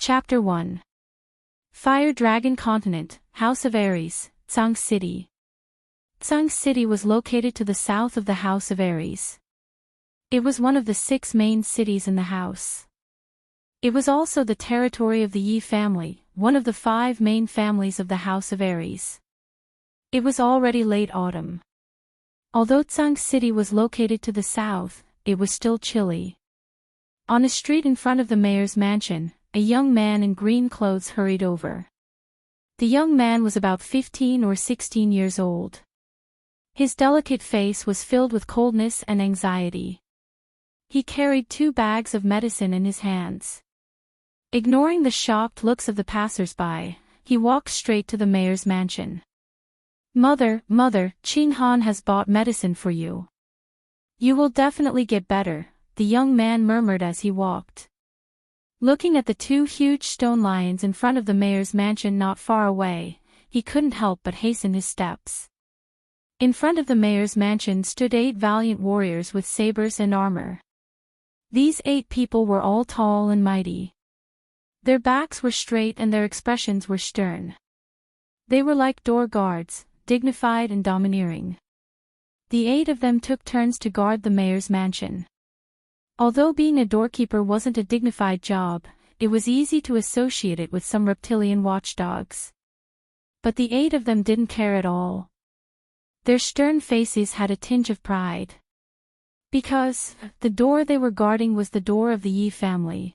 Chapter 1. Fire Dragon Continent, House of Aries, Tsang City. Tsang City was located to the south of the House of Aries. It was one of the 6 main cities in the house. It was also the territory of the Yi family, one of the 5 main families of the House of Aries. It was already late autumn. Although Tsang City was located to the south, it was still chilly. On a street in front of the mayor's mansion, a young man in green clothes hurried over. The young man was about 15 or 16 years old. His delicate face was filled with coldness and anxiety. He carried 2 bags of medicine in his hands. Ignoring the shocked looks of the passers-by, he walked straight to the mayor's mansion. Mother, Qing Han has bought medicine for you. You will definitely get better, the young man murmured as he walked. Looking at the 2 huge stone lions in front of the mayor's mansion not far away, he couldn't help but hasten his steps. In front of the mayor's mansion stood 8 valiant warriors with sabers and armor. These 8 people were all tall and mighty. Their backs were straight and their expressions were stern. They were like door guards, dignified and domineering. The 8 of them took turns to guard the mayor's mansion. Although being a doorkeeper wasn't a dignified job, it was easy to associate it with some reptilian watchdogs. But the 8 of them didn't care at all. Their stern faces had a tinge of pride. Because the door they were guarding was the door of the Yi family.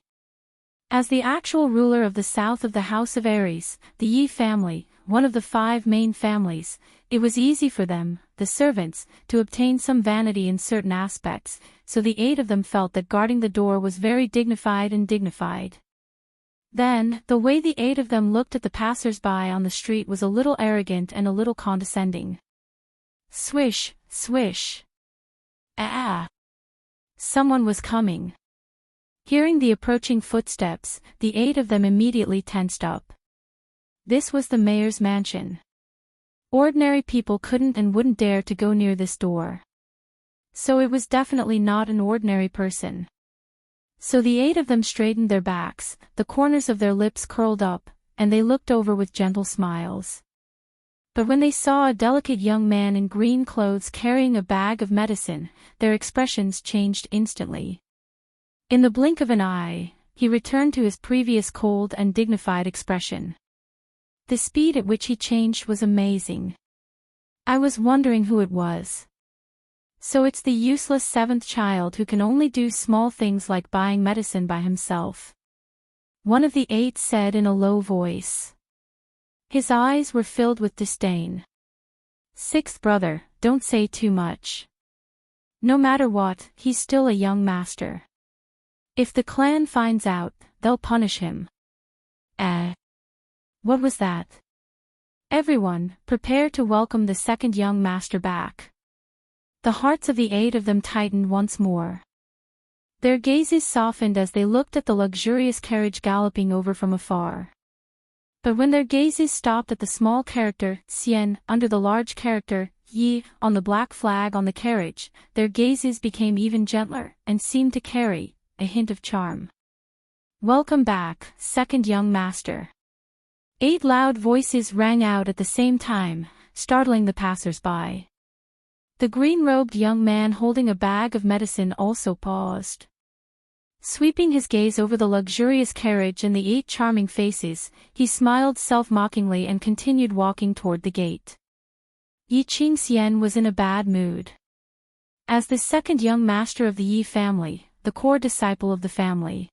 As the actual ruler of the south of the House of Aries, the Yi family, one of the 5 main families, it was easy for them, the servants, to obtain some vanity in certain aspects, so the 8 of them felt that guarding the door was very dignified and dignified. Then, the way the 8 of them looked at the passers-by on the street was a little arrogant and a little condescending. Swish, swish. Ah! Someone was coming. Hearing the approaching footsteps, the 8 of them immediately tensed up. This was the mayor's mansion. Ordinary people couldn't and wouldn't dare to go near this door. So it was definitely not an ordinary person. So the 8 of them straightened their backs, the corners of their lips curled up, and they looked over with gentle smiles. But when they saw a delicate young man in green clothes carrying a bag of medicine, their expressions changed instantly. In the blink of an eye, he returned to his previous cold and dignified expression. The speed at which he changed was amazing. I was wondering who it was. So it's the useless 7th child who can only do small things like buying medicine by himself. One of the 8 said in a low voice. His eyes were filled with disdain. 6th brother, don't say too much. No matter what, he's still a young master. If the clan finds out, they'll punish him. What was that? Everyone, prepare to welcome the 2nd young master back. The hearts of the 8 of them tightened once more. Their gazes softened as they looked at the luxurious carriage galloping over from afar. But when their gazes stopped at the small character, Xian, under the large character, Yi, on the black flag on the carriage, their gazes became even gentler, and seemed to carry a hint of charm. Welcome back, 2nd young master. 8 loud voices rang out at the same time, startling the passers-by. The green-robed young man holding a bag of medicine also paused. Sweeping his gaze over the luxurious carriage and the 8 charming faces, he smiled self-mockingly and continued walking toward the gate. Yi Qingxian was in a bad mood. As the 2nd young master of the Yi family, the core disciple of the family,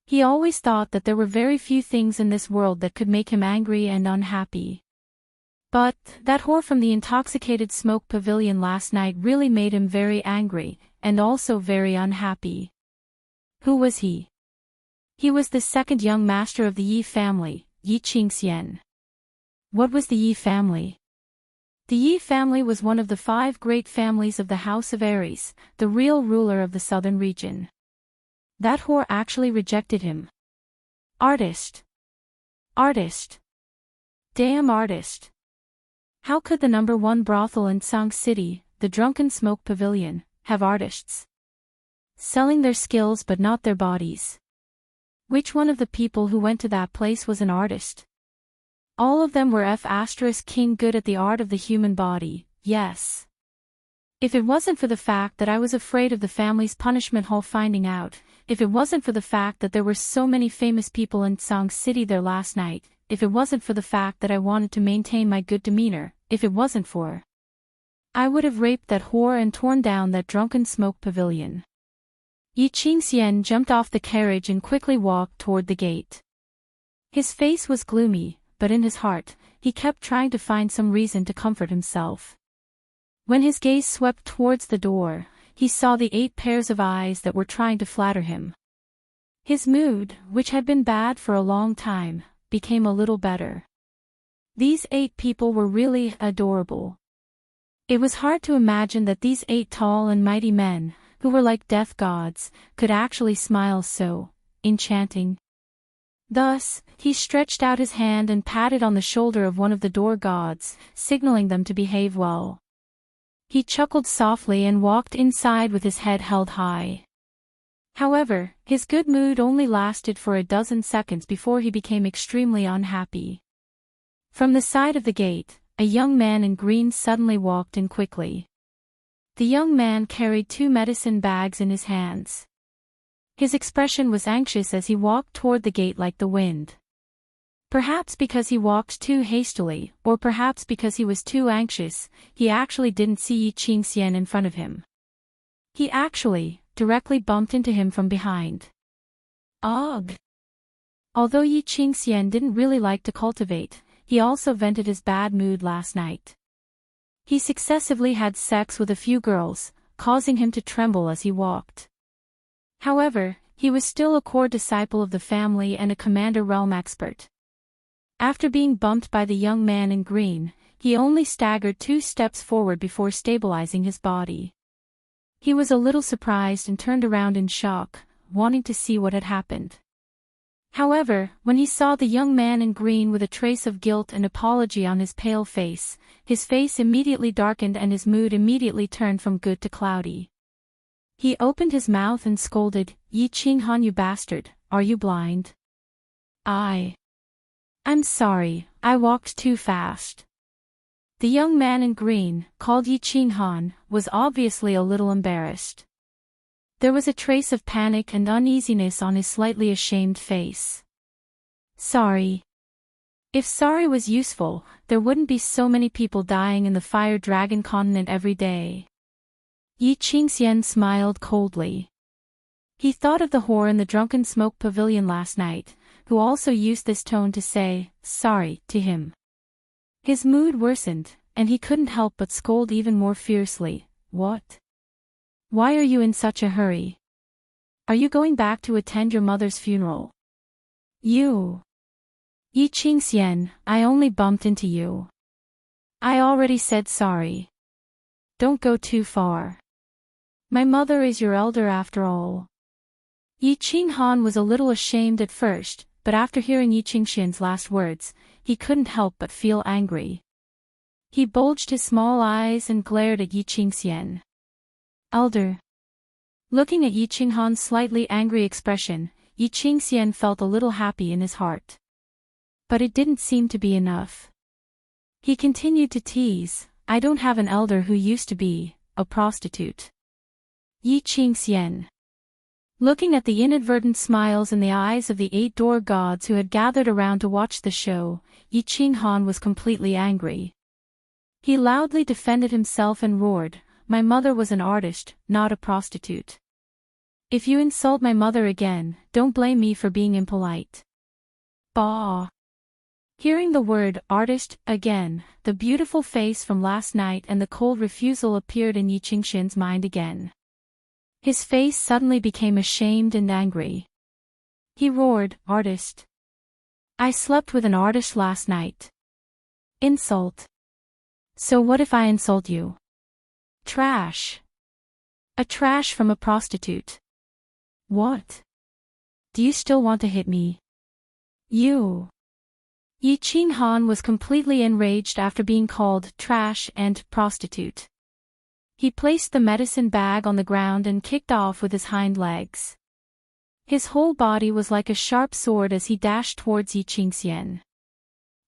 he always thought that there were very few things in this world that could make him angry and unhappy. But that whore from the intoxicated smoke pavilion last night really made him very angry, and also very unhappy. Who was he? He was the 2nd young master of the Yi family, Yi Qingxian. What was the Yi family? The Yi family was one of the 5 great families of the House of Aries, the real ruler of the southern region. That whore actually rejected him. Artist. Artist. Damn artist. How could the number 1 brothel in Tsang City, the drunken smoke pavilion, have artists selling their skills but not their bodies? Which one of the people who went to that place was an artist? All of them were King good at the art of the human body, yes. If it wasn't for the fact that I was afraid of the family's punishment hall finding out, if it wasn't for the fact that there were so many famous people in Tsang City there last night, if it wasn't for the fact that I wanted to maintain my good demeanor, if it wasn't for... I would have raped that whore and torn down that drunken smoke pavilion. Yi Qingxian jumped off the carriage and quickly walked toward the gate. His face was gloomy, but in his heart, he kept trying to find some reason to comfort himself. When his gaze swept towards the door, he saw the 8 pairs of eyes that were trying to flatter him. His mood, which had been bad for a long time, became a little better. These 8 people were really adorable. It was hard to imagine that these 8 tall and mighty men, who were like death gods, could actually smile so enchanting. Thus, he stretched out his hand and patted on the shoulder of one of the door gods, signaling them to behave well. He chuckled softly and walked inside with his head held high. However, his good mood only lasted for a dozen seconds before he became extremely unhappy. From the side of the gate, a young man in green suddenly walked in quickly. The young man carried 2 medicine bags in his hands. His expression was anxious as he walked toward the gate like the wind. Perhaps because he walked too hastily, or perhaps because he was too anxious, he actually didn't see Yi Qingxian in front of him. He actually, directly bumped into him from behind. Ugh! Although Yi Qingxian didn't really like to cultivate, he also vented his bad mood last night. He successively had sex with a few girls, causing him to tremble as he walked. However, he was still a core disciple of the family and a commander realm expert. After being bumped by the young man in green, he only staggered 2 steps forward before stabilizing his body. He was a little surprised and turned around in shock, wanting to see what had happened. However, when he saw the young man in green with a trace of guilt and apology on his pale face, his face immediately darkened and his mood immediately turned from good to cloudy. He opened his mouth and scolded, "Yi Qinghan, you bastard, are you blind?" I'm sorry, I walked too fast." The young man in green, called Yi Qinghan, was obviously a little embarrassed. There was a trace of panic and uneasiness on his slightly ashamed face. Sorry. If sorry was useful, there wouldn't be so many people dying in the Fire Dragon continent every day. Yi Qingxian smiled coldly. He thought of the whore in the drunken smoke pavilion last night, who also used this tone to say, sorry, to him. His mood worsened, and he couldn't help but scold even more fiercely. What? Why are you in such a hurry? Are you going back to attend your mother's funeral? You. Yi Qingxian, I only bumped into you. I already said sorry. Don't go too far. My mother is your elder after all. Yi Qinghan was a little ashamed at first, but after hearing Yi Qingxian's last words, he couldn't help but feel angry. He bulged his small eyes and glared at Yi Qingxian. Elder. Looking at Yi Qinghan's slightly angry expression, Yi Qingxian felt a little happy in his heart. But it didn't seem to be enough. He continued to tease, I don't have an elder who used to be a prostitute. Yi Qingxian. Looking at the inadvertent smiles in the eyes of the 8 door gods who had gathered around to watch the show, Yi Qinghan was completely angry. He loudly defended himself and roared, my mother was an artist, not a prostitute. If you insult my mother again, don't blame me for being impolite. Bah! Hearing the word artist again, the beautiful face from last night and the cold refusal appeared in Yi Qingxian's mind again. His face suddenly became ashamed and angry. He roared, artist. I slept with an artist last night. Insult. So what if I insult you? Trash. A trash from a prostitute. What? Do you still want to hit me? You. Yi Qinghan was completely enraged after being called trash and prostitute. He placed the medicine bag on the ground and kicked off with his hind legs. His whole body was like a sharp sword as he dashed towards Yi Qingxian.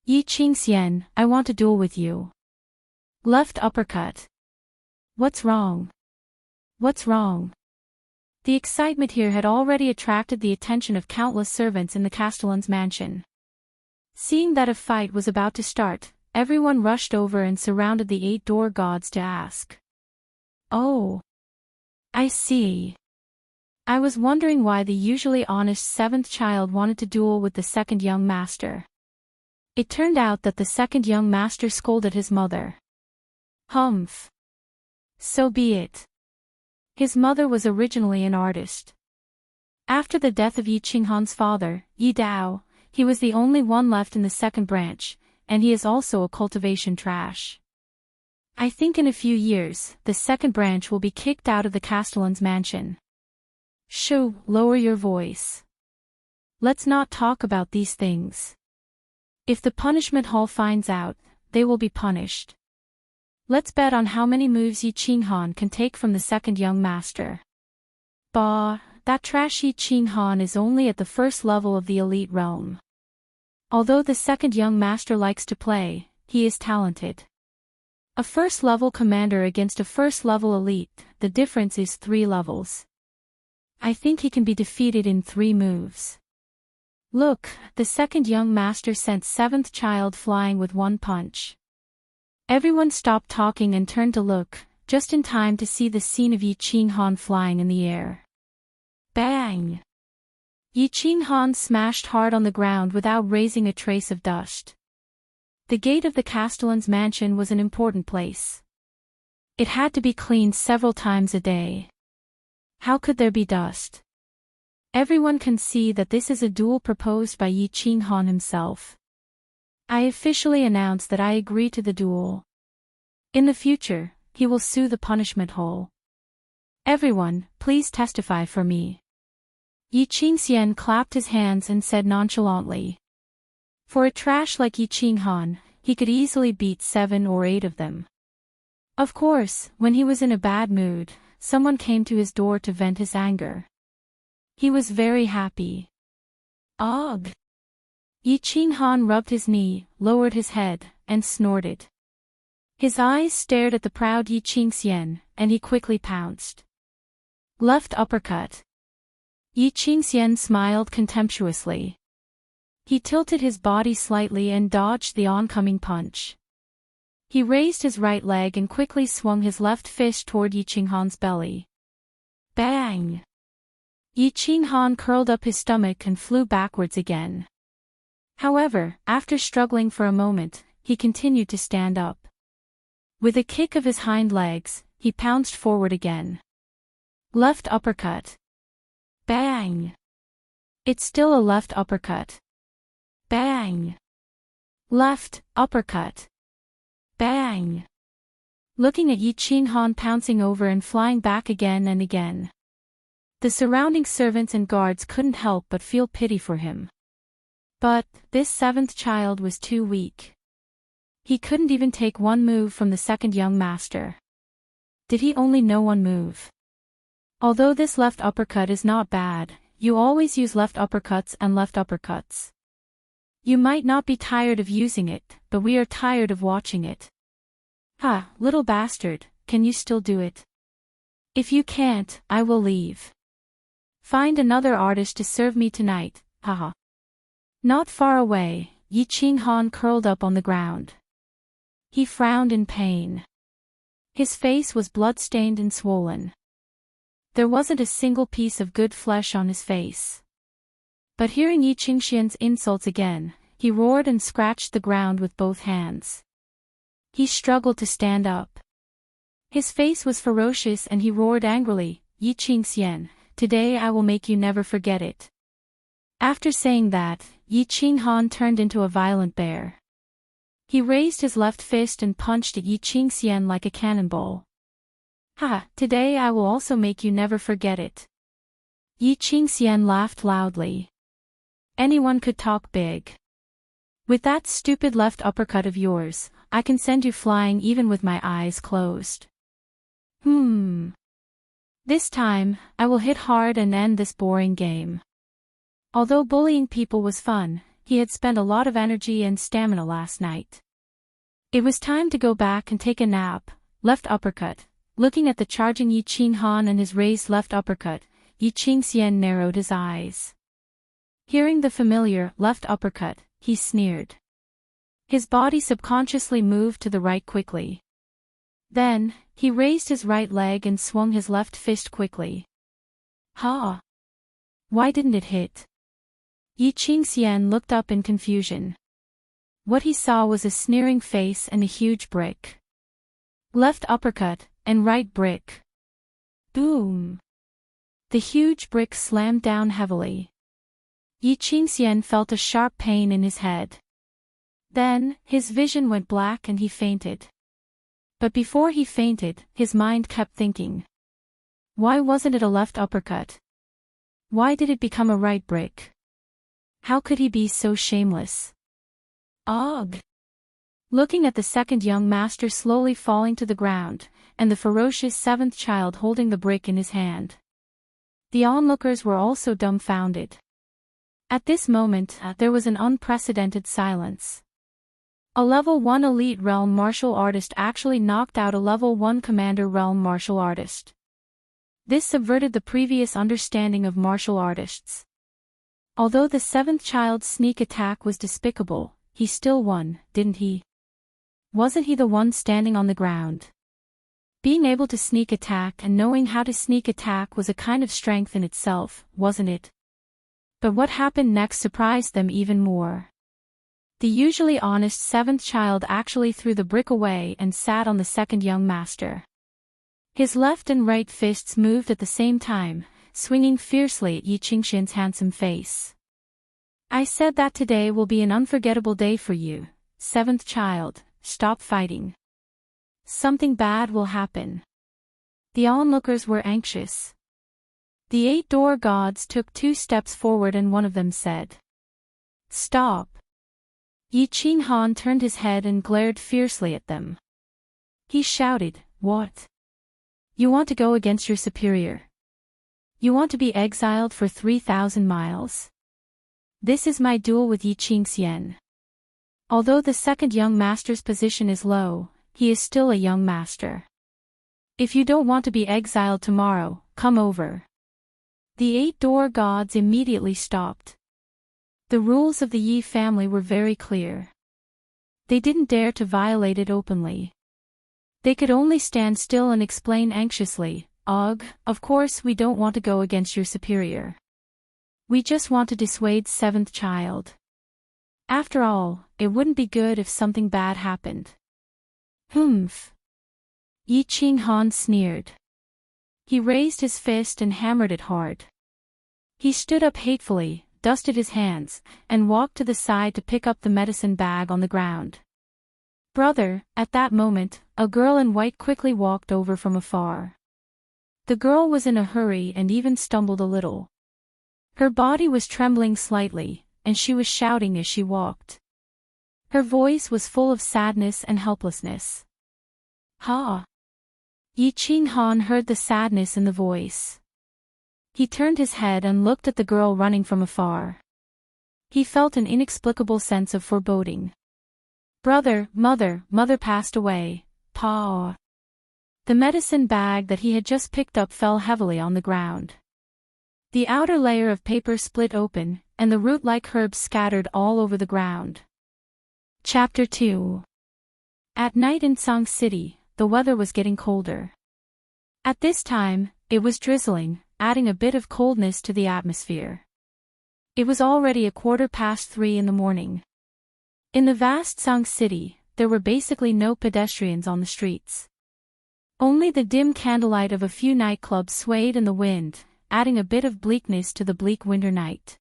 Yi Qingxian, I want to duel with you. Left uppercut. What's wrong? What's wrong? The excitement here had already attracted the attention of countless servants in the castellan's mansion. Seeing that a fight was about to start, everyone rushed over and surrounded the 8 door gods to ask. Oh. I see. I was wondering why the usually honest 7th child wanted to duel with the 2nd young master. It turned out that the 2nd young master scolded his mother. Humph. So be it. His mother was originally an artist. After the death of Yi Qinghan's father, Yi Dao, he was the only one left in the 2nd branch, and he is also a cultivation trash. I think in a few years, the 2nd branch will be kicked out of the castellan's mansion. Shoo, lower your voice. Let's not talk about these things. If the punishment hall finds out, they will be punished. Let's bet on how many moves Yi Qinghan can take from the 2nd young master. Bah, that trash Yi Qinghan is only at the 1st level of the elite realm. Although the 2nd young master likes to play, he is talented. A 1st level commander against a 1st level elite, the difference is 3 levels. I think he can be defeated in 3 moves. Look, the 2nd young master sent 7th child flying with 1 punch. Everyone stopped talking and turned to look, just in time to see the scene of Yi Qinghan flying in the air. Bang! Yi Qinghan smashed hard on the ground without raising a trace of dust. The gate of the castellan's mansion was an important place. It had to be cleaned several times a day. How could there be dust? Everyone can see that this is a duel proposed by Yi Qinghan himself. I officially announce that I agree to the duel. In the future, he will sue the punishment hole. Everyone, please testify for me. Yi Qingxian clapped his hands and said nonchalantly. For a trash like Yi Qinghan, he could easily beat 7 or 8 of them. Of course, when he was in a bad mood, someone came to his door to vent his anger. He was very happy. Ugh! Yi Qinghan rubbed his knee, lowered his head, and snorted. His eyes stared at the proud Yi Qingxian, and he quickly pounced. Left uppercut. Yi Qingxian smiled contemptuously. He tilted his body slightly and dodged the oncoming punch. He raised his right leg and quickly swung his left fist toward Yi Qinghan's belly. Bang! Yi Qinghan curled up his stomach and flew backwards again. However, after struggling for a moment, he continued to stand up. With a kick of his hind legs, he pounced forward again. Left uppercut. Bang! It's still a left uppercut. Bang! Left uppercut. Bang! Looking at Yi Qinghan pouncing over and flying back again and again. The surrounding servants and guards couldn't help but feel pity for him. But, this 7th child was too weak. He couldn't even take 1 move from the 2nd young master. Did he only know 1 move? Although this left uppercut is not bad, you always use left uppercuts and left uppercuts. You might not be tired of using it, but we are tired of watching it. Ha, little bastard, can you still do it? If you can't, I will leave. Find another artist to serve me tonight, haha. Not far away, Yi Qinghan curled up on the ground. He frowned in pain. His face was blood-stained and swollen. There wasn't a single piece of good flesh on his face. But hearing Yi Qingxian's insults again, he roared and scratched the ground with both hands. He struggled to stand up. His face was ferocious and he roared angrily, Yi Qingxian, today I will make you never forget it. After saying that, Yi Qinghan turned into a violent bear. He raised his left fist and punched at Yi Qingxian like a cannonball. Ha, today I will also make you never forget it. Yi Qingxian laughed loudly. Anyone could talk big. With that stupid left uppercut of yours, I can send you flying even with my eyes closed. This time, I will hit hard and end this boring game. Although bullying people was fun, he had spent a lot of energy and stamina last night. It was time to go back and take a nap. Left uppercut. Looking at the charging Yi Qing Han and his raised left uppercut, Yi Qing Xian narrowed his eyes. Hearing the familiar left uppercut, he sneered. His body subconsciously moved to the right quickly. Then, he raised his right leg and swung his left fist quickly. Ha! Why didn't it hit? Yi Qing Xian looked up in confusion. What he saw was a sneering face and a huge brick. Left uppercut, and right brick. Boom! The huge brick slammed down heavily. Yi Qing Xian felt a sharp pain in his head. Then, his vision went black and he fainted. But before he fainted, his mind kept thinking. Why wasn't it a left uppercut? Why did it become a right brick? How could he be so shameless? Ugh! Looking at the second young master slowly falling to the ground, and the ferocious seventh child holding the brick in his hand. The onlookers were also dumbfounded. At this moment, there was an unprecedented silence. A level 1 elite realm martial artist actually knocked out a level 1 commander realm martial artist. This subverted the previous understanding of martial artists. Although the seventh child's sneak attack was despicable, he still won, didn't he? Wasn't he the one standing on the ground? Being able to sneak attack and knowing how to sneak attack was a kind of strength in itself, wasn't it? But what happened next surprised them even more. The usually honest seventh child actually threw the brick away and sat on the second young master. His left and right fists moved at the same time, swinging fiercely at Yi Qingxian's handsome face. I said that today will be an unforgettable day for you, seventh child, stop fighting. Something bad will happen. The onlookers were anxious. The 8 door gods took 2 steps forward and one of them said, Stop. Yi Qing Han turned his head and glared fiercely at them. He shouted, What? You want to go against your superior? You want to be exiled for 3,000 miles? This is my duel with Yi Qing Xian. Although the second young master's position is low, he is still a young master. If you don't want to be exiled tomorrow, come over. The 8 door gods immediately stopped. The rules of the Yi family were very clear. They didn't dare to violate it openly. They could only stand still and explain anxiously, Ugh, of course we don't want to go against your superior. We just want to dissuade seventh child. After all, it wouldn't be good if something bad happened. Humph. Yi Qing Han sneered. He raised his fist and hammered it hard. He stood up hatefully, dusted his hands, and walked to the side to pick up the medicine bag on the ground. Brother, at that moment, a girl in white quickly walked over from afar. The girl was in a hurry and even stumbled a little. Her body was trembling slightly, and she was shouting as she walked. Her voice was full of sadness and helplessness. Ha! Yi Qing Han heard the sadness in the voice. He turned his head and looked at the girl running from afar. He felt an inexplicable sense of foreboding. Brother, mother passed away, Pa. The medicine bag that he had just picked up fell heavily on the ground. The outer layer of paper split open, and the root-like herbs scattered all over the ground. Chapter 2. At night in Tsang City, the weather was getting colder. At this time, it was drizzling, adding a bit of coldness to the atmosphere. It was already 3:15 in the morning. In the vast Tsang City, there were basically no pedestrians on the streets. Only the dim candlelight of a few nightclubs swayed in the wind, adding a bit of bleakness to the bleak winter night.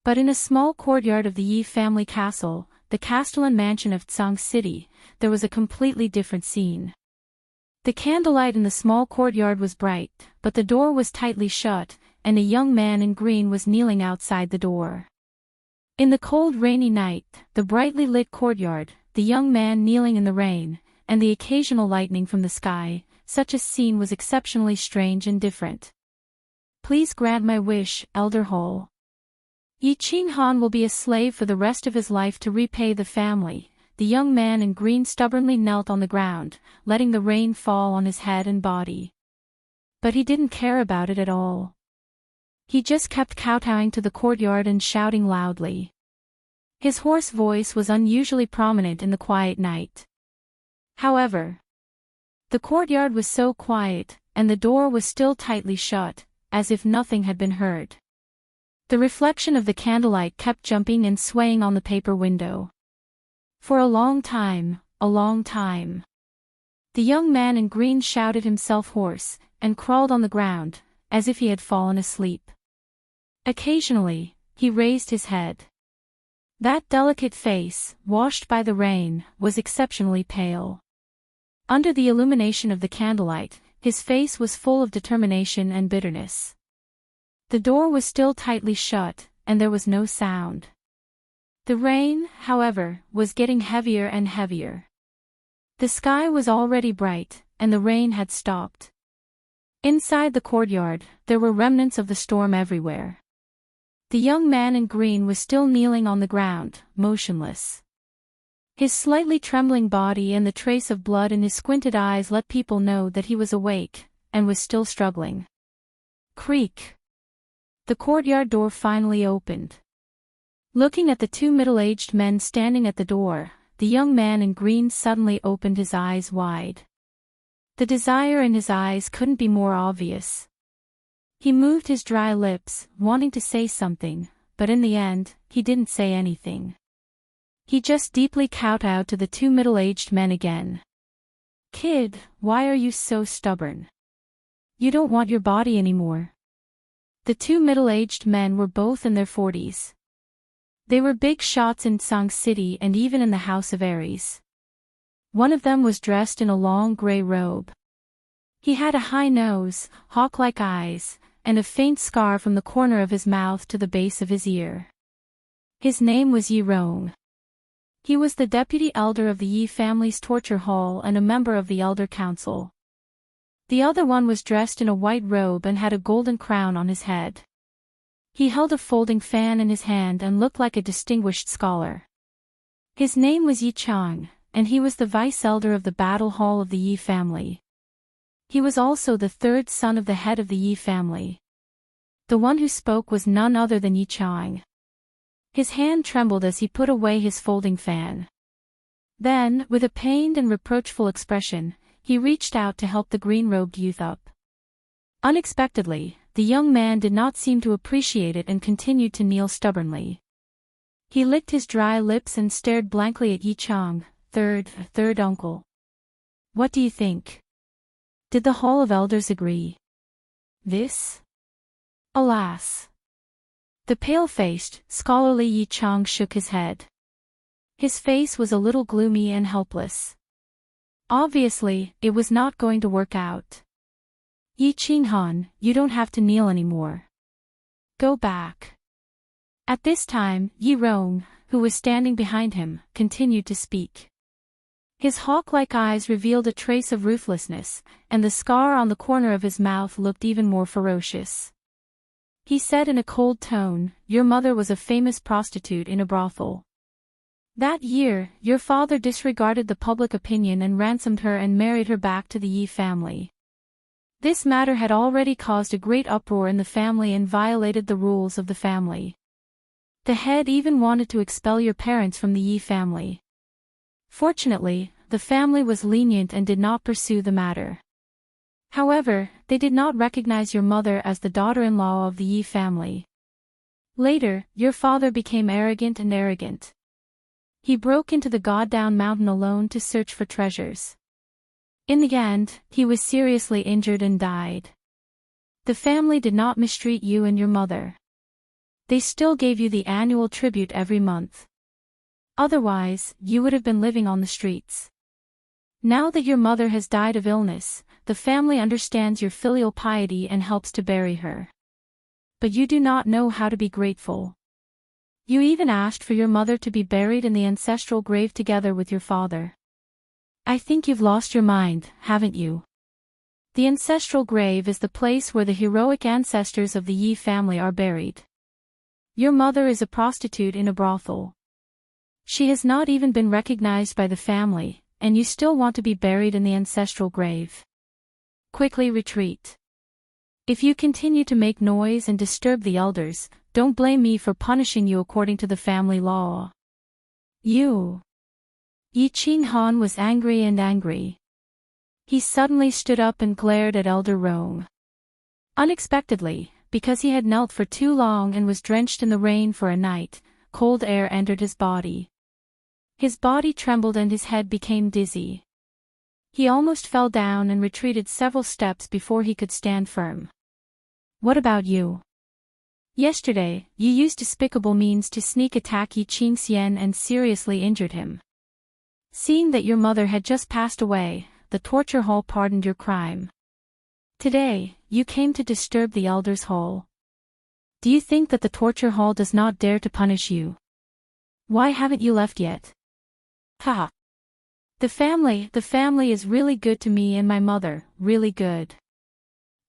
But in a small courtyard of the Yi family castle, the Castellan mansion of Tsang City, there was a completely different scene. The candlelight in the small courtyard was bright, but the door was tightly shut, and a young man in green was kneeling outside the door. In the cold rainy night, the brightly lit courtyard, the young man kneeling in the rain, and the occasional lightning from the sky, such a scene was exceptionally strange and different. Please grant my wish, Elder Hall. Yi Qinghan will be a slave for the rest of his life to repay the family. The young man in green stubbornly knelt on the ground, letting the rain fall on his head and body. But he didn't care about it at all. He just kept kowtowing to the courtyard and shouting loudly. His hoarse voice was unusually prominent in the quiet night. However, the courtyard was so quiet, and the door was still tightly shut, as if nothing had been heard. The reflection of the candlelight kept jumping and swaying on the paper window. For a long time, the young man in green shouted himself hoarse, and crawled on the ground, as if he had fallen asleep. Occasionally, he raised his head. That delicate face, washed by the rain, was exceptionally pale. Under the illumination of the candlelight, his face was full of determination and bitterness. The door was still tightly shut, and there was no sound. The rain, however, was getting heavier and heavier. The sky was already bright, and the rain had stopped. Inside the courtyard, there were remnants of the storm everywhere. The young man in green was still kneeling on the ground, motionless. His slightly trembling body and the trace of blood in his squinted eyes let people know that he was awake, and was still struggling. Creak! The courtyard door finally opened. Looking at the two middle-aged men standing at the door, the young man in green suddenly opened his eyes wide. The desire in his eyes couldn't be more obvious. He moved his dry lips, wanting to say something, but in the end, he didn't say anything. He just deeply kowtowed to the two middle-aged men again. "Kid, why are you so stubborn? You don't want your body anymore." The two middle-aged men were both in their 40s. They were big shots in Tsang City and even in the House of Aries. One of them was dressed in a long gray robe. He had a high nose, hawk-like eyes, and a faint scar from the corner of his mouth to the base of his ear. His name was Yi Rong. He was the deputy elder of the Yi family's torture hall and a member of the elder council. The other one was dressed in a white robe and had a golden crown on his head. He held a folding fan in his hand and looked like a distinguished scholar. His name was Yi Chang, and he was the vice-elder of the battle hall of the Yi family. He was also the third son of the head of the Yi family. The one who spoke was none other than Yi Chang. His hand trembled as he put away his folding fan. Then, with a pained and reproachful expression, he reached out to help the green-robed youth up. Unexpectedly, the young man did not seem to appreciate it and continued to kneel stubbornly. He licked his dry lips and stared blankly at Yi Chang, third uncle. "What do you think? Did the Hall of Elders agree? This?" Alas! The pale-faced, scholarly Yi Chang shook his head. His face was a little gloomy and helpless. Obviously, it was not going to work out. "Yi Qinghan, you don't have to kneel anymore. Go back." At this time, Yi Rong, who was standing behind him, continued to speak. His hawk-like eyes revealed a trace of ruthlessness, and the scar on the corner of his mouth looked even more ferocious. He said in a cold tone, "Your mother was a famous prostitute in a brothel. That year, your father disregarded the public opinion and ransomed her and married her back to the Yi family. This matter had already caused a great uproar in the family and violated the rules of the family. The head even wanted to expel your parents from the Yi family. Fortunately, the family was lenient and did not pursue the matter. However, they did not recognize your mother as the daughter-in-law of the Yi family. Later, your father became arrogant. He broke into the God-down mountain alone to search for treasures. In the end, he was seriously injured and died. The family did not mistreat you and your mother. They still gave you the annual tribute every month. Otherwise, you would have been living on the streets. Now that your mother has died of illness, the family understands your filial piety and helps to bury her. But you do not know how to be grateful. You even asked for your mother to be buried in the ancestral grave together with your father. I think you've lost your mind, haven't you? The ancestral grave is the place where the heroic ancestors of the Yi family are buried. Your mother is a prostitute in a brothel. She has not even been recognized by the family, and you still want to be buried in the ancestral grave. Quickly retreat. If you continue to make noise and disturb the elders, don't blame me for punishing you according to the family law. You. Yi Ching Han was angry and angry. He suddenly stood up and glared at Elder Rong. Unexpectedly, because he had knelt for too long and was drenched in the rain for a night, cold air entered his body. His body trembled and his head became dizzy. He almost fell down and retreated several steps before he could stand firm. What about you? Yesterday, you used despicable means to sneak attack Yi Qingxian and seriously injured him. Seeing that your mother had just passed away, the torture hall pardoned your crime. Today, you came to disturb the elders' hall. Do you think that the torture hall does not dare to punish you? Why haven't you left yet? Ha! The family is really good to me and my mother, really good.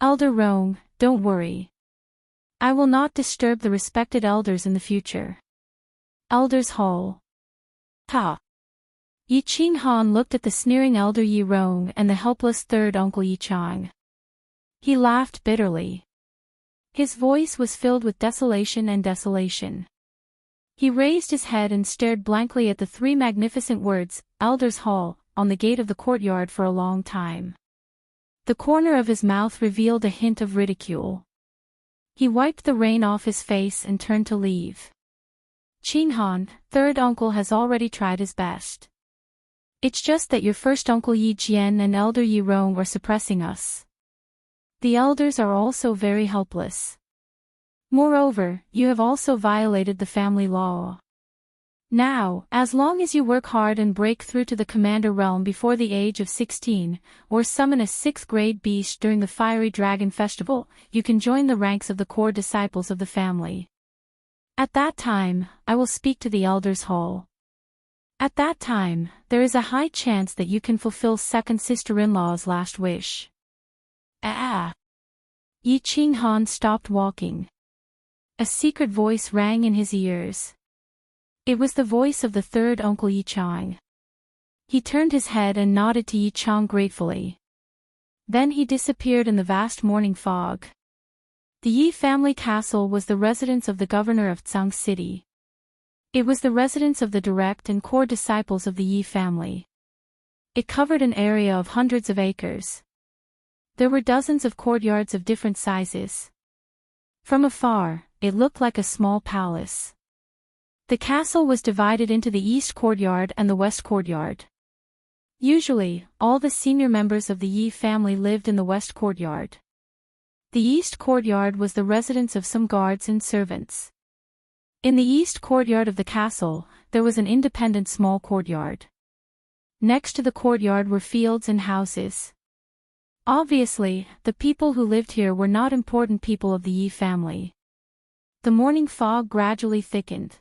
Elder Rong, don't worry. I will not disturb the respected elders in the future. Elders Hall. Ha! Yi Ching Han looked at the sneering elder Yi Rong and the helpless third uncle Yi Chang. He laughed bitterly. His voice was filled with desolation and desolation. He raised his head and stared blankly at the three magnificent words, Elders Hall, on the gate of the courtyard for a long time. The corner of his mouth revealed a hint of ridicule. He wiped the rain off his face and turned to leave. Ching Han, third uncle, has already tried his best. It's just that your first uncle Yi Jian and elder Yi Rong are suppressing us. The elders are also very helpless. Moreover, you have also violated the family law. Now, as long as you work hard and break through to the commander realm before the age of 16, or summon a 6th-grade beast during the Fiery Dragon Festival, you can join the ranks of the core disciples of the family. At that time, I will speak to the Elders Hall. At that time, there is a high chance that you can fulfill second sister-in-law's last wish. Yi Ching Han stopped walking. A secret voice rang in his ears. It was the voice of the third uncle Yi Chang. He turned his head and nodded to Yi Chang gratefully. Then he disappeared in the vast morning fog. The Yi family castle was the residence of the governor of Tsang City. It was the residence of the direct and core disciples of the Yi family. It covered an area of hundreds of acres. There were dozens of courtyards of different sizes. From afar, it looked like a small palace. The castle was divided into the east courtyard and the west courtyard. Usually, all the senior members of the Yi family lived in the west courtyard. The east courtyard was the residence of some guards and servants. In the east courtyard of the castle, there was an independent small courtyard. Next to the courtyard were fields and houses. Obviously, the people who lived here were not important people of the Yi family. The morning fog gradually thickened.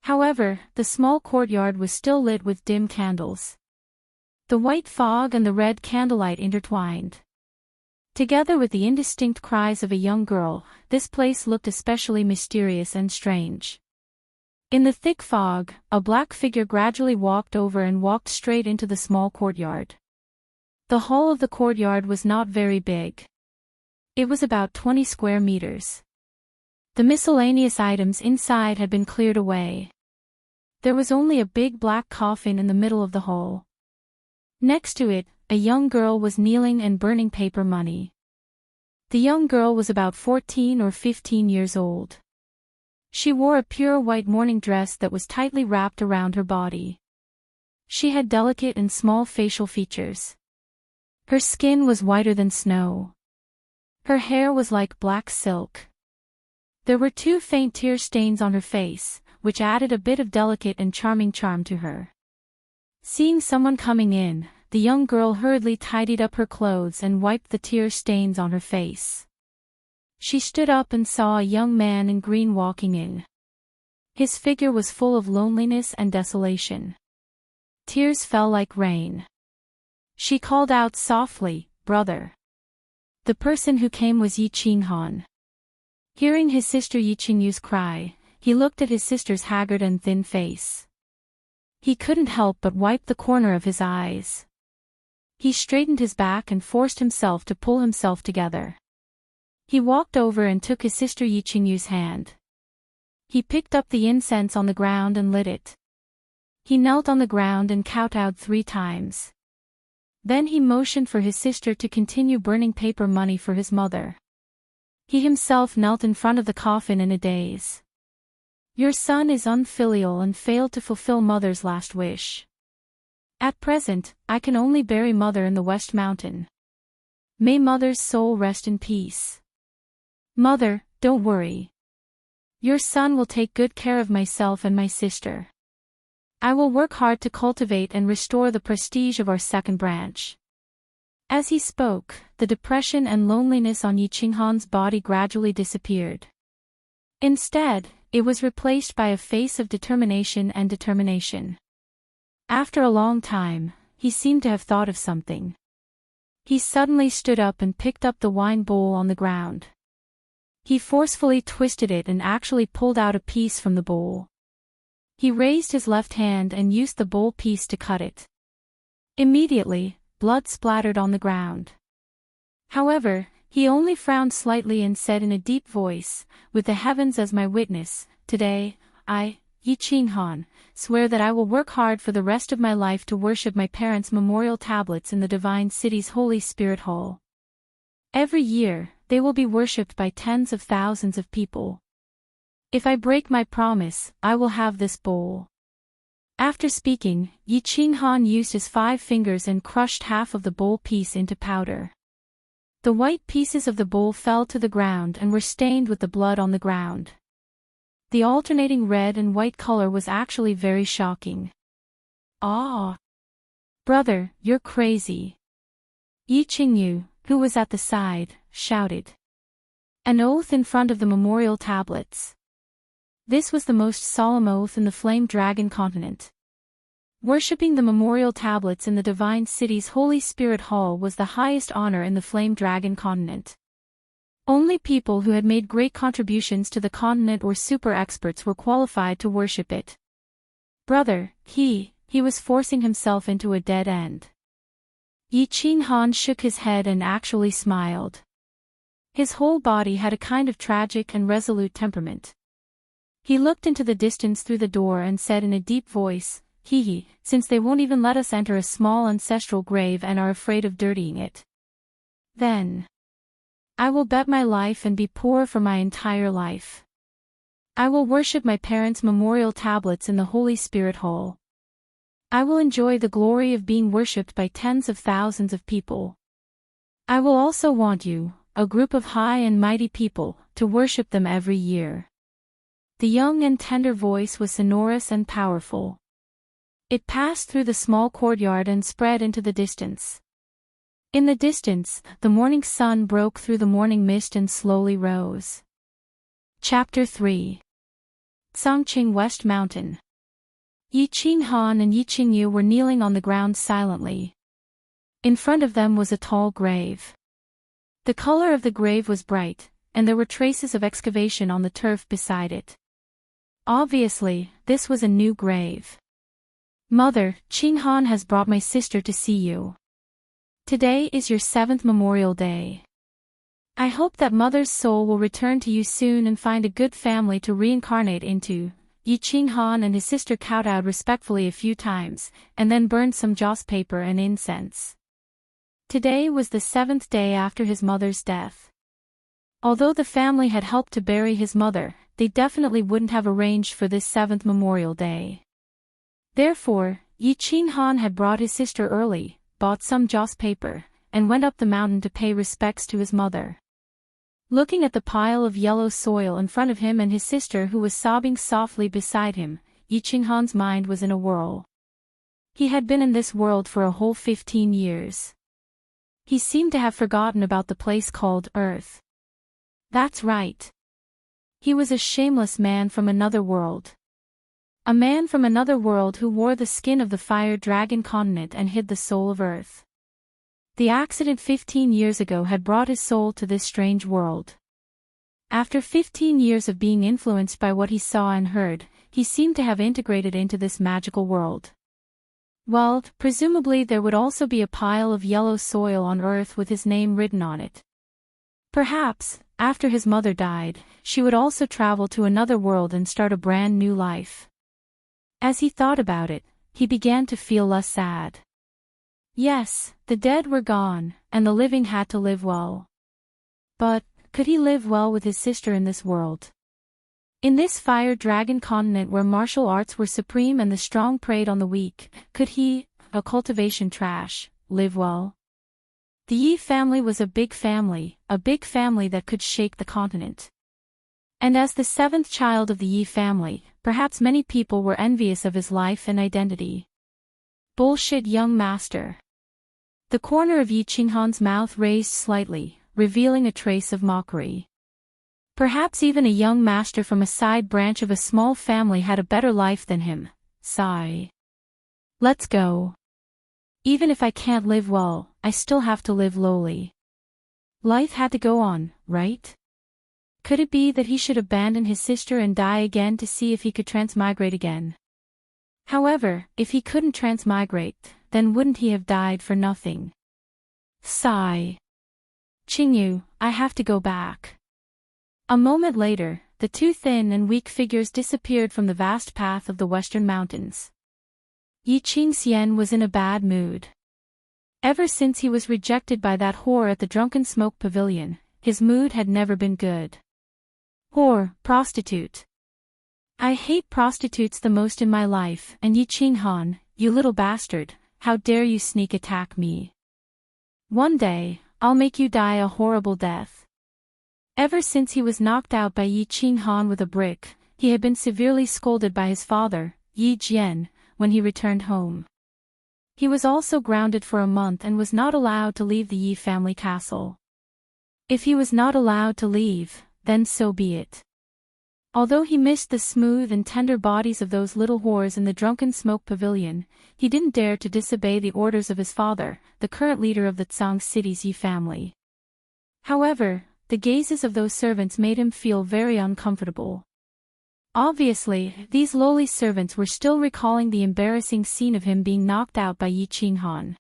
However, the small courtyard was still lit with dim candles. The white fog and the red candlelight intertwined. Together with the indistinct cries of a young girl, this place looked especially mysterious and strange. In the thick fog, a black figure gradually walked over and walked straight into the small courtyard. The hall of the courtyard was not very big. It was about 20 square meters. The miscellaneous items inside had been cleared away. There was only a big black coffin in the middle of the hall. Next to it, a young girl was kneeling and burning paper money. The young girl was about 14 or 15 years old. She wore a pure white mourning dress that was tightly wrapped around her body. She had delicate and small facial features. Her skin was whiter than snow. Her hair was like black silk. There were 2 faint tear stains on her face, which added a bit of delicate and charming charm to her. Seeing someone coming in, the young girl hurriedly tidied up her clothes and wiped the tear stains on her face. She stood up and saw a young man in green walking in. His figure was full of loneliness and desolation. Tears fell like rain. She called out softly, "Brother." The person who came was Yi Ching Han. Hearing his sister Yiqingyu's cry, he looked at his sister's haggard and thin face. He couldn't help but wipe the corner of his eyes. He straightened his back and forced himself to pull himself together. He walked over and took his sister Yiqingyu's hand. He picked up the incense on the ground and lit it. He knelt on the ground and kowtowed 3 times. Then he motioned for his sister to continue burning paper money for his mother. He himself knelt in front of the coffin in a daze. Your son is unfilial and failed to fulfill mother's last wish. At present, I can only bury mother in the West Mountain. May mother's soul rest in peace. Mother, don't worry. Your son will take good care of myself and my sister. I will work hard to cultivate and restore the prestige of our second branch. As he spoke, the depression and loneliness on Yiqinghan's body gradually disappeared. Instead, it was replaced by a face of determination and determination. After a long time, he seemed to have thought of something. He suddenly stood up and picked up the wine bowl on the ground. He forcefully twisted it and actually pulled out a piece from the bowl. He raised his left hand and used the bowl piece to cut it. Immediately, blood splattered on the ground. However, he only frowned slightly and said in a deep voice, "With the heavens as my witness, today, I, Yiqinghan, swear that I will work hard for the rest of my life to worship my parents' memorial tablets in the Divine City's Holy Spirit Hall. Every year, they will be worshipped by tens of thousands of people. If I break my promise, I will have this bowl." After speaking, Yiqinghan used his 5 fingers and crushed half of the bowl piece into powder. The white pieces of the bowl fell to the ground and were stained with the blood on the ground. The alternating red and white color was actually very shocking. "Ah! Brother, you're crazy!" Yiqingyu, who was at the side, shouted. An oath in front of the memorial tablets. This was the most solemn oath in the Flame Dragon continent. Worshipping the memorial tablets in the Divine City's Holy Spirit Hall was the highest honor in the Flame Dragon continent. Only people who had made great contributions to the continent or super experts were qualified to worship it. Brother, he was forcing himself into a dead end. Yiqinghan shook his head and actually smiled. His whole body had a kind of tragic and resolute temperament. He looked into the distance through the door and said in a deep voice, "Since they won't even let us enter a small ancestral grave and are afraid of dirtying it. Then I will bet my life and be poor for my entire life. I will worship my parents' memorial tablets in the Holy Spirit Hall. I will enjoy the glory of being worshipped by tens of thousands of people. I will also want you, a group of high and mighty people, to worship them every year." The young and tender voice was sonorous and powerful. It passed through the small courtyard and spread into the distance. In the distance, the morning sun broke through the morning mist and slowly rose. Chapter 3. Chongqing West Mountain. Yiqinghan and Yiqingyu were kneeling on the ground silently. In front of them was a tall grave. The color of the grave was bright, and there were traces of excavation on the turf beside it. Obviously, this was a new grave. "Mother, Qinghan has brought my sister to see you. Today is your 7th Memorial Day. I hope that mother's soul will return to you soon and find a good family to reincarnate into." Yiqinghan and his sister kowtowed respectfully a few times, and then burned some joss paper and incense. Today was the 7th day after his mother's death. Although the family had helped to bury his mother, they definitely wouldn't have arranged for this 7th Memorial Day. Therefore, Yiqinghan had brought his sister early, bought some joss paper, and went up the mountain to pay respects to his mother. Looking at the pile of yellow soil in front of him and his sister who was sobbing softly beside him, Yiqinghan's mind was in a whirl. He had been in this world for a whole 15 years. He seemed to have forgotten about the place called Earth. That's right. He was a shameless man from another world. A man from another world who wore the skin of the fire dragon continent and hid the soul of Earth. The accident 15 years ago had brought his soul to this strange world. After 15 years of being influenced by what he saw and heard, he seemed to have integrated into this magical world. Well, presumably there would also be a pile of yellow soil on earth with his name written on it. Perhaps, after his mother died, she would also travel to another world and start a brand new life. As he thought about it, he began to feel less sad. Yes, the dead were gone, and the living had to live well. But, could he live well with his sister in this world? In this fire dragon continent where martial arts were supreme and the strong preyed on the weak, could he, a cultivation trash, live well? The Yi family was a big family that could shake the continent. And as the seventh child of the Yi family, perhaps many people were envious of his life and identity. Bullshit, young master. The corner of Yi Qinghan's mouth raised slightly, revealing a trace of mockery. Perhaps even a young master from a side branch of a small family had a better life than him. Sigh. Let's go. Even if I can't live well, I still have to live lowly. Life had to go on, right? Could it be that he should abandon his sister and die again to see if he could transmigrate again? However, if he couldn't transmigrate, then wouldn't he have died for nothing? Sigh. Qingyu, I have to go back. A moment later, the two thin and weak figures disappeared from the vast path of the western mountains. Yi Qingxian was in a bad mood. Ever since he was rejected by that whore at the drunken smoke pavilion, his mood had never been good. Whore, prostitute. I hate prostitutes the most in my life, and Yi Qinghan, you little bastard, how dare you sneak attack me? One day, I'll make you die a horrible death. Ever since he was knocked out by Yi Qinghan with a brick, he had been severely scolded by his father, Yi Jian, when he returned home. He was also grounded for a month and was not allowed to leave the Yi family castle. If he was not allowed to leave, then so be it. Although he missed the smooth and tender bodies of those little whores in the drunken smoke pavilion, he didn't dare to disobey the orders of his father, the current leader of the Tsang City's Yi family. However, the gazes of those servants made him feel very uncomfortable. Obviously, these lowly servants were still recalling the embarrassing scene of him being knocked out by Yi Qinghan.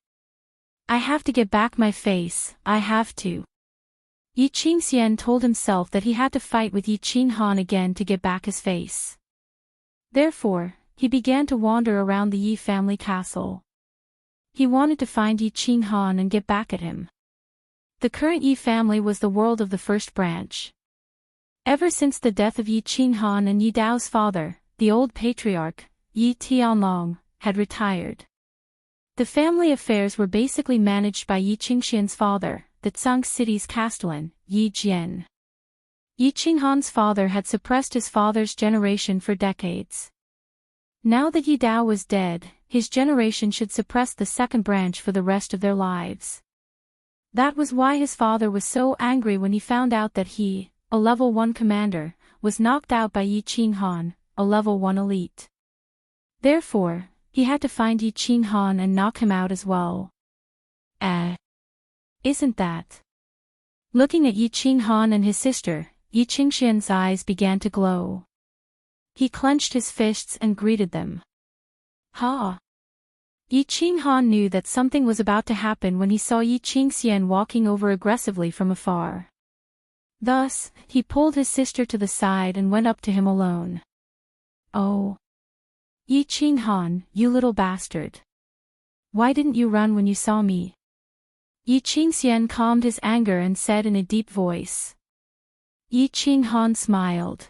I have to get back my face, I have to. Yi Qingxian told himself that he had to fight with Yi Qinghan again to get back his face. Therefore, he began to wander around the Yi family castle. He wanted to find Yi Qinghan and get back at him. The current Yi family was the world of the first branch. Ever since the death of Yi Qinghan and Yi Dao's father, the old patriarch, Yi Tianlong, had retired. The family affairs were basically managed by Yi Qingxian's father, the Tsang City's castellan, Yi Jian. Yi Qinghan's father had suppressed his father's generation for decades. Now that Yi Dao was dead, his generation should suppress the second branch for the rest of their lives. That was why his father was so angry when he found out that he, a level 1 commander, was knocked out by Yi Qinghan, a level 1 elite. Therefore, he had to find Yi Qinghan and knock him out as well. Isn't that? Looking at Yi Qinghan and his sister, Yi Qingxian's eyes began to glow. He clenched his fists and greeted them. Ha! Yi Qinghan knew that something was about to happen when he saw Yi Qingxian walking over aggressively from afar. Thus, he pulled his sister to the side and went up to him alone. Oh! Yi Qinghan, you little bastard. Why didn't you run when you saw me? Yi Qingxian calmed his anger and said in a deep voice. Yi Qinghan smiled.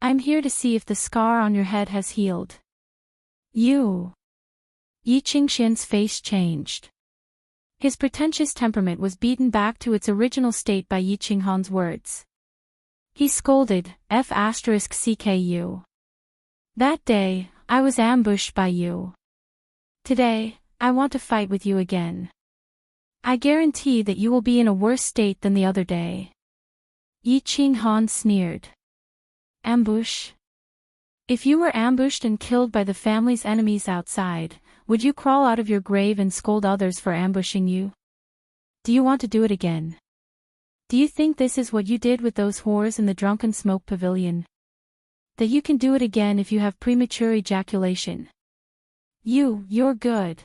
I'm here to see if the scar on your head has healed. You. Yi Qingxian's face changed. His pretentious temperament was beaten back to its original state by Yi Qinghan's words. He scolded, F***CKU. That day, I was ambushed by you. Today, I want to fight with you again. I guarantee that you will be in a worse state than the other day. Yi Qinghan sneered. Ambush? If you were ambushed and killed by the family's enemies outside, would you crawl out of your grave and scold others for ambushing you? Do you want to do it again? Do you think this is what you did with those whores in the drunken smoke pavilion? That you can do it again if you have premature ejaculation? You're good.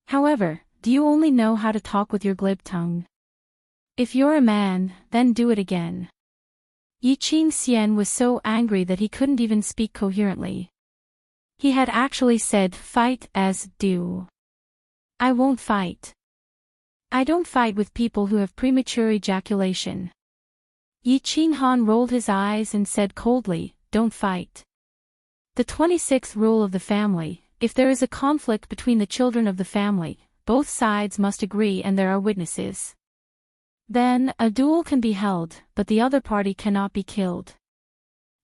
However, do you only know how to talk with your glib tongue? If you're a man, then do it again. Yi Qingxian was so angry that he couldn't even speak coherently. He had actually said fight as do. I won't fight. I don't fight with people who have premature ejaculation. Yi Qinghan rolled his eyes and said coldly, don't fight. The 26th rule of the family: if there is a conflict between the children of the family, both sides must agree and there are witnesses. Then, a duel can be held, but the other party cannot be killed.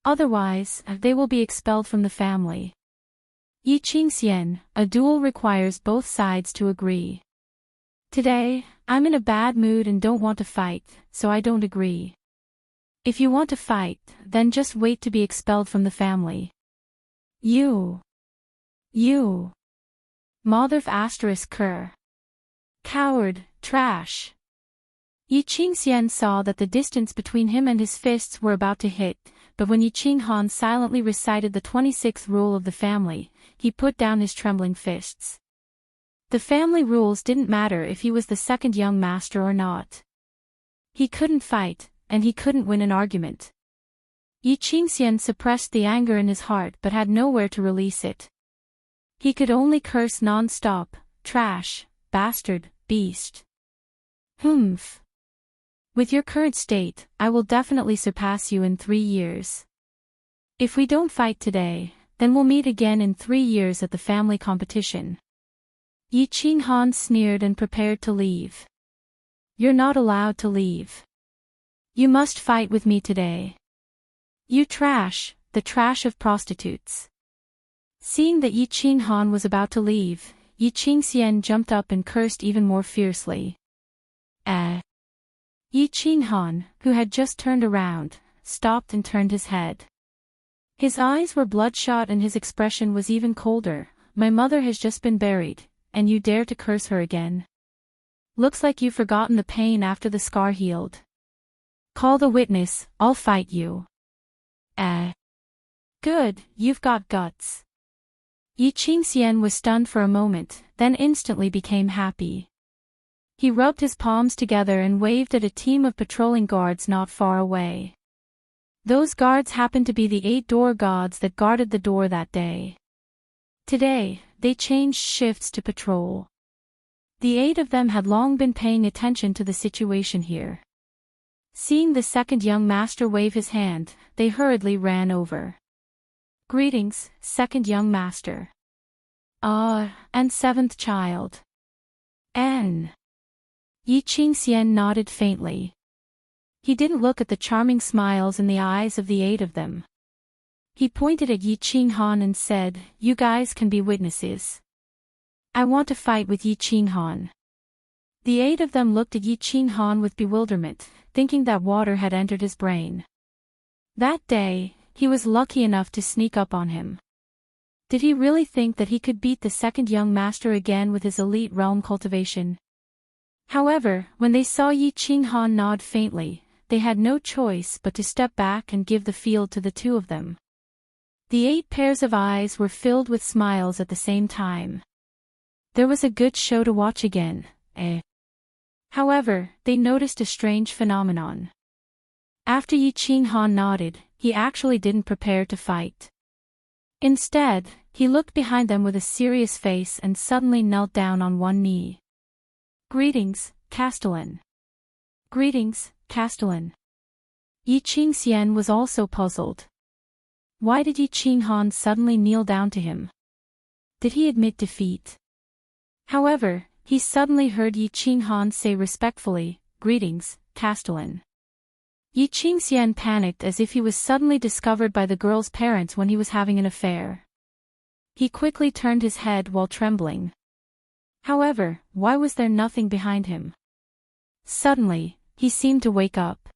Otherwise, they will be expelled from the family. Yi Qingxian, a duel requires both sides to agree. Today, I'm in a bad mood and don't want to fight, so I don't agree. If you want to fight, then just wait to be expelled from the family. You. Motherf asterisk cur. Coward, trash. Yi Qingxian saw that the distance between him and his fists were about to hit, but when Yi Qinghan silently recited the 26th rule of the family, he put down his trembling fists. The family rules didn't matter if he was the second young master or not. He couldn't fight, and he couldn't win an argument. Yi Qingxian suppressed the anger in his heart but had nowhere to release it. He could only curse non-stop, trash, bastard, beast. Humph. With your current state, I will definitely surpass you in 3 years. If we don't fight today, then we'll meet again in 3 years at the family competition. Yi Qinghan sneered and prepared to leave. You're not allowed to leave. You must fight with me today. You trash, the trash of prostitutes. Seeing that Yi Qinghan was about to leave, Yi Qingxian jumped up and cursed even more fiercely. Yi Qinghan, who had just turned around, stopped and turned his head. His eyes were bloodshot and his expression was even colder. My mother has just been buried, and you dare to curse her again? Looks like you've forgotten the pain after the scar healed. Call the witness, I'll fight you. Good, you've got guts. Yi Qingxian was stunned for a moment, then instantly became happy. He rubbed his palms together and waved at a team of patrolling guards not far away. Those guards happened to be the 8 door gods that guarded the door that day. Today, they changed shifts to patrol. The 8 of them had long been paying attention to the situation here. Seeing the second young master wave his hand, they hurriedly ran over. Greetings, second young master. And 7th child. N. Yi Qingxian nodded faintly. He didn't look at the charming smiles in the eyes of the 8 of them. He pointed at Yi Qinghan and said, you guys can be witnesses. I want to fight with Yi Qinghan. The 8 of them looked at Yi Qinghan with bewilderment, thinking that water had entered his brain. That day, he was lucky enough to sneak up on him. Did he really think that he could beat the second young master again with his elite realm cultivation? However, when they saw Yi Qinghan nod faintly, they had no choice but to step back and give the field to the 2 of them. The 8 pairs of eyes were filled with smiles at the same time. There was a good show to watch again, However, they noticed a strange phenomenon. After Yi Qinghan nodded, he actually didn't prepare to fight. Instead, he looked behind them with a serious face and suddenly knelt down on one knee. Greetings, Castellan. Greetings, Castellan. Yi Qingxian was also puzzled. Why did Yi Qinghan suddenly kneel down to him? Did he admit defeat? However, he suddenly heard Yi Qinghan say respectfully, Greetings, Castellan. Yi Qingxian panicked as if he was suddenly discovered by the girl's parents when he was having an affair. He quickly turned his head while trembling. However, why was there nothing behind him? Suddenly, he seemed to wake up.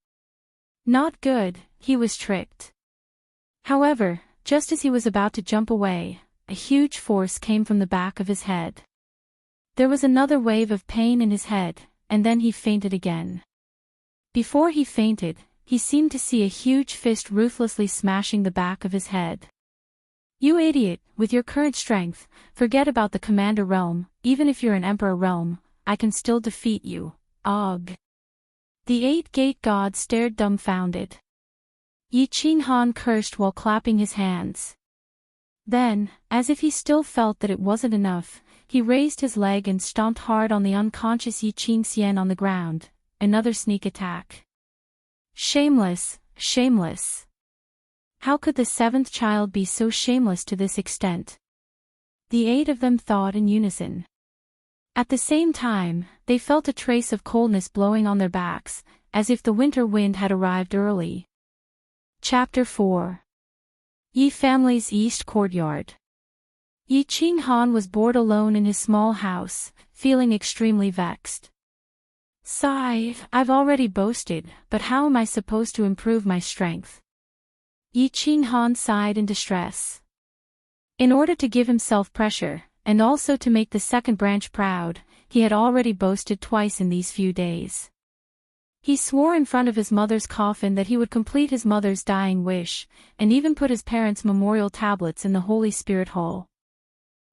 Not good, he was tricked. However, just as he was about to jump away, a huge force came from the back of his head. There was another wave of pain in his head, and then he fainted again. Before he fainted, he seemed to see a huge fist ruthlessly smashing the back of his head. "You idiot, with your current strength, forget about the commander realm, even if you're an emperor realm, I can still defeat you, Og." The eight-gate god stared dumbfounded. Yi Qinghan cursed while clapping his hands. Then, as if he still felt that it wasn't enough, he raised his leg and stomped hard on the unconscious Yi Qingxian on the ground. Another sneak attack. Shameless, shameless. How could the seventh child be so shameless to this extent? The eight of them thought in unison. At the same time, they felt a trace of coldness blowing on their backs, as if the winter wind had arrived early. Chapter 4. Yi family's East Courtyard. Yi Qinghan was bored alone in his small house, feeling extremely vexed. Sigh, I've already boasted, but how am I supposed to improve my strength? Yi Qinghan sighed in distress. In order to give himself pressure, and also to make the second branch proud, he had already boasted twice in these few days. He swore in front of his mother's coffin that he would complete his mother's dying wish, and even put his parents' memorial tablets in the Holy Spirit Hall.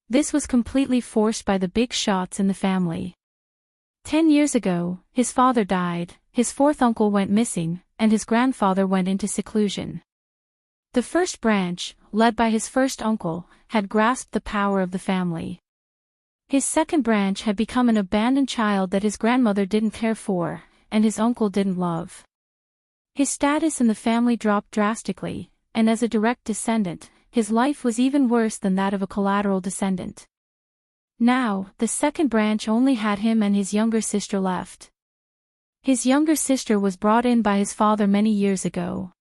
This was completely forced by the big shots in the family. 10 years ago, his father died, his fourth uncle went missing, and his grandfather went into seclusion. The first branch, led by his first uncle, had grasped the power of the family. His second branch had become an abandoned child that his grandmother didn't care for, and his uncle didn't love. His status in the family dropped drastically, and as a direct descendant, his life was even worse than that of a collateral descendant. Now, the second branch only had him and his younger sister left. His younger sister was brought in by his father many years ago.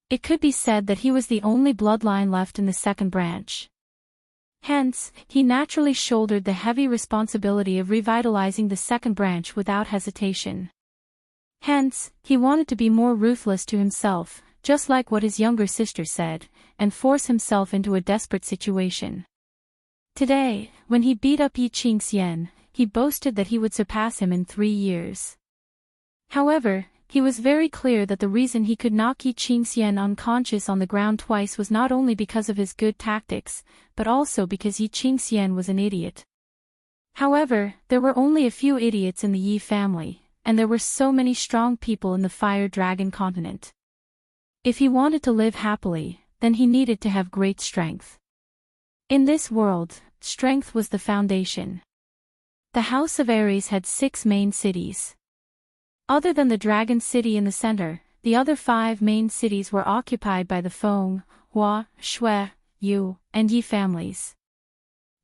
It could be said that he was the only bloodline left in the second branch. Hence, he naturally shouldered the heavy responsibility of revitalizing the second branch without hesitation. Hence, he wanted to be more ruthless to himself, just like what his younger sister said, and force himself into a desperate situation. Today, when he beat up Yi Qingxian, he boasted that he would surpass him in 3 years. However, he was very clear that the reason he could knock Yi Qingxian unconscious on the ground twice was not only because of his good tactics, but also because Yi Qingxian was an idiot. However, there were only a few idiots in the Yi family, and there were so many strong people in the Fire Dragon continent. If he wanted to live happily, then he needed to have great strength. In this world, strength was the foundation. The House of Aries had 6 main cities. Other than the Dragon City in the center, the other 5 main cities were occupied by the Feng, Hua, Shui, Yu, and Yi families.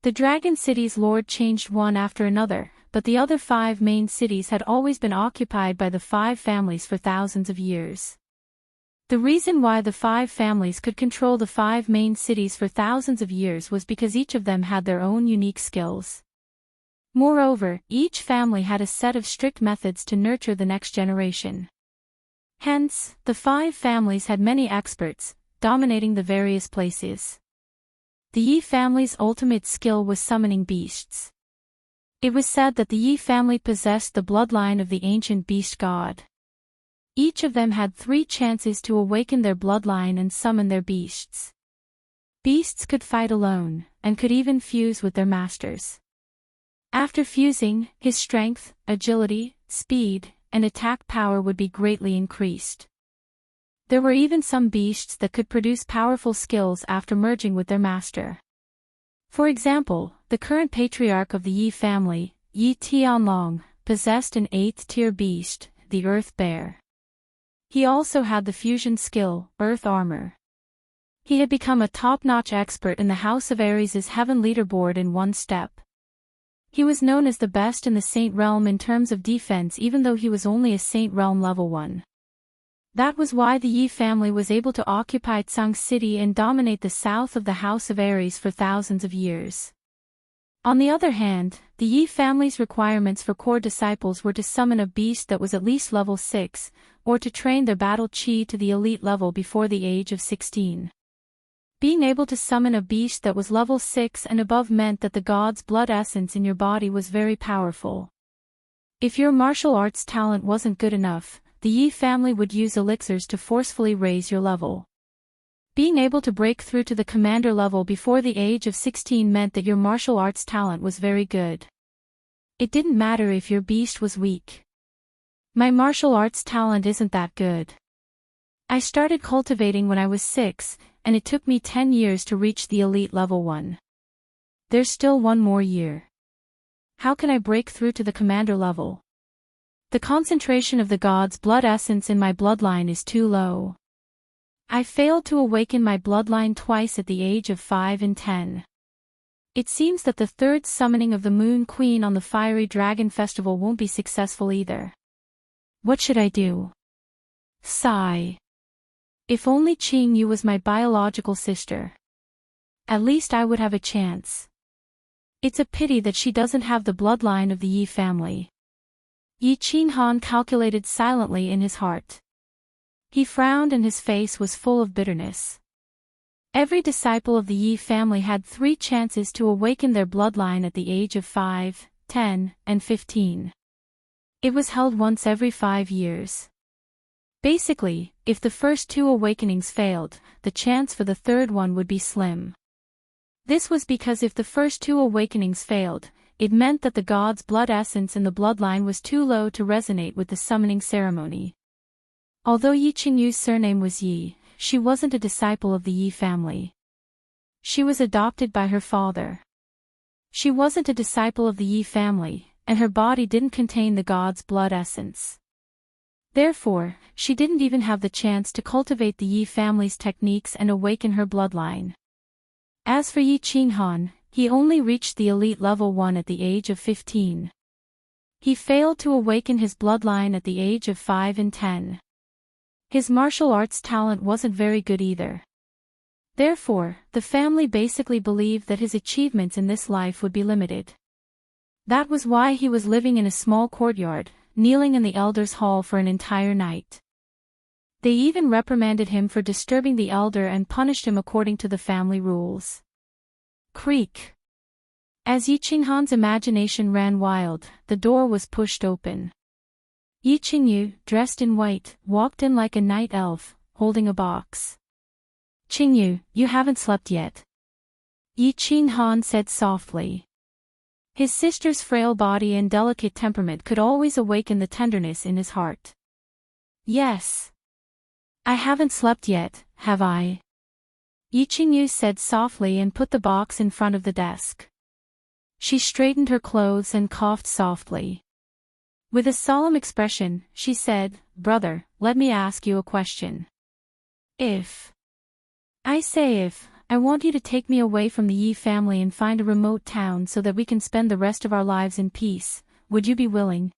The Dragon City's lord changed one after another, but the other 5 main cities had always been occupied by the 5 families for thousands of years. The reason why the 5 families could control the 5 main cities for thousands of years was because each of them had their own unique skills. Moreover, each family had a set of strict methods to nurture the next generation. Hence, the 5 families had many experts, dominating the various places. The Yi family's ultimate skill was summoning beasts. It was said that the Yi family possessed the bloodline of the ancient beast god. Each of them had 3 chances to awaken their bloodline and summon their beasts. Beasts could fight alone, and could even fuse with their masters. After fusing, his strength, agility, speed, and attack power would be greatly increased. There were even some beasts that could produce powerful skills after merging with their master. For example, the current patriarch of the Yi family, Yi Tianlong, possessed an 8th-tier beast, the Earth Bear. He also had the fusion skill, Earth Armor. He had become a top-notch expert in the House of Aries' Heaven leaderboard in one step. He was known as the best in the Saint Realm in terms of defense even though he was only a Saint Realm level 1. That was why the Yi family was able to occupy Tsang City and dominate the south of the House of Aries for thousands of years. On the other hand, the Yi family's requirements for core disciples were to summon a beast that was at least level 6, or to train their battle chi to the elite level before the age of 16. Being able to summon a beast that was level 6 and above meant that the god's blood essence in your body was very powerful. If your martial arts talent wasn't good enough, the Yi family would use elixirs to forcefully raise your level. Being able to break through to the commander level before the age of 16 meant that your martial arts talent was very good. It didn't matter if your beast was weak. My martial arts talent isn't that good. I started cultivating when I was 6, and it took me 10 years to reach the elite level 1. There's still one more year. How can I break through to the commander level? The concentration of the god's blood essence in my bloodline is too low. I failed to awaken my bloodline twice at the age of 5 and 10. It seems that the third summoning of the Moon Queen on the Fiery Dragon Festival won't be successful either. What should I do? Sigh. If only Qing Yu was my biological sister. At least I would have a chance. It's a pity that she doesn't have the bloodline of the Yi family. Yi Qinghan calculated silently in his heart. He frowned and his face was full of bitterness. Every disciple of the Yi family had 3 chances to awaken their bloodline at the age of 5, 10, and 15. It was held once every 5 years. Basically, if the first 2 awakenings failed, the chance for the third one would be slim. This was because if the first 2 awakenings failed, it meant that the god's blood essence in the bloodline was too low to resonate with the summoning ceremony. Although Yi Qingyu's surname was Yi, she wasn't a disciple of the Yi family. She was adopted by her father. She wasn't a disciple of the Yi family, and her body didn't contain the god's blood essence. Therefore, she didn't even have the chance to cultivate the Yi family's techniques and awaken her bloodline. As for Yi Qinghan, he only reached the elite level 1 at the age of 15. He failed to awaken his bloodline at the age of 5 and 10. His martial arts talent wasn't very good either. Therefore, the family basically believed that his achievements in this life would be limited. That was why he was living in a small courtyard, kneeling in the elders' hall for an entire night. They even reprimanded him for disturbing the elder and punished him according to the family rules. Creak. As Yi Qinghan's imagination ran wild, the door was pushed open. Yi Qingyu, dressed in white, walked in like a night elf, holding a box. Qingyu, you haven't slept yet. Yi Qinghan said softly. His sister's frail body and delicate temperament could always awaken the tenderness in his heart. Yes. I haven't slept yet, have I? Yi Qingyu said softly and put the box in front of the desk. She straightened her clothes and coughed softly. With a solemn expression, she said, "Brother, let me ask you a question. If I want you to take me away from the Yi family and find a remote town so that we can spend the rest of our lives in peace, would you be willing?"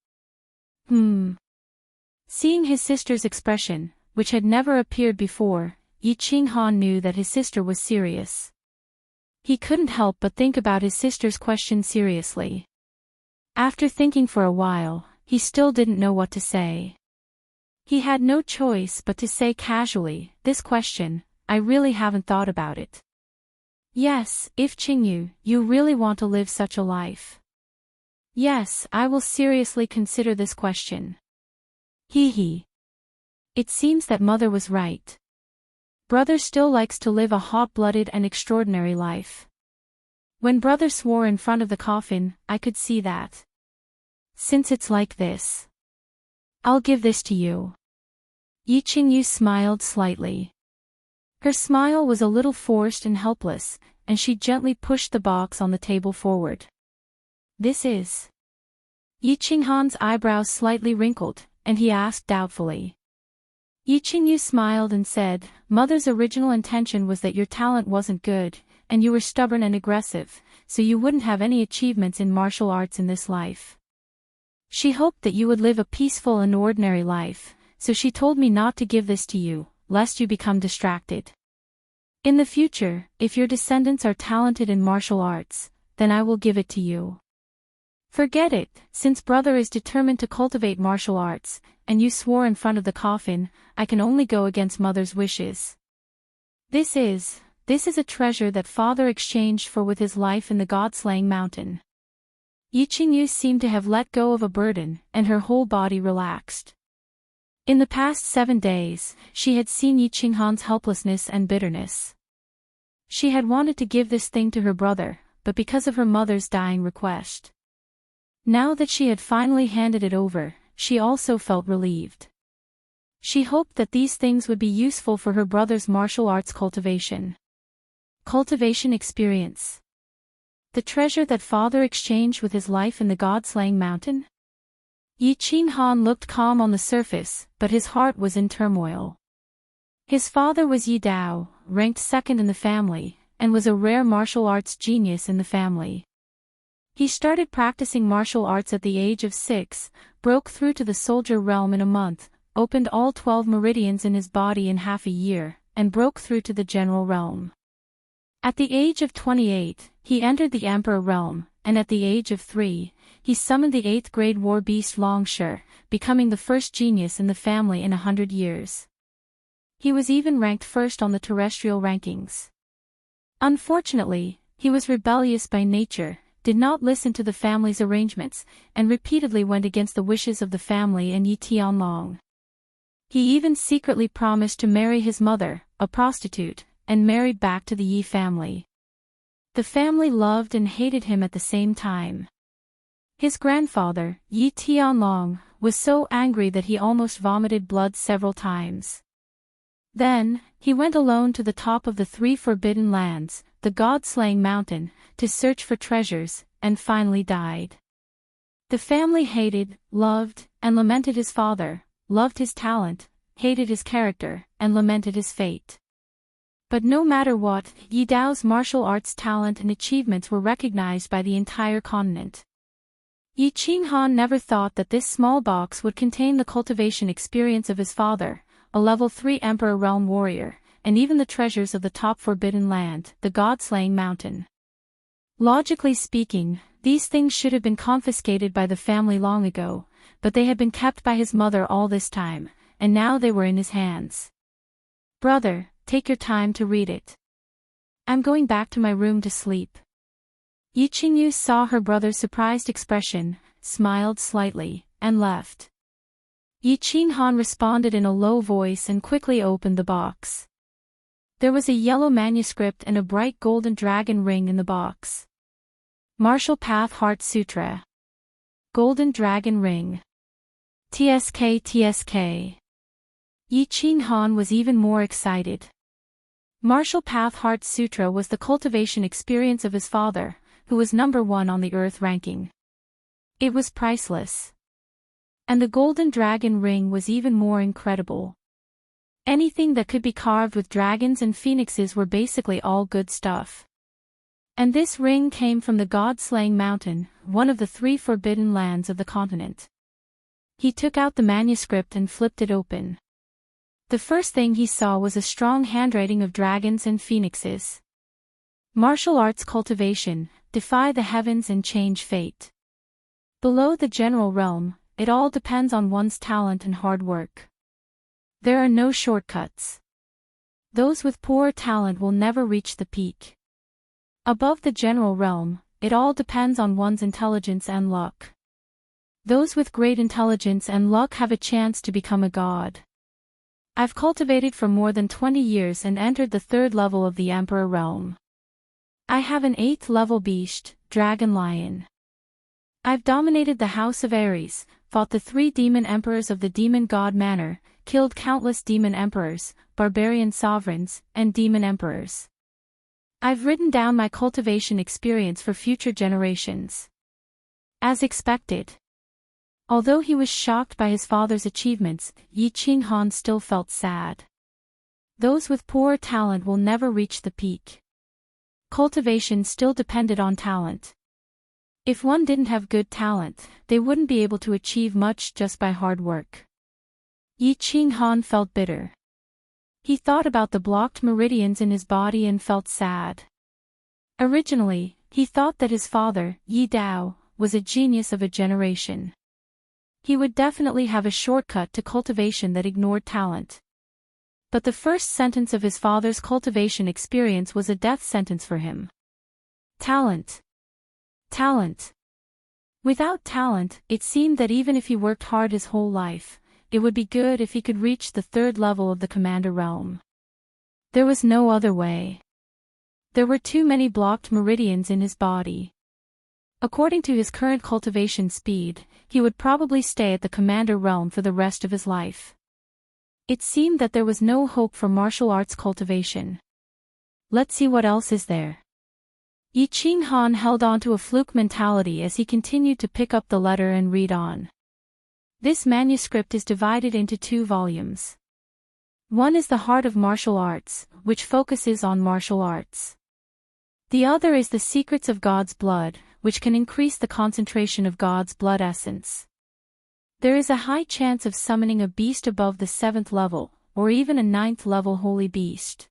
Seeing his sister's expression, which had never appeared before, Yi Qinghan knew that his sister was serious. He couldn't help but think about his sister's question seriously. After thinking for a while, he still didn't know what to say. He had no choice but to say casually, "This question, I really haven't thought about it." Yes, if Qingyu, you really want to live such a life. Yes, I will seriously consider this question. Hee. It seems that mother was right. Brother still likes to live a hot-blooded and extraordinary life. When brother swore in front of the coffin, I could see that. Since it's like this, I'll give this to you. Yi Qingyu smiled slightly. Her smile was a little forced and helpless, and she gently pushed the box on the table forward. This is. Yi Qinghan's eyebrows slightly wrinkled, and he asked doubtfully. Yi Qingyu smiled and said, "Mother's original intention was that your talent wasn't good, and you were stubborn and aggressive, so you wouldn't have any achievements in martial arts in this life. She hoped that you would live a peaceful and ordinary life, so she told me not to give this to you, lest you become distracted. In the future, if your descendants are talented in martial arts, then I will give it to you. Forget it, since brother is determined to cultivate martial arts, and you swore in front of the coffin, I can only go against mother's wishes. This is a treasure that father exchanged for with his life in the god-slaying mountain." Yi Qingyu seemed to have let go of a burden, and her whole body relaxed. In the past 7 days, she had seen Yi Qinghan's helplessness and bitterness. She had wanted to give this thing to her brother, but because of her mother's dying request. Now that she had finally handed it over, she also felt relieved. She hoped that these things would be useful for her brother's martial arts cultivation. Cultivation experience. The treasure that father exchanged with his life in the god-slaying mountain? Yi Qinghan looked calm on the surface, but his heart was in turmoil. His father was Yi Dao, ranked second in the family, and was a rare martial arts genius in the family. He started practicing martial arts at the age of 6, broke through to the soldier realm in a month, opened all 12 meridians in his body in half a year, and broke through to the general realm. At the age of 28, he entered the emperor realm, and at the age of 3, he summoned the 8th grade war beast Longshi, becoming the first genius in the family in 100 years. He was even ranked first on the terrestrial rankings. Unfortunately, he was rebellious by nature, did not listen to the family's arrangements, and repeatedly went against the wishes of the family and Yi Tianlong. He even secretly promised to marry his mother, a prostitute, and married back to the Yi family. The family loved and hated him at the same time. His grandfather, Yi Tianlong, was so angry that he almost vomited blood several times. Then, he went alone to the top of the 3 forbidden lands, the god-slaying mountain, to search for treasures, and finally died. The family hated, loved, and lamented his father, loved his talent, hated his character, and lamented his fate. But no matter what, Yi Dao's martial arts talent and achievements were recognized by the entire continent. Yi Qinghan never thought that this small box would contain the cultivation experience of his father, a level 3 Emperor Realm warrior, and even the treasures of the top forbidden land, the god-slaying mountain. Logically speaking, these things should have been confiscated by the family long ago, but they had been kept by his mother all this time, and now they were in his hands. "Brother, take your time to read it. I'm going back to my room to sleep." Yi Qingyu saw her brother's surprised expression, smiled slightly, and left. Yi Qinghan responded in a low voice and quickly opened the box. There was a yellow manuscript and a bright golden dragon ring in the box. Martial Path Heart Sutra. Golden Dragon Ring. TSK TSK. Yi Qinghan was even more excited. Martial Path Heart Sutra was the cultivation experience of his father, who was number 1 on the Earth ranking. It was priceless. And the golden dragon ring was even more incredible. Anything that could be carved with dragons and phoenixes were basically all good stuff. And this ring came from the god-slaying mountain, one of the 3 forbidden lands of the continent. He took out the manuscript and flipped it open. The first thing he saw was a strong handwriting of dragons and phoenixes. Martial arts cultivation, defy the heavens and change fate. Below the general realm, it all depends on one's talent and hard work. There are no shortcuts. Those with poor talent will never reach the peak. Above the general realm, it all depends on one's intelligence and luck. Those with great intelligence and luck have a chance to become a god. I've cultivated for more than 20 years and entered the 3rd level of the Emperor realm. I have an 8th level beast, Dragon Lion. I've dominated the House of Aries, fought the 3 demon emperors of the demon god manor, killed countless demon emperors, barbarian sovereigns, and demon emperors. I've written down my cultivation experience for future generations. As expected. Although he was shocked by his father's achievements, Yi Qinghan still felt sad. Those with poor talent will never reach the peak. Cultivation still depended on talent. If one didn't have good talent, they wouldn't be able to achieve much just by hard work. Yi Qinghan felt bitter. He thought about the blocked meridians in his body and felt sad. Originally, he thought that his father, Yi Dao, was a genius of a generation. He would definitely have a shortcut to cultivation that ignored talent. But the first sentence of his father's cultivation experience was a death sentence for him. Talent. Talent. Without talent, it seemed that even if he worked hard his whole life, it would be good if he could reach the third level of the commander realm. There was no other way. There were too many blocked meridians in his body. According to his current cultivation speed, he would probably stay at the commander realm for the rest of his life. It seemed that there was no hope for martial arts cultivation. Let's see what else is there. Yi Ching Han held on to a fluke mentality as he continued to pick up the letter and read on. This manuscript is divided into 2 volumes. One is The Heart of Martial Arts, which focuses on martial arts. The other is The Secrets of God's Blood, which can increase the concentration of God's blood essence. There is a high chance of summoning a beast above the 7th level, or even a 9th level holy beast.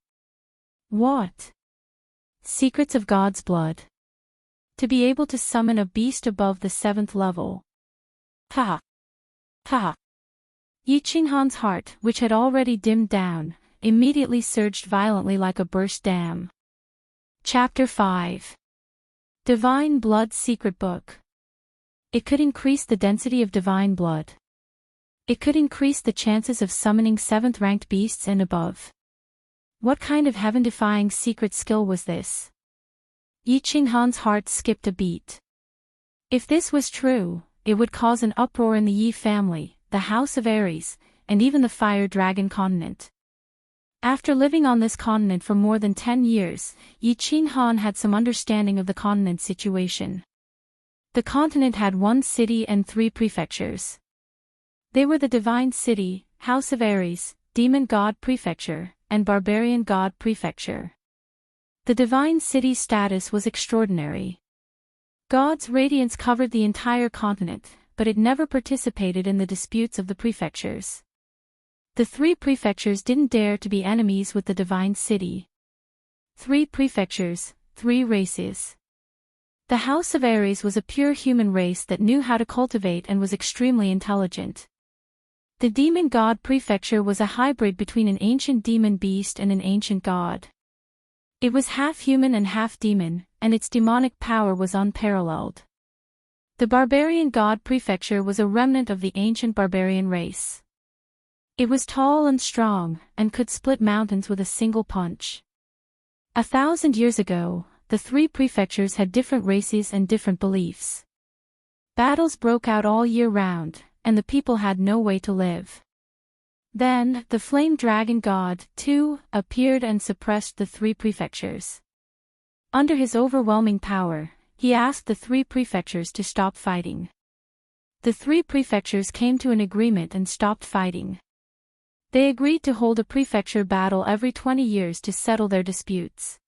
What? Secrets of God's Blood. To be able to summon a beast above the 7th level. Ha! Ha! Yi Ching Han's heart, which had already dimmed down, immediately surged violently like a burst dam. Chapter 5. Divine Blood Secret Book. It could increase the density of divine blood. It could increase the chances of summoning 7th-ranked beasts and above. What kind of heaven-defying secret skill was this? Yi Ching Han's heart skipped a beat. If this was true, it would cause an uproar in the Yi family, the House of Aries, and even the Fire Dragon continent. After living on this continent for more than 10 years, Yi Ching Han had some understanding of the continent's situation. The continent had 1 city and 3 prefectures. They were the Divine City, House of Aries, Demon God Prefecture, and Barbarian God Prefecture. The Divine City's status was extraordinary. God's radiance covered the entire continent, but it never participated in the disputes of the prefectures. The 3 prefectures didn't dare to be enemies with the Divine City. 3 prefectures, 3 races. The House of Aries was a pure human race that knew how to cultivate and was extremely intelligent. The Demon God Prefecture was a hybrid between an ancient demon beast and an ancient god. It was half human and half demon, and its demonic power was unparalleled. The Barbarian God Prefecture was a remnant of the ancient barbarian race. It was tall and strong, and could split mountains with a single punch. 1,000 years ago, the 3 prefectures had different races and different beliefs. Battles broke out all year round, and the people had no way to live. Then, the flame dragon god, too, appeared and suppressed the 3 prefectures. Under his overwhelming power, he asked the 3 prefectures to stop fighting. The 3 prefectures came to an agreement and stopped fighting. They agreed to hold a prefecture battle every 20 years to settle their disputes.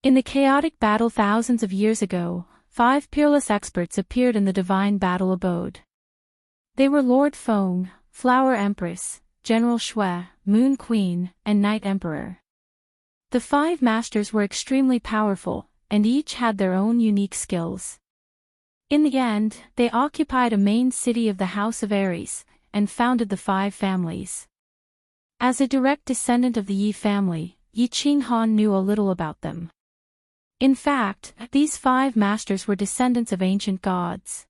In the chaotic battle thousands of years ago, 5 peerless experts appeared in the divine battle abode. They were Lord Feng, Flower Empress, General Shui, Moon Queen, and Night Emperor. The 5 masters were extremely powerful, and each had their own unique skills. In the end, they occupied a main city of the House of Aries, and founded the 5 families. As a direct descendant of the Yi family, Yi Ching Han knew a little about them. In fact, these 5 masters were descendants of ancient gods.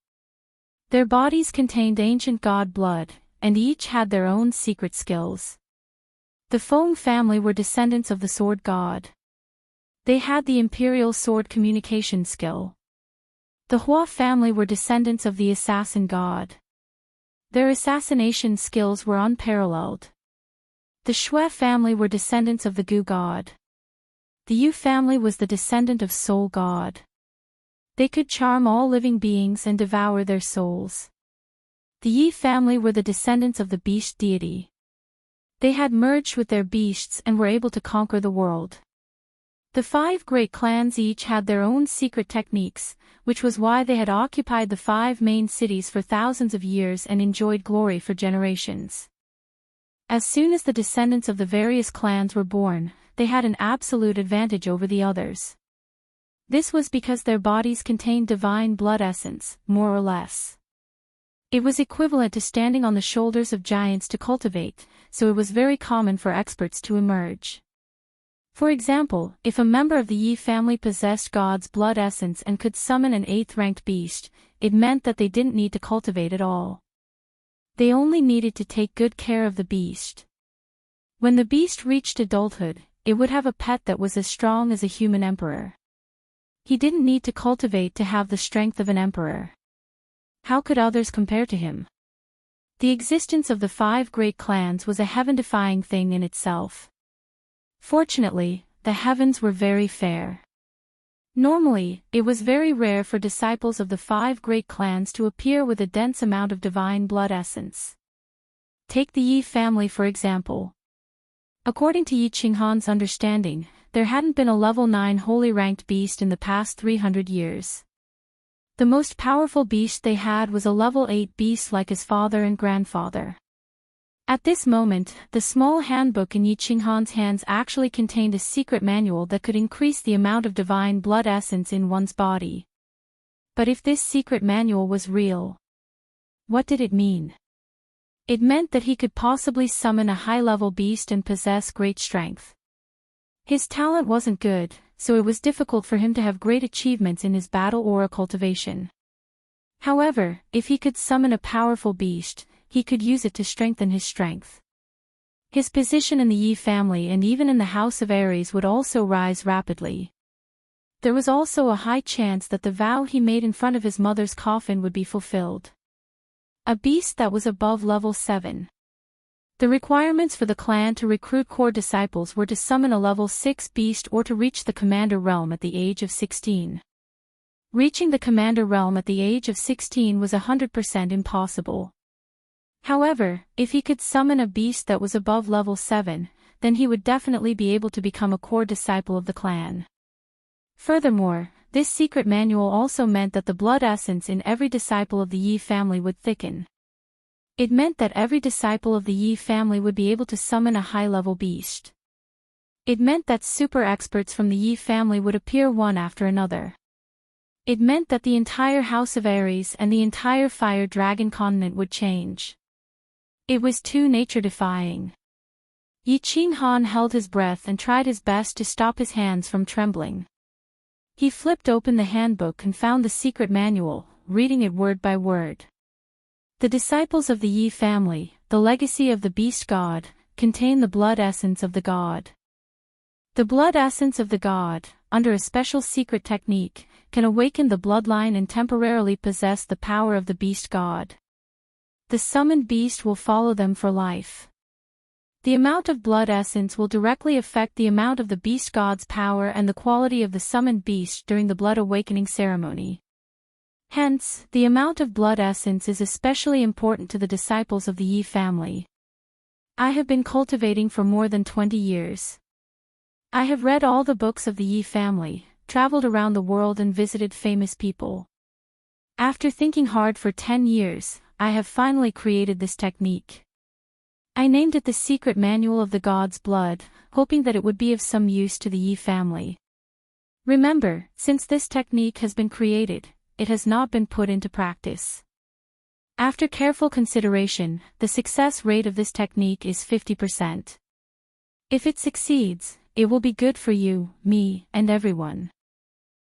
Their bodies contained ancient god blood, and each had their own secret skills. The Feng family were descendants of the sword god. They had the imperial sword communication skill. The Hua family were descendants of the assassin god. Their assassination skills were unparalleled. The Shui family were descendants of the Gu god. The Yu family was the descendant of Soul god. They could charm all living beings and devour their souls. The Yi family were the descendants of the beast deity. They had merged with their beasts and were able to conquer the world. The 5 great clans each had their own secret techniques, which was why they had occupied the 5 main cities for thousands of years and enjoyed glory for generations. As soon as the descendants of the various clans were born, they had an absolute advantage over the others. This was because their bodies contained divine blood essence, more or less. It was equivalent to standing on the shoulders of giants to cultivate, so it was very common for experts to emerge. For example, if a member of the Yi family possessed God's blood essence and could summon an 8th-ranked beast, it meant that they didn't need to cultivate at all. They only needed to take good care of the beast. When the beast reached adulthood, it would have a pet that was as strong as a human emperor. He didn't need to cultivate to have the strength of an emperor. How could others compare to him? The existence of the 5 great clans was a heaven-defying thing in itself. Fortunately, the heavens were very fair. Normally, it was very rare for disciples of the 5 great clans to appear with a dense amount of divine blood essence. Take the Yi family for example. According to Yi Qinghan's understanding, there hadn't been a level 9 holy ranked beast in the past 300 years. The most powerful beast they had was a level 8 beast like his father and grandfather. At this moment, the small handbook in Yi Qinghan's hands actually contained a secret manual that could increase the amount of divine blood essence in one's body. But if this secret manual was real, what did it mean? It meant that he could possibly summon a high-level beast and possess great strength. His talent wasn't good, so it was difficult for him to have great achievements in his battle aura cultivation. However, if he could summon a powerful beast, he could use it to strengthen his strength. His position in the Yi family and even in the House of Aries would also rise rapidly. There was also a high chance that the vow he made in front of his mother's coffin would be fulfilled. A beast that was above level 7. The requirements for the clan to recruit core disciples were to summon a level 6 beast or to reach the commander realm at the age of 16. Reaching the commander realm at the age of 16 was 100% impossible. However, if he could summon a beast that was above level 7, then he would definitely be able to become a core disciple of the clan. Furthermore, this secret manual also meant that the blood essence in every disciple of the Yi family would thicken. It meant that every disciple of the Yi family would be able to summon a high-level beast. It meant that super experts from the Yi family would appear one after another. It meant that the entire House of Aries and the entire Fire Dragon continent would change. It was too nature-defying. Yi Qinghan held his breath and tried his best to stop his hands from trembling. He flipped open the handbook and found the secret manual, reading it word by word. The disciples of the Yi family, the legacy of the beast god, contain the blood essence of the god. The blood essence of the god, under a special secret technique, can awaken the bloodline and temporarily possess the power of the beast god. The summoned beast will follow them for life. The amount of blood essence will directly affect the amount of the beast god's power and the quality of the summoned beast during the blood awakening ceremony. Hence, the amount of blood essence is especially important to the disciples of the Yi family. I have been cultivating for more than 20 years. I have read all the books of the Yi family, traveled around the world and visited famous people. After thinking hard for 10 years, I have finally created this technique. I named it the Secret Manual of the God's Blood, hoping that it would be of some use to the Yi family. Remember, since this technique has been created, it has not been put into practice. After careful consideration, the success rate of this technique is 50%. If it succeeds, it will be good for you, me, and everyone.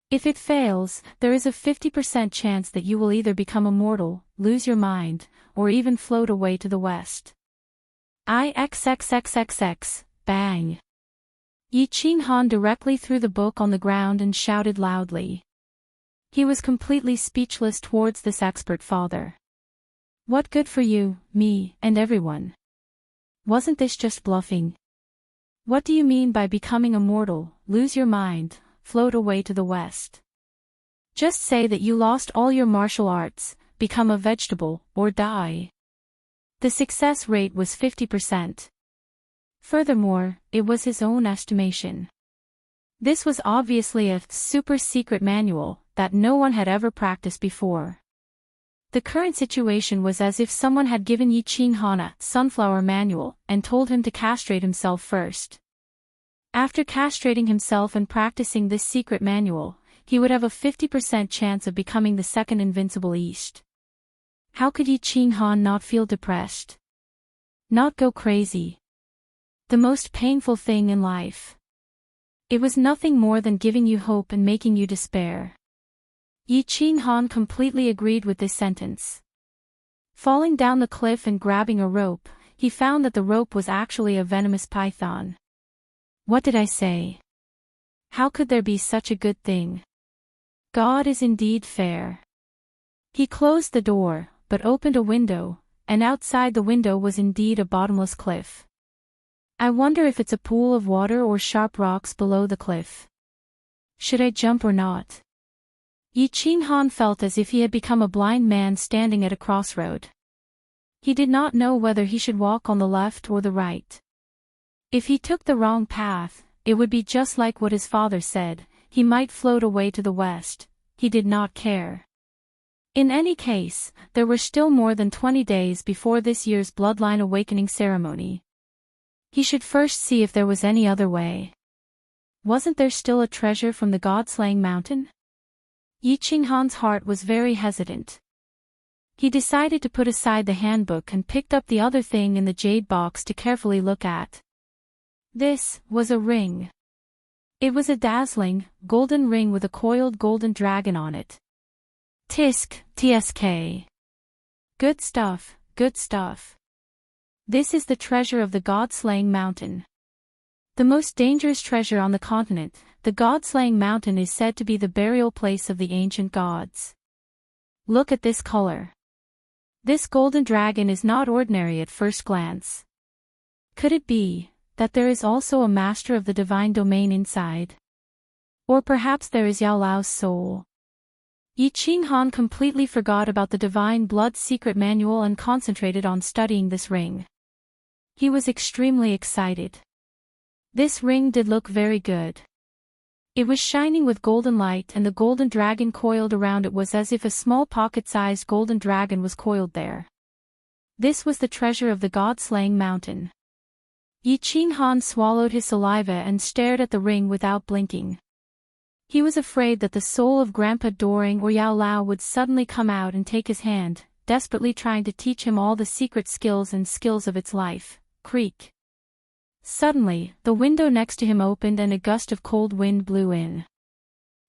If it fails, there is a 50% chance that you will either become immortal, lose your mind, or even float away to the west. IXXXXX, bang. Yi Qinghan directly threw the book on the ground and shouted loudly. He was completely speechless towards this expert father. What good for you, me, and everyone? Wasn't this just bluffing? What do you mean by becoming immortal, lose your mind, float away to the west? Just say that you lost all your martial arts, become a vegetable, or die. The success rate was 50%. Furthermore, it was his own estimation. This was obviously a super secret manual that no one had ever practiced before. The current situation was as if someone had given Yi Qinghan a sunflower manual and told him to castrate himself first. After castrating himself and practicing this secret manual, he would have a 50% chance of becoming the second invincible East. How could Yi Qinghan not feel depressed? Not go crazy? The most painful thing in life. It was nothing more than giving you hope and making you despair. Yi Qinghan completely agreed with this sentence. Falling down the cliff and grabbing a rope, he found that the rope was actually a venomous python. What did I say? How could there be such a good thing? God is indeed fair. He closed the door, but opened a window, and outside the window was indeed a bottomless cliff. I wonder if it's a pool of water or sharp rocks below the cliff. Should I jump or not? Yi Ching Han felt as if he had become a blind man standing at a crossroad. He did not know whether he should walk on the left or the right. If he took the wrong path, it would be just like what his father said, he might float away to the west. He did not care. In any case, there were still more than 20 days before this year's bloodline awakening ceremony. He should first see if there was any other way. Wasn't there still a treasure from the God-slaying mountain? Yi Ching Han's heart was very hesitant. He decided to put aside the handbook and picked up the other thing in the jade box to carefully look at. This was a ring. It was a dazzling, golden ring with a coiled golden dragon on it. TSK. Good stuff, good stuff. This is the treasure of the God-slaying mountain. The most dangerous treasure on the continent, the God-slaying mountain is said to be the burial place of the ancient gods. Look at this color. This golden dragon is not ordinary at first glance. Could it be that there is also a master of the divine domain inside? Or perhaps there is Yao Lao's soul. Yi Ching Han completely forgot about the divine blood secret manual and concentrated on studying this ring. He was extremely excited. This ring did look very good. It was shining with golden light and the golden dragon coiled around it was as if a small pocket-sized golden dragon was coiled there. This was the treasure of the God-slaying mountain. Yi Ching Han swallowed his saliva and stared at the ring without blinking. He was afraid that the soul of Grandpa Doring or Yao Lao would suddenly come out and take his hand, desperately trying to teach him all the secret skills and skills of its life. Creak. Suddenly, the window next to him opened and a gust of cold wind blew in.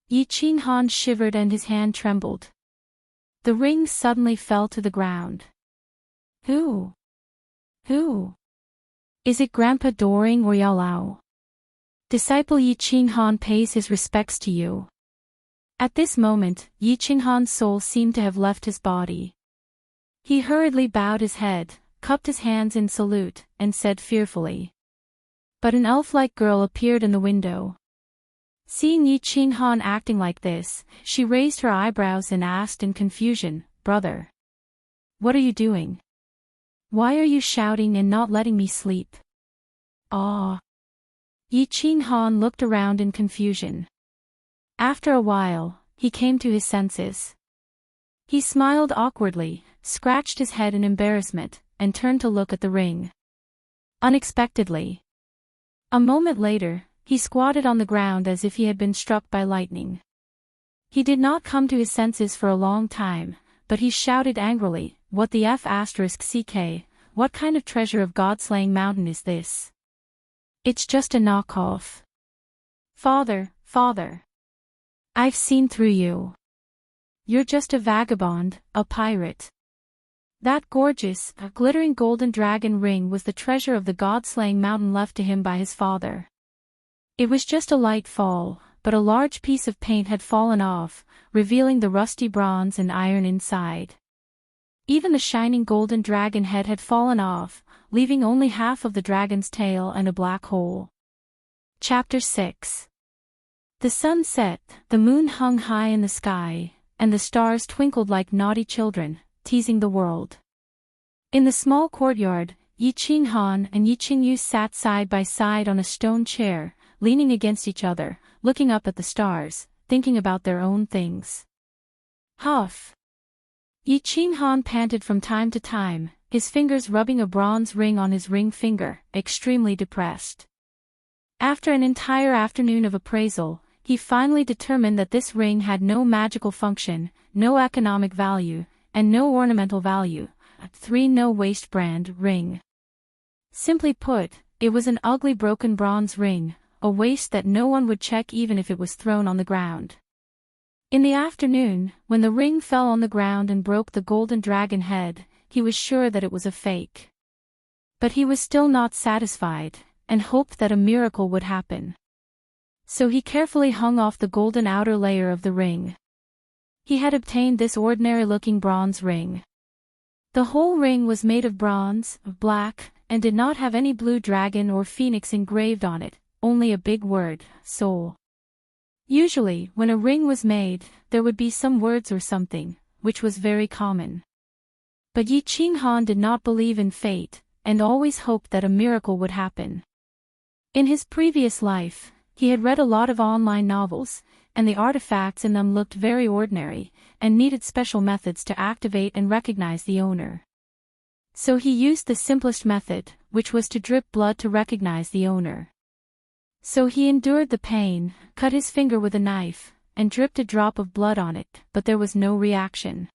Yi Ching Han shivered and his hand trembled. The ring suddenly fell to the ground. Who? Is it Grandpa Doring or Yao Lao? Disciple Yi Ching Han pays his respects to you. At this moment, Yi Ching Han's soul seemed to have left his body. He hurriedly bowed his head, cupped his hands in salute, and said fearfully. But an elf-like girl appeared in the window. Seeing Yi Ching Han acting like this, she raised her eyebrows and asked in confusion, "Brother, what are you doing? Why are you shouting and not letting me sleep?" "Ah." Yi Ching Han looked around in confusion. After a while, he came to his senses. He smiled awkwardly, scratched his head in embarrassment, and turned to look at the ring. Unexpectedly. A moment later, he squatted on the ground as if he had been struck by lightning. He did not come to his senses for a long time, but he shouted angrily, "What the F***ck? What kind of treasure of God-slaying mountain is this? It's just a knockoff. Father. I've seen through you. You're just a vagabond, a pirate." That gorgeous, glittering golden dragon ring was the treasure of the God-slaying mountain left to him by his father. It was just a light fall, but a large piece of paint had fallen off, revealing the rusty bronze and iron inside. Even the shining golden dragon head had fallen off, leaving only half of the dragon's tail and a black hole. Chapter 6. The sun set, the moon hung high in the sky, and the stars twinkled like naughty children, teasing the world. In the small courtyard, Yi Ching Han and Yi Ching Yu sat side by side on a stone chair, leaning against each other, looking up at the stars, thinking about their own things. Huff! Yi Ching Han panted from time to time, his fingers rubbing a bronze ring on his ring finger, extremely depressed. After an entire afternoon of appraisal, he finally determined that this ring had no magical function, no economic value, and no ornamental value, a no-waste brand ring. Simply put, it was an ugly broken bronze ring, a waste that no one would check even if it was thrown on the ground. In the afternoon, when the ring fell on the ground and broke the golden dragon head, he was sure that it was a fake. But he was still not satisfied, and hoped that a miracle would happen. So he carefully hung off the golden outer layer of the ring. He had obtained this ordinary-looking bronze ring. The whole ring was made of bronze, black, and did not have any blue dragon or phoenix engraved on it, only a big word, soul. Usually, when a ring was made, there would be some words or something, which was very common. But Yi Qinghan did not believe in fate, and always hoped that a miracle would happen. In his previous life, he had read a lot of online novels, and the artifacts in them looked very ordinary, and needed special methods to activate and recognize the owner. So he used the simplest method, which was to drip blood to recognize the owner. So he endured the pain, cut his finger with a knife, and dripped a drop of blood on it, but there was no reaction.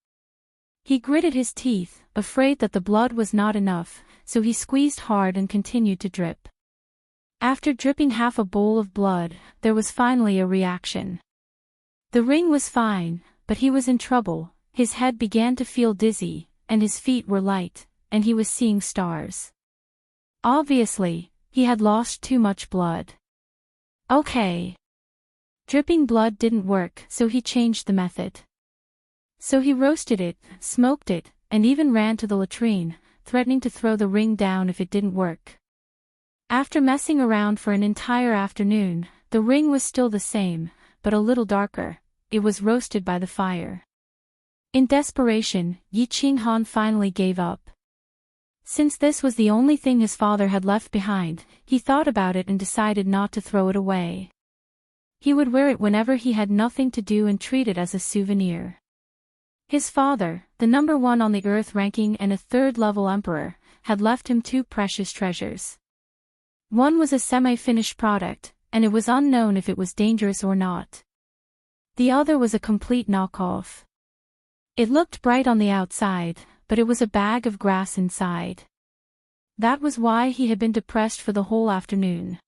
He gritted his teeth, afraid that the blood was not enough, so he squeezed hard and continued to drip. After dripping half a bowl of blood, there was finally a reaction. The ring was fine, but he was in trouble. His head began to feel dizzy, and his feet were light, and he was seeing stars. Obviously, he had lost too much blood. Okay. Dripping blood didn't work, so he changed the method. So he roasted it, smoked it, and even ran to the latrine, threatening to throw the ring down if it didn't work. After messing around for an entire afternoon, the ring was still the same, but a little darker. It was roasted by the fire. In desperation, Yi Qinghan finally gave up. Since this was the only thing his father had left behind, he thought about it and decided not to throw it away. He would wear it whenever he had nothing to do and treat it as a souvenir. His father, the number one on the earth ranking and a third-level emperor, had left him two precious treasures. One was a semi-finished product, and it was unknown if it was dangerous or not. The other was a complete knockoff. It looked bright on the outside, but it was a bag of grass inside. That was why he had been depressed for the whole afternoon.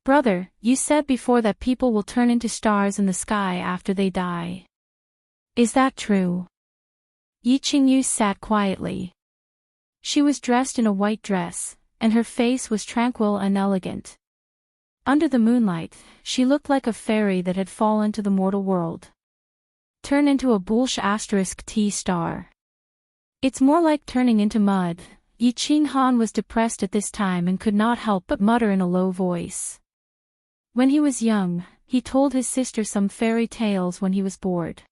"Brother, you said before that people will turn into stars in the sky after they die. Is that true?" Yi Qingyu sat quietly. She was dressed in a white dress, and her face was tranquil and elegant. Under the moonlight, she looked like a fairy that had fallen to the mortal world. Turn into a Bulsh *T star. It's more like turning into mud. Yi Qinghan was depressed at this time and could not help but mutter in a low voice. When he was young, he told his sister some fairy tales when he was bored.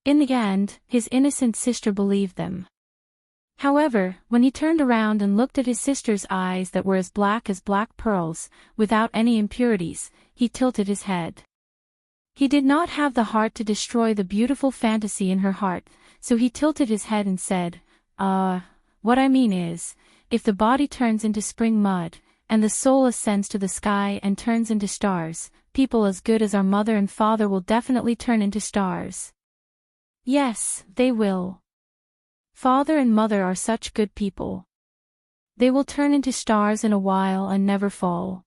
In the end, his innocent sister believed them. However, when he turned around and looked at his sister's eyes that were as black pearls, without any impurities, he tilted his head. He did not have the heart to destroy the beautiful fantasy in her heart, so he tilted his head and said, what I mean is, if the body turns into spring mud, and the soul ascends to the sky and turns into stars, people as good as our mother and father will definitely turn into stars." "Yes, they will. Father and mother are such good people. They will turn into stars in a while and never fall.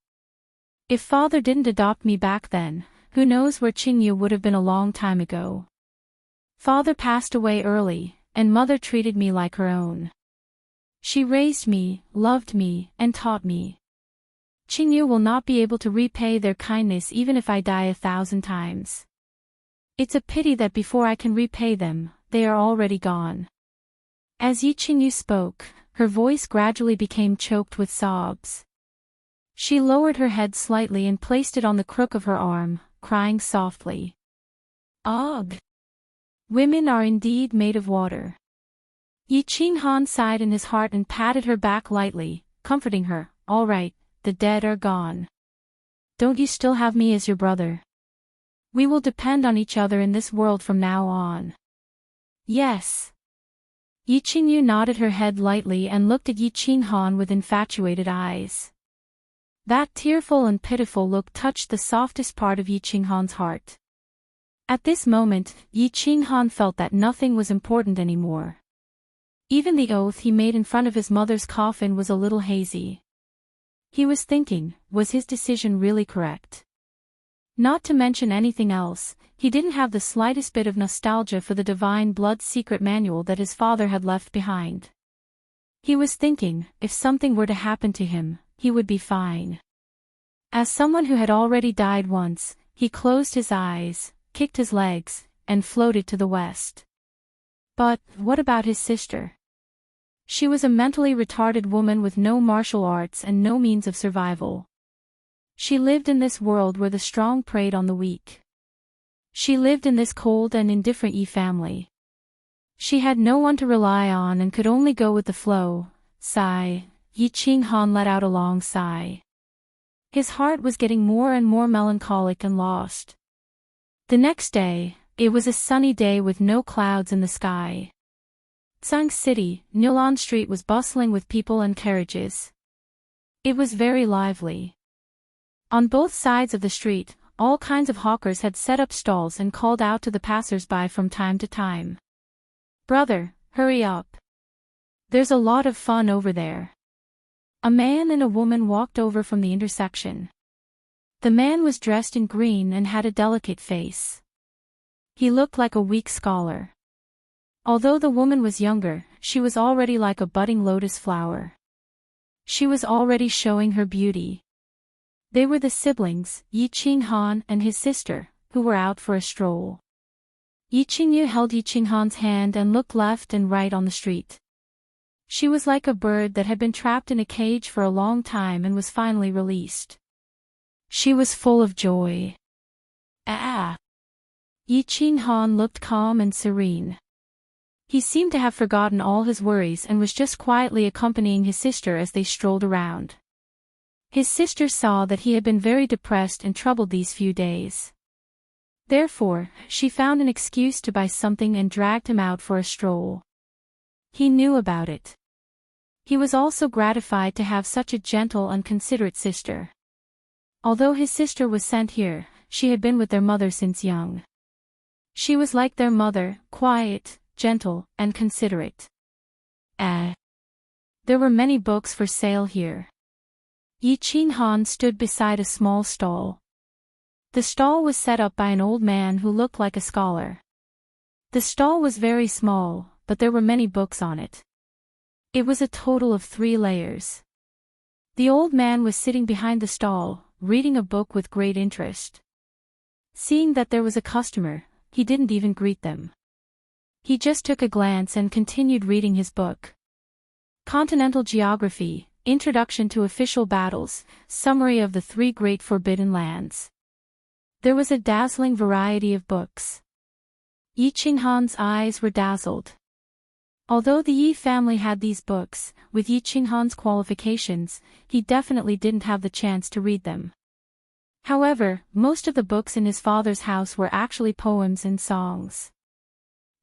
If father didn't adopt me back then, who knows where Qingyu would have been a long time ago. Father passed away early, and mother treated me like her own. She raised me, loved me, and taught me. Qingyu will not be able to repay their kindness even if I die 1,000 times. It's a pity that before I can repay them, they are already gone." As Yi Qingyu spoke, her voice gradually became choked with sobs. She lowered her head slightly and placed it on the crook of her arm, crying softly. "Ugh! Women are indeed made of water." Yi Qinghan sighed in his heart and patted her back lightly, comforting her. "All right, the dead are gone. Don't you still have me as your brother? We will depend on each other in this world from now on." "Yes." Yi Qingyu nodded her head lightly and looked at Yi Qinghan with infatuated eyes. That tearful and pitiful look touched the softest part of Yi Qinghan's heart. At this moment, Yi Qinghan felt that nothing was important anymore. Even the oath he made in front of his mother's coffin was a little hazy. He was thinking, was his decision really correct? Not to mention anything else, he didn't have the slightest bit of nostalgia for the divine blood secret manual that his father had left behind. He was thinking, if something were to happen to him, he would be fine. As someone who had already died once, he closed his eyes, kicked his legs, and floated to the west. But, what about his sister? She was a mentally retarded woman with no martial arts and no means of survival. She lived in this world where the strong preyed on the weak. She lived in this cold and indifferent family. She had no one to rely on and could only go with the flow. Sigh. Yi Ching Han let out a long sigh. His heart was getting more and more melancholic and lost. The next day, it was a sunny day with no clouds in the sky. Tsang City, Nilan Street was bustling with people and carriages. It was very lively. On both sides of the street, all kinds of hawkers had set up stalls and called out to the passers-by from time to time. "Brother, hurry up. There's a lot of fun over there." A man and a woman walked over from the intersection. The man was dressed in green and had a delicate face. He looked like a weak scholar. Although the woman was younger, she was already like a budding lotus flower. She was already showing her beauty. They were the siblings, Yi Ching Han and his sister, who were out for a stroll. Yi Qingyu held Yi Ching Han's hand and looked left and right on the street. She was like a bird that had been trapped in a cage for a long time and was finally released. She was full of joy. Ah! Yi Ching Han looked calm and serene. He seemed to have forgotten all his worries and was just quietly accompanying his sister as they strolled around. His sister saw that he had been very depressed and troubled these few days. Therefore, she found an excuse to buy something and dragged him out for a stroll. He knew about it. He was also gratified to have such a gentle and considerate sister. Although his sister was sent here, she had been with their mother since young. She was like their mother, quiet, gentle, and considerate. There were many books for sale here. Yi Ching Han stood beside a small stall. The stall was set up by an old man who looked like a scholar. The stall was very small, but there were many books on it. It was a total of 3 layers. The old man was sitting behind the stall, reading a book with great interest. Seeing that there was a customer, he didn't even greet them. He just took a glance and continued reading his book. Continental Geography, Introduction to Official Battles, Summary of the 3 Great Forbidden Lands. There was a dazzling variety of books. Yi Ching Han's eyes were dazzled. Although the Yi family had these books, with Yi Ching Han's qualifications, he definitely didn't have the chance to read them. However, most of the books in his father's house were actually poems and songs.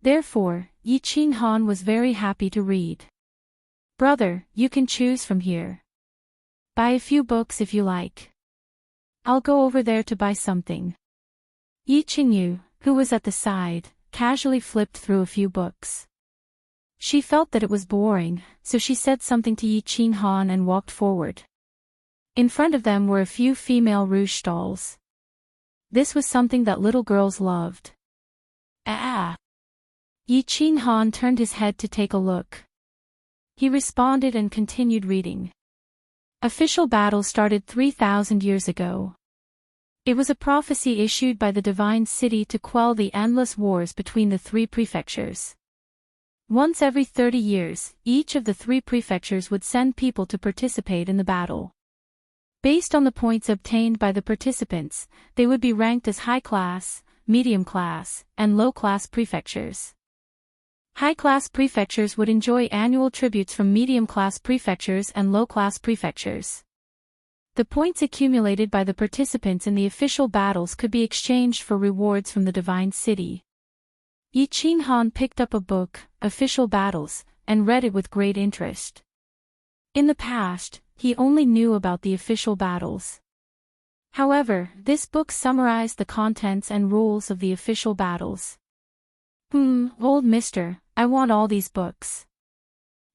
Therefore, Yi Ching Han was very happy to read. "Brother, you can choose from here. Buy a few books if you like. I'll go over there to buy something." Yi Qingyu, who was at the side, casually flipped through a few books. She felt that it was boring, so she said something to Yi Ching Han and walked forward. In front of them were a few female rouge stalls. This was something that little girls loved. Yi Ching Han turned his head to take a look. He responded and continued reading. Official battle started 3,000 years ago. It was a prophecy issued by the divine city to quell the endless wars between the 3 prefectures. Once every 30 years, each of the 3 prefectures would send people to participate in the battle. Based on the points obtained by the participants, they would be ranked as high-class, medium-class, and low-class prefectures. High-class prefectures would enjoy annual tributes from medium-class prefectures and low-class prefectures. The points accumulated by the participants in the official battles could be exchanged for rewards from the divine city. Yi Ching Han picked up a book, Official Battles, and read it with great interest. In the past, he only knew about the official battles. However, this book summarized the contents and rules of the official battles. Old mister, I want all these books.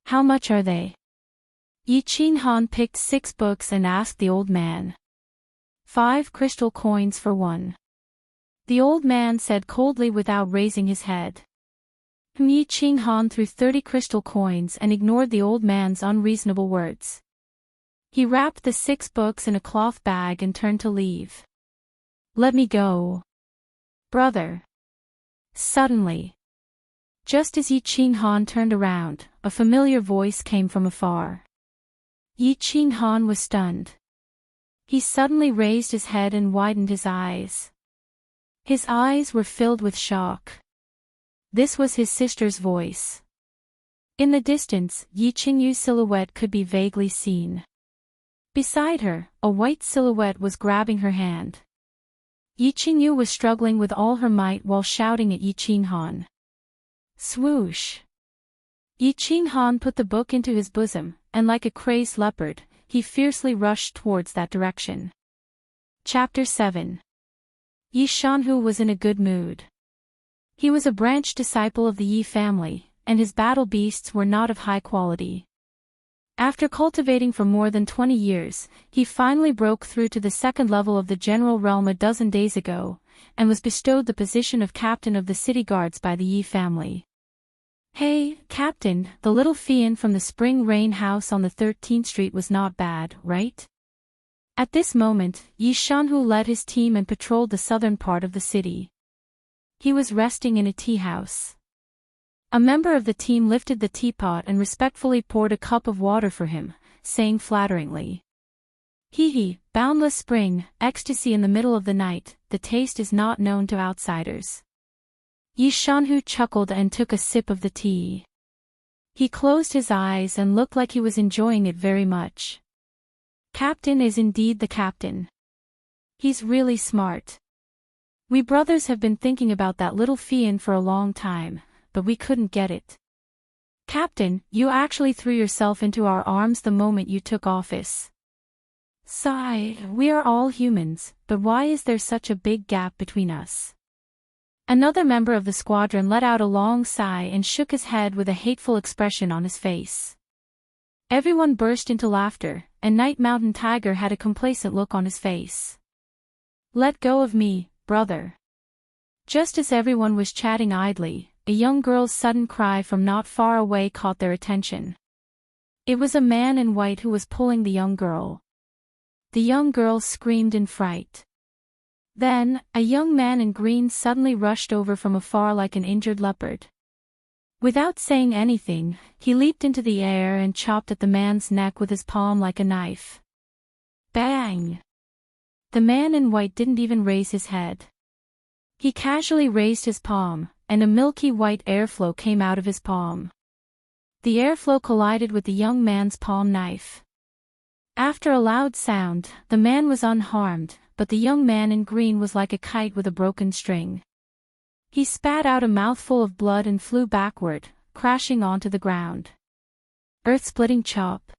How much are they? Yi Ching Han picked 6 books and asked the old man. 5 crystal coins for one. the old man said coldly without raising his head. Yi Ching Han threw 30 crystal coins and ignored the old man's unreasonable words. He wrapped the 6 books in a cloth bag and turned to leave. Let me go, brother. Suddenly, just as Yi Ching Han turned around, a familiar voice came from afar. Yi Ching Han was stunned. He suddenly raised his head and widened his eyes. His eyes were filled with shock. This was his sister's voice. In the distance, Yi Qingyu's silhouette could be vaguely seen. Beside her, a white silhouette was grabbing her hand. Yi Qingyu was struggling with all her might while shouting at Yi Ching Han. Swoosh! Yi Ching Han put the book into his bosom, and like a crazed leopard, he fiercely rushed towards that direction. Chapter 7. Yi Shanhu was in a good mood. He was a branch disciple of the Yi family, and his battle beasts were not of high quality. After cultivating for more than 20 years, he finally broke through to the second level of the general realm a dozen days ago, and was bestowed the position of captain of the city guards by the Yi family. Hey, Captain, the little fiend from the Spring Rain house on the 13th Street was not bad, right? At this moment, Yi Shanhu led his team and patrolled the southern part of the city. He was resting in a tea house. A member of the team lifted the teapot and respectfully poured a cup of water for him, saying flatteringly, "Hee, boundless spring, ecstasy in the middle of the night, the taste is not known to outsiders." Yi Shanhu chuckled and took a sip of the tea. He closed his eyes and looked like he was enjoying it very much. Captain is indeed the captain. He's really smart. We brothers have been thinking about that little fiend for a long time, but we couldn't get it. Captain, you actually threw yourself into our arms the moment you took office. Sigh, we are all humans, but why is there such a big gap between us? Another member of the squadron let out a long sigh and shook his head with a hateful expression on his face. Everyone burst into laughter, and Night Mountain Tiger had a complacent look on his face. Let go of me, brother. Just as everyone was chatting idly, a young girl's sudden cry from not far away caught their attention. It was a man in white who was pulling the young girl. The young girl screamed in fright. Then, a young man in green suddenly rushed over from afar like an injured leopard. Without saying anything, he leaped into the air and chopped at the man's neck with his palm like a knife. Bang! The man in white didn't even raise his head. He casually raised his palm, and a milky white airflow came out of his palm. The airflow collided with the young man's palm knife. After a loud sound, the man was unharmed, but the young man in green was like a kite with a broken string. He spat out a mouthful of blood and flew backward, crashing onto the ground. Earth-splitting chop.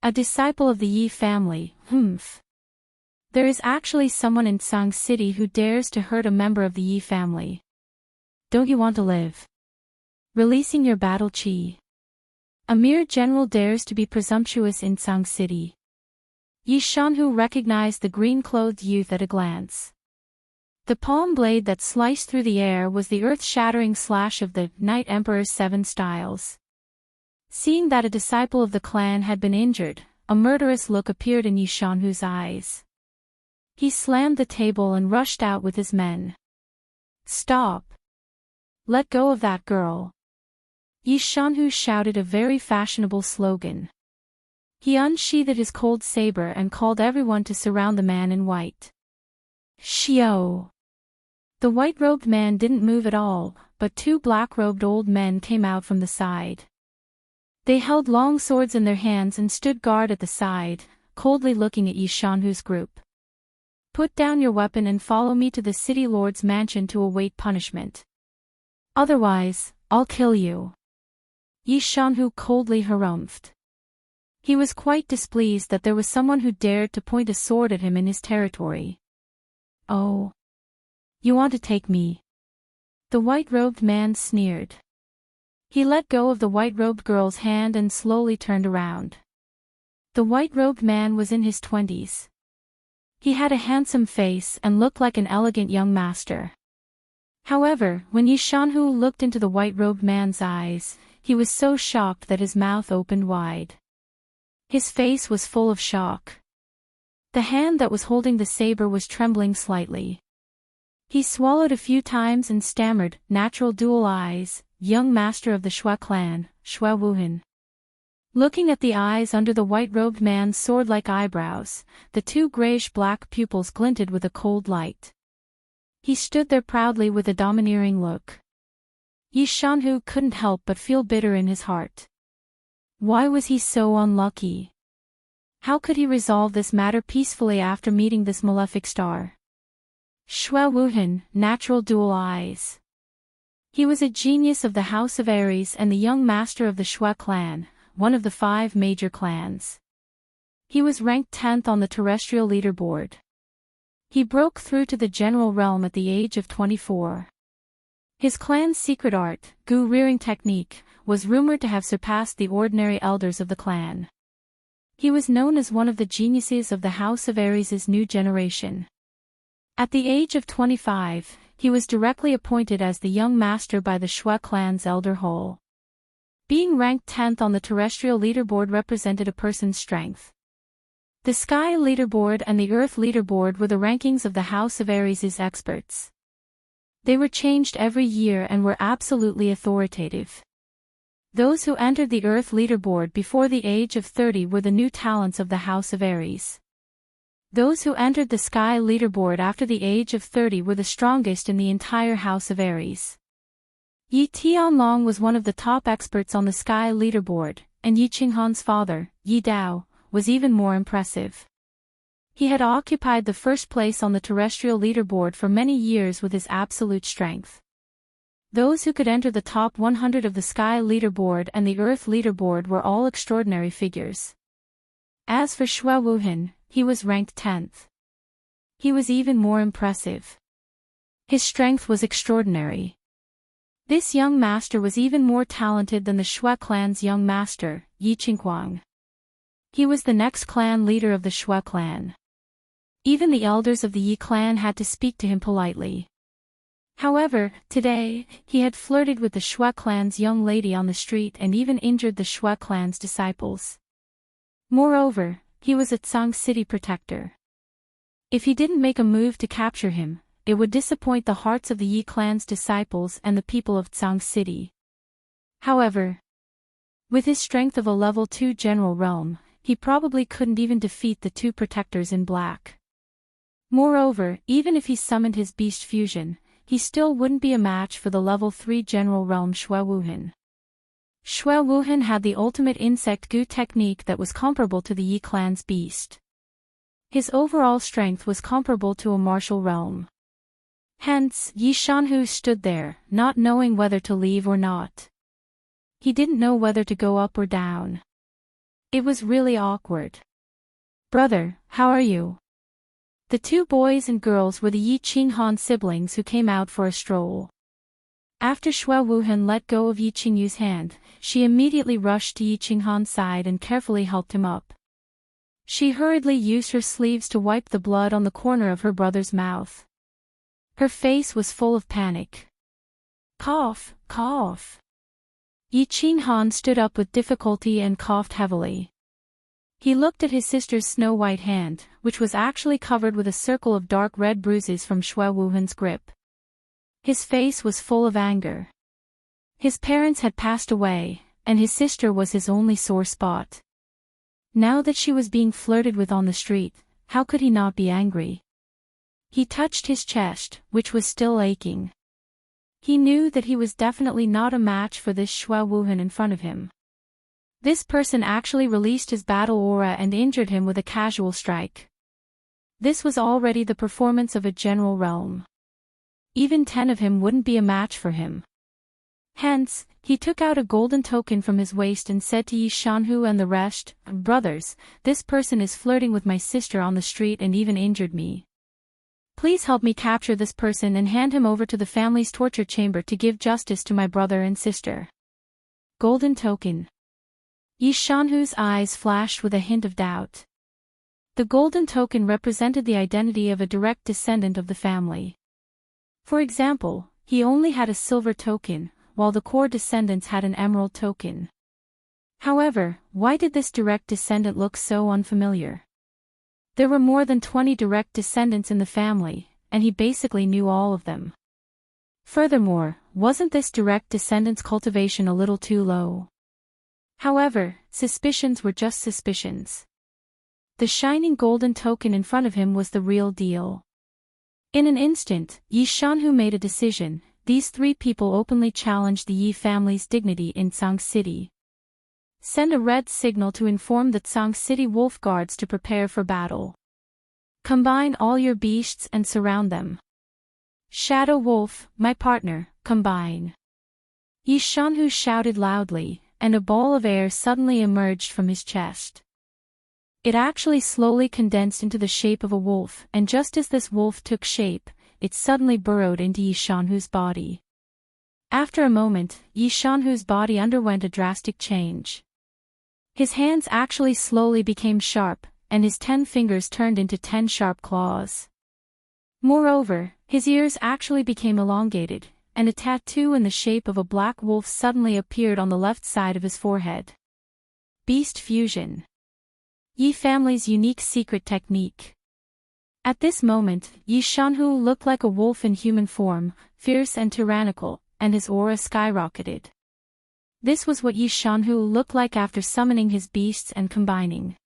A disciple of the Yi family, humph. There is actually someone in Tsang City who dares to hurt a member of the Yi family. Don't you want to live? Releasing your battle chi. A mere general dares to be presumptuous in Tsang City. Yi Shanhu recognized the green-clothed youth at a glance. The palm blade that sliced through the air was the earth-shattering slash of the Night Emperor's 7 styles. Seeing that a disciple of the clan had been injured, a murderous look appeared in Yi Shanhu's eyes. He slammed the table and rushed out with his men. Stop! Let go of that girl! Yi Shanhu shouted a very fashionable slogan. He unsheathed his cold saber and called everyone to surround the man in white. Xiao! The white-robed man didn't move at all, but 2 black-robed old men came out from the side. They held long swords in their hands and stood guard at the side, coldly looking at Yi Shanhu's group. Put down your weapon and follow me to the city lord's mansion to await punishment. Otherwise, I'll kill you. Yi Shanhu coldly harumphed. He was quite displeased that there was someone who dared to point a sword at him in his territory. Oh. You want to take me? The white-robed man sneered. He let go of the white-robed girl's hand and slowly turned around. The white-robed man was in his 20s. He had a handsome face and looked like an elegant young master. However, when Yi Shanhu looked into the white-robed man's eyes, he was so shocked that his mouth opened wide. His face was full of shock. The hand that was holding the saber was trembling slightly. He swallowed a few times and stammered, "Natural dual eyes, young master of the Shui clan, Shui Wuhan." Looking at the eyes under the white-robed man's sword-like eyebrows, the two grayish-black pupils glinted with a cold light. He stood there proudly with a domineering look. Yi Shanhu couldn't help but feel bitter in his heart. Why was he so unlucky? How could he resolve this matter peacefully after meeting this malefic star? Shui Wuhan, natural dual eyes. He was a genius of the House of Aries and the young master of the Shui clan, one of the 5 major clans. He was ranked 10th on the terrestrial leaderboard. He broke through to the general realm at the age of 24. His clan's secret art, gu rearing technique, was rumored to have surpassed the ordinary elders of the clan. He was known as one of the geniuses of the House of Aries' new generation. At the age of 25, he was directly appointed as the young master by the Shui clan's elder hole. Being ranked 10th on the terrestrial leaderboard represented a person's strength. The Sky leaderboard and the Earth leaderboard were the rankings of the House of Aries' experts. They were changed every year and were absolutely authoritative. Those who entered the Earth leaderboard before the age of 30 were the new talents of the House of Aries. Those who entered the Sky leaderboard after the age of 30 were the strongest in the entire House of Aries. Yi Tianlong was one of the top experts on the Sky leaderboard, and Yi Qinghan's father, Yi Dao, was even more impressive. He had occupied the first place on the terrestrial leaderboard for many years with his absolute strength. Those who could enter the top 100 of the Sky leaderboard and the Earth leaderboard were all extraordinary figures. As for Shui Wuhan, he was ranked 10th. He was even more impressive. His strength was extraordinary. This young master was even more talented than the Shui clan's young master, Yi Qinghuang. He was the next clan leader of the Shui clan. Even the elders of the Yi clan had to speak to him politely. However, today, he had flirted with the Shui clan's young lady on the street and even injured the Shui clan's disciples. Moreover, he was a Tsang City protector. If he didn't make a move to capture him, it would disappoint the hearts of the Yi clan's disciples and the people of Tsang City. However, with his strength of a level 2 general realm, he probably couldn't even defeat the 2 protectors in black. Moreover, even if he summoned his beast fusion, he still wouldn't be a match for the level 3 general realm Shui Wuhan. Shui Wuhan had the ultimate insect gu technique that was comparable to the Yi clan's beast. His overall strength was comparable to a martial realm. Hence, Yi Shanhu stood there, not knowing whether to leave or not. He didn't know whether to go up or down. It was really awkward. "Brother, how are you?" The 2 boys and girls were the Yi Qinghan siblings who came out for a stroll. After Shui Wuhan let go of Yi Qingyu's hand, she immediately rushed to Yi Qinghan's side and carefully helped him up. She hurriedly used her sleeves to wipe the blood on the corner of her brother's mouth. Her face was full of panic. "Cough, cough." Yi Qinghan stood up with difficulty and coughed heavily. He looked at his sister's snow-white hand, which was actually covered with a circle of dark red bruises from Shui Wuhan's grip. His face was full of anger. His parents had passed away, and his sister was his only sore spot. Now that she was being flirted with on the street, how could he not be angry? He touched his chest, which was still aching. He knew that he was definitely not a match for this Shui Wuhan in front of him. This person actually released his battle aura and injured him with a casual strike. This was already the performance of a general realm. Even 10 of him wouldn't be a match for him. Hence, he took out a golden token from his waist and said to Yi Shanhu and the rest, "Brothers, this person is flirting with my sister on the street and even injured me. Please help me capture this person and hand him over to the family's torture chamber to give justice to my brother and sister." Golden token. Yi Shanhu's eyes flashed with a hint of doubt. The golden token represented the identity of a direct descendant of the family. For example, he only had a silver token, while the core descendants had an emerald token. However, why did this direct descendant look so unfamiliar? There were more than 20 direct descendants in the family, and he basically knew all of them. Furthermore, wasn't this direct descendant's cultivation a little too low? However, suspicions were just suspicions. The shining golden token in front of him was the real deal. In an instant, Yi Shanhu made a decision. These three people openly challenged the Yi family's dignity in Tsang City. Send a red signal to inform the Tsang City wolf guards to prepare for battle. Combine all your beasts and surround them. Shadow Wolf, my partner, combine. Yi Shanhu shouted loudly, and a ball of air suddenly emerged from his chest. It actually slowly condensed into the shape of a wolf, and just as this wolf took shape, it suddenly burrowed into Yi Shanhu's body. After a moment, Yi Shanhu's body underwent a drastic change. His hands actually slowly became sharp, and his 10 fingers turned into 10 sharp claws. Moreover, his ears actually became elongated, and a tattoo in the shape of a black wolf suddenly appeared on the left side of his forehead. Beast Fusion. Yi family's unique secret technique. At this moment, Yi Shanhu looked like a wolf in human form, fierce and tyrannical, and his aura skyrocketed. This was what Yi Shanhu looked like after summoning his beasts and combining.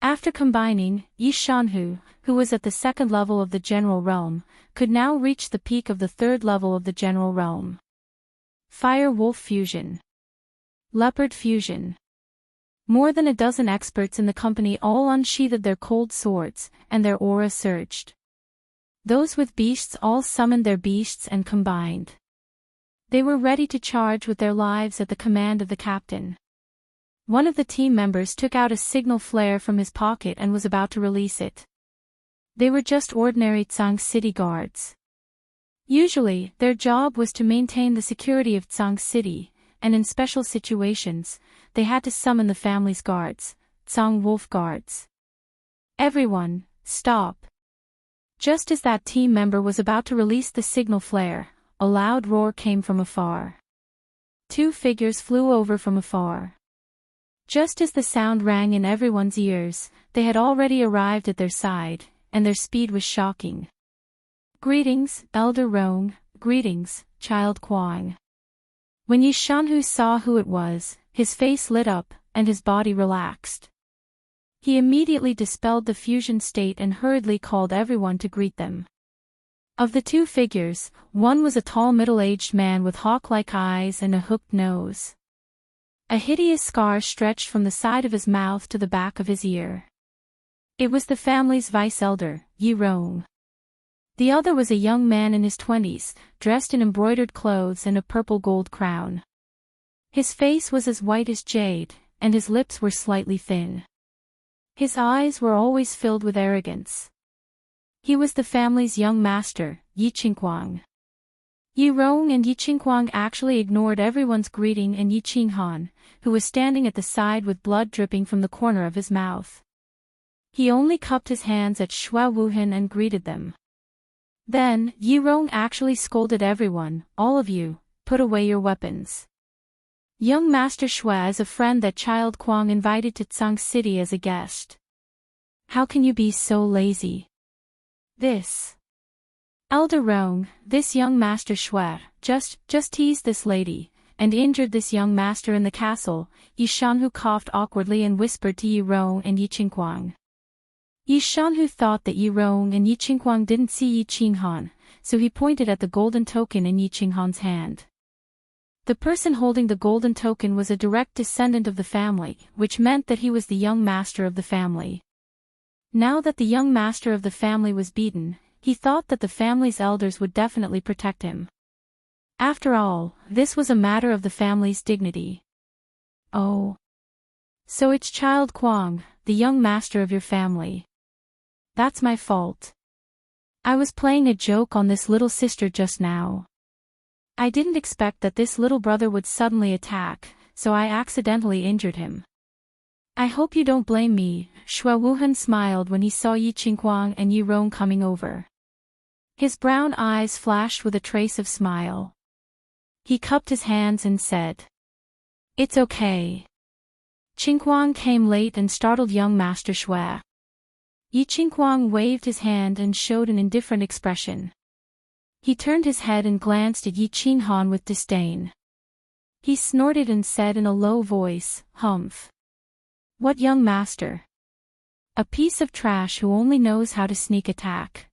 After combining, Yi Shanhu, who was at the second level of the general realm, could now reach the peak of the third level of the general realm. Fire Wolf Fusion. Leopard Fusion. More than a dozen experts in the company all unsheathed their cold swords, and their aura surged. Those with beasts all summoned their beasts and combined. They were ready to charge with their lives at the command of the captain. One of the team members took out a signal flare from his pocket and was about to release it. They were just ordinary Tsang City guards. Usually, their job was to maintain the security of Tsang City, and in special situations, they had to summon the family's guards, Tsang Wolf guards. Everyone, stop. Just as that team member was about to release the signal flare, a loud roar came from afar. 2 figures flew over from afar. Just as the sound rang in everyone's ears, they had already arrived at their side, and their speed was shocking. Greetings, Elder Rong, greetings, Child Kuang. When Yi Shanhu saw who it was, his face lit up, and his body relaxed. He immediately dispelled the fusion state and hurriedly called everyone to greet them. Of the 2 figures, one was a tall middle-aged man with hawk-like eyes and a hooked nose. A hideous scar stretched from the side of his mouth to the back of his ear. It was the family's vice-elder, Yi Rong. The other was a young man in his 20s, dressed in embroidered clothes and a purple gold crown. His face was as white as jade, and his lips were slightly thin. His eyes were always filled with arrogance. He was the family's young master, Yi Qinghuang. Yi Rong and Yi Qinghuang actually ignored everyone's greeting and Yi Qinghan, who was standing at the side with blood dripping from the corner of his mouth. He only cupped his hands at Shui Wuhan and greeted them. Then, Yi Rong actually scolded everyone, all of you, put away your weapons. Young Master Shui is a friend that Child Kuang invited to Tsang City as a guest. How can you be so lazy? This Elder Rong, this young Master Shui, just teased this lady, and injured this young master in the castle. Yi Shanhu coughed awkwardly and whispered to Yi Rong and Yi Qinghuang. Yi Shanhu thought that Yi Rong and Yi Qinghuang didn't see Yi Qinghan, so he pointed at the golden token in Yi Qinghan's hand. The person holding the golden token was a direct descendant of the family, which meant that he was the young master of the family. Now that the young master of the family was beaten, he thought that the family's elders would definitely protect him. After all, this was a matter of the family's dignity. Oh. So it's Child Kuang, the young master of your family. That's my fault. I was playing a joke on this little sister just now. I didn't expect that this little brother would suddenly attack, so I accidentally injured him. I hope you don't blame me, Shui Wuhan smiled when he saw Yi Qinghuang and Yi Rong coming over. His brown eyes flashed with a trace of smile. He cupped his hands and said, "It's okay." Qinghuang came late and startled young Master Shui. Yi Qinghuang waved his hand and showed an indifferent expression. He turned his head and glanced at Yi Qinghan with disdain. He snorted and said in a low voice, "Humph. What young master? A piece of trash who only knows how to sneak attack.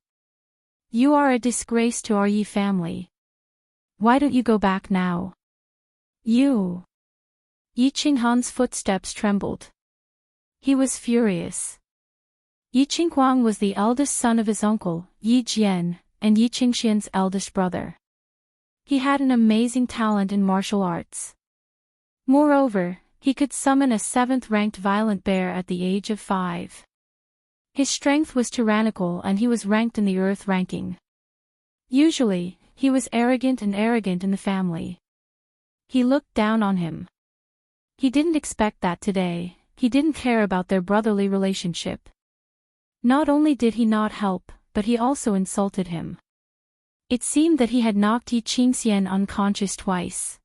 You are a disgrace to our Yi family. Why don't you go back now? You." Yi Qinghan's footsteps trembled. He was furious. Yi Qinghuang was the eldest son of his uncle, Yi Jian, and Yi Qingxian's eldest brother. He had an amazing talent in martial arts. Moreover, he could summon a 7th-ranked violent bear at the age of 5. His strength was tyrannical and he was ranked in the Earth ranking. Usually, he was arrogant in the family. He looked down on him. He didn't expect that today. He didn't care about their brotherly relationship. Not only did he not help, but he also insulted him. It seemed that he had knocked Yi Qingxian unconscious twice.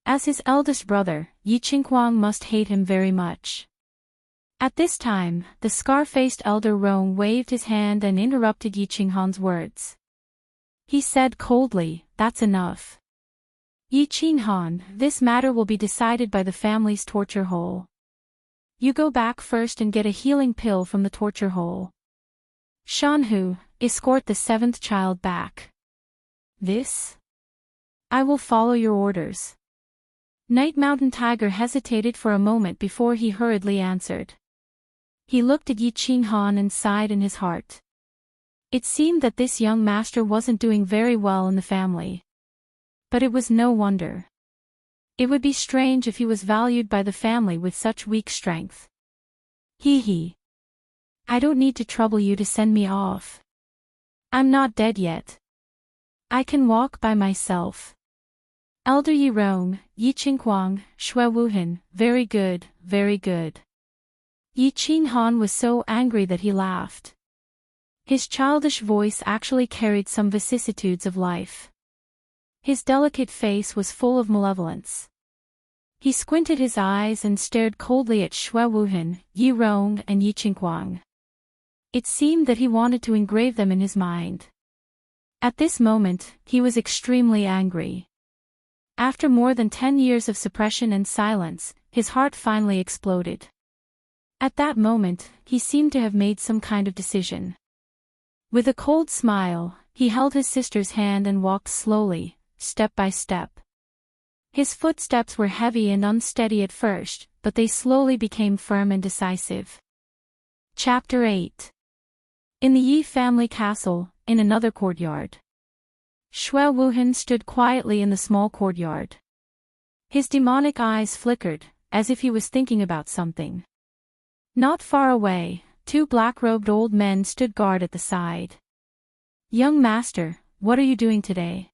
As his eldest brother, Yi Qinghuang must hate him very much. At this time, the scar-faced elder Rong waved his hand and interrupted Yi Qinghan's words. He said coldly, "That's enough. Yi Qinghan, this matter will be decided by the family's torture hole. You go back first and get a healing pill from the torture hole. Shanhu, escort the 7th child back." "This? I will follow your orders." Night Mountain Tiger hesitated for a moment before he hurriedly answered. He looked at Yi Qinghan and sighed in his heart. It seemed that this young master wasn't doing very well in the family. But it was no wonder. It would be strange if he was valued by the family with such weak strength. Hee. I don't need to trouble you to send me off. I'm not dead yet. I can walk by myself. Elder Yi Rong, Yi Qinghuang, Shui Wuhan, very good, very good. Yi Qinghan was so angry that he laughed. His childish voice actually carried some vicissitudes of life. His delicate face was full of malevolence. He squinted his eyes and stared coldly at Shui Wuhan, Yi Rong and Yi Qinghuang. It seemed that he wanted to engrave them in his mind. At this moment, he was extremely angry. After more than 10 years of suppression and silence, his heart finally exploded. At that moment, he seemed to have made some kind of decision. With a cold smile, he held his sister's hand and walked slowly, step by step. His footsteps were heavy and unsteady at first, but they slowly became firm and decisive. Chapter 8. In the Yi family castle, in another courtyard. Shui Wuhan stood quietly in the small courtyard. His demonic eyes flickered, as if he was thinking about something. Not far away, 2 black-robed old men stood guard at the side. "Young master, what are you doing today?"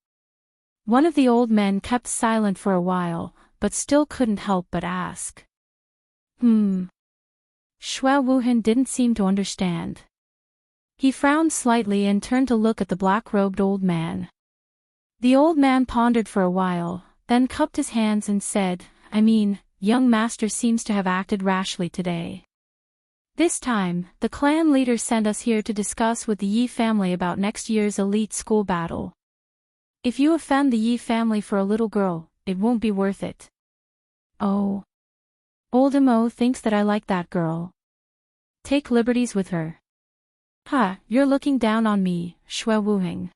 One of the old men kept silent for a while, but still couldn't help but ask. Shui Wuhan didn't seem to understand. He frowned slightly and turned to look at the black-robed old man. The old man pondered for a while, then cupped his hands and said, young master seems to have acted rashly today. This time, the clan leader sent us here to discuss with the Yi family about next year's elite school battle. If you offend the Yi family for a little girl, it won't be worth it. Oh. Old Mo thinks that I like that girl. Take liberties with her. You're looking down on me, Shui Wuhan.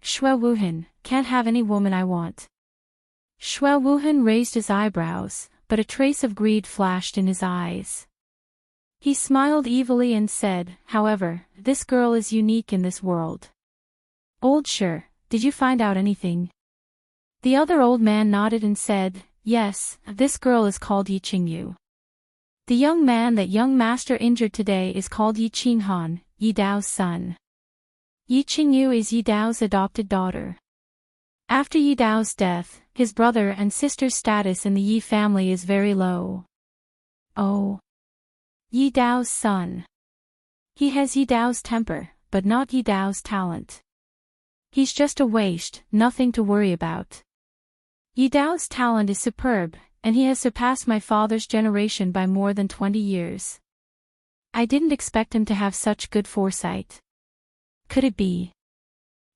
Shui Wuhan, can't have any woman I want. Shui Wuhan raised his eyebrows, but a trace of greed flashed in his eyes. He smiled evilly and said, "However, this girl is unique in this world." "Old Sure, did you find out anything?" The other old man nodded and said, "Yes, this girl is called Yi Qingyu. The young man that young master injured today is called Yi Qinghan, Yi Dao's son. Yi Qingyu is Yi Dao's adopted daughter. After Yi Dao's death, his brother and sister's status in the Yi family is very low. Oh. Yi Dao's son. He has Yi Dao's temper, but not Yi Dao's talent. He's just a waste, nothing to worry about. Yi Dao's talent is superb, and he has surpassed my father's generation by more than 20 years. I didn't expect him to have such good foresight. Could it be?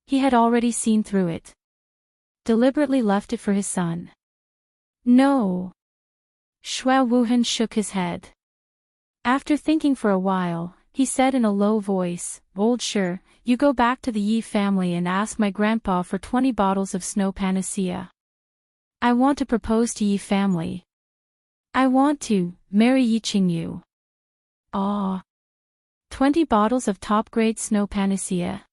He had already seen through it. Deliberately left it for his son. No. Shui Wuhan shook his head. After thinking for a while, he said in a low voice, "Old Shi, you go back to the Yi family and ask my grandpa for 20 bottles of snow panacea. I want to propose to Yi family. I want to marry Yi Qingyu." Ah. 20 bottles of top-grade snow panacea.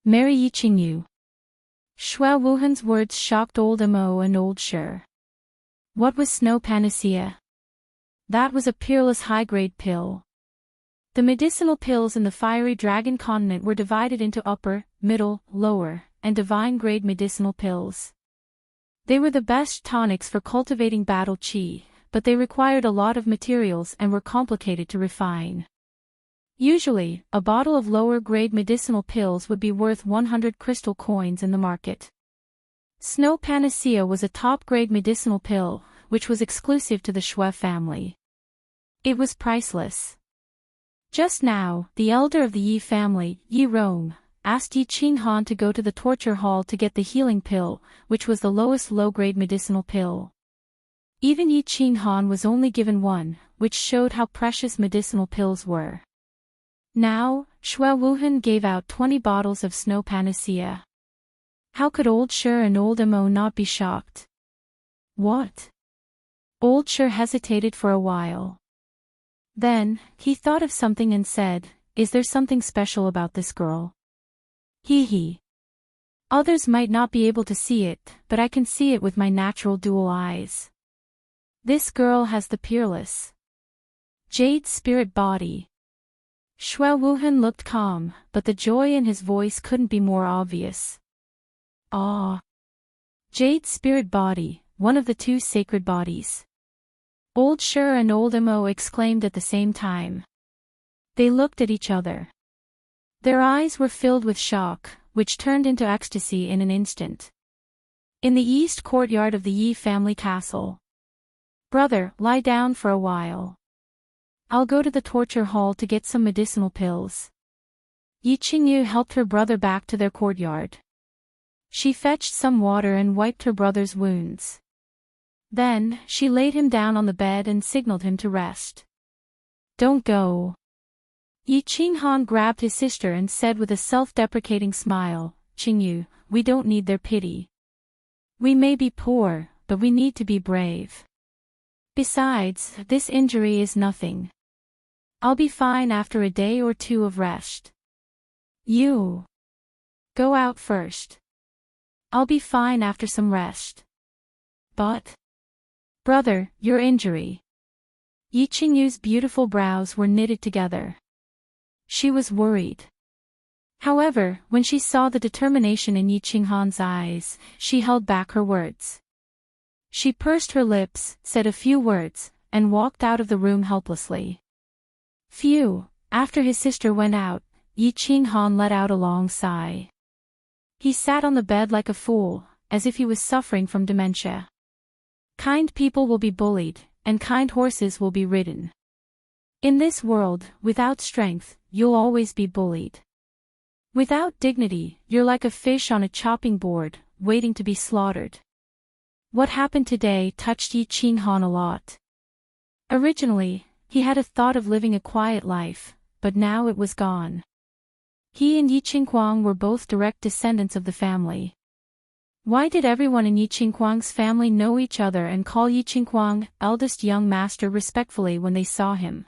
Marry Yi Qingyu. Shui Wuhan's words shocked old Mo and old Shi. What was snow panacea? That was a peerless high-grade pill. The medicinal pills in the fiery dragon continent were divided into upper, middle, lower, and divine-grade medicinal pills. They were the best tonics for cultivating battle qi, but they required a lot of materials and were complicated to refine. Usually, a bottle of lower-grade medicinal pills would be worth 100 crystal coins in the market. Snow panacea was a top-grade medicinal pill, which was exclusive to the Shui family. It was priceless. Just now, the elder of the Yi family, Yi Rong, asked Yi Qinghan to go to the torture hall to get the healing pill, which was the lowest low-grade medicinal pill. Even Yi Qinghan was only given one, which showed how precious medicinal pills were. Now, Shui Wuhan gave out 20 bottles of snow panacea. How could old Shi and old Mo not be shocked? What? Old Shi hesitated for a while. Then, he thought of something and said, "Is there something special about this girl?" He. Others might not be able to see it, but I can see it with my natural dual eyes. This girl has the peerless jade spirit body. Shui Wuhan looked calm, but the joy in his voice couldn't be more obvious. Ah. Jade spirit body, one of the two sacred bodies. Old Shi and old Mo exclaimed at the same time. They looked at each other. Their eyes were filled with shock, which turned into ecstasy in an instant. In the east courtyard of the Yi family castle. "Brother, lie down for a while. I'll go to the torture hall to get some medicinal pills." Yi Qingyu helped her brother back to their courtyard. She fetched some water and wiped her brother's wounds. Then, she laid him down on the bed and signaled him to rest. "Don't go." Yi Qinghan grabbed his sister and said with a self-deprecating smile, "Qingyu, we don't need their pity. We may be poor, but we need to be brave. Besides, this injury is nothing. I'll be fine after a day or two of rest. You go out first. I'll be fine after some rest." "But, brother, your injury." Yi Qingyu's beautiful brows were knitted together. She was worried. However, when she saw the determination in Yi Qinghan's eyes, she held back her words. She pursed her lips, said a few words, and walked out of the room helplessly. Phew! After his sister went out, Yi Qinghan let out a long sigh. He sat on the bed like a fool, as if he was suffering from dementia. Kind people will be bullied, and kind horses will be ridden. In this world, without strength, you'll always be bullied. Without dignity, you're like a fish on a chopping board, waiting to be slaughtered. What happened today touched Yi Qinghan a lot. Originally, he had a thought of living a quiet life, but now it was gone. He and Yi Qingguang were both direct descendants of the family. Why did everyone in Yi Qingguang's family know each other and call Yi Qingguang, eldest young master, respectfully when they saw him?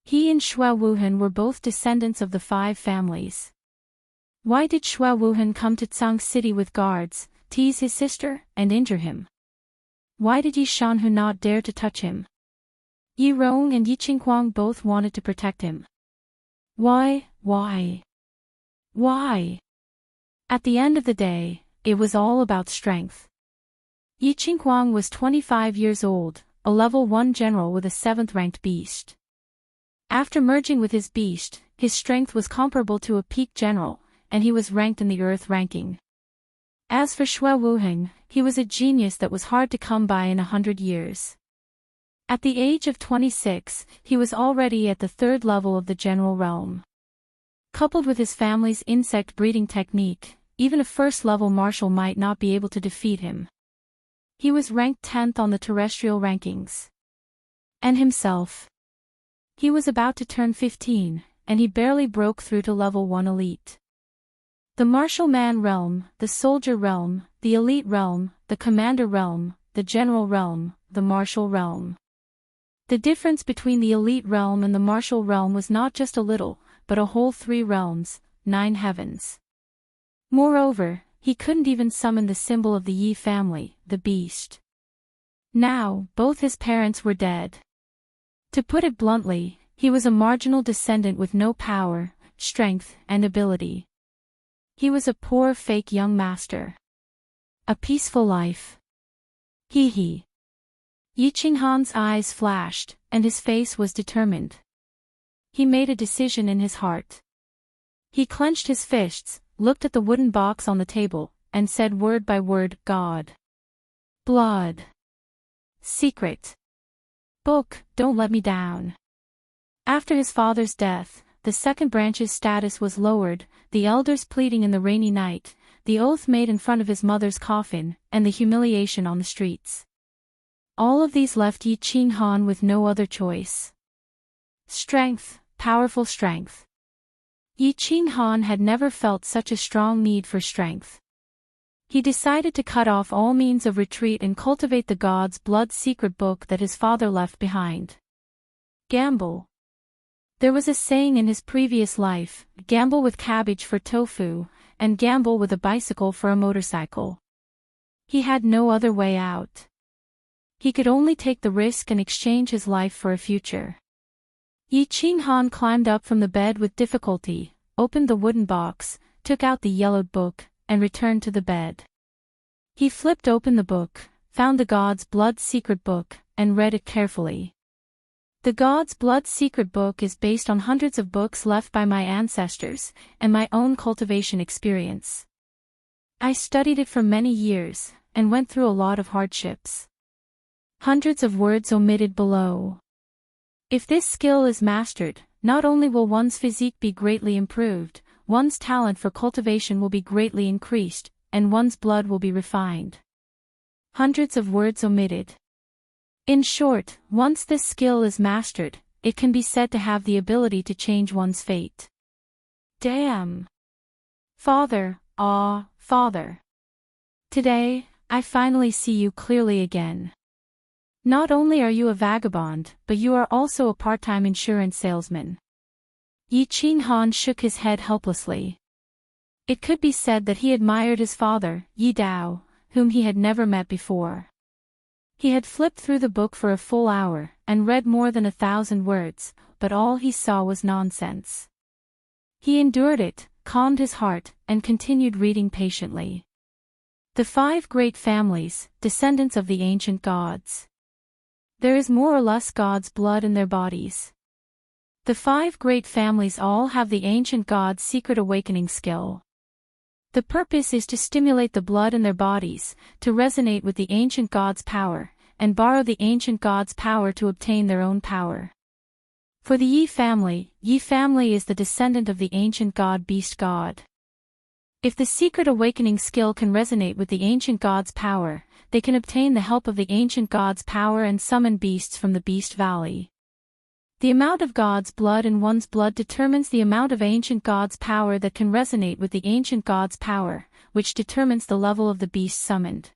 He and Shui Wuhan were both descendants of the 5 families. Why did Shui Wuhan come to Tsang City with guards, tease his sister, and injure him? Why did Yi Shanhu not dare to touch him? Yi Rong and Yi Qingguang both wanted to protect him. Why? At the end of the day, it was all about strength. Yi Qingguang was 25 years old, a level 1 general with a 7th ranked beast. After merging with his beast, his strength was comparable to a peak general, and he was ranked in the Earth ranking. As for Shui Wuheng, he was a genius that was hard to come by in 100 years. At the age of 26, he was already at the 3rd level of the general realm. Coupled with his family's insect breeding technique, even a 1st level martial might not be able to defeat him. He was ranked 10th on the terrestrial rankings. And himself. He was about to turn 15, and he barely broke through to level 1 elite. The martial man realm, the soldier realm, the elite realm, the commander realm, the general realm, the martial realm. The difference between the elite realm and the martial realm was not just a little, but a whole 3 realms, 9 heavens. Moreover, he couldn't even summon the symbol of the Yi family, the beast. Now, both his parents were dead. To put it bluntly, he was a marginal descendant with no power, strength, and ability. He was a poor fake young master. A peaceful life. Hee hee. Yi Qinghan's eyes flashed, and his face was determined. He made a decision in his heart. He clenched his fists, looked at the wooden box on the table, and said word by word, God. Blood. Secret. Book, don't let me down. After his father's death, the 2nd branch's status was lowered, the elders pleading in the rainy night, the oath made in front of his mother's coffin, and the humiliation on the streets. All of these left Yi Qinghan with no other choice. Strength, powerful strength. Yi Qinghan had never felt such a strong need for strength. He decided to cut off all means of retreat and cultivate the God's blood secret book that his father left behind. Gamble. There was a saying in his previous life, gamble with cabbage for tofu, and gamble with a bicycle for a motorcycle. He had no other way out. He could only take the risk and exchange his life for a future. Yi Qinghan climbed up from the bed with difficulty, opened the wooden box, took out the yellowed book, and returned to the bed. He flipped open the book, found the God's blood secret book, and read it carefully. The God's blood secret book is based on hundreds of books left by my ancestors, and my own cultivation experience. I studied it for many years, and went through a lot of hardships. Hundreds of words omitted below. If this skill is mastered, not only will one's physique be greatly improved, one's talent for cultivation will be greatly increased, and one's blood will be refined. Hundreds of words omitted. In short, once this skill is mastered, it can be said to have the ability to change one's fate. Damn. Father, Father. Today, I finally see you clearly again. Not only are you a vagabond, but you are also a part-time insurance salesman. Yi Qinghan shook his head helplessly. It could be said that he admired his father, Yi Dao, whom he had never met before. He had flipped through the book for a full hour, and read more than 1,000 words, but all he saw was nonsense. He endured it, calmed his heart, and continued reading patiently. The 5 great families, descendants of the ancient gods. There is more or less God's blood in their bodies. The 5 great families all have the ancient God's secret awakening skill. The purpose is to stimulate the blood in their bodies, to resonate with the ancient God's power, and borrow the ancient God's power to obtain their own power. For the Yi family is the descendant of the ancient God Beast God. If the secret awakening skill can resonate with the ancient God's power, they can obtain the help of the ancient God's power and summon beasts from the Beast Valley. The amount of God's blood in one's blood determines the amount of ancient God's power that can resonate with the ancient God's power, which determines the level of the beast summoned.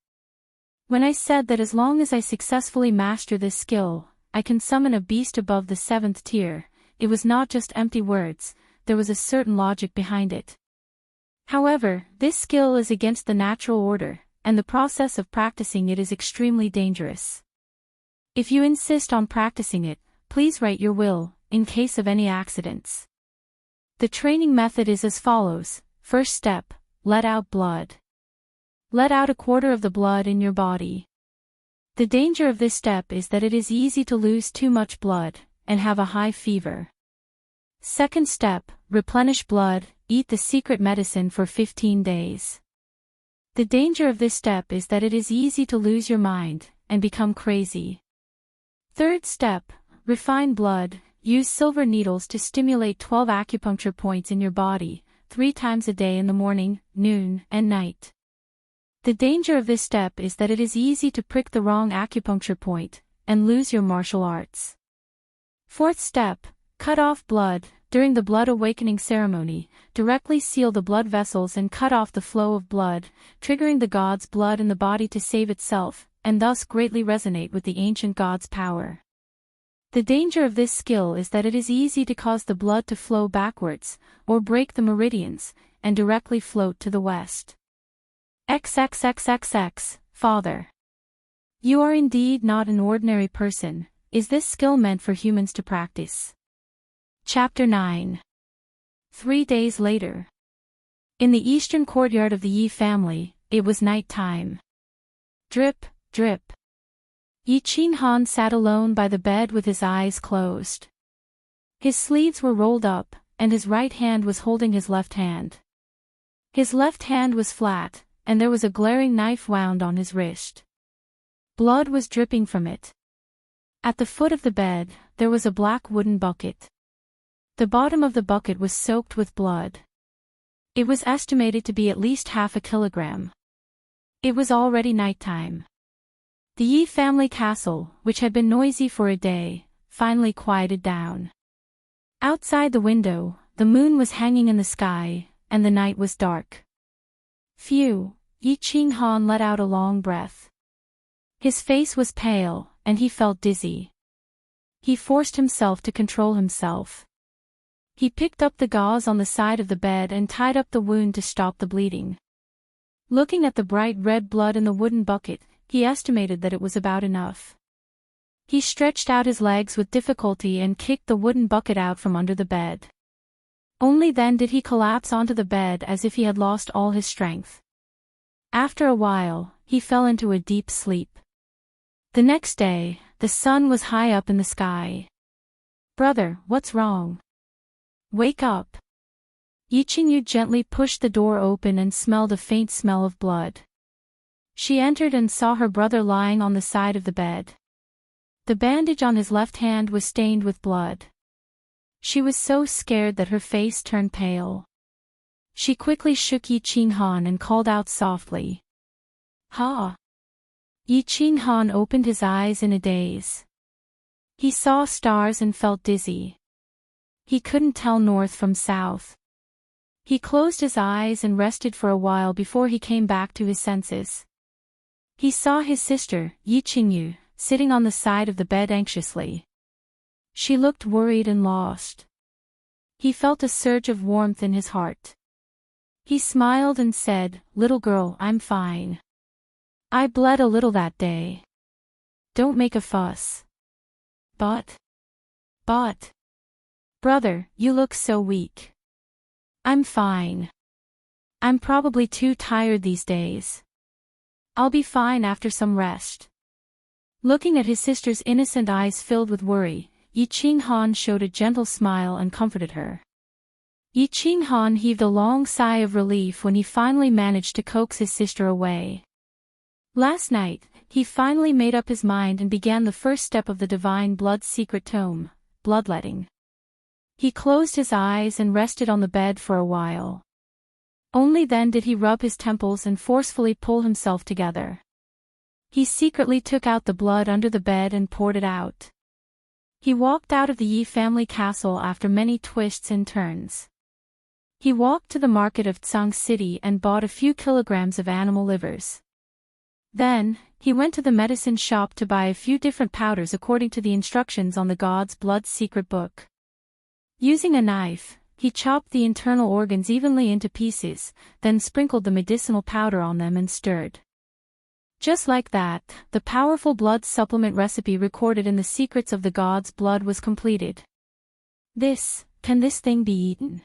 When I said that as long as I successfully master this skill, I can summon a beast above the 7th tier, it was not just empty words, there was a certain logic behind it. However, this skill is against the natural order, and the process of practicing it is extremely dangerous. If you insist on practicing it, please write your will, in case of any accidents. The training method is as follows. First step, let out blood. Let out 1/4 of the blood in your body. The danger of this step is that it is easy to lose too much blood and have a high fever. Second step, replenish blood, eat the secret medicine for 15 days. The danger of this step is that it is easy to lose your mind and become crazy. Third step, refine blood, use silver needles to stimulate 12 acupuncture points in your body, 3 times a day in the morning, noon, and night. The danger of this step is that it is easy to prick the wrong acupuncture point and lose your martial arts. Fourth step, cut off blood. During the blood awakening ceremony, directly seal the blood vessels and cut off the flow of blood, triggering the god's blood in the body to save itself, and thus greatly resonate with the ancient god's power. The danger of this skill is that it is easy to cause the blood to flow backwards, or break the meridians, and directly float to the west. XXXXX, Father. You are indeed not an ordinary person. Is this skill meant for humans to practice? Chapter 9. 3 days later. In the eastern courtyard of the Yi family, it was night time. Drip, drip. Yi Qinghan sat alone by the bed with his eyes closed. His sleeves were rolled up, and his right hand was holding his left hand. His left hand was flat, and there was a glaring knife wound on his wrist. Blood was dripping from it. At the foot of the bed, there was a black wooden bucket. The bottom of the bucket was soaked with blood. It was estimated to be at least half a kilogram. It was already nighttime. The Yi family castle, which had been noisy for a day, finally quieted down. Outside the window, the moon was hanging in the sky, and the night was dark. Phew, Yi Qinghan let out a long breath. His face was pale, and he felt dizzy. He forced himself to control himself. He picked up the gauze on the side of the bed and tied up the wound to stop the bleeding. Looking at the bright red blood in the wooden bucket, he estimated that it was about enough. He stretched out his legs with difficulty and kicked the wooden bucket out from under the bed. Only then did he collapse onto the bed as if he had lost all his strength. After a while, he fell into a deep sleep. The next day, the sun was high up in the sky. "Brother, what's wrong? Wake up." Yi Qingyu gently pushed the door open and smelled a faint smell of blood. She entered and saw her brother lying on the side of the bed. The bandage on his left hand was stained with blood. She was so scared that her face turned pale. She quickly shook Yi Qinghan and called out softly, "Ha!" Yi Qinghan opened his eyes in a daze. He saw stars and felt dizzy. He couldn't tell north from south. He closed his eyes and rested for a while before he came back to his senses. He saw his sister, Yi Qingyu, sitting on the side of the bed anxiously. She looked worried and lost. He felt a surge of warmth in his heart. He smiled and said, "Little girl, I'm fine. I bled a little that day. Don't make a fuss." But, brother, you look so weak." "I'm fine. I'm probably too tired these days. I'll be fine after some rest." Looking at his sister's innocent eyes filled with worry, Yi Qinghan showed a gentle smile and comforted her. Yi Qinghan heaved a long sigh of relief when he finally managed to coax his sister away. Last night, he finally made up his mind and began the first step of the Divine Blood's secret tome, bloodletting. He closed his eyes and rested on the bed for a while. Only then did he rub his temples and forcefully pull himself together. He secretly took out the blood under the bed and poured it out. He walked out of the Yi family castle after many twists and turns. He walked to the market of Tsang City and bought a few kilograms of animal livers. Then, he went to the medicine shop to buy a few different powders according to the instructions on the God's Blood secret book. Using a knife, he chopped the internal organs evenly into pieces, then sprinkled the medicinal powder on them and stirred. Just like that, the powerful blood supplement recipe recorded in the Secrets of the God's Blood was completed. Can this thing be eaten?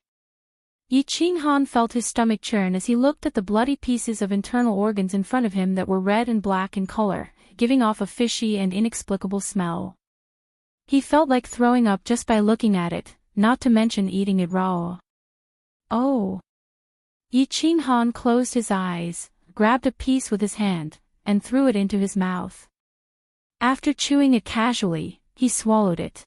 Yi Qinghan felt his stomach churn as he looked at the bloody pieces of internal organs in front of him that were red and black in color, giving off a fishy and inexplicable smell. He felt like throwing up just by looking at it, not to mention eating it raw. Oh! Yi Qinghan closed his eyes, grabbed a piece with his hand, and threw it into his mouth. After chewing it casually, he swallowed it.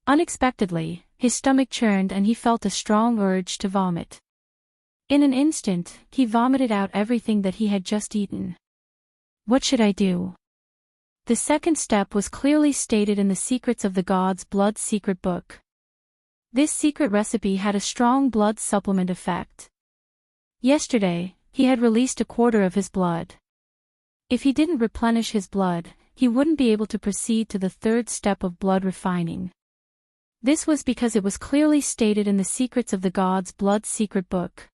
Unexpectedly, his stomach churned and he felt a strong urge to vomit. In an instant, he vomited out everything that he had just eaten. What should I do? The second step was clearly stated in the Secrets of the Gods' Blood secret book. This secret recipe had a strong blood supplement effect. Yesterday, he had released a quarter of his blood. If he didn't replenish his blood, he wouldn't be able to proceed to the third step of blood refining. This was because it was clearly stated in the Secrets of the Gods' Blood secret book.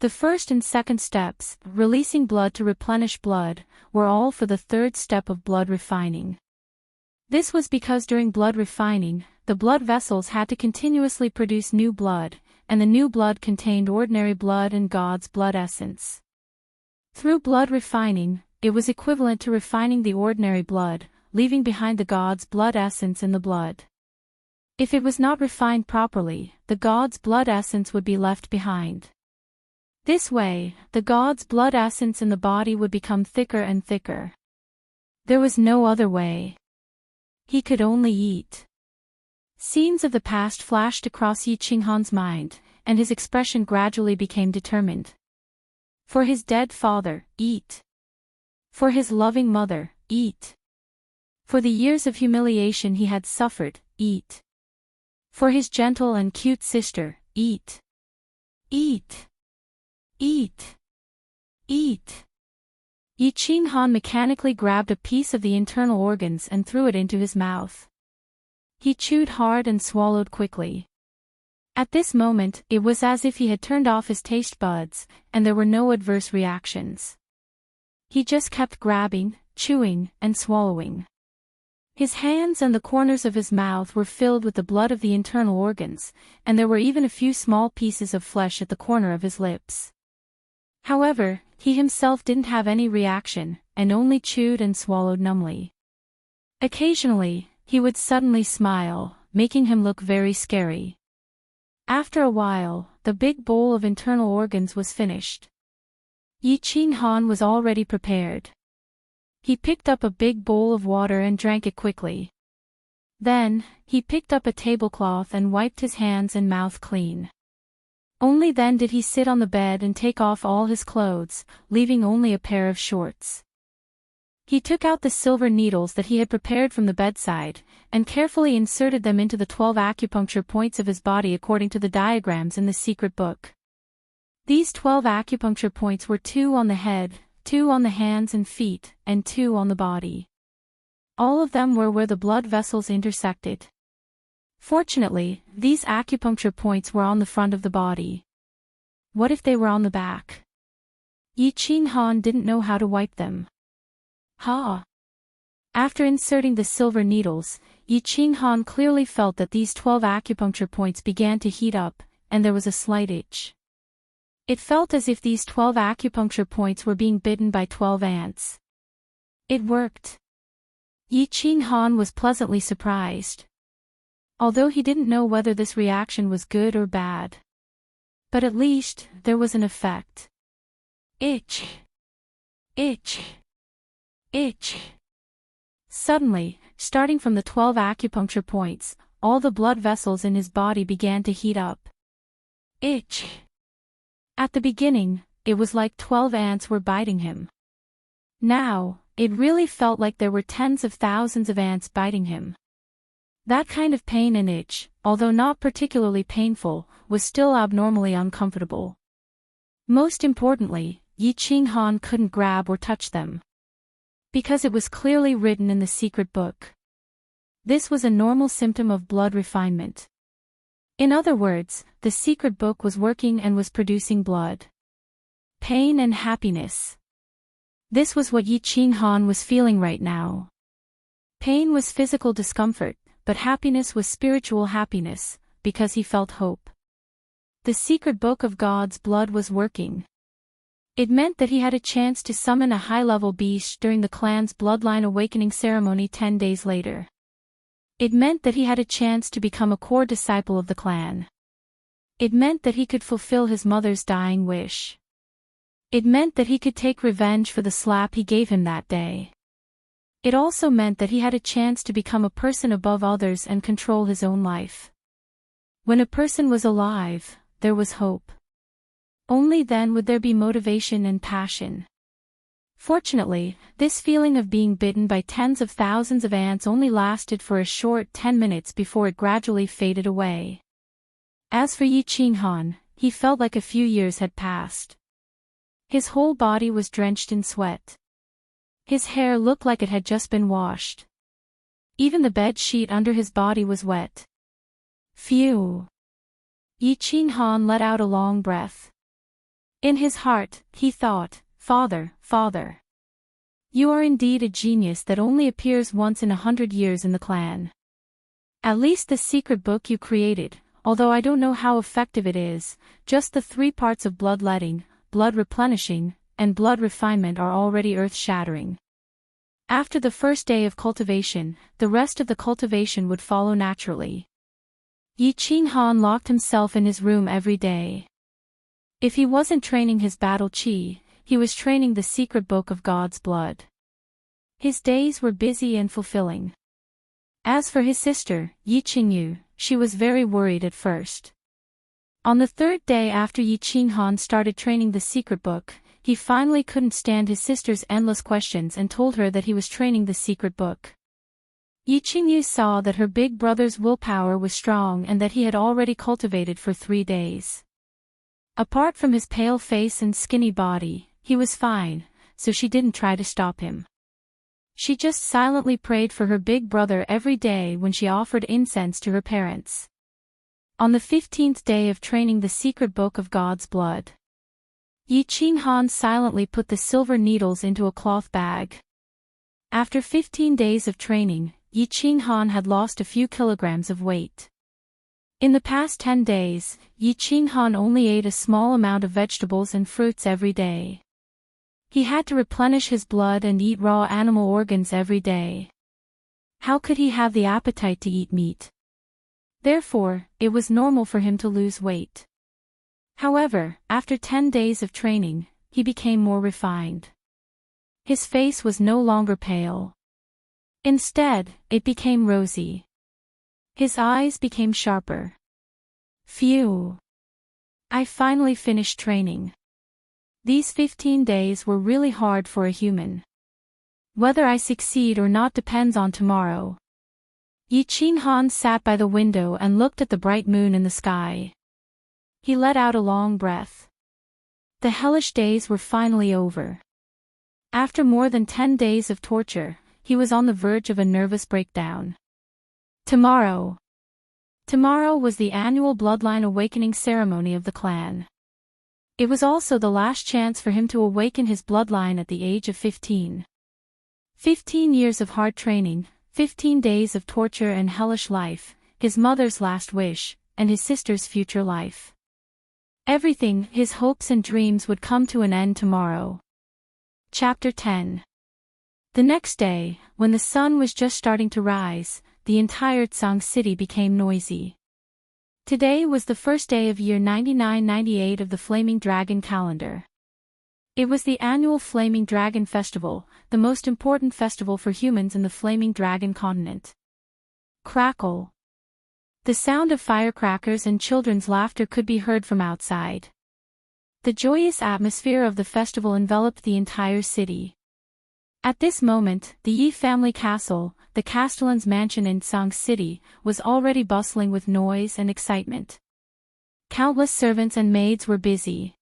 The first and second steps, releasing blood to replenish blood, were all for the third step of blood refining. This was because during blood refining, the blood vessels had to continuously produce new blood, and the new blood contained ordinary blood and God's blood essence. Through blood refining, it was equivalent to refining the ordinary blood, leaving behind the God's blood essence in the blood. If it was not refined properly, the God's blood essence would be left behind. This way, the God's blood essence in the body would become thicker and thicker. There was no other way. He could only eat. Scenes of the past flashed across Yi Qinghan's mind, and his expression gradually became determined. For his dead father, eat. For his loving mother, eat. For the years of humiliation he had suffered, eat. For his gentle and cute sister, eat. Eat. Eat. Eat. Yi Qinghan mechanically grabbed a piece of the internal organs and threw it into his mouth. He chewed hard and swallowed quickly. At this moment, it was as if he had turned off his taste buds, and there were no adverse reactions. He just kept grabbing, chewing, and swallowing. His hands and the corners of his mouth were filled with the blood of the internal organs, and there were even a few small pieces of flesh at the corner of his lips. However, he himself didn't have any reaction, and only chewed and swallowed numbly. Occasionally, he would suddenly smile, making him look very scary. After a while, the big bowl of internal organs was finished. Yi Qinghan was already prepared. He picked up a big bowl of water and drank it quickly. Then, he picked up a tablecloth and wiped his hands and mouth clean. Only then did he sit on the bed and take off all his clothes, leaving only a pair of shorts. He took out the silver needles that he had prepared from the bedside, and carefully inserted them into the 12 acupuncture points of his body according to the diagrams in the secret book. These 12 acupuncture points were 2 on the head, 2 on the hands and feet, and 2 on the body. All of them were where the blood vessels intersected. Fortunately, these acupuncture points were on the front of the body. What if they were on the back? Yi Qinghan didn't know how to wipe them. After inserting the silver needles, Yi Qinghan clearly felt that these 12 acupuncture points began to heat up, and there was a slight itch. It felt as if these 12 acupuncture points were being bitten by 12 ants. It worked. Yi Qinghan was pleasantly surprised. Although he didn't know whether this reaction was good or bad. But at least, there was an effect. Itch. Itch. Itch. Suddenly, starting from the 12 acupuncture points, all the blood vessels in his body began to heat up. Itch. At the beginning, it was like 12 ants were biting him. Now, it really felt like there were tens of thousands of ants biting him. That kind of pain and itch, although not particularly painful, was still abnormally uncomfortable. Most importantly, Yi Qinghan couldn't grab or touch them. Because it was clearly written in the secret book. This was a normal symptom of blood refinement. In other words, the secret book was working and was producing blood. Pain and happiness. This was what Yi Qinghan was feeling right now. Pain was physical discomfort, but happiness was spiritual happiness, because he felt hope. The secret book of God's blood was working. It meant that he had a chance to summon a high-level beast during the clan's bloodline awakening ceremony 10 days later. It meant that he had a chance to become a core disciple of the clan. It meant that he could fulfill his mother's dying wish. It meant that he could take revenge for the slap he gave him that day. It also meant that he had a chance to become a person above others and control his own life. When a person was alive, there was hope. Only then would there be motivation and passion. Fortunately, this feeling of being bitten by tens of thousands of ants only lasted for a short 10 minutes before it gradually faded away. As for Yi Qinghan, he felt like a few years had passed. His whole body was drenched in sweat. His hair looked like it had just been washed. Even the bed sheet under his body was wet. Phew! Yi Qinghan let out a long breath. In his heart, he thought, "Father, Father. You are indeed a genius that only appears once in 100 years in the clan. At least the secret book you created, although I don't know how effective it is, just the 3 parts of bloodletting, blood replenishing, and blood refinement are already earth-shattering. After the first day of cultivation, the rest of the cultivation would follow naturally." Yi Qinghan locked himself in his room every day. If he wasn't training his battle chi, he was training the secret book of God's blood. His days were busy and fulfilling. As for his sister, Yi Qingyu, she was very worried at first. On the 3rd day after Yi Qinghan started training the secret book, he finally couldn't stand his sister's endless questions and told her that he was training the secret book. Yi Qingyu saw that her big brother's willpower was strong and that he had already cultivated for 3 days. Apart from his pale face and skinny body, he was fine, so she didn't try to stop him. She just silently prayed for her big brother every day when she offered incense to her parents. On the 15th day of training the secret book of God's blood, Yi Qinghan silently put the silver needles into a cloth bag. After 15 days of training, Yi Qinghan had lost a few kilograms of weight. In the past 10 days, Yi Qinghan only ate a small amount of vegetables and fruits every day. He had to replenish his blood and eat raw animal organs every day. How could he have the appetite to eat meat? Therefore, it was normal for him to lose weight. However, after 10 days of training, he became more refined. His face was no longer pale. Instead, it became rosy. His eyes became sharper. Phew! I finally finished training. These 15 days were really hard for a human. Whether I succeed or not depends on tomorrow. Yi Qinghan sat by the window and looked at the bright moon in the sky. He let out a long breath. The hellish days were finally over. After more than 10 days of torture, he was on the verge of a nervous breakdown. Tomorrow. Tomorrow was the annual bloodline awakening ceremony of the clan. It was also the last chance for him to awaken his bloodline at the age of 15. 15 years of hard training, 15 days of torture and hellish life, his mother's last wish, and his sister's future life. Everything, his hopes and dreams would come to an end tomorrow. Chapter 10. The next day, when the sun was just starting to rise, the entire Tsang city became noisy. Today was the first day of year 9998 of the Flaming Dragon calendar. It was the annual Flaming Dragon Festival, the most important festival for humans in the Flaming Dragon continent. Crackle. The sound of firecrackers and children's laughter could be heard from outside. The joyous atmosphere of the festival enveloped the entire city. At this moment, the Yi family castle, the Castellan's mansion in Tsang City, was already bustling with noise and excitement. Countless servants and maids were busy.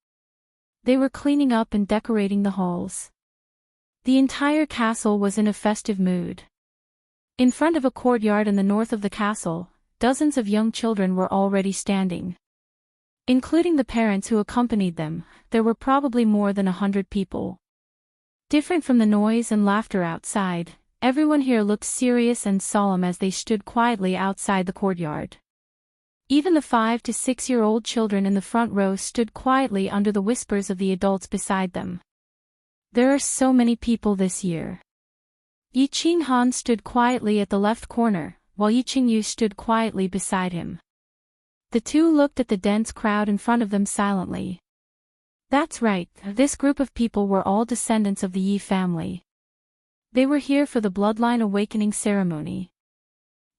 They were cleaning up and decorating the halls. The entire castle was in a festive mood. In front of a courtyard in the north of the castle, dozens of young children were already standing. Including the parents who accompanied them, there were probably more than 100 people. Different from the noise and laughter outside, everyone here looked serious and solemn as they stood quietly outside the courtyard. Even the 5 to 6-year-old children in the front row stood quietly under the whispers of the adults beside them. There are so many people this year. Yi Qinghan stood quietly at the left corner, while Yi Qingyu stood quietly beside him. The two looked at the dense crowd in front of them silently. That's right, this group of people were all descendants of the Yi family. They were here for the bloodline awakening ceremony.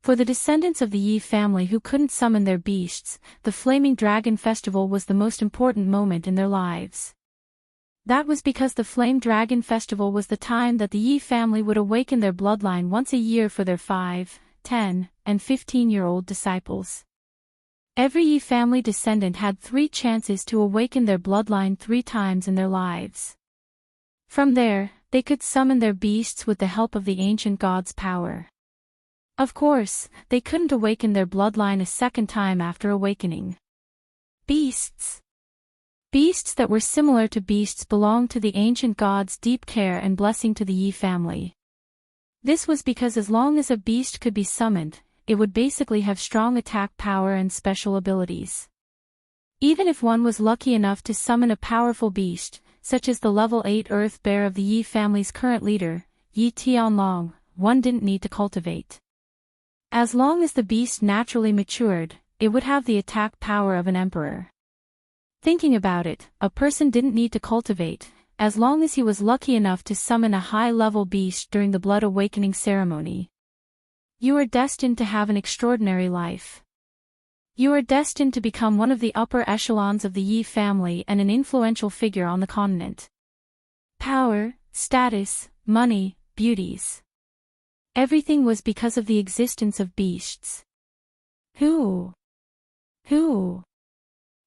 For the descendants of the Yi family who couldn't summon their beasts, the Flaming Dragon Festival was the most important moment in their lives. That was because the Flame Dragon Festival was the time that the Yi family would awaken their bloodline once a year for their 5, 10, and 15-year-old disciples. Every Yi family descendant had 3 chances to awaken their bloodline 3 times in their lives. From there, they could summon their beasts with the help of the ancient god's power. Of course, they couldn't awaken their bloodline a second time after awakening. Beasts. Beasts that were similar to beasts belonged to the ancient god's deep care and blessing to the Yi family. This was because as long as a beast could be summoned, it would basically have strong attack power and special abilities. Even if one was lucky enough to summon a powerful beast, such as the level 8 earth bear of the Yi family's current leader, Yi Tianlong, one didn't need to cultivate. As long as the beast naturally matured, it would have the attack power of an emperor. Thinking about it, a person didn't need to cultivate, as long as he was lucky enough to summon a high-level beast during the blood awakening ceremony. You are destined to have an extraordinary life. You are destined to become one of the upper echelons of the Yi family and an influential figure on the continent. Power, status, money, beauties. Everything was because of the existence of beasts. Who?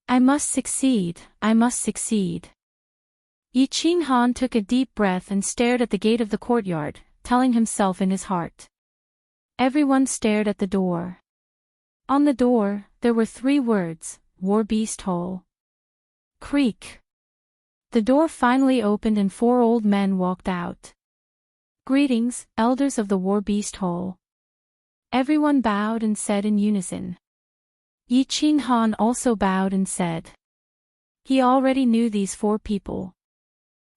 I must succeed, I must succeed. Yi Qinghan took a deep breath and stared at the gate of the courtyard, telling himself in his heart. Everyone stared at the door. On the door, there were 3 words, War Beast Hole. Creak. The door finally opened and 4 old men walked out. Greetings, elders of the War Beast Hole. Everyone bowed and said in unison. Yi Qinghan also bowed and said. He already knew these 4 people.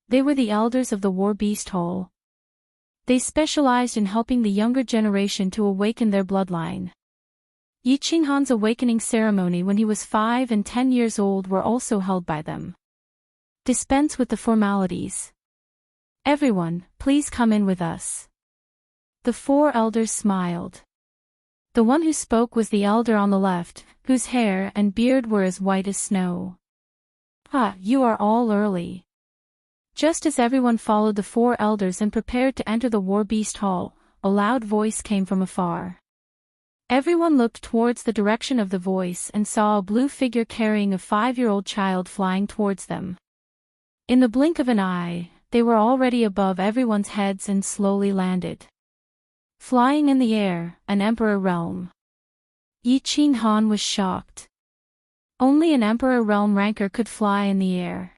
They were the elders of the War Beast Hole. They specialized in helping the younger generation to awaken their bloodline. Yi Qinghan's awakening ceremony when he was 5 and 10 years old were also held by them. Dispense with the formalities. Everyone, please come in with us. The 4 elders smiled. The one who spoke was the elder on the left, whose hair and beard were as white as snow. You are all early. Just as everyone followed the 4 elders and prepared to enter the War Beast Hall, a loud voice came from afar. Everyone looked towards the direction of the voice and saw a blue figure carrying a 5-year-old child flying towards them. In the blink of an eye, they were already above everyone's heads and slowly landed. Flying in the air, an emperor realm. Yi Qinghan was shocked. Only an emperor realm ranker could fly in the air.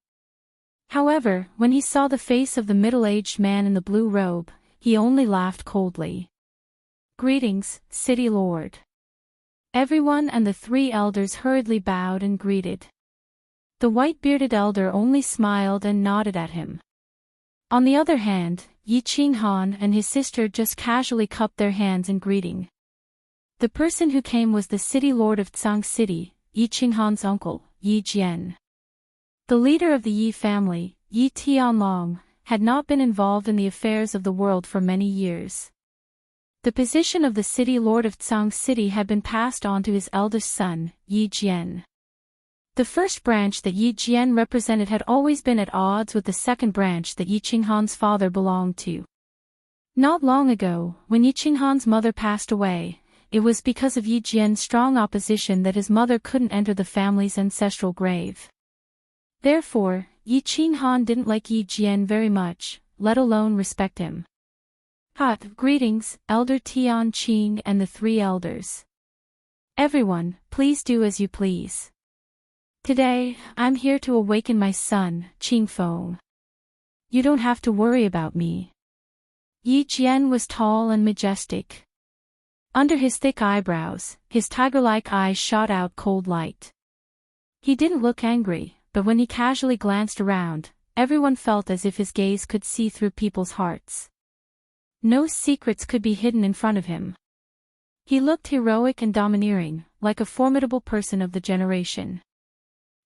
However, when he saw the face of the middle-aged man in the blue robe, he only laughed coldly. Greetings, City Lord. Everyone and the 3 elders hurriedly bowed and greeted. The white-bearded elder only smiled and nodded at him. On the other hand, Yi Qinghan and his sister just casually cupped their hands in greeting. The person who came was the city lord of Tsang City, Yi Qinghan's uncle, Yi Jian. The leader of the Yi family, Yi Tianlong, had not been involved in the affairs of the world for many years. The position of the city lord of Tsang City had been passed on to his eldest son, Yi Jian. The first branch that Yi Jian represented had always been at odds with the second branch that Yi Qinghan's father belonged to. Not long ago, when Yi Qinghan's mother passed away, it was because of Yi Jian's strong opposition that his mother couldn't enter the family's ancestral grave. Therefore, Yi Qinghan didn't like Yi Jian very much, let alone respect him. Greetings, Elder Tian Qing and the 3 elders. Everyone, please do as you please. Today, I'm here to awaken my son, Qing Feng. You don't have to worry about me. Yi Jian was tall and majestic. Under his thick eyebrows, his tiger-like eyes shot out cold light. He didn't look angry, but when he casually glanced around, everyone felt as if his gaze could see through people's hearts. No secrets could be hidden in front of him. He looked heroic and domineering, like a formidable person of the generation.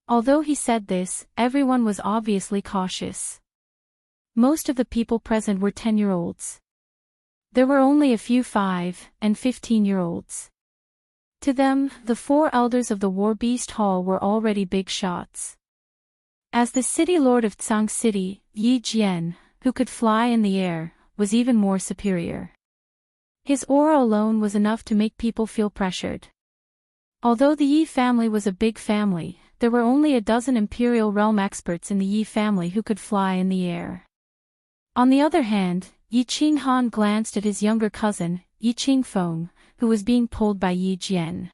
Although he said this, everyone was obviously cautious. Most of the people present were 10-year-olds. There were only a few 5- and 15-year-olds. To them, the 4 elders of the War Beast Hall were already big shots. As the city lord of Tsang City, Yi Jian, who could fly in the air, was even more superior. His aura alone was enough to make people feel pressured. Although the Yi family was a big family, there were only a dozen Imperial Realm experts in the Yi family who could fly in the air. On the other hand, Yi Qinghan glanced at his younger cousin, Yi Qingfeng, who was being pulled by Yi Jian.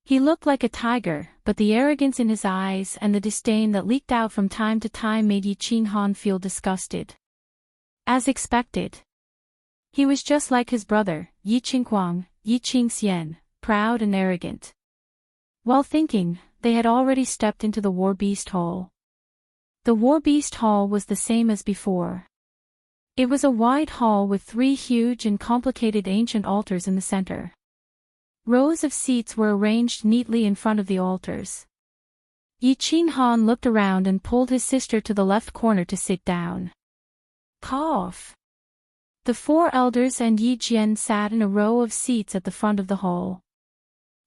He looked like a tiger, but the arrogance in his eyes and the disdain that leaked out from time to time made Yi Qinghan feel disgusted. As expected, he was just like his brother, Yi Qingguang, Yi Qingxian, proud and arrogant. While thinking, they had already stepped into the War Beast Hall. The War Beast Hall was the same as before. It was a wide hall with 3 huge and complicated ancient altars in the center. Rows of seats were arranged neatly in front of the altars. Yi Qinghan looked around and pulled his sister to the left corner to sit down. Cough. The 4 elders and Yi Jian sat in a row of seats at the front of the hall.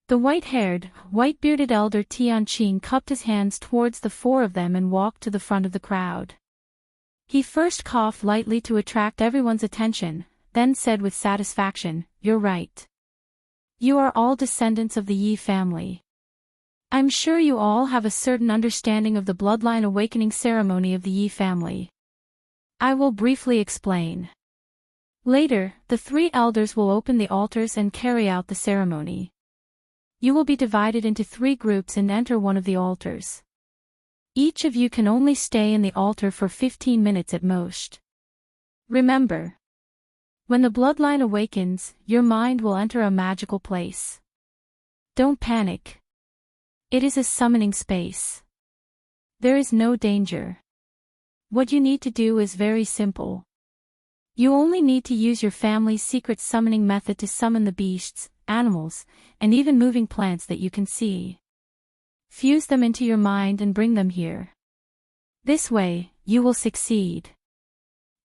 The white-haired, white-bearded elder Tianqing cupped his hands towards the 4 of them and walked to the front of the crowd. He first coughed lightly to attract everyone's attention, then said with satisfaction, "You're right. You are all descendants of the Yi family. I'm sure you all have a certain understanding of the bloodline awakening ceremony of the Yi family. I will briefly explain. Later, the 3 elders will open the altars and carry out the ceremony. You will be divided into 3 groups and enter one of the altars. Each of you can only stay in the altar for 15 minutes at most. Remember, when the bloodline awakens, your mind will enter a magical place. Don't panic. It is a summoning space. There is no danger. What you need to do is very simple. You only need to use your family's secret summoning method to summon the beasts, animals, and even moving plants that you can see. Fuse them into your mind and bring them here. This way, you will succeed.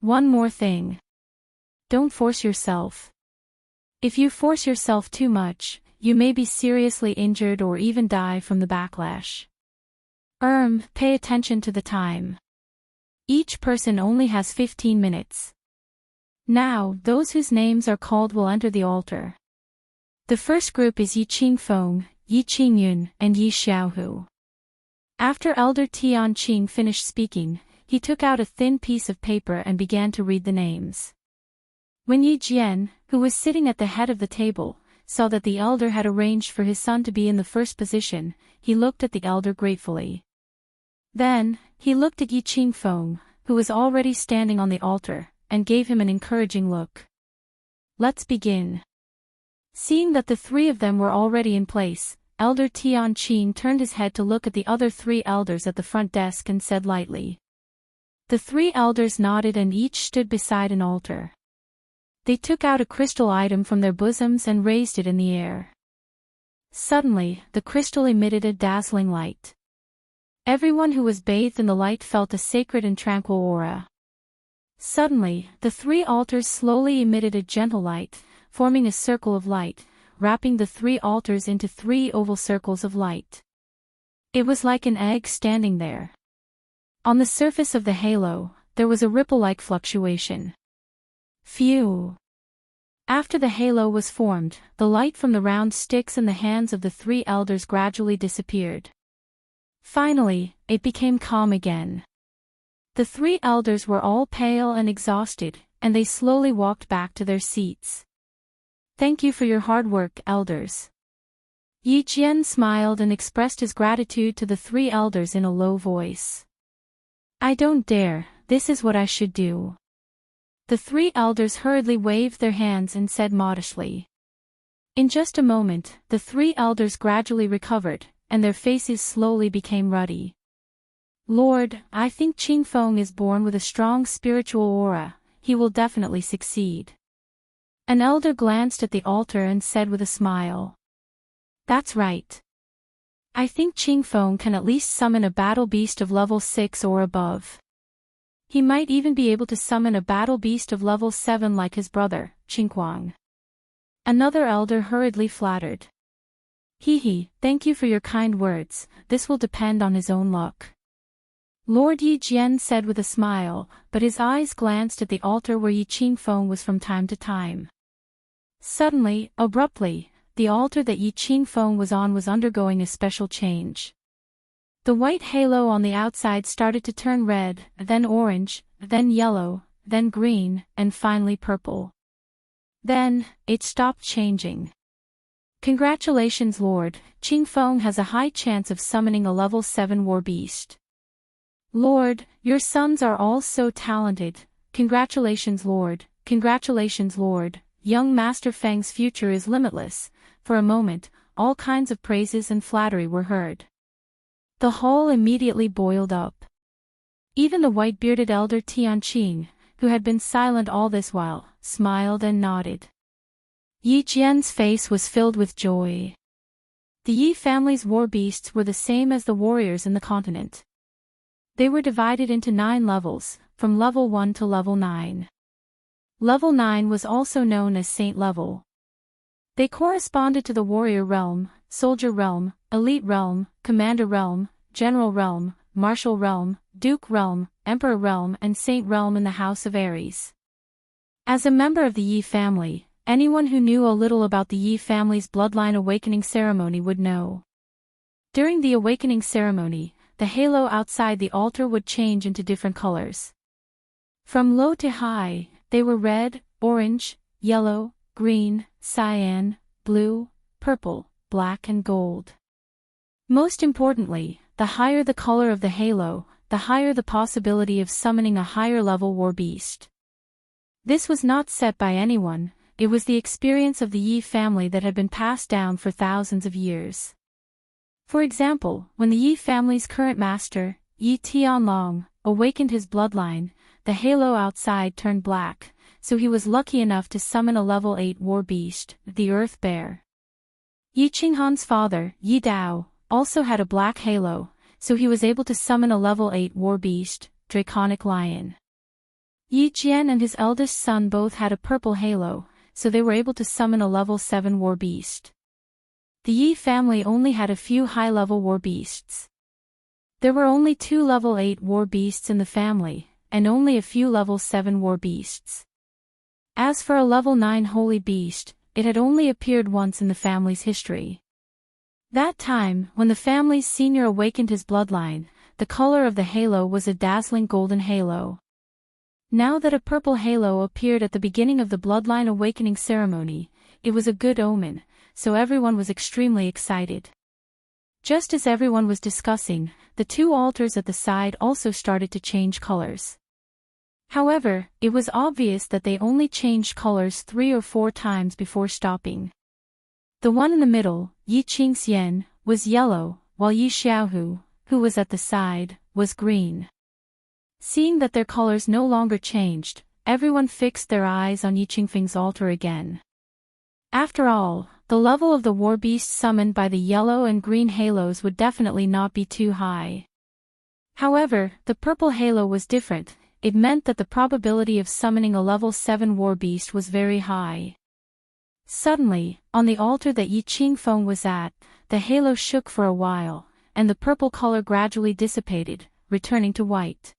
One more thing. Don't force yourself. If you force yourself too much, you may be seriously injured or even die from the backlash. Pay attention to the time. Each person only has 15 minutes. Now, those whose names are called will enter the altar. The first group is Yi Qingfeng, Yi Qingyun, and Yi Xiaohu. After Elder Tianqing finished speaking, he took out a thin piece of paper and began to read the names. When Yi Jian, who was sitting at the head of the table, saw that the elder had arranged for his son to be in the first position, he looked at the elder gratefully. Then, he looked at Yi Qingfeng, who was already standing on the altar, and gave him an encouraging look. Let's begin. Seeing that the 3 of them were already in place, Elder Tianqing turned his head to look at the other 3 elders at the front desk and said lightly. The 3 elders nodded and each stood beside an altar. They took out a crystal item from their bosoms and raised it in the air. Suddenly, the crystal emitted a dazzling light. Everyone who was bathed in the light felt a sacred and tranquil aura. Suddenly, the 3 altars slowly emitted a gentle light, forming a circle of light, wrapping the 3 altars into 3 oval circles of light. It was like an egg standing there. On the surface of the halo, there was a ripple-like fluctuation. Phew! After the halo was formed, the light from the round sticks in the hands of the 3 elders gradually disappeared. Finally, it became calm again. The 3 elders were all pale and exhausted, and they slowly walked back to their seats. Thank you for your hard work, elders. Yi Jian smiled and expressed his gratitude to the 3 elders in a low voice. I don't dare, this is what I should do. The 3 elders hurriedly waved their hands and said modestly. In just a moment, the three elders gradually recovered, and their faces slowly became ruddy. Lord, I think Qingfeng is born with a strong spiritual aura. He will definitely succeed. An elder glanced at the altar and said with a smile. That's right. I think Qingfeng can at least summon a battle beast of level 6 or above. He might even be able to summon a battle beast of level 7 like his brother, Qingguang. Another elder hurriedly flattered. Thank you for your kind words, this will depend on his own luck. Lord Yi Jian said with a smile, but his eyes glanced at the altar where Yi Qingfeng was from time to time. Suddenly, abruptly, the altar that Yi Qingfeng was on was undergoing a special change. The white halo on the outside started to turn red, then orange, then yellow, then green, and finally purple. Then, it stopped changing. Congratulations Lord, Qingfeng has a high chance of summoning a level 7 war beast. Lord, your sons are all so talented. Congratulations Lord, young Master Feng's future is limitless. For a moment, all kinds of praises and flattery were heard. The hall immediately boiled up. Even the white-bearded elder Tianqing, who had been silent all this while, smiled and nodded. Yi Jian's face was filled with joy. The Yi family's war beasts were the same as the warriors in the continent. They were divided into 9 levels, from level 1 to level 9. Level 9 was also known as Saint level. They corresponded to the warrior realm, soldier realm, elite realm, commander realm, general realm, martial realm, duke realm, emperor realm and saint realm in the House of Aries. As a member of the Yi family, anyone who knew a little about the Yi family's bloodline awakening ceremony would know. During the awakening ceremony, the halo outside the altar would change into different colors. From low to high, they were red, orange, yellow, green, cyan, blue, purple, black and gold. Most importantly, the higher the color of the halo, the higher the possibility of summoning a higher level war beast. This was not set by anyone, it was the experience of the Yi family that had been passed down for thousands of years. For example, when the Yi family's current master, Yi Tianlong, awakened his bloodline, the halo outside turned black, so he was lucky enough to summon a level 8 war beast, the Earth Bear. Yi Qinghan's father, Yi Dao, also had a black halo, so he was able to summon a level 8 war beast, Draconic Lion. Yi Jian and his eldest son both had a purple halo, so they were able to summon a level 7 war beast. The Yi family only had a few high-level war beasts. There were only 2 level 8 war beasts in the family, and only a few level 7 war beasts. As for a level 9 holy beast, it had only appeared once in the family's history. That time, when the family's senior awakened his bloodline, the color of the halo was a dazzling golden halo. Now that a purple halo appeared at the beginning of the bloodline awakening ceremony, it was a good omen, so everyone was extremely excited. Just as everyone was discussing, the 2 altars at the side also started to change colors. However, it was obvious that they only changed colors 3 or 4 times before stopping. The one in the middle, Yi Qingxian, was yellow, while Yi Xiaohu, who was at the side, was green. Seeing that their colors no longer changed, everyone fixed their eyes on Yi Qingfeng's altar again. After all, the level of the war beast summoned by the yellow and green halos would definitely not be too high. However, the purple halo was different, it meant that the probability of summoning a level 7 war beast was very high. Suddenly, on the altar that Yi Qingfeng was at, the halo shook for a while, and the purple color gradually dissipated, returning to white.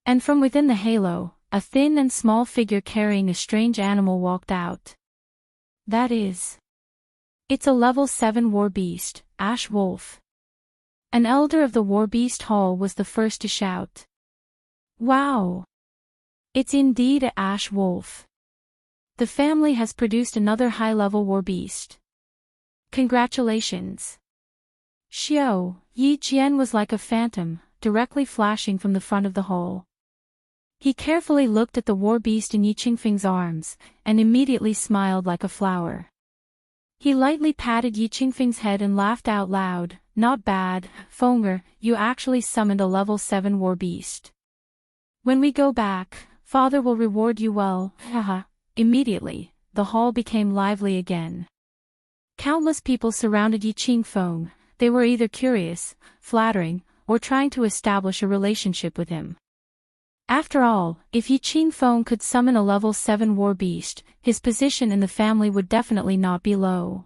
And from within the halo, a thin and small figure carrying a strange animal walked out. That is. It's a level 7 war beast, Ash Wolf. An elder of the war beast hall was the first to shout. Wow! It's indeed a Ash Wolf. The family has produced another high-level war beast. Congratulations! Xiao, Yi Jian was like a phantom, directly flashing from the front of the hall. He carefully looked at the war beast in Yi Qingfeng's arms, and immediately smiled like a flower. He lightly patted Yi Qingfeng's head and laughed out loud. Not bad, Fenger, you actually summoned a level 7 war beast. When we go back, Father will reward you well, haha. Immediately, the hall became lively again. Countless people surrounded Yi Qingfeng. They were either curious, flattering, or trying to establish a relationship with him. After all, if Yi Qingfeng could summon a level 7 war beast, his position in the family would definitely not be low.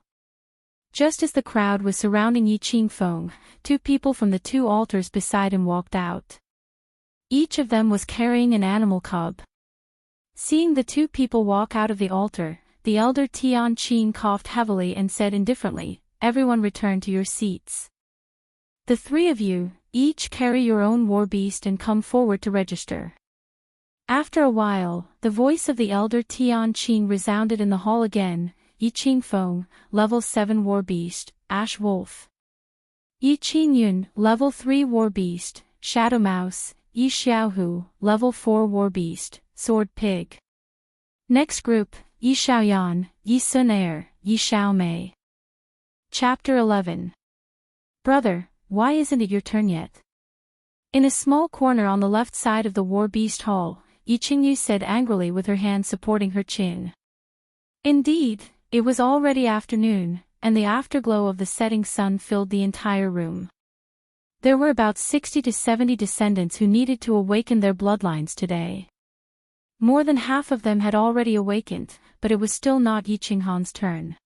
Just as the crowd was surrounding Yi Qingfeng, 2 people from the 2 altars beside him walked out. Each of them was carrying an animal cub. Seeing the 2 people walk out of the altar, the elder Tian Qing coughed heavily and said indifferently, "Everyone return to your seats. The 3 of you, each carry your own war beast and come forward to register." After a while, the voice of the elder Tian Qing resounded in the hall again. Yi Qingfeng, level 7 war beast, Ash Wolf. Yi Qingyun, level 3 war beast, Shadow Mouse. Yi Xiaohu, level 4 war beast, Sword Pig. Next group, Yi Xiaoyan, Yi Sun Air, Yi Xiaomei. Chapter 11. Brother, why isn't it your turn yet? In a small corner on the left side of the war beast hall, Yi Qingyu said angrily with her hand supporting her chin. Indeed, it was already afternoon, and the afterglow of the setting sun filled the entire room. There were about 60 to 70 descendants who needed to awaken their bloodlines today. More than half of them had already awakened, but it was still not Yi Qinghan's turn.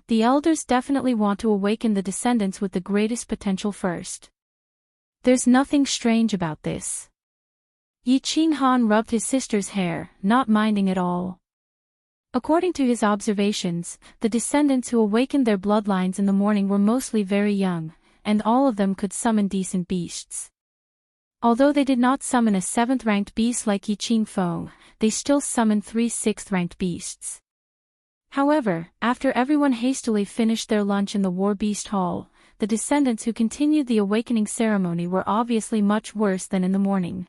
The elders definitely want to awaken the descendants with the greatest potential first. There's nothing strange about this. Yi Qinghan rubbed his sister's hair, not minding at all. According to his observations, the descendants who awakened their bloodlines in the morning were mostly very young, and all of them could summon decent beasts. Although they did not summon a 7th-ranked beast like Yi Qingfeng, they still summoned 3 6th-ranked beasts. However, after everyone hastily finished their lunch in the war beast hall, the descendants who continued the awakening ceremony were obviously much worse than in the morning.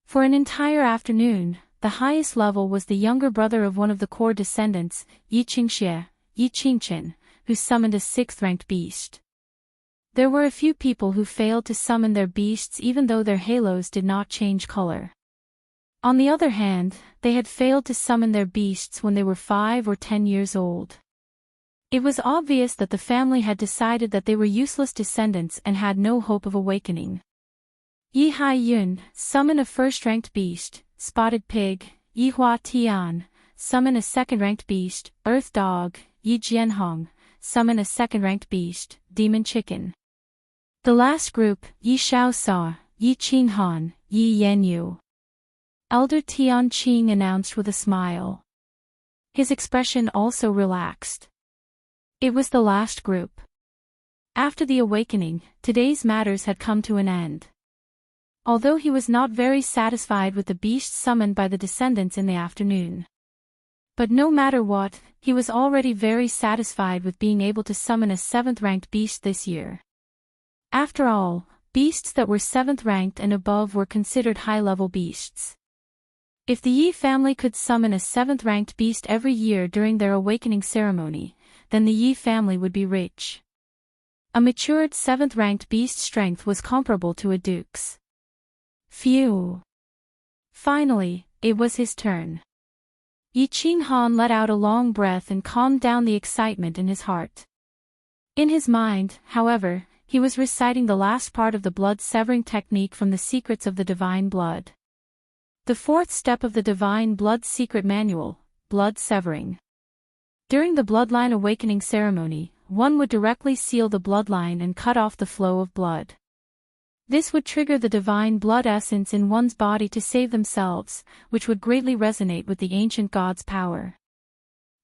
For an entire afternoon, the highest level was the younger brother of one of the core descendants, Yi Qingxie, Yi Qingchen, who summoned a 6th-ranked beast. There were a few people who failed to summon their beasts even though their halos did not change color. On the other hand, they had failed to summon their beasts when they were 5 or 10 years old. It was obvious that the family had decided that they were useless descendants and had no hope of awakening. Yi Haiyun, summon a 1st-ranked beast, Spotted Pig. Yi Hua Tian, summon a 2nd-ranked beast, Earth Dog. Yi Jianhong, summon a 2nd-ranked beast, Demon Chicken. The last group, Yi Xiaosa, Yi Qinghan, Yi Yanyu. Elder Tian Qing announced with a smile. His expression also relaxed. It was the last group. After the awakening, today's matters had come to an end. Although he was not very satisfied with the beasts summoned by the descendants in the afternoon. But no matter what, he was already very satisfied with being able to summon a 7th-ranked beast this year. After all, beasts that were 7th-ranked and above were considered high-level beasts. If the Yi family could summon a 7th-ranked beast every year during their awakening ceremony, then the Yi family would be rich. A matured 7th-ranked beast's strength was comparable to a duke's. Phew. Finally, it was his turn. Yi Qinghan let out a long breath and calmed down the excitement in his heart. In his mind, however, he was reciting the last part of the blood-severing technique from the Secrets of the Divine Blood. The 4th step of the Divine Blood Secret Manual, blood severing. During the bloodline awakening ceremony, one would directly seal the bloodline and cut off the flow of blood. This would trigger the divine blood essence in one's body to save themselves, which would greatly resonate with the ancient god's power.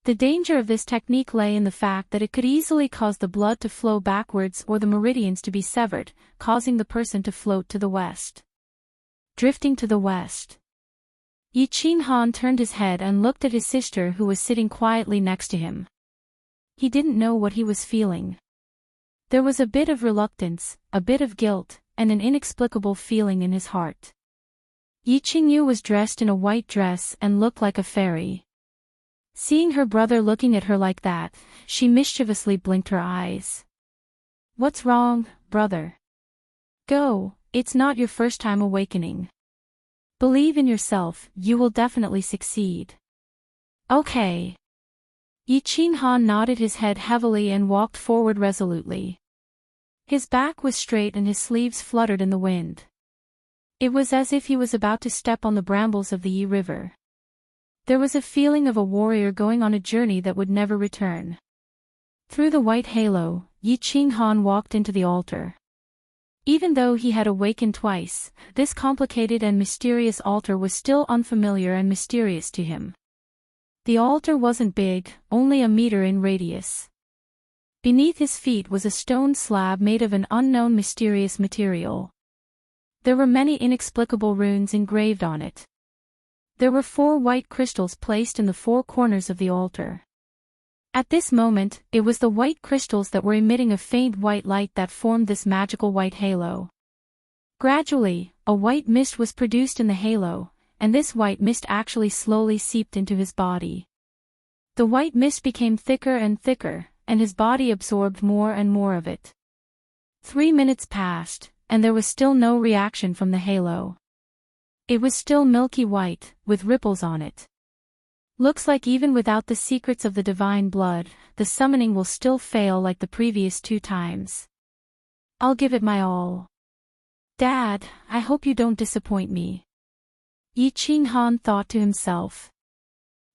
The danger of this technique lay in the fact that it could easily cause the blood to flow backwards or the meridians to be severed, causing the person to float to the west. Drifting to the west. Yi Qinghan turned his head and looked at his sister who was sitting quietly next to him. He didn't know what he was feeling. There was a bit of reluctance, a bit of guilt, and an inexplicable feeling in his heart. Yi Qingyu was dressed in a white dress and looked like a fairy. Seeing her brother looking at her like that, she mischievously blinked her eyes. "What's wrong, brother? Go, it's not your first time awakening. Believe in yourself, you will definitely succeed." "Okay." Yi Qinghan nodded his head heavily and walked forward resolutely. His back was straight and his sleeves fluttered in the wind. It was as if he was about to step on the brambles of the Yi River. There was a feeling of a warrior going on a journey that would never return. Through the white halo, Yi Qinghan walked into the altar. Even though he had awakened twice, this complicated and mysterious altar was still unfamiliar and mysterious to him. The altar wasn't big, only a meter in radius. Beneath his feet was a stone slab made of an unknown mysterious material. There were many inexplicable runes engraved on it. There were 4 white crystals placed in the 4 corners of the altar. At this moment, it was the white crystals that were emitting a faint white light that formed this magical white halo. Gradually, a white mist was produced in the halo, and this white mist actually slowly seeped into his body. The white mist became thicker and thicker, and his body absorbed more and more of it. 3 minutes passed, and there was still no reaction from the halo. It was still milky white, with ripples on it. Looks like even without the secrets of the divine blood, the summoning will still fail like the previous 2 times. I'll give it my all. Dad, I hope you don't disappoint me. Yi Qinghan thought to himself.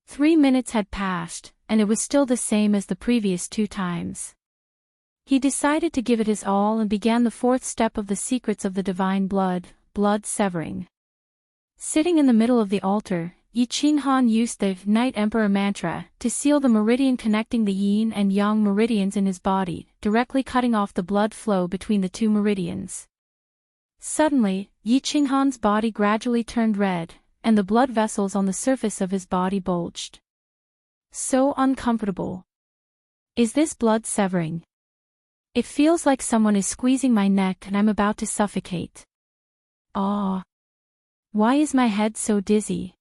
3 minutes had passed, and it was still the same as the previous 2 times. He decided to give it his all and began the 4th step of the secrets of the divine blood, blood severing. Sitting in the middle of the altar, Yi Qinghan used the Night Emperor mantra to seal the meridian connecting the yin and yang meridians in his body, directly cutting off the blood flow between the 2 meridians. Suddenly, Yi Qinghan's body gradually turned red, and the blood vessels on the surface of his body bulged. So uncomfortable. Is this blood severing? It feels like someone is squeezing my neck and I'm about to suffocate. Ah. Why is my head so dizzy?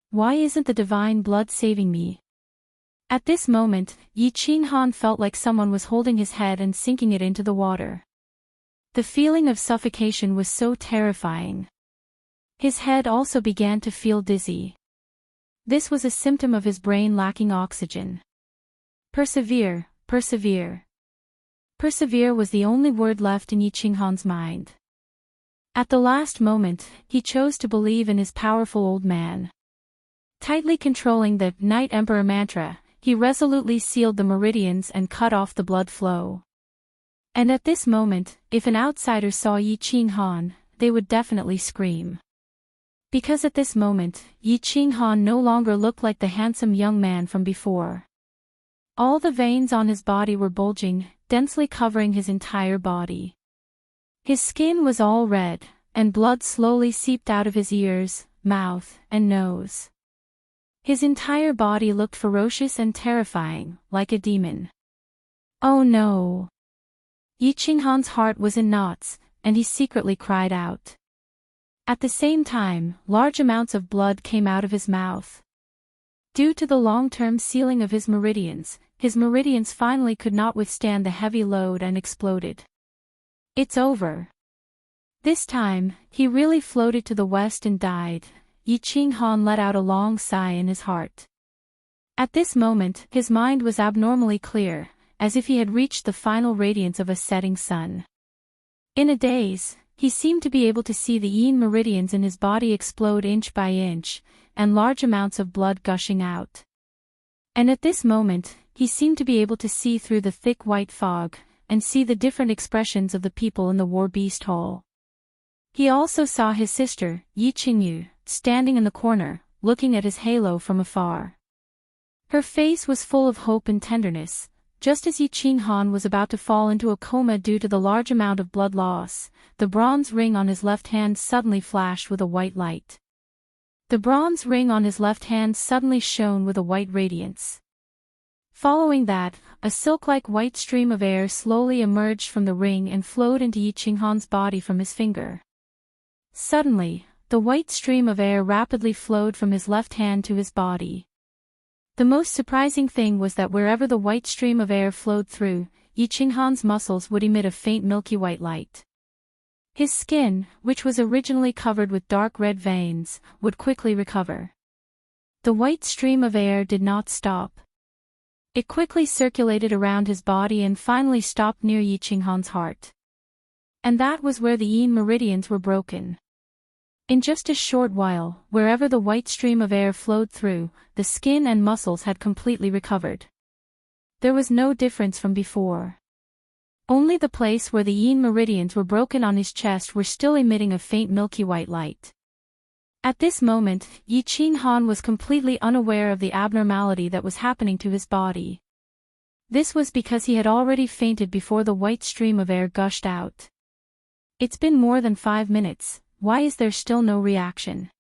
Why isn't the divine blood saving me? At this moment, Yi Qinghan felt like someone was holding his head and sinking it into the water. The feeling of suffocation was so terrifying. His head also began to feel dizzy. This was a symptom of his brain lacking oxygen. Persevere, persevere. Persevere was the only word left in Yi Qinghan's mind. At the last moment, he chose to believe in his powerful old man. Tightly controlling the Night Emperor mantra, he resolutely sealed the meridians and cut off the blood flow. And at this moment, if an outsider saw Yi Qinghan, they would definitely scream. Because at this moment, Yi Qinghan no longer looked like the handsome young man from before. All the veins on his body were bulging, densely covering his entire body. His skin was all red, and blood slowly seeped out of his ears, mouth, and nose. His entire body looked ferocious and terrifying, like a demon. Oh no! Yi Qinghan's heart was in knots, and he secretly cried out. At the same time, large amounts of blood came out of his mouth. Due to the long-term sealing of his meridians finally could not withstand the heavy load and exploded. It's over. This time, he really floated to the west and died. Yi Qinghan let out a long sigh in his heart. At this moment, his mind was abnormally clear, as if he had reached the final radiance of a setting sun. In a daze, he seemed to be able to see the yin meridians in his body explode inch by inch, and large amounts of blood gushing out. And at this moment, he seemed to be able to see through the thick white fog, and see the different expressions of the people in the war beast hall. He also saw his sister, Yi Qingyu, standing in the corner, looking at his halo from afar. Her face was full of hope and tenderness. Just as Yi Qinghan was about to fall into a coma due to the large amount of blood loss, the bronze ring on his left hand suddenly flashed with a white light. The bronze ring on his left hand suddenly shone with a white radiance. Following that, a silk-like white stream of air slowly emerged from the ring and flowed into Yi Qinghan's body from his finger. Suddenly, the white stream of air rapidly flowed from his left hand to his body. The most surprising thing was that wherever the white stream of air flowed through, Yi Qinghan's muscles would emit a faint milky white light. His skin, which was originally covered with dark red veins, would quickly recover. The white stream of air did not stop. It quickly circulated around his body and finally stopped near Yi Qinghan's heart. And that was where the yin meridians were broken. In just a short while, wherever the white stream of air flowed through, the skin and muscles had completely recovered. There was no difference from before. Only the place where the yin meridians were broken on his chest were still emitting a faint milky white light. At this moment, Yi Qinghan was completely unaware of the abnormality that was happening to his body. This was because he had already fainted before the white stream of air gushed out. It's been more than 5 minutes, why is there still no reaction?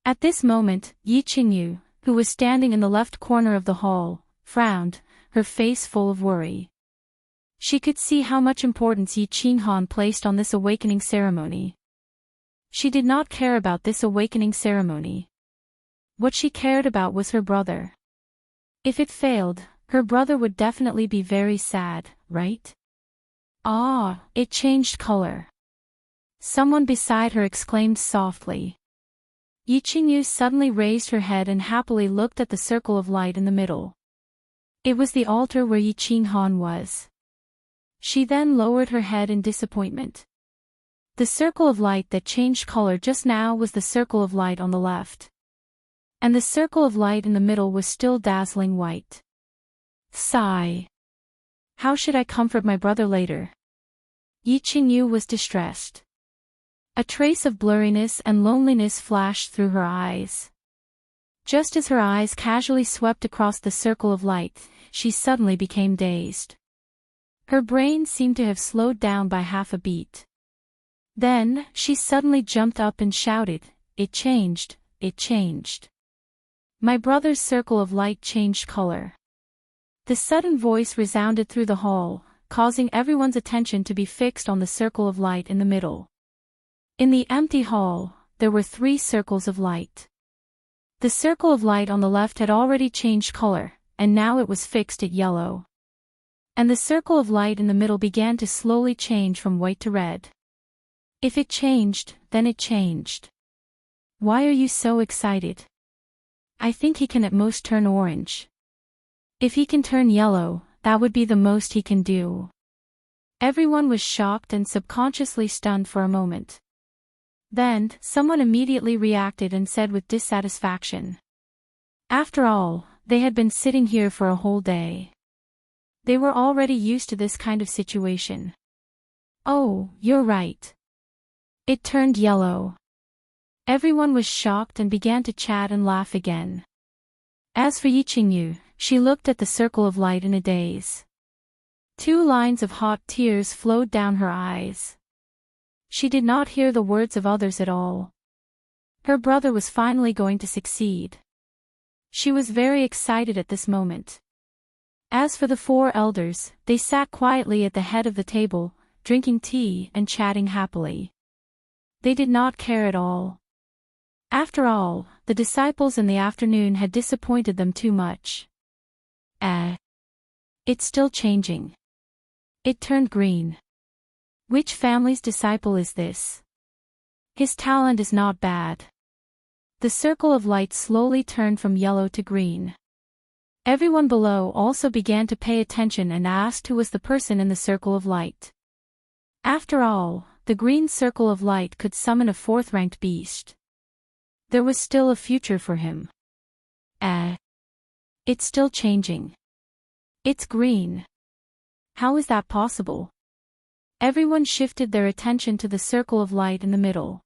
At this moment, Yi Qingyu, who was standing in the left corner of the hall, frowned, her face full of worry. She could see how much importance Yi Qinghan placed on this awakening ceremony. She did not care about this awakening ceremony. What she cared about was her brother. If it failed, her brother would definitely be very sad, right? Ah, it changed color. Someone beside her exclaimed softly. Yi Qingyu suddenly raised her head and happily looked at the circle of light in the middle. It was the altar where Yi Qinghan was. She then lowered her head in disappointment. The circle of light that changed color just now was the circle of light on the left. And the circle of light in the middle was still dazzling white. Sigh. How should I comfort my brother later? Yi Qingyu was distressed. A trace of blurriness and loneliness flashed through her eyes. Just as her eyes casually swept across the circle of light, she suddenly became dazed. Her brain seemed to have slowed down by half a beat. Then, she suddenly jumped up and shouted, "It changed, it changed. My brother's circle of light changed color." The sudden voice resounded through the hall, causing everyone's attention to be fixed on the circle of light in the middle. In the empty hall, there were 3 circles of light. The circle of light on the left had already changed color, and now it was fixed at yellow. And the circle of light in the middle began to slowly change from white to red. If it changed, then it changed. Why are you so excited? I think he can at most turn orange. If he can turn yellow, that would be the most he can do. Everyone was shocked and subconsciously stunned for a moment. Then, someone immediately reacted and said with dissatisfaction. After all, they had been sitting here for a whole day. They were already used to this kind of situation. Oh, you're right. It turned yellow. Everyone was shocked and began to chat and laugh again. As for Yi Qingyu, she looked at the circle of light in a daze. 2 lines of hot tears flowed down her eyes. She did not hear the words of others at all. Her brother was finally going to succeed. She was very excited at this moment. As for the 4 elders, they sat quietly at the head of the table, drinking tea and chatting happily. They did not care at all. After all, the disciples in the afternoon had disappointed them too much. It's still changing. It turned green. Which family's disciple is this? His talent is not bad. The circle of light slowly turned from yellow to green. Everyone below also began to pay attention and asked who was the person in the circle of light. After all, the green circle of light could summon a 4th-ranked beast. There was still a future for him. It's still changing. It's green. How is that possible? Everyone shifted their attention to the circle of light in the middle.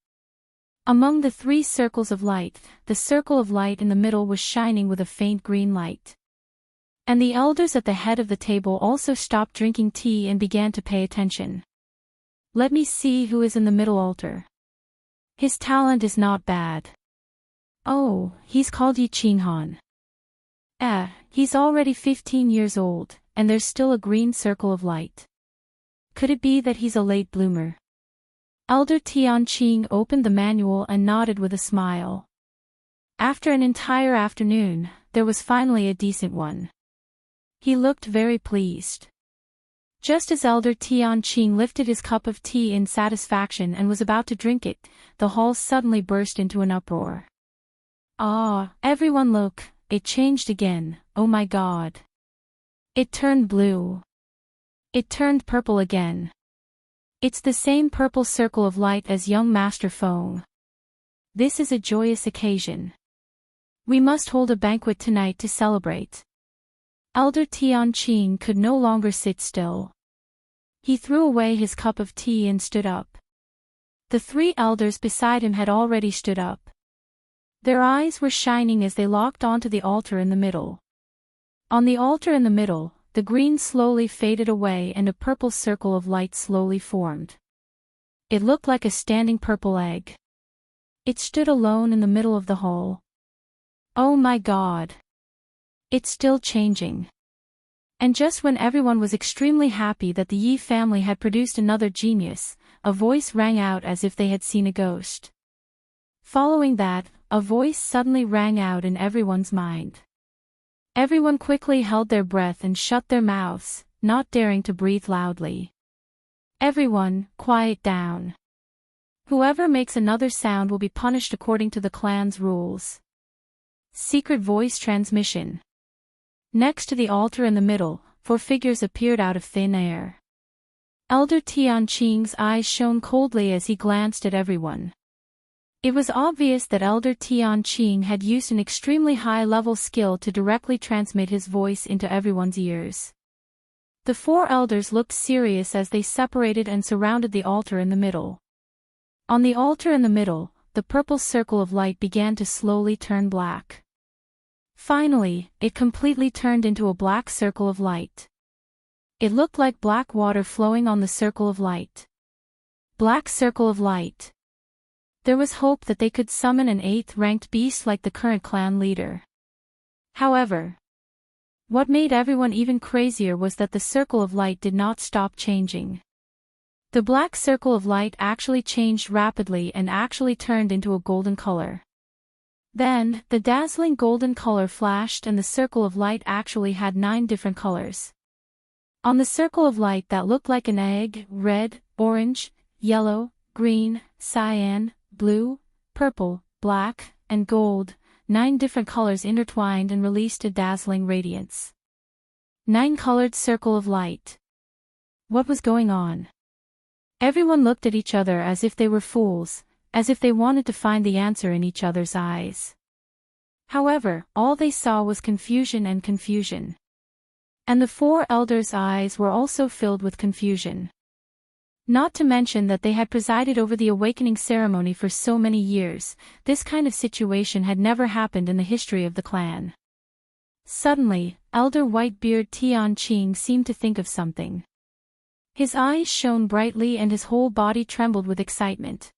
Among the 3 circles of light, the circle of light in the middle was shining with a faint green light. And the elders at the head of the table also stopped drinking tea and began to pay attention. Let me see who is in the middle altar. His talent is not bad. Oh, he's called Yi Qinghan. He's already 15 years old, and there's still a green circle of light. Could it be that he's a late bloomer? Elder Tianqing opened the manual and nodded with a smile. After an entire afternoon, there was finally a decent one. He looked very pleased. Just as Elder Tianqing lifted his cup of tea in satisfaction and was about to drink it, the hall suddenly burst into an uproar. Ah, everyone look, it changed again, oh my God. It turned blue. It turned purple again. It's the same purple circle of light as young Master Feng. This is a joyous occasion. We must hold a banquet tonight to celebrate. Elder Tianqing could no longer sit still. He threw away his cup of tea and stood up. The three elders beside him had already stood up. Their eyes were shining as they locked onto the altar in the middle. On the altar in the middle, the green slowly faded away and a purple circle of light slowly formed. It looked like a standing purple egg. It stood alone in the middle of the hall. Oh my God! It's still changing. And just when everyone was extremely happy that the Yi family had produced another genius, a voice rang out as if they had seen a ghost. Following that, a voice suddenly rang out in everyone's mind. Everyone quickly held their breath and shut their mouths, not daring to breathe loudly. Everyone, quiet down. Whoever makes another sound will be punished according to the clan's rules. Secret voice transmission. Next to the altar in the middle, four figures appeared out of thin air. Elder Tianqing's eyes shone coldly as he glanced at everyone. It was obvious that Elder Tianqing had used an extremely high-level skill to directly transmit his voice into everyone's ears. The four elders looked serious as they separated and surrounded the altar in the middle. On the altar in the middle, the purple circle of light began to slowly turn black. Finally, it completely turned into a black circle of light. It looked like black water flowing on the circle of light. Black circle of light. There was hope that they could summon an 8th-ranked beast like the current clan leader. However, what made everyone even crazier was that the circle of light did not stop changing. The black circle of light actually changed rapidly and actually turned into a golden color. Then, the dazzling golden color flashed and the circle of light actually had 9 different colors. On the circle of light that looked like an egg, red, orange, yellow, green, cyan, blue, purple, black, and gold, 9 different colors intertwined and released a dazzling radiance. 9-colored circle of light. What was going on? Everyone looked at each other as if they were fools, as if they wanted to find the answer in each other's eyes. However, all they saw was confusion and confusion. And the four elders' eyes were also filled with confusion. Not to mention that they had presided over the awakening ceremony for so many years, this kind of situation had never happened in the history of the clan. Suddenly, Elder Whitebeard Tianqing seemed to think of something. His eyes shone brightly and his whole body trembled with excitement.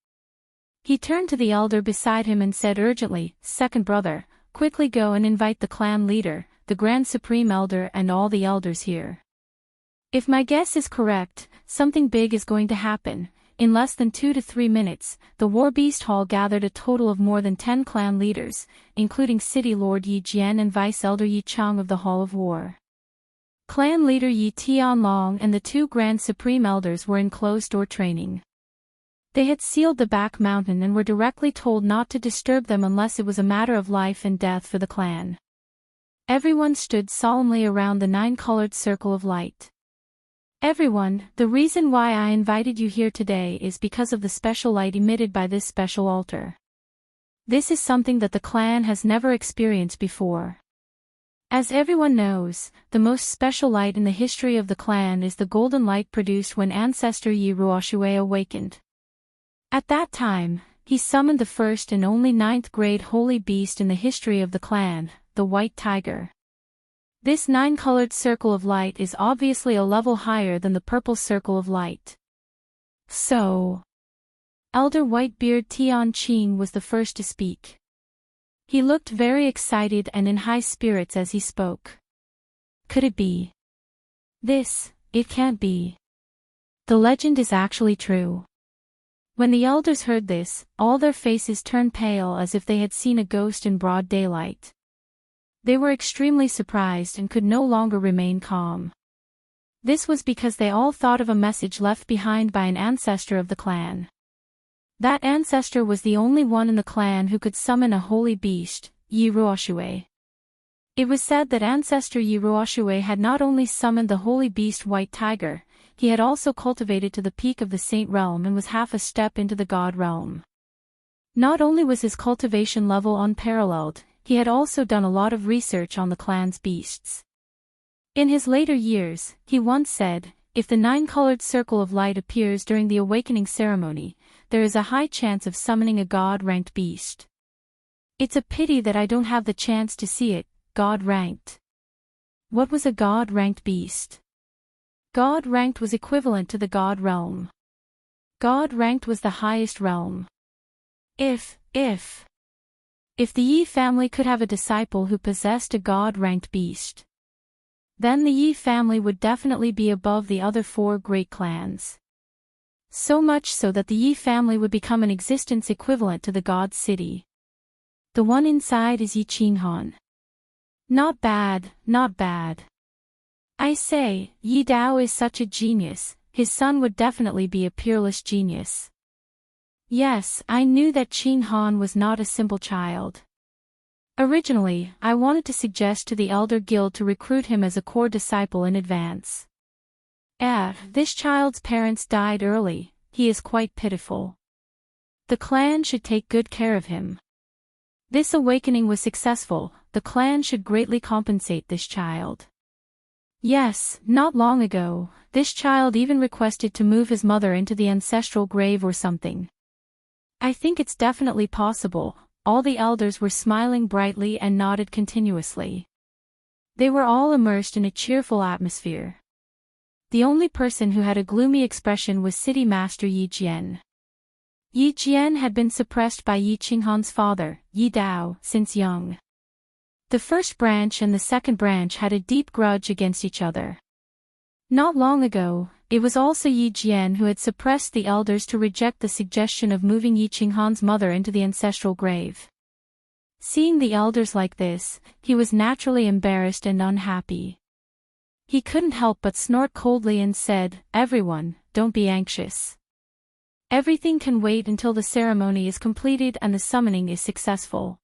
He turned to the elder beside him and said urgently, "Second brother, quickly go and invite the clan leader, the Grand Supreme Elder and all the elders here. If my guess is correct, something big is going to happen." In less than 2 to 3 minutes, the War Beast Hall gathered a total of more than 10 clan leaders, including City Lord Yi Jian and Vice Elder Yi Chang of the Hall of War. Clan leader Yi Tianlong and the 2 Grand Supreme Elders were in closed-door training. They had sealed the back mountain and were directly told not to disturb them unless it was a matter of life and death for the clan. Everyone stood solemnly around the 9-colored circle of light. Everyone, the reason why I invited you here today is because of the special light emitted by this special altar. This is something that the clan has never experienced before. As everyone knows, the most special light in the history of the clan is the golden light produced when ancestor Yi Ruoxue awakened. At that time, he summoned the first and only 9th-grade holy beast in the history of the clan, the White Tiger. This 9-colored circle of light is obviously a level higher than the purple circle of light. So, Elder Whitebeard Tianqing was the first to speak. He looked very excited and in high spirits as he spoke. Could it be? It can't be. The legend is actually true. When the elders heard this, all their faces turned pale as if they had seen a ghost in broad daylight. They were extremely surprised and could no longer remain calm. This was because they all thought of a message left behind by an ancestor of the clan. That ancestor was the only one in the clan who could summon a holy beast, Yi Ruoshue. It was said that ancestor Yi Ruoshue had not only summoned the holy beast White Tiger, he had also cultivated to the peak of the saint realm and was half a step into the god realm. Not only was his cultivation level unparalleled, he had also done a lot of research on the clan's beasts. In his later years, he once said, "If the 9-colored circle of light appears during the awakening ceremony, there is a high chance of summoning a god-ranked beast. It's a pity that I don't have the chance to see it." God-ranked. What was a god-ranked beast? God-ranked was equivalent to the god realm. God-ranked was the highest realm. If the Yi family could have a disciple who possessed a god-ranked beast, then the Yi family would definitely be above the other 4 great clans. So much so that the Yi family would become an existence equivalent to the god city. The one inside is Yi Qinghan. Not bad, not bad. I say, Yi Dao is such a genius, his son would definitely be a peerless genius. Yes, I knew that Qinghan was not a simple child. Originally, I wanted to suggest to the Elder Guild to recruit him as a core disciple in advance. This child's parents died early, he is quite pitiful. The clan should take good care of him. This awakening was successful, the clan should greatly compensate this child. Yes, not long ago, this child even requested to move his mother into the ancestral grave or something. I think it's definitely possible. All the elders were smiling brightly and nodded continuously. They were all immersed in a cheerful atmosphere. The only person who had a gloomy expression was City Master Yi Jian. Yi Jian had been suppressed by Yi Qinghan's father, Yi Dao, since young. The first branch and the second branch had a deep grudge against each other. Not long ago, it was also Yi Jian who had suppressed the elders to reject the suggestion of moving Yi Qinghan's mother into the ancestral grave. Seeing the elders like this, he was naturally embarrassed and unhappy. He couldn't help but snort coldly and said, "Everyone, don't be anxious. Everything can wait until the ceremony is completed and the summoning is successful.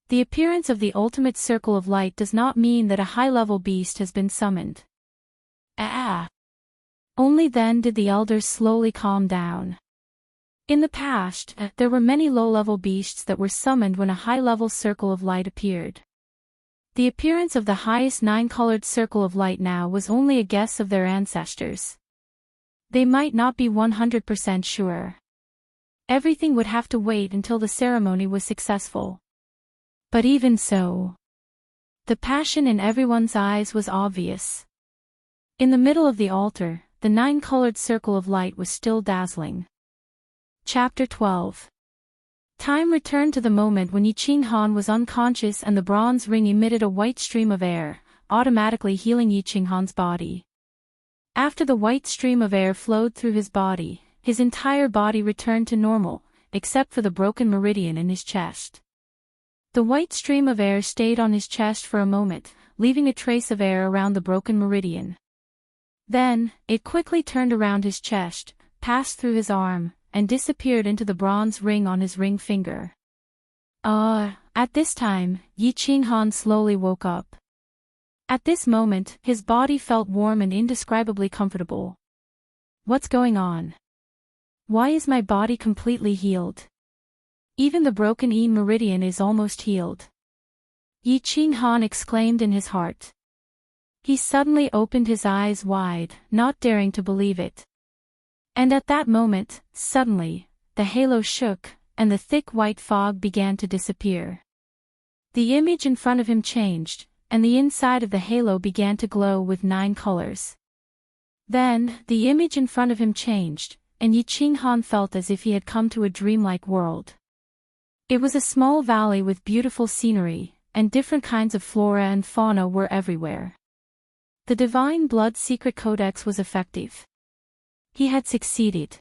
The appearance of the ultimate circle of light does not mean that a high-level beast has been summoned." Only then did the elders slowly calm down. In the past, there were many low-level beasts that were summoned when a high-level circle of light appeared. The appearance of the highest 9-colored circle of light now was only a guess of their ancestors. They might not be 100% sure. Everything would have to wait until the ceremony was successful. But even so, the passion in everyone's eyes was obvious. In the middle of the altar, the 9-colored circle of light was still dazzling. Chapter 12. Time returned to the moment when Yi Qinghan was unconscious and the bronze ring emitted a white stream of air, automatically healing Yi Qinghan's body. After the white stream of air flowed through his body, his entire body returned to normal, except for the broken meridian in his chest. The white stream of air stayed on his chest for a moment, leaving a trace of air around the broken meridian. Then, it quickly turned around his chest, passed through his arm, and disappeared into the bronze ring on his ring finger. At this time, Yi Qinghan slowly woke up. At this moment, his body felt warm and indescribably comfortable. What's going on? Why is my body completely healed? Even the broken meridian is almost healed. Yi Qinghan exclaimed in his heart. He suddenly opened his eyes wide, not daring to believe it. And at that moment, suddenly, the halo shook, and the thick white fog began to disappear. The image in front of him changed, and the inside of the halo began to glow with 9 colors. Then, the image in front of him changed, and Yi Qinghan felt as if he had come to a dreamlike world. It was a small valley with beautiful scenery, and different kinds of flora and fauna were everywhere. The Divine Blood Secret Codex was effective. He had succeeded.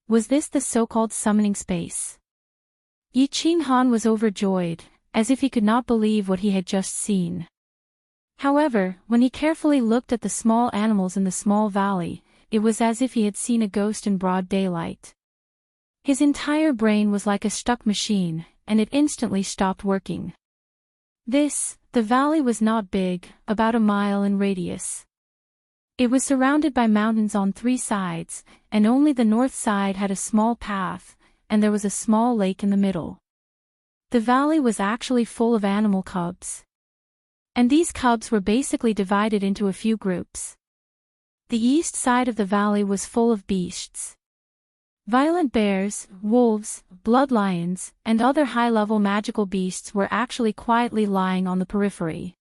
Was this the so-called summoning space? Yi Qinghan was overjoyed, as if he could not believe what he had just seen. However, when he carefully looked at the small animals in the small valley, it was as if he had seen a ghost in broad daylight. His entire brain was like a stuck machine, and it instantly stopped working. The valley was not big, about a mile in radius. It was surrounded by mountains on 3 sides, and only the north side had a small path, and there was a small lake in the middle. The valley was actually full of animal cubs. And these cubs were basically divided into a few groups. The east side of the valley was full of beasts. Violent bears, wolves, blood lions, and other high-level magical beasts were actually quietly lying on the periphery.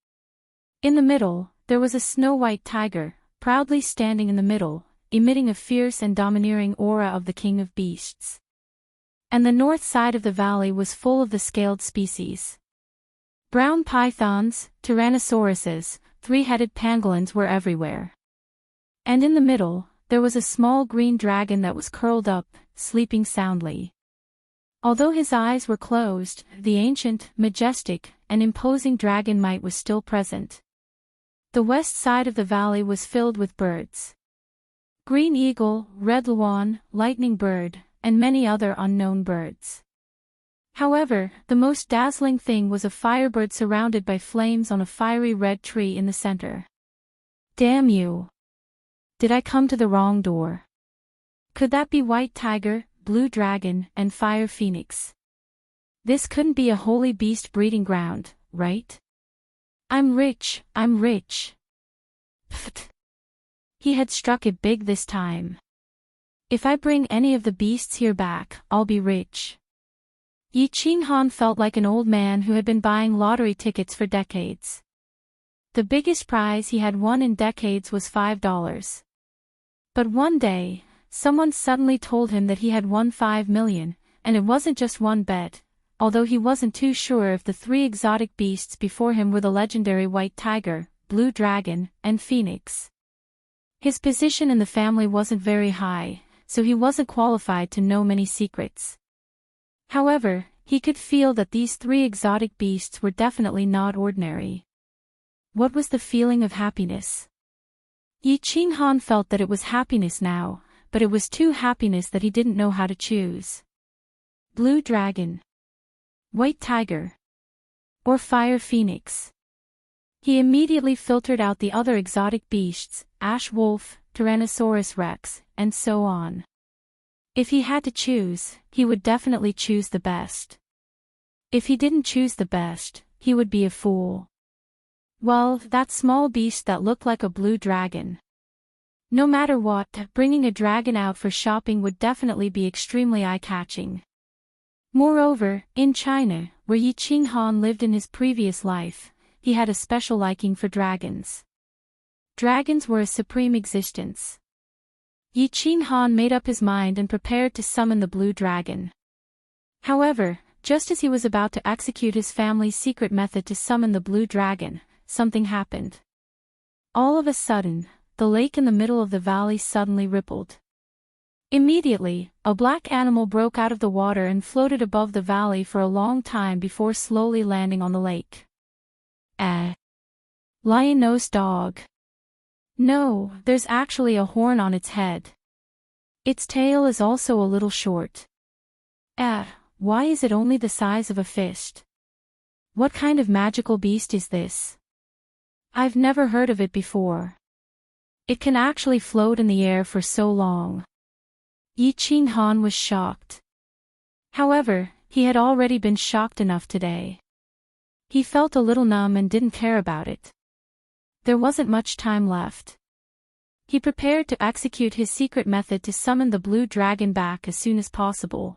In the middle, there was a snow-white tiger, proudly standing in the middle, emitting a fierce and domineering aura of the king of beasts. And the north side of the valley was full of the scaled species. Brown pythons, tyrannosauruses, 3-headed pangolins were everywhere. And in the middle, there was a small green dragon that was curled up, sleeping soundly. Although his eyes were closed, the ancient, majestic, and imposing dragon might was still present. The west side of the valley was filled with birds. Green eagle, red swan, lightning bird, and many other unknown birds. However, the most dazzling thing was a firebird surrounded by flames on a fiery red tree in the center. Damn you! Did I come to the wrong door? Could that be white tiger, blue dragon, and fire phoenix? This couldn't be a holy beast breeding ground, right? I'm rich, I'm rich. Pfft. He had struck it big this time. If I bring any of the beasts here back, I'll be rich. Yi Qinghan felt like an old man who had been buying lottery tickets for decades. The biggest prize he had won in decades was $5. But one day, someone suddenly told him that he had won 5 million, and it wasn't just one bet, although he wasn't too sure if the 3 exotic beasts before him were the legendary white tiger, blue dragon, and phoenix. His position in the family wasn't very high, so he wasn't qualified to know many secrets. However, he could feel that these 3 exotic beasts were definitely not ordinary. What was the feeling of happiness? Yi Qinghan felt that it was happiness now, but it was too happiness that he didn't know how to choose. Blue dragon, white tiger, or fire phoenix. He immediately filtered out the other exotic beasts, ash wolf, Tyrannosaurus rex, and so on. If he had to choose, he would definitely choose the best. If he didn't choose the best, he would be a fool. Well, that small beast that looked like a blue dragon. No matter what, bringing a dragon out for shopping would definitely be extremely eye-catching. Moreover, in China, where Yi Qinghan lived in his previous life, he had a special liking for dragons. Dragons were a supreme existence. Yi Qinghan made up his mind and prepared to summon the blue dragon. However, just as he was about to execute his family's secret method to summon the blue dragon, something happened. All of a sudden, the lake in the middle of the valley suddenly rippled. Immediately, a black animal broke out of the water and floated above the valley for a long time before slowly landing on the lake. Lion-nosed dog. No, there's actually a horn on its head. Its tail is also a little short. Why is it only the size of a fist? What kind of magical beast is this? I've never heard of it before. It can actually float in the air for so long. Yi Qinghan was shocked. However, he had already been shocked enough today. He felt a little numb and didn't care about it. There wasn't much time left. He prepared to execute his secret method to summon the blue dragon back as soon as possible.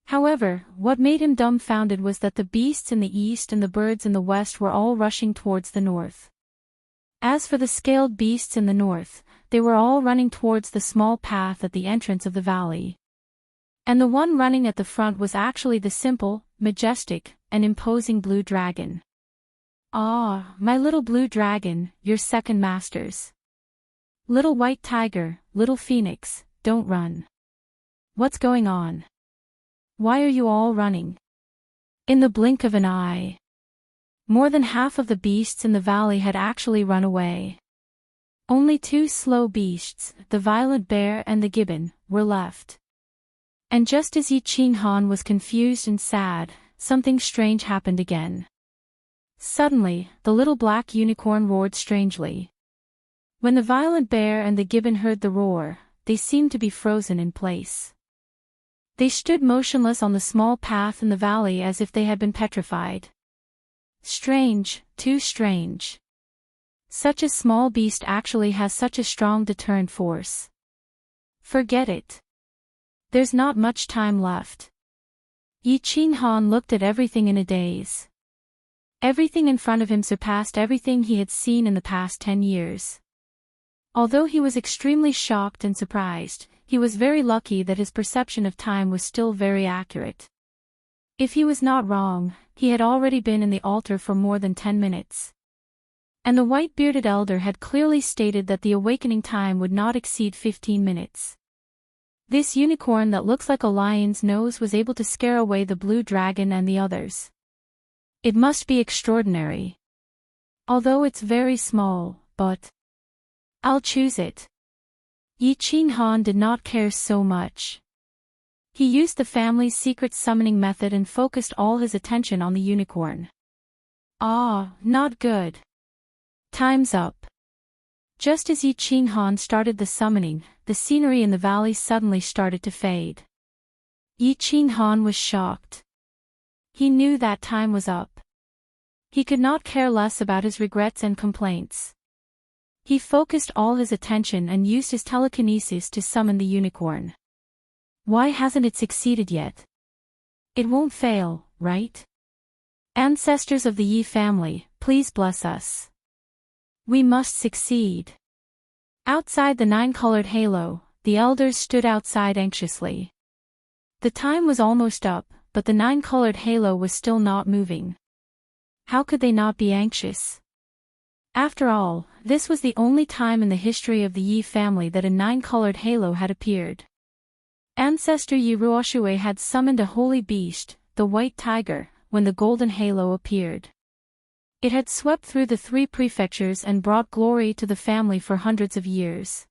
However, what made him dumbfounded was that the beasts in the east and the birds in the west were all rushing towards the north. As for the scaled beasts in the north, they were all running towards the small path at the entrance of the valley. And the one running at the front was actually the simple, majestic, and imposing blue dragon. Ah, my little blue dragon, your second masters. Little white tiger, little phoenix, don't run. What's going on? Why are you all running? In the blink of an eye, more than half of the beasts in the valley had actually run away. Only two slow beasts, the violent bear and the gibbon, were left. And just as Yi Ching Han was confused and sad, something strange happened again. Suddenly, the little black unicorn roared strangely. When the violent bear and the gibbon heard the roar, they seemed to be frozen in place. They stood motionless on the small path in the valley as if they had been petrified. Strange, too strange. Such a small beast actually has such a strong deterrent force. Forget it. There's not much time left. Yi Ching Han looked at everything in a daze. Everything in front of him surpassed everything he had seen in the past 10 years. Although he was extremely shocked and surprised, he was very lucky that his perception of time was still very accurate. If he was not wrong, he had already been in the altar for more than 10 minutes. And the white-bearded elder had clearly stated that the awakening time would not exceed 15 minutes. This unicorn that looks like a lion's nose was able to scare away the blue dragon and the others. It must be extraordinary. Although it's very small, but I'll choose it. Yi Ching Han did not care so much. He used the family's secret summoning method and focused all his attention on the unicorn. Ah, not good. Time's up. Just as Yi Ching Han started the summoning, the scenery in the valley suddenly started to fade. Yi Ching Han was shocked. He knew that time was up. He could not care less about his regrets and complaints. He focused all his attention and used his telekinesis to summon the unicorn. Why hasn't it succeeded yet? It won't fail, right? Ancestors of the Yi family, please bless us. We must succeed. Outside the nine-colored halo, the elders stood outside anxiously. The time was almost up, but the nine-colored halo was still not moving. How could they not be anxious? After all, this was the only time in the history of the Yi family that a nine-colored halo had appeared. Ancestor Yi Ruoshue had summoned a holy beast, the white tiger, when the golden halo appeared. It had swept through the 3 prefectures and brought glory to the family for hundreds of years.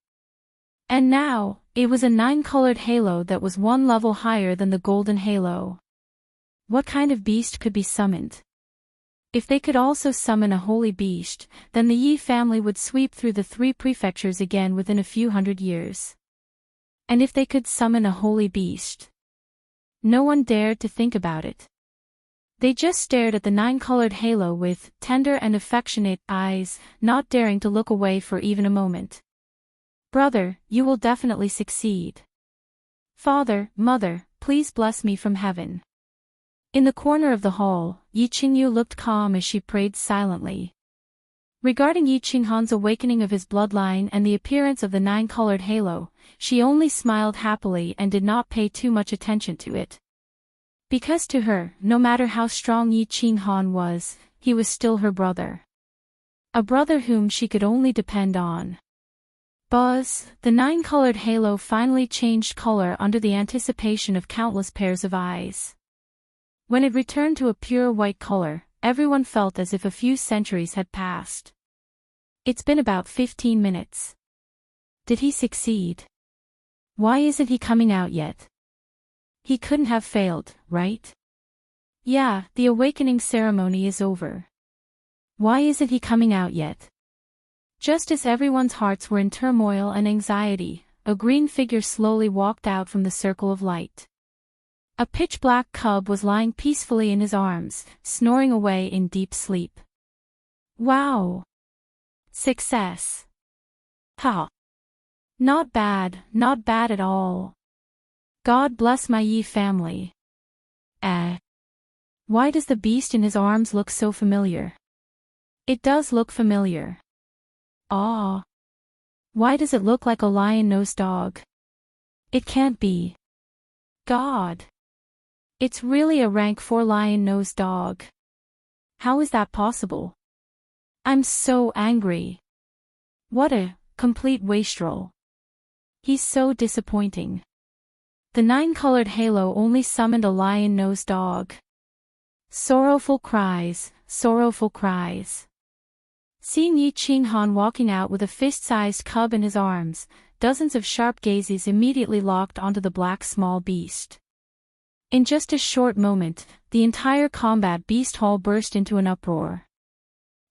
And now, it was a 9-colored halo that was 1 level higher than the golden halo. What kind of beast could be summoned? If they could also summon a holy beast, then the Yi family would sweep through the 3 prefectures again within a few hundred years. And if they could summon a holy beast? No one dared to think about it. They just stared at the 9-colored halo with tender and affectionate eyes, not daring to look away for even a moment. Brother, you will definitely succeed. Father, mother, please bless me from heaven. In the corner of the hall, Yi Qingyu looked calm as she prayed silently. Regarding Yi Qinghan's awakening of his bloodline and the appearance of the 9-colored halo, she only smiled happily and did not pay too much attention to it. Because to her, no matter how strong Yi Qinghan was, he was still her brother. A brother whom she could only depend on. Buzz, the 9-colored halo finally changed color under the anticipation of countless pairs of eyes. When it returned to a pure white color, everyone felt as if a few centuries had passed. It's been about 15 minutes. Did he succeed? Why isn't he coming out yet? He couldn't have failed, right? Yeah, the awakening ceremony is over. Why isn't he coming out yet? Just as everyone's hearts were in turmoil and anxiety, a green figure slowly walked out from the circle of light. A pitch-black cub was lying peacefully in his arms, snoring away in deep sleep. Wow! Success! Ha! Not bad at all. God bless my Yi family. Why does the beast in his arms look so familiar? It does look familiar. Ah! Why does it look like a lion-nosed dog? It can't be. God! It's really a rank 4 lion-nosed dog. How is that possible? I'm so angry. What a complete wastrel. He's so disappointing. The 9-colored halo only summoned a lion-nosed dog. Sorrowful cries, sorrowful cries. Seeing Yi Qinghan walking out with a fist-sized cub in his arms, dozens of sharp gazes immediately locked onto the black small beast. In just a short moment, the entire combat beast hall burst into an uproar.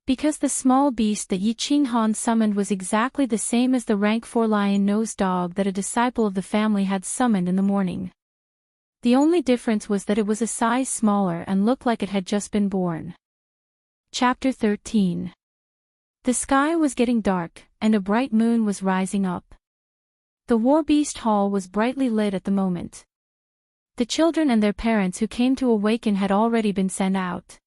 Because the small beast that Yi Qinghan summoned was exactly the same as the rank 4 lion-nosed dog that a disciple of the family had summoned in the morning. The only difference was that it was a size smaller and looked like it had just been born. Chapter 13. The sky was getting dark, and a bright moon was rising up. The war beast hall was brightly lit at the moment. The children and their parents who came to awaken had already been sent out.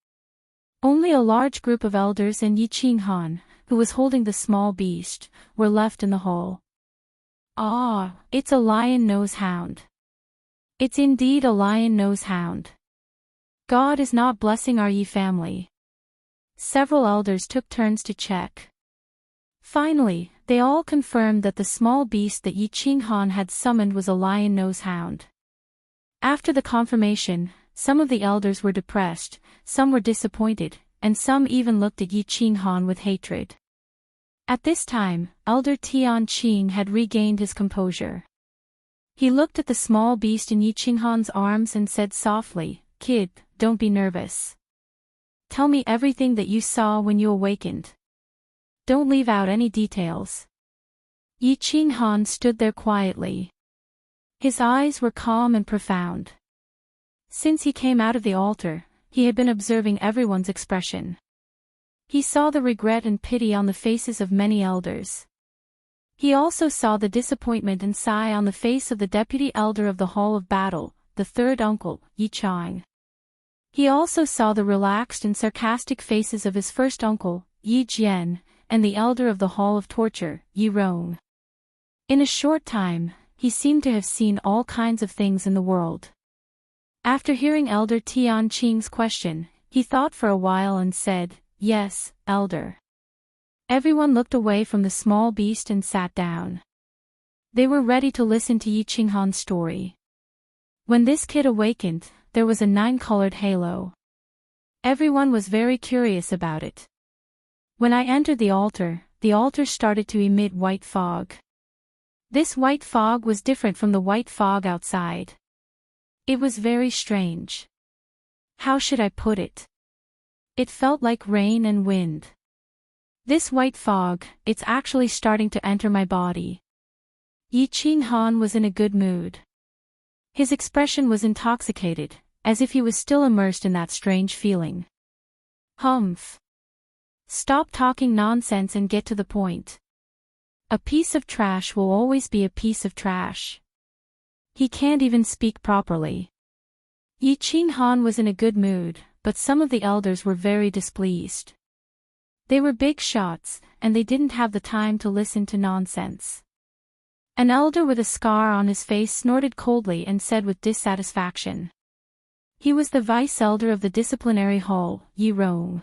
Only a large group of elders and Yi Qinghan, who was holding the small beast, were left in the hall. Ah, it's a lion-nosed hound. It's indeed a lion-nosed hound. God is not blessing our Yi family. Several elders took turns to check. Finally, they all confirmed that the small beast that Yi Qinghan had summoned was a lion-nosed hound. After the confirmation, some of the elders were depressed, some were disappointed, and some even looked at Yi Qinghan with hatred. At this time, Elder Tian Qing had regained his composure. He looked at the small beast in Yi Qinghan's arms and said softly, "Kid, don't be nervous. Tell me everything that you saw when you awakened. Don't leave out any details." Yi Qinghan stood there quietly. His eyes were calm and profound. Since he came out of the altar, he had been observing everyone's expression. He saw the regret and pity on the faces of many elders. He also saw the disappointment and sigh on the face of the deputy elder of the Hall of Battle, the third uncle, Yi Chang. He also saw the relaxed and sarcastic faces of his first uncle, Yi Jian, and the elder of the Hall of Torture, Yi Rong. In a short time, he seemed to have seen all kinds of things in the world. After hearing Elder Tian Qing's question, he thought for a while and said, "Yes, Elder." Everyone looked away from the small beast and sat down. They were ready to listen to Yi Qinghan's story. When this kid awakened, there was a 9-colored halo. Everyone was very curious about it. When I entered the altar started to emit white fog. This white fog was different from the white fog outside. It was very strange. How should I put it? It felt like rain and wind. This white fog, it's actually starting to enter my body. Yi Qinghan was in a good mood. His expression was intoxicated, as if he was still immersed in that strange feeling. Humph. Stop talking nonsense and get to the point. A piece of trash will always be a piece of trash. He can't even speak properly. Yi Qinghan was in a good mood, but some of the elders were very displeased. They were big shots, and they didn't have the time to listen to nonsense. An elder with a scar on his face snorted coldly and said with dissatisfaction. He was the vice elder of the disciplinary hall, Yi Rong.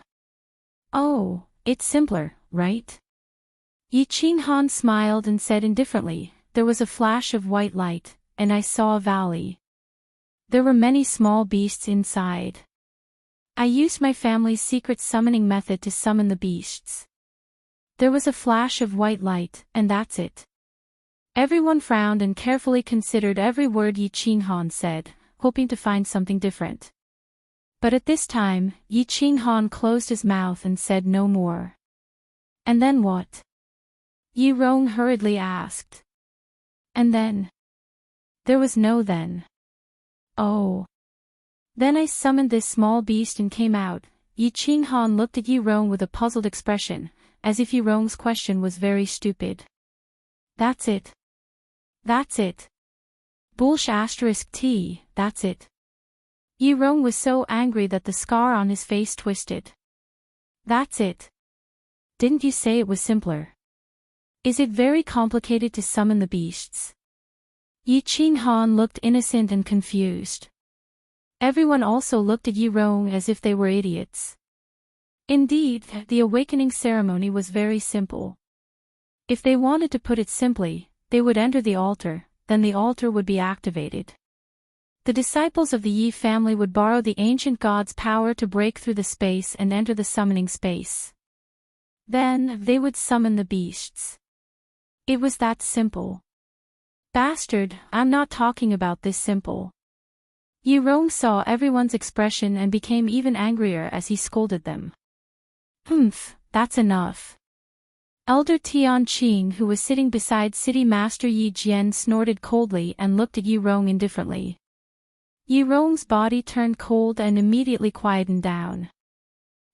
"Oh, it's simpler, right?" Yi Qinghan smiled and said indifferently, "There was a flash of white light, and I saw a valley. There were many small beasts inside. I used my family's secret summoning method to summon the beasts. There was a flash of white light, and that's it." Everyone frowned and carefully considered every word Yi Qinghan said, hoping to find something different. But at this time, Yi Qinghan closed his mouth and said no more. "And then what?" Yi Rong hurriedly asked. "And then?" "There was no then." "Oh. Then I summoned this small beast and came out." Yi Qinghan looked at Yi Rong with a puzzled expression, as if Yi Rong's question was very stupid. "That's it. That's it. *T, that's it." Yi Rong was so angry that the scar on his face twisted. "That's it. Didn't you say it was simpler? Is it very complicated to summon the beasts?" Yi Qinghan looked innocent and confused. Everyone also looked at Yi Rong as if they were idiots. Indeed, the awakening ceremony was very simple. If they wanted to put it simply, they would enter the altar, then the altar would be activated. The disciples of the Yi family would borrow the ancient god's power to break through the space and enter the summoning space. Then, they would summon the beasts. It was that simple. Bastard, I'm not talking about this simple. Yi Rong saw everyone's expression and became even angrier as he scolded them. Humph, that's enough. Elder Tian Qing, who was sitting beside City Master Yi Jian, snorted coldly and looked at Yi Rong indifferently. Yi Rong's body turned cold and immediately quietened down.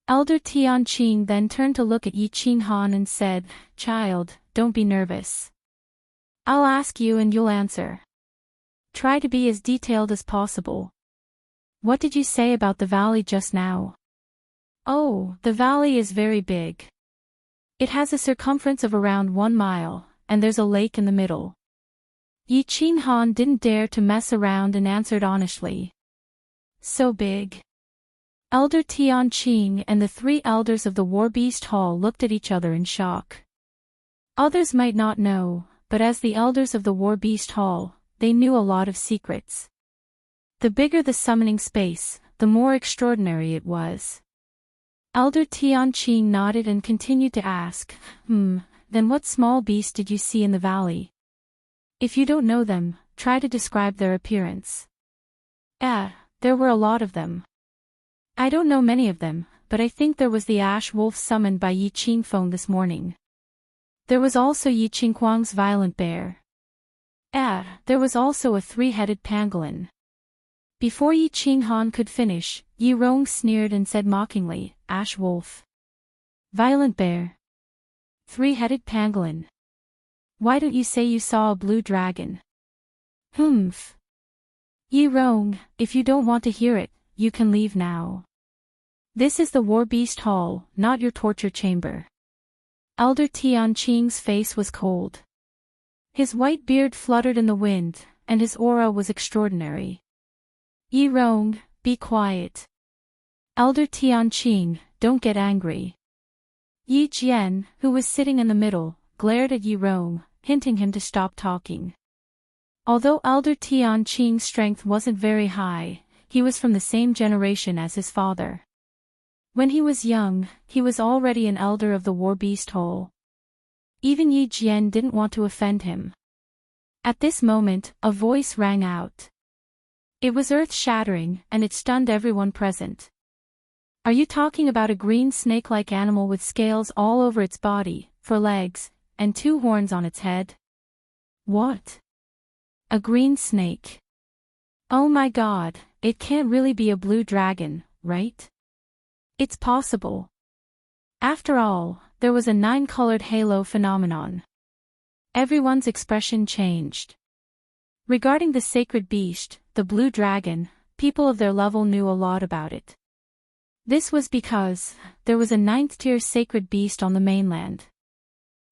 Elder Tian Qing then turned to look at Yi Qinghan and said, "Child, don't be nervous. I'll ask you and you'll answer. Try to be as detailed as possible. What did you say about the valley just now?" "Oh, the valley is very big. It has a circumference of around 1 mile, and there's a lake in the middle." Yi Qinghan didn't dare to mess around and answered honestly. "So big?" Elder Tian Qing and the 3 elders of the War Beast Hall looked at each other in shock. Others might not know, but as the elders of the War Beast Hall, they knew a lot of secrets. The bigger the summoning space, the more extraordinary it was. Elder Tian Qing nodded and continued to ask, "Then what small beast did you see in the valley? If you don't know them, try to describe their appearance." There were a lot of them. I don't know many of them, but I think there was the ash wolf summoned by Yi Qingfeng this morning. There was also Yi Qinghuang's violent bear. There was also a 3-headed pangolin." Before Yi Qinghan could finish, Yi Rong sneered and said mockingly, "Ash wolf. Violent bear. 3-headed pangolin. Why don't you say you saw a blue dragon?" "Humph. Yi Rong, if you don't want to hear it, you can leave now. This is the War Beast Hall, not your torture chamber." Elder Tian Qing's face was cold. His white beard fluttered in the wind, and his aura was extraordinary. "Yi Rong, be quiet. Elder Tian Qing, don't get angry." Yi Jian, who was sitting in the middle, glared at Yi Rong, hinting him to stop talking. Although Elder Tian Qing's strength wasn't very high, he was from the same generation as his father. When he was young, he was already an elder of the War Beast Hall. Even Yi Jian didn't want to offend him. At this moment, a voice rang out. It was earth-shattering, and it stunned everyone present. "Are you talking about a green snake-like animal with scales all over its body, 4 legs, and 2 horns on its head?" "What? A green snake? Oh my god, it can't really be a blue dragon, right?" "It's possible." After all, there was a 9-colored halo phenomenon. Everyone's expression changed. Regarding the sacred beast, the blue dragon, people of their level knew a lot about it. This was because there was a 9th-tier sacred beast on the mainland.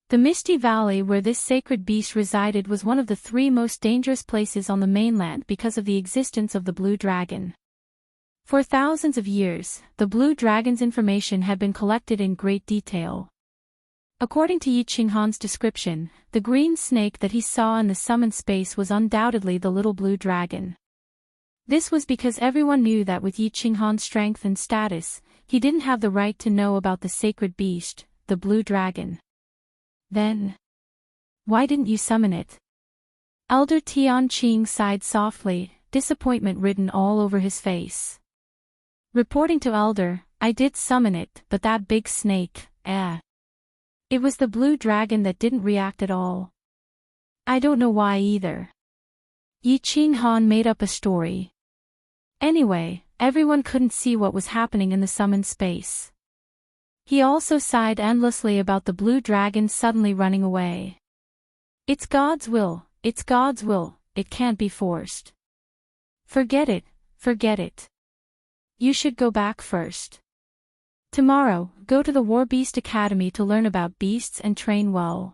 The Misty Valley where this sacred beast resided was one of the 3 most dangerous places on the mainland because of the existence of the blue dragon. For thousands of years, the blue dragon's information had been collected in great detail. According to Yi Qinghan's description, the green snake that he saw in the summoned space was undoubtedly the little blue dragon. This was because everyone knew that with Yi Qinghan's strength and status, he didn't have the right to know about the sacred beast, the blue dragon. "Then, why didn't you summon it?" Elder Tian Qing sighed softly, disappointment written all over his face. Reporting to Elder, "I did summon it, but that big snake, It was the blue dragon that didn't react at all. I don't know why either." Yi Qinghan made up a story. Anyway, everyone couldn't see what was happening in the summoned space. He also sighed endlessly about the blue dragon suddenly running away. "It's God's will, it's God's will, it can't be forced. Forget it, forget it. You should go back first. Tomorrow, go to the War Beast Academy to learn about beasts and train well."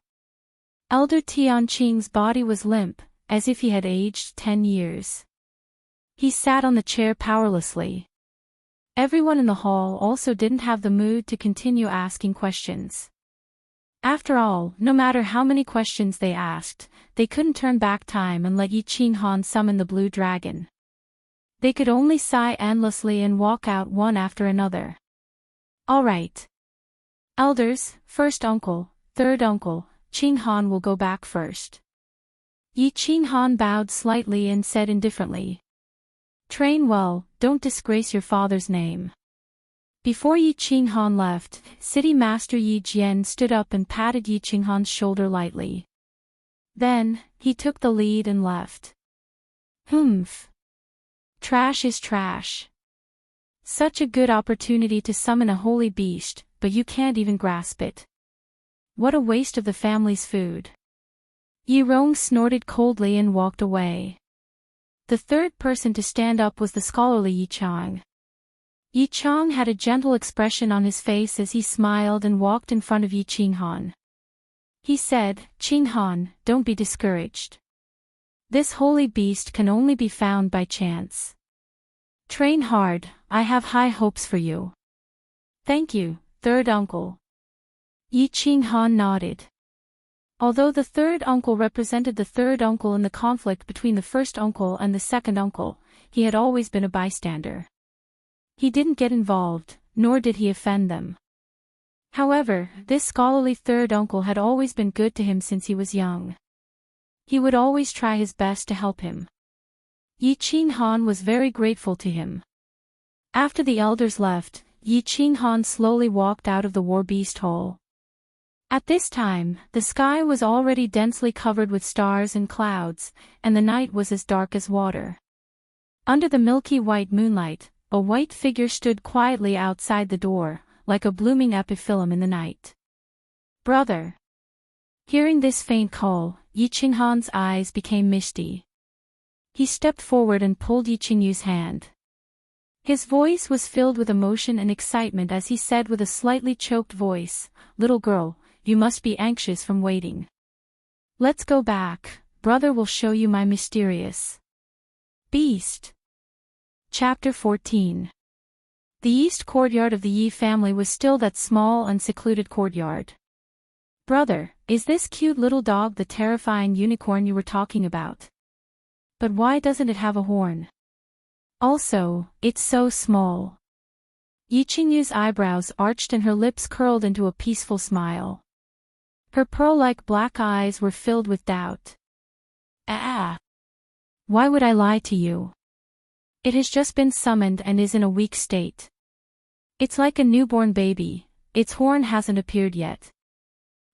Elder Tian Qing's body was limp, as if he had aged 10 years. He sat on the chair powerlessly. Everyone in the hall also didn't have the mood to continue asking questions. After all, no matter how many questions they asked, they couldn't turn back time and let Yi Qinghan summon the blue dragon. They could only sigh endlessly and walk out one after another. All right. Elders, first uncle, third uncle, Qing Han will go back first. Yi Qing Han bowed slightly and said indifferently. Train well, don't disgrace your father's name. Before Yi Qing Han left, City Master Yi Jian stood up and patted Yi Qing Han's shoulder lightly. Then, he took the lead and left. Humph. Trash is trash. Such a good opportunity to summon a holy beast, but you can't even grasp it. What a waste of the family's food. Yi Rong snorted coldly and walked away. The third person to stand up was the scholarly Yi Chang. Yi Chang had a gentle expression on his face as he smiled and walked in front of Yi Qing Han. He said, Qing Han, don't be discouraged. This holy beast can only be found by chance. Train hard, I have high hopes for you. Thank you, third uncle. Yi Qing Han nodded. Although the third uncle represented the third uncle in the conflict between the first uncle and the second uncle, he had always been a bystander. He didn't get involved, nor did he offend them. However, this scholarly third uncle had always been good to him since he was young. He would always try his best to help him. Yi Qing Han was very grateful to him. After the elders left, Yi Qing Han slowly walked out of the war beast hole. At this time, the sky was already densely covered with stars and clouds, and the night was as dark as water. Under the milky white moonlight, a white figure stood quietly outside the door, like a blooming epiphyllum in the night. Brother! Hearing this faint call, Yi Qing Han's eyes became misty. He stepped forward and pulled Yi Qingyu's hand. His voice was filled with emotion and excitement as he said with a slightly choked voice, Little girl, you must be anxious from waiting. Let's go back, brother will show you my mysterious beast. Chapter 14. The east courtyard of the Yi family was still that small and secluded courtyard. Brother, is this cute little dog the terrifying unicorn you were talking about? But why doesn't it have a horn? Also, it's so small. Yi Qingyu's eyebrows arched and her lips curled into a peaceful smile. Her pearl-like black eyes were filled with doubt. Ah! Why would I lie to you? It has just been summoned and is in a weak state. It's like a newborn baby, its horn hasn't appeared yet.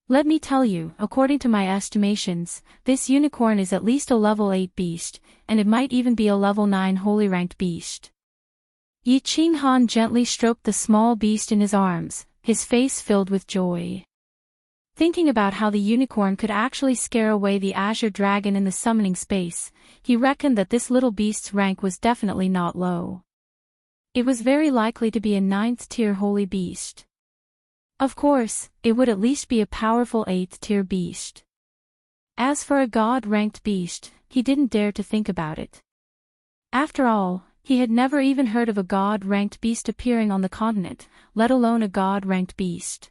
Let me tell you, according to my estimations, this unicorn is at least a level 8 beast, and it might even be a level 9 holy ranked beast. Yi Qing Han gently stroked the small beast in his arms, his face filled with joy. Thinking about how the unicorn could actually scare away the azure dragon in the summoning space, he reckoned that this little beast's rank was definitely not low. It was very likely to be a 9th tier holy beast. Of course, it would at least be a powerful 8th tier beast. As for a god-ranked beast, he didn't dare to think about it. After all, he had never even heard of a god-ranked beast appearing on the continent, let alone a god-ranked beast.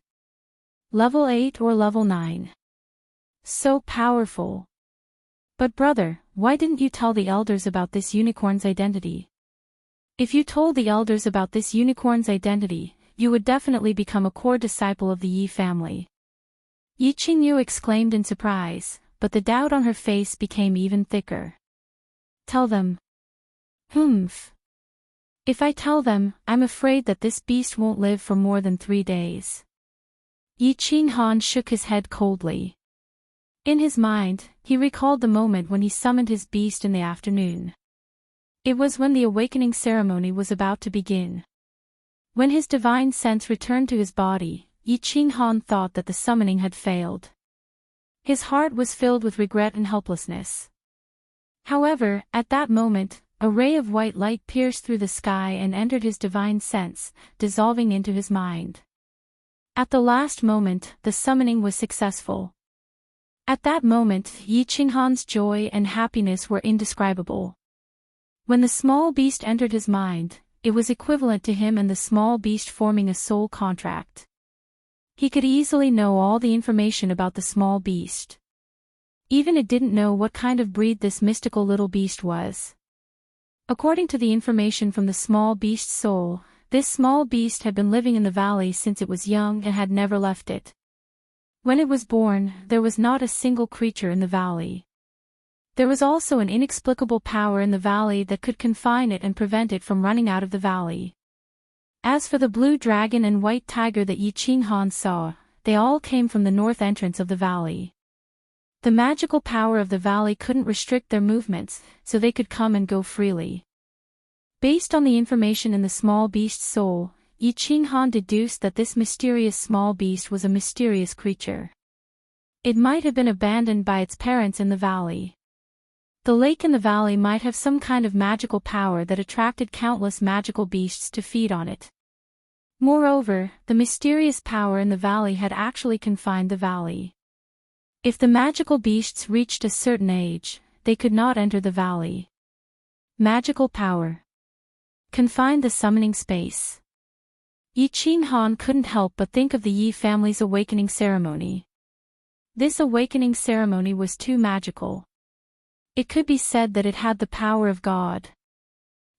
Level 8 or level 9. So powerful. But brother, why didn't you tell the elders about this unicorn's identity? If you told the elders about this unicorn's identity, you would definitely become a core disciple of the Yi family. Yi Qingyu exclaimed in surprise, but the doubt on her face became even thicker. Tell them. Humph. If I tell them, I'm afraid that this beast won't live for more than 3 days. Yi Qing Han shook his head coldly. In his mind, he recalled the moment when he summoned his beast in the afternoon. It was when the awakening ceremony was about to begin. When his divine sense returned to his body, Yi Qing Han thought that the summoning had failed. His heart was filled with regret and helplessness. However, at that moment, a ray of white light pierced through the sky and entered his divine sense, dissolving into his mind. At the last moment, the summoning was successful. At that moment, Yi Qing Han's joy and happiness were indescribable. When the small beast entered his mind, it was equivalent to him and the small beast forming a soul contract. He could easily know all the information about the small beast. Even it didn't know what kind of breed this mystical little beast was. According to the information from the small beast's soul, this small beast had been living in the valley since it was young and had never left it. When it was born, there was not a single creature in the valley. There was also an inexplicable power in the valley that could confine it and prevent it from running out of the valley. As for the blue dragon and white tiger that Yi Ching Han saw, they all came from the north entrance of the valley. The magical power of the valley couldn't restrict their movements, so they could come and go freely. Based on the information in the small beast's soul, Yi Ching Han deduced that this mysterious small beast was a mysterious creature. It might have been abandoned by its parents in the valley. The lake in the valley might have some kind of magical power that attracted countless magical beasts to feed on it. Moreover, the mysterious power in the valley had actually confined the valley. If the magical beasts reached a certain age, they could not enter the valley. Magical power confined the summoning space. Yi Ching Han couldn't help but think of the Yi family's awakening ceremony. This awakening ceremony was too magical. It could be said that it had the power of God.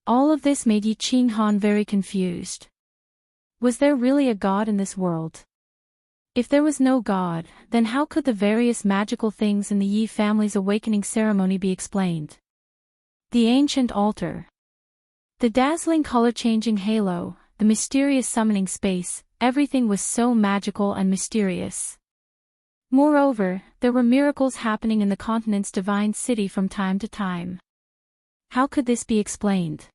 All of this made Yi Ching Han very confused. Was there really a God in this world? If there was no God, then how could the various magical things in the Yi family's awakening ceremony be explained? The ancient altar, the dazzling color-changing halo, the mysterious summoning space, everything was so magical and mysterious. Moreover, there were miracles happening in the continent's divine city from time to time. How could this be explained?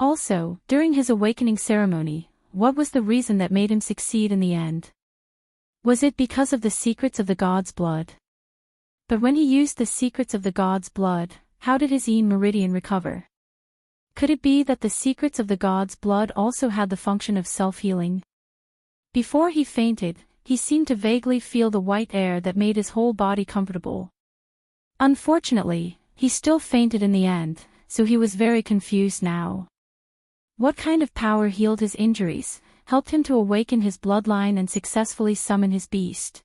Also, during his awakening ceremony, what was the reason that made him succeed in the end? Was it because of the secrets of the god's blood? But when he used the secrets of the god's blood, how did his Yin meridian recover? Could it be that the secrets of the god's blood also had the function of self-healing? Before he fainted, he seemed to vaguely feel the white air that made his whole body comfortable. Unfortunately, he still fainted in the end, so he was very confused now. What kind of power healed his injuries, helped him to awaken his bloodline and successfully summon his beast?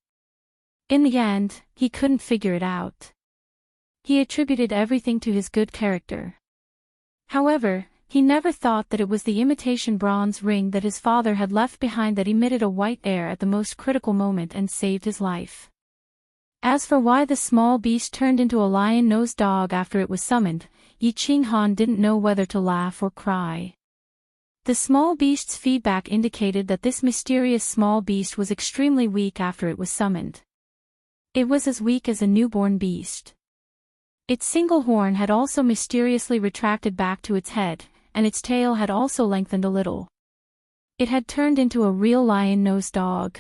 In the end, he couldn't figure it out. He attributed everything to his good character. However, he never thought that it was the imitation bronze ring that his father had left behind that emitted a white air at the most critical moment and saved his life. As for why the small beast turned into a lion-nosed dog after it was summoned, Yi Ching Han didn't know whether to laugh or cry. The small beast's feedback indicated that this mysterious small beast was extremely weak after it was summoned. It was as weak as a newborn beast. Its single horn had also mysteriously retracted back to its head, and its tail had also lengthened a little. It had turned into a real lion-nosed dog.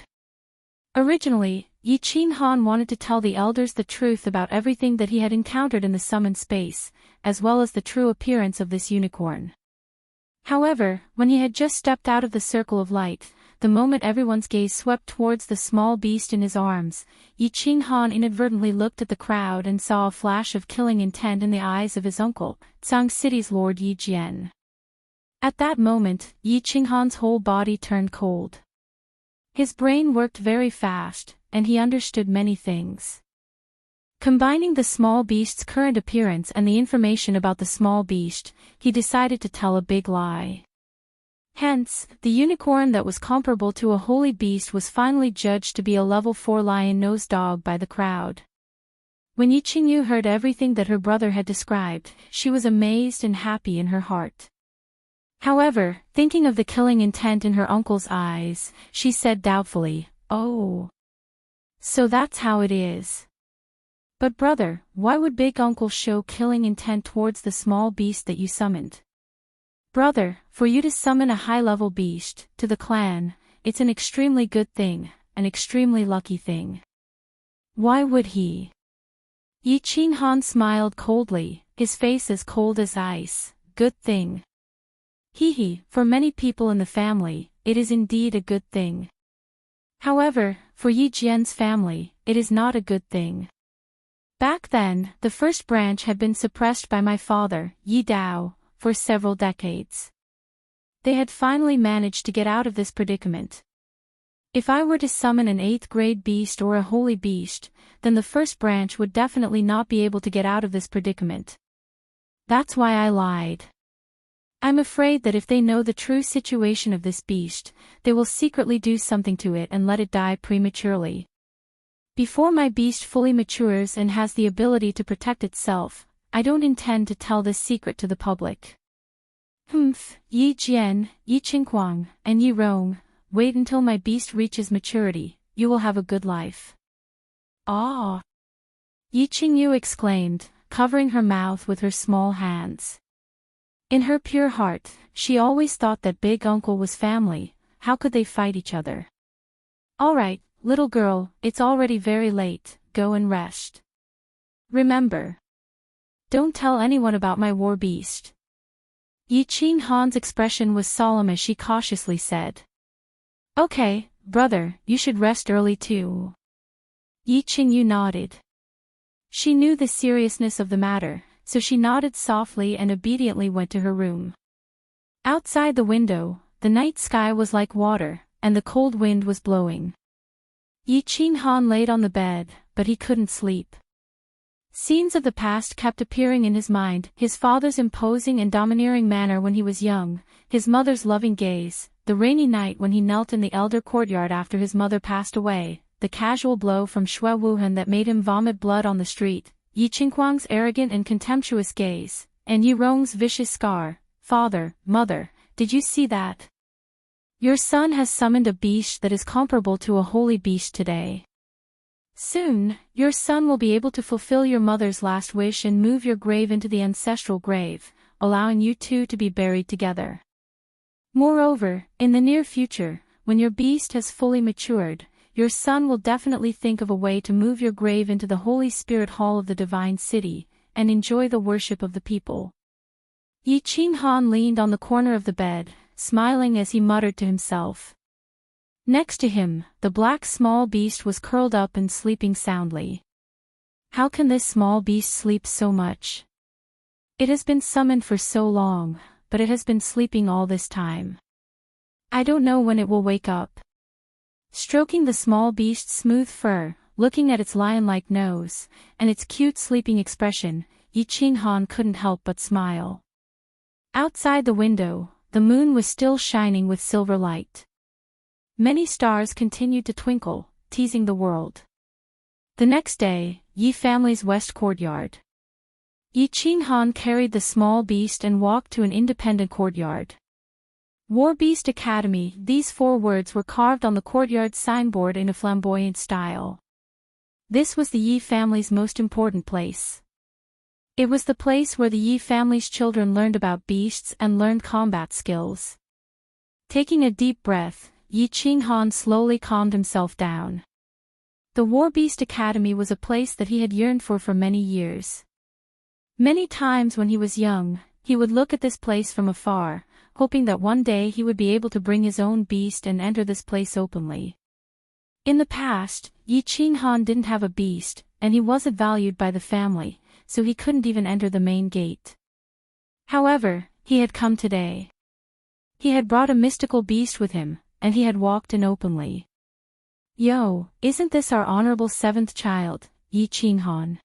Originally, Yi Ching Han wanted to tell the elders the truth about everything that he had encountered in the summoned space, as well as the true appearance of this unicorn. However, when he had just stepped out of the circle of light, the moment everyone's gaze swept towards the small beast in his arms, Yi Ching Han inadvertently looked at the crowd and saw a flash of killing intent in the eyes of his uncle, Tsang City's Lord Yi Jian. At that moment, Yi Ching Han's whole body turned cold. His brain worked very fast, and he understood many things. Combining the small beast's current appearance and the information about the small beast, he decided to tell a big lie. Hence, the unicorn that was comparable to a holy beast was finally judged to be a level 4 lion-nosed dog by the crowd. When Yi Qingyu heard everything that her brother had described, she was amazed and happy in her heart. However, thinking of the killing intent in her uncle's eyes, she said doubtfully, "Oh. So that's how it is. But brother, why would big uncle show killing intent towards the small beast that you summoned? Brother, for you to summon a high-level beast, to the clan, it's an extremely good thing, an extremely lucky thing. Why would he?" Yi Ching Han smiled coldly, his face as cold as ice. "Good thing. Hee, for many people in the family, it is indeed a good thing. However, for Yi Jian's family, it is not a good thing. Back then, the first branch had been suppressed by my father, Yi Dao, for several decades. They had finally managed to get out of this predicament. If I were to summon an 8th grade beast or a holy beast, then the first branch would definitely not be able to get out of this predicament. That's why I lied. I'm afraid that if they know the true situation of this beast, they will secretly do something to it and let it die prematurely. Before my beast fully matures and has the ability to protect itself, I don't intend to tell this secret to the public. Yi Jian, Yi Qingguang, and Yi Rong, wait until my beast reaches maturity, you will have a good life. Ah! Yi Qingyu exclaimed, covering her mouth with her small hands. In her pure heart, she always thought that big uncle was family. How could they fight each other? All right, little girl, it's already very late, go and rest. Remember. Don't tell anyone about my war beast. Yi Qinghan's expression was solemn as she cautiously said. Okay, brother, you should rest early too. Yi Qingyu nodded. She knew the seriousness of the matter, so she nodded softly and obediently went to her room. Outside the window, the night sky was like water, and the cold wind was blowing. Yi Qinghan laid on the bed, but he couldn't sleep. Scenes of the past kept appearing in his mind, his father's imposing and domineering manner when he was young, his mother's loving gaze, the rainy night when he knelt in the elder courtyard after his mother passed away, the casual blow from Xue Wuhan that made him vomit blood on the street, Yi Qingguang's arrogant and contemptuous gaze, and Yi Rong's vicious scar. Father, mother, did you see that? Your son has summoned a beast that is comparable to a holy beast today. Soon, your son will be able to fulfill your mother's last wish and move your grave into the ancestral grave, allowing you two to be buried together. Moreover, in the near future, when your beast has fully matured, your son will definitely think of a way to move your grave into the Holy Spirit Hall of the Divine City, and enjoy the worship of the people. Yi Qinghan leaned on the corner of the bed, smiling as he muttered to himself. Next to him, the black small beast was curled up and sleeping soundly. How can this small beast sleep so much? It has been summoned for so long, but it has been sleeping all this time. I don't know when it will wake up. Stroking the small beast's smooth fur, looking at its lion-like nose, and its cute sleeping expression, Yi Qinghan couldn't help but smile. Outside the window, the moon was still shining with silver light. Many stars continued to twinkle, teasing the world. The next day, Yi family's west courtyard. Yi Qinghan carried the small beast and walked to an independent courtyard. War Beast Academy, these 4 words were carved on the courtyard signboard in a flamboyant style. This was the Yi family's most important place. It was the place where the Yi family's children learned about beasts and learned combat skills. Taking a deep breath, Yi Qinghan slowly calmed himself down. The War Beast Academy was a place that he had yearned for many years. Many times when he was young, he would look at this place from afar, hoping that one day he would be able to bring his own beast and enter this place openly. In the past, Yi Qinghan didn't have a beast, and he wasn't valued by the family, so he couldn't even enter the main gate. However, he had come today. He had brought a mystical beast with him, and he had walked in openly. Yo, isn't this our honorable 7th child, Yi Qinghan?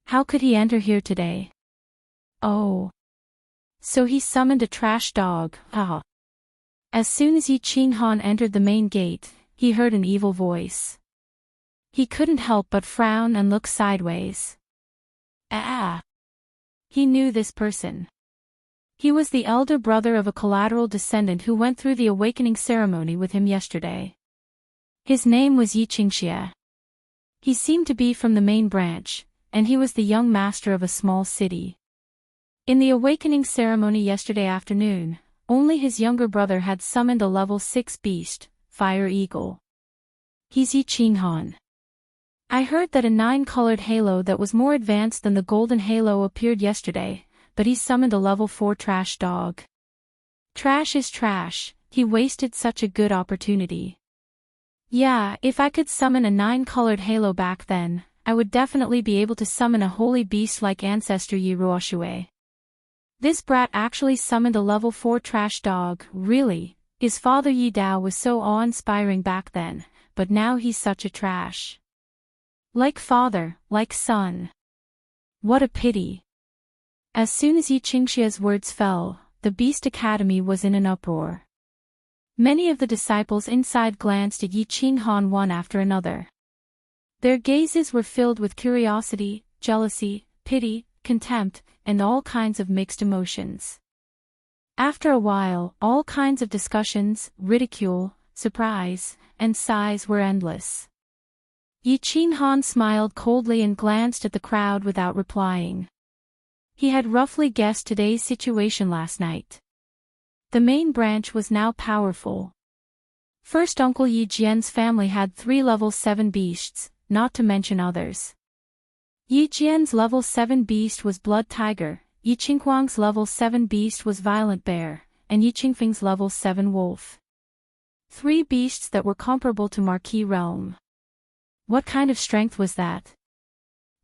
How could he enter here today? Oh. So he summoned a trash dog, haha. As soon as Yi Qinghan entered the main gate, he heard an evil voice. He couldn't help but frown and look sideways. Ah! He knew this person. He was the elder brother of a collateral descendant who went through the awakening ceremony with him yesterday. His name was Yi Qingxie. He seemed to be from the main branch, and he was the young master of a small city. In the awakening ceremony yesterday afternoon, only his younger brother had summoned a level 6 beast, Fire Eagle. He's Yi Qinghan. I heard that a 9-colored halo that was more advanced than the golden halo appeared yesterday, but he summoned a level 4 trash dog. Trash is trash, he wasted such a good opportunity. Yeah, if I could summon a 9-colored halo back then, I would definitely be able to summon a holy beast like ancestor Yi Ruoxue. This brat actually summoned a level 4 trash dog, really. His father Yi Dao was so awe-inspiring back then, but now he's such a trash. Like father, like son. What a pity. As soon as Yi Qingxia's words fell, the Beast Academy was in an uproar. Many of the disciples inside glanced at Yi Qinghan one after another. Their gazes were filled with curiosity, jealousy, pity, contempt, and all kinds of mixed emotions. After a while, all kinds of discussions, ridicule, surprise, and sighs were endless. Yi Qinghan smiled coldly and glanced at the crowd without replying. He had roughly guessed today's situation last night. The main branch was now powerful. First, Uncle Yi Jian's family had 3 level 7 beasts, not to mention others. Yi Jian's level 7 beast was Blood Tiger, Yi Qinghuang's level 7 beast was Violent Bear, and Yi Qingfeng's level 7 Wolf. 3 beasts that were comparable to Marquis Realm. What kind of strength was that?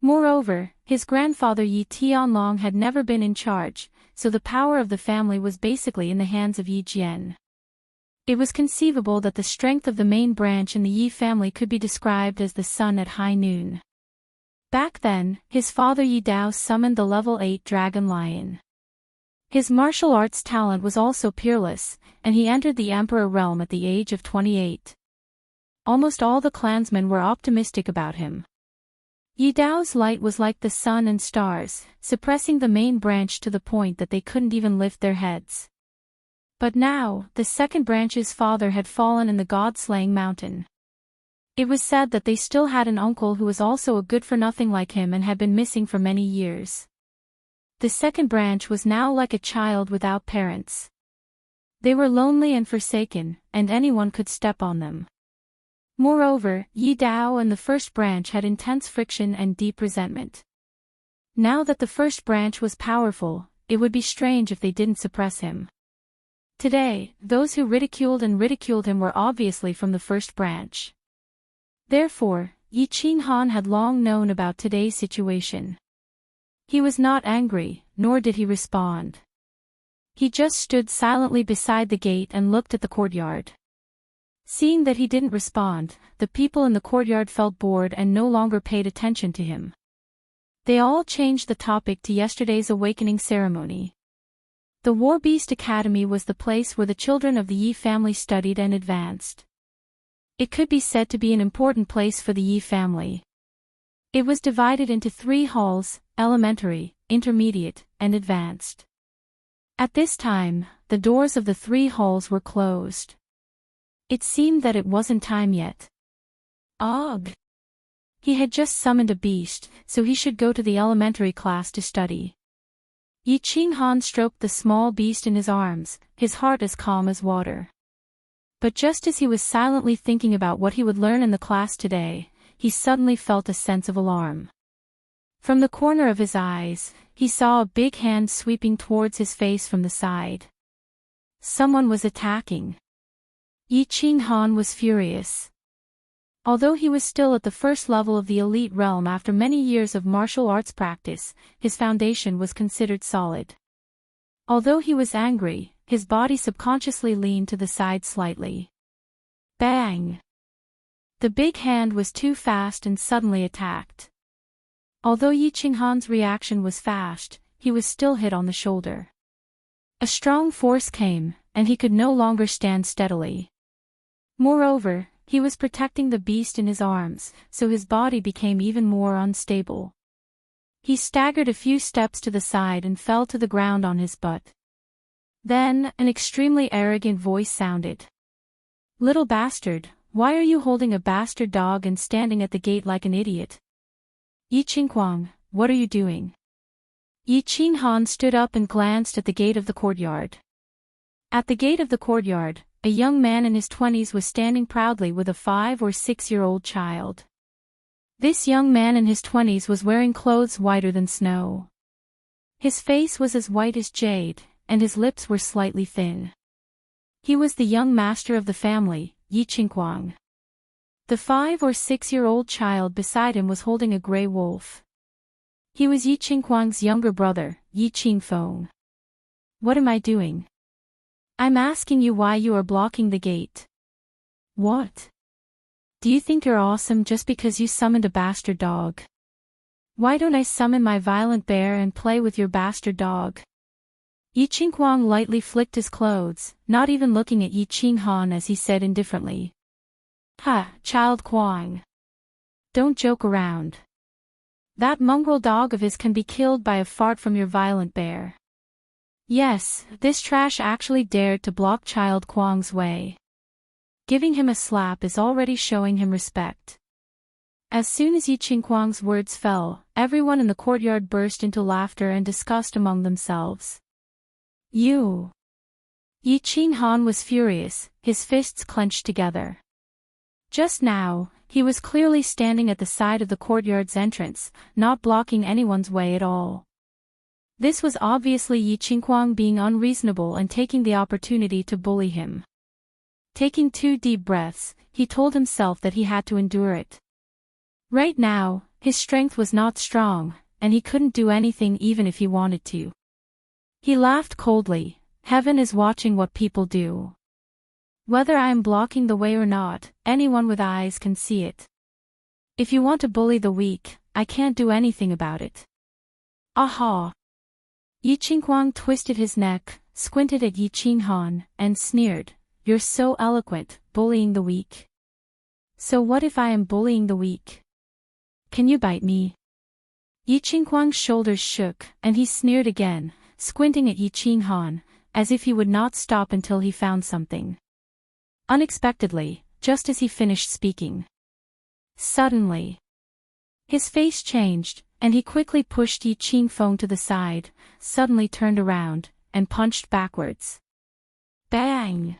Moreover, his grandfather Yi Tianlong had never been in charge, so the power of the family was basically in the hands of Yi Jian. It was conceivable that the strength of the main branch in the Yi family could be described as the sun at high noon. Back then, his father Yi Dao summoned the level 8 dragon lion. His martial arts talent was also peerless, and he entered the emperor realm at the age of 28. Almost all the clansmen were optimistic about him. Yi Dao's light was like the sun and stars, suppressing the main branch to the point that they couldn't even lift their heads. But now, the second branch's father had fallen in the god-slaying mountain. It was said that they still had an uncle who was also a good-for-nothing like him and had been missing for many years. The second branch was now like a child without parents. They were lonely and forsaken, and anyone could step on them. Moreover, Yi Dao and the first branch had intense friction and deep resentment. Now that the first branch was powerful, it would be strange if they didn't suppress him. Today, those who ridiculed him were obviously from the first branch. Therefore, Yi Qinghan had long known about today's situation. He was not angry, nor did he respond. He just stood silently beside the gate and looked at the courtyard. Seeing that he didn't respond, the people in the courtyard felt bored and no longer paid attention to him. They all changed the topic to yesterday's awakening ceremony. The War Beast Academy was the place where the children of the Yi family studied and advanced. It could be said to be an important place for the Yi family. It was divided into 3 halls, elementary, intermediate, and advanced. At this time, the doors of the 3 halls were closed. It seemed that it wasn't time yet. Ugh! He had just summoned a beast, so he should go to the elementary class to study. Yi Qinghan stroked the small beast in his arms, his heart as calm as water. But just as he was silently thinking about what he would learn in the class today, he suddenly felt a sense of alarm. From the corner of his eyes, he saw a big hand sweeping towards his face from the side. Someone was attacking. Yi Qinghan was furious. Although he was still at the first level of the elite realm after many years of martial arts practice, his foundation was considered solid. Although he was angry, his body subconsciously leaned to the side slightly. Bang! The big hand was too fast and suddenly attacked. Although Yi Qinghan's reaction was fast, he was still hit on the shoulder. A strong force came, and he could no longer stand steadily. Moreover, he was protecting the beast in his arms, so his body became even more unstable. He staggered a few steps to the side and fell to the ground on his butt. Then, an extremely arrogant voice sounded. "Little bastard, why are you holding a bastard dog and standing at the gate like an idiot? Yi Qinghuang, what are you doing?" Yi Qinghan stood up and glanced at the gate of the courtyard. At the gate of the courtyard, a young man in his 20s was standing proudly with a 5 or 6-year-old child. This young man in his 20s was wearing clothes whiter than snow. His face was as white as jade, and his lips were slightly thin. He was the young master of the family, Yi Qinghuang. The 5 or 6-year-old child beside him was holding a gray wolf. He was Yi Qinghuang's younger brother, Yi Qingfeng. "What am I doing? I'm asking you why you are blocking the gate. What? Do you think you're awesome just because you summoned a bastard dog?" Why don't I summon my violent bear and play with your bastard dog? Yi Qinghuang lightly flicked his clothes, not even looking at Yi Qinghan as he said indifferently. Ha, child Kuang. Don't joke around. That mongrel dog of his can be killed by a fart from your violent bear. Yes, this trash actually dared to block child Kuang's way. Giving him a slap is already showing him respect. As soon as Yi Qinghuang's words fell, everyone in the courtyard burst into laughter and disgust among themselves. You! Yi Qinghan was furious, his fists clenched together. Just now, he was clearly standing at the side of the courtyard's entrance, not blocking anyone's way at all. This was obviously Yi Qinghuang being unreasonable and taking the opportunity to bully him. Taking 2 deep breaths, he told himself that he had to endure it. Right now, his strength was not strong, and he couldn't do anything even if he wanted to. He laughed coldly. Heaven is watching what people do. Whether I am blocking the way or not, anyone with eyes can see it. If you want to bully the weak, I can't do anything about it. Aha! Yi Qinghuang twisted his neck, squinted at Yi Qinghan, and sneered, "You're so eloquent, bullying the weak. So what if I am bullying the weak? Can you bite me?" Yi Qinghuang's shoulders shook, and he sneered again, squinting at Yi Qinghan, as if he would not stop until he found something. Unexpectedly, just as he finished speaking. Suddenly, his face changed, and he quickly pushed Yi Qingfeng to the side, suddenly turned around, and punched backwards. Bang!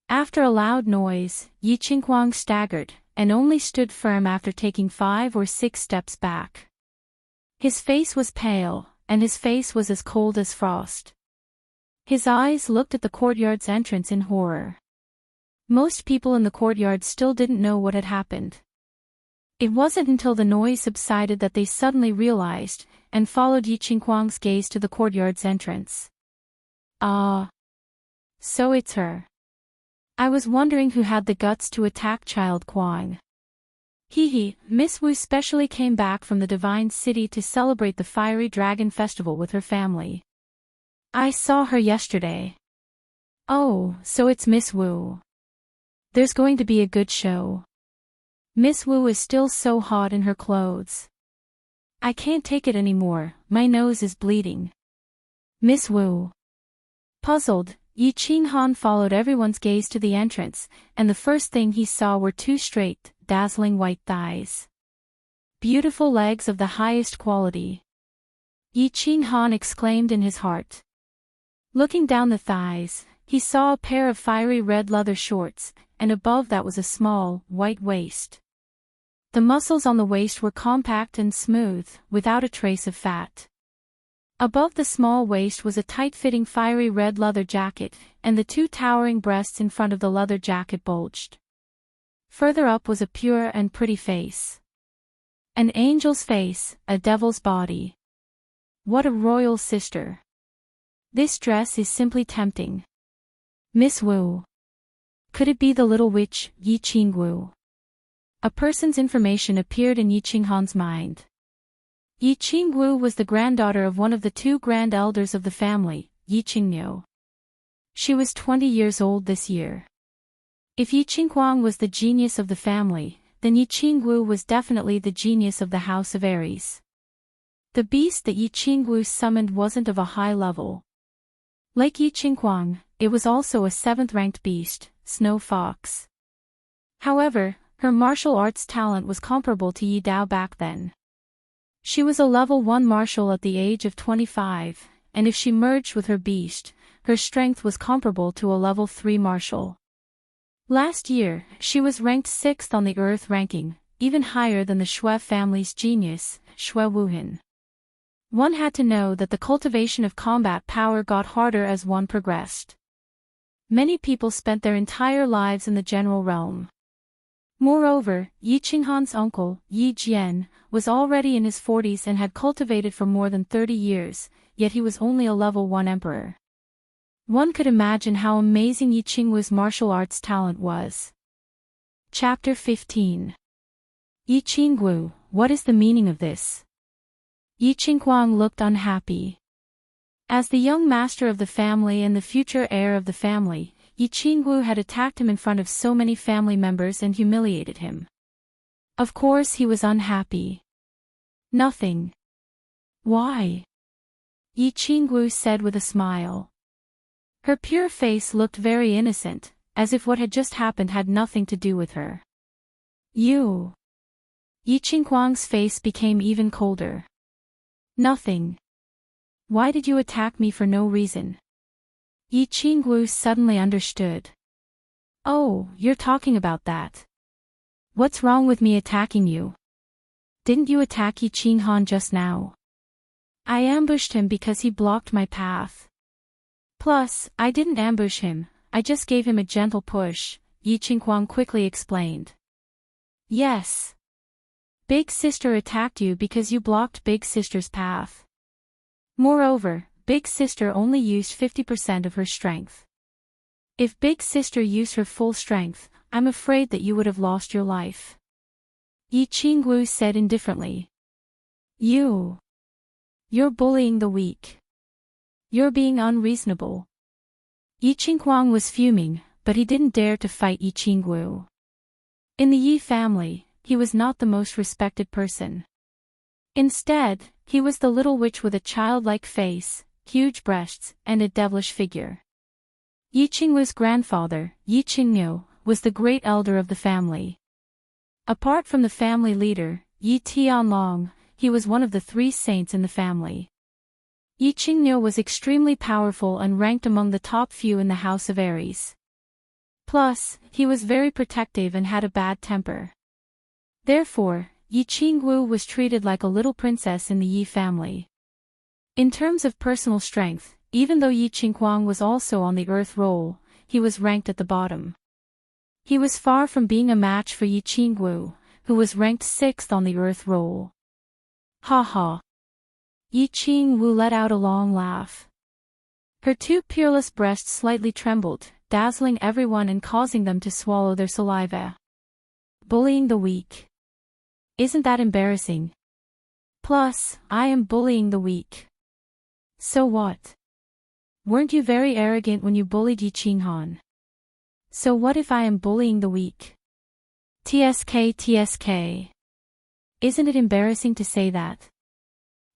After a loud noise, Yi Qinghuang staggered, and only stood firm after taking 5 or 6 steps back. His face was pale, and his face was as cold as frost. His eyes looked at the courtyard's entrance in horror. Most people in the courtyard still didn't know what had happened. It wasn't until the noise subsided that they suddenly realized, and followed Yi Qinghuang's gaze to the courtyard's entrance. Ah! So it's her. I was wondering who had the guts to attack child Kuang. Hee, Miss Wu specially came back from the Divine City to celebrate the Fiery Dragon Festival with her family. I saw her yesterday. Oh, so it's Miss Wu. There's going to be a good show. Miss Wu is still so hot in her clothes. I can't take it anymore, my nose is bleeding. Miss Wu. Puzzled, Yi Qinghan followed everyone's gaze to the entrance, and the first thing he saw were 2 straight, dazzling white thighs. Beautiful legs of the highest quality. Yi Qinghan exclaimed in his heart. Looking down the thighs, he saw a pair of fiery red leather shorts, and above that was a small, white waist. The muscles on the waist were compact and smooth, without a trace of fat. Above the small waist was a tight-fitting fiery red leather jacket, and the 2 towering breasts in front of the leather jacket bulged. Further up was a pure and pretty face. An angel's face, a devil's body. What a royal sister. This dress is simply tempting. Miss Wu. Could it be the little witch, Yi Qingwu? A person's information appeared in Yi Qinghan's mind. Yi Qingwu was the granddaughter of one of the 2 grand elders of the family, Yi Qingniu. She was 20 years old this year. If Yi Qinghuang was the genius of the family, then Yi Qingwu was definitely the genius of the House of Aries. The beast that Yi Qingwu summoned wasn't of a high level. Like Yi Qinghuang, it was also a 7th-ranked beast, Snow Fox. However, her martial arts talent was comparable to Yi Dao back then. She was a level 1 martial at the age of 25, and if she merged with her beast, her strength was comparable to a level 3 martial. Last year, she was ranked 6th on the Earth ranking, even higher than the Shui family's genius, Shui Wuhan. One had to know that the cultivation of combat power got harder as one progressed. Many people spent their entire lives in the general realm. Moreover, Yi Qinghan's uncle, Yi Jian, was already in his 40s and had cultivated for more than 30 years, yet he was only a level 1 emperor. One could imagine how amazing Yi Qingwu's martial arts talent was. Chapter 15. Yi Qingwu, what is the meaning of this? Yi Qingguang looked unhappy. As the young master of the family and the future heir of the family, Yi Qingwu had attacked him in front of so many family members and humiliated him. Of course he was unhappy. Nothing. Why? Yi Qingwu said with a smile. Her pure face looked very innocent, as if what had just happened had nothing to do with her. You. Yi Qingguang's face became even colder. Nothing. Why did you attack me for no reason? Yi Qingwu suddenly understood. Oh, you're talking about that. What's wrong with me attacking you? Didn't you attack Yi Qinghan just now? I ambushed him because he blocked my path. Plus, I didn't ambush him, I just gave him a gentle push, Yi Qingguang quickly explained. Yes. Big sister attacked you because you blocked big sister's path. Moreover, big sister only used 50% of her strength. If big sister used her full strength, I'm afraid that you would have lost your life. Yi Qingwu said indifferently. You're bullying the weak. You're being unreasonable. Yi Qingguang was fuming, but he didn't dare to fight Yi Qingwu. In the Yi family, he was not the most respected person. Instead, he was the little witch with a childlike face, huge breasts, and a devilish figure. Yi Qingwu's grandfather, Yi Qingniu, was the great elder of the family. Apart from the family leader, Yi Tianlong, he was one of the 3 saints in the family. Yi Qingniu was extremely powerful and ranked among the top few in the House of Aries. Plus, he was very protective and had a bad temper. Therefore, Yi Qingwu was treated like a little princess in the Yi family. In terms of personal strength, even though Yi Qingguang was also on the earth roll, he was ranked at the bottom. He was far from being a match for Yi Qingwu, who was ranked 6th on the earth roll. Ha ha. Yi Qingwu let out a long laugh. Her 2 peerless breasts slightly trembled, dazzling everyone and causing them to swallow their saliva. Bullying the weak. Isn't that embarrassing? Plus, I am bullying the weak. So what? Weren't you very arrogant when you bullied Yi Qinghan? So what if I am bullying the weak? TSK. Isn't it embarrassing to say that?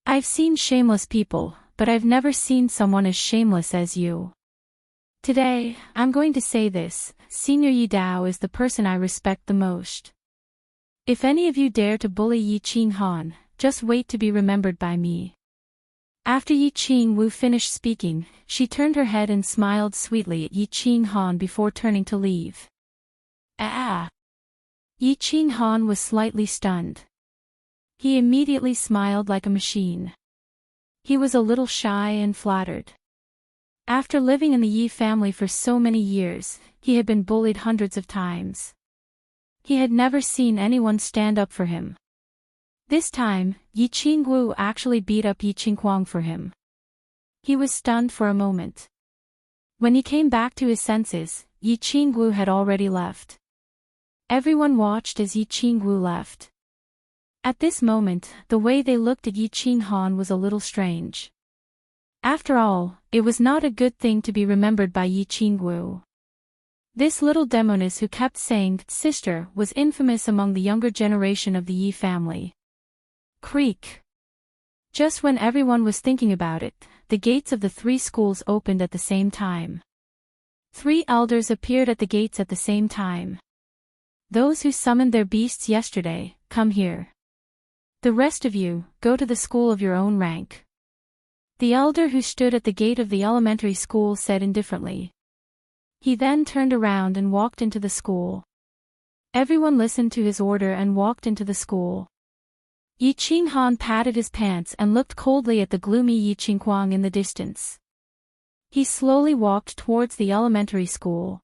I've seen shameless people, but I've never seen someone as shameless as you. Today, I'm going to say this, Senior Yi Dao is the person I respect the most. If any of you dare to bully Yi Qinghan, just wait to be remembered by me. After Yi Qingwu finished speaking, she turned her head and smiled sweetly at Yi Qinghan before turning to leave. Ah! Yi Qinghan was slightly stunned. He immediately smiled like a machine. He was a little shy and flattered. After living in the Yi family for so many years, he had been bullied hundreds of times. He had never seen anyone stand up for him. This time, Yi Qingwu actually beat up Yi Qingguang for him. He was stunned for a moment. When he came back to his senses, Yi Qingwu had already left. Everyone watched as Yi Qingwu left. At this moment, the way they looked at Yi Qinghan was a little strange. After all, it was not a good thing to be remembered by Yi Qingwu. This little demoness who kept saying sister was infamous among the younger generation of the Yi family. Creak. Just when everyone was thinking about it, the gates of the 3 schools opened at the same time. 3 elders appeared at the gates at the same time. Those who summoned their beasts yesterday, come here. The rest of you, go to the school of your own rank. The elder who stood at the gate of the elementary school said indifferently. He then turned around and walked into the school. Everyone listened to his order and walked into the school. Yi Qinghan patted his pants and looked coldly at the gloomy Yi Qingguang in the distance. He slowly walked towards the elementary school.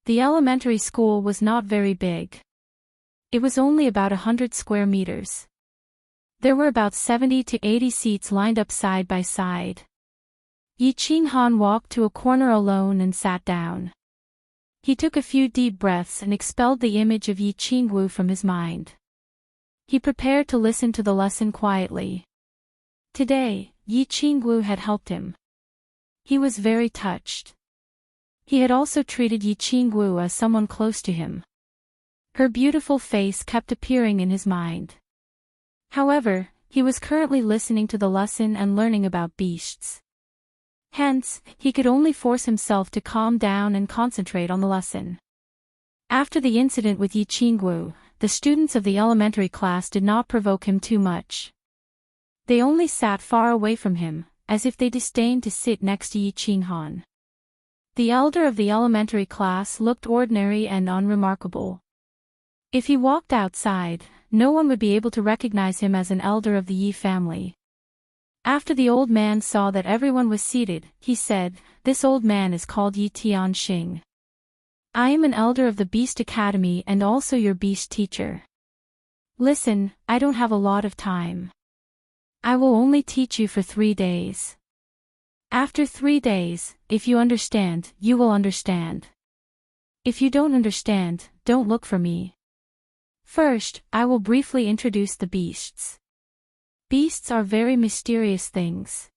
The elementary school was not very big. It was only about 100 square meters. There were about 70 to 80 seats lined up side by side. Yi Qinghan walked to a corner alone and sat down. He took a few deep breaths and expelled the image of Yi Qingwu from his mind. He prepared to listen to the lesson quietly. Today, Yi Qingwu had helped him. He was very touched. He had also treated Yi Qingwu as someone close to him. Her beautiful face kept appearing in his mind. However, he was currently listening to the lesson and learning about beasts. Hence, he could only force himself to calm down and concentrate on the lesson. After the incident with Yi Qingwu, the students of the elementary class did not provoke him too much. They only sat far away from him, as if they disdained to sit next to Yi Qinghan. The elder of the elementary class looked ordinary and unremarkable. If he walked outside, no one would be able to recognize him as an elder of the Yi family. After the old man saw that everyone was seated, he said, "This old man is called Yi Tianxing. I am an elder of the Beast Academy and also your beast teacher. Listen, I don't have a lot of time. I will only teach you for 3 days. After 3 days, if you understand, you will understand. If you don't understand, don't look for me. First, I will briefly introduce the beasts. Beasts are very mysterious things.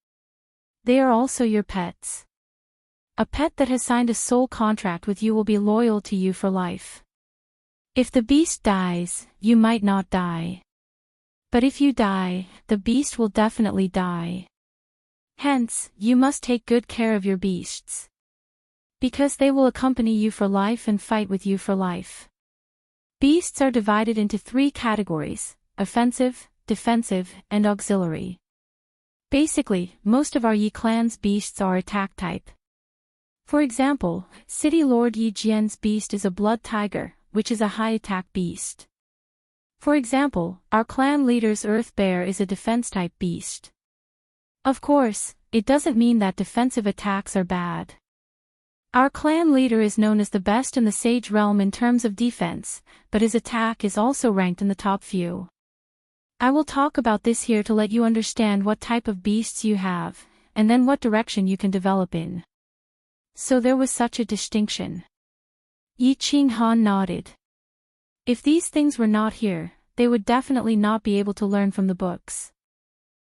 They are also your pets. A pet that has signed a soul contract with you will be loyal to you for life. If the beast dies, you might not die. But if you die, the beast will definitely die. Hence, you must take good care of your beasts. Because they will accompany you for life and fight with you for life. Beasts are divided into 3 categories: offensive, defensive, and auxiliary. Basically, most of our Yi clan's beasts are attack type. For example, City Lord Yi Jian's beast is a blood tiger, which is a high attack beast. For example, our clan leader's earth bear is a defense type beast. Of course, it doesn't mean that defensive attacks are bad. Our clan leader is known as the best in the sage realm in terms of defense, but his attack is also ranked in the top few. I will talk about this here to let you understand what type of beasts you have, and then what direction you can develop in. So there was such a distinction. Yi Qinghan nodded. If these things were not here, they would definitely not be able to learn from the books.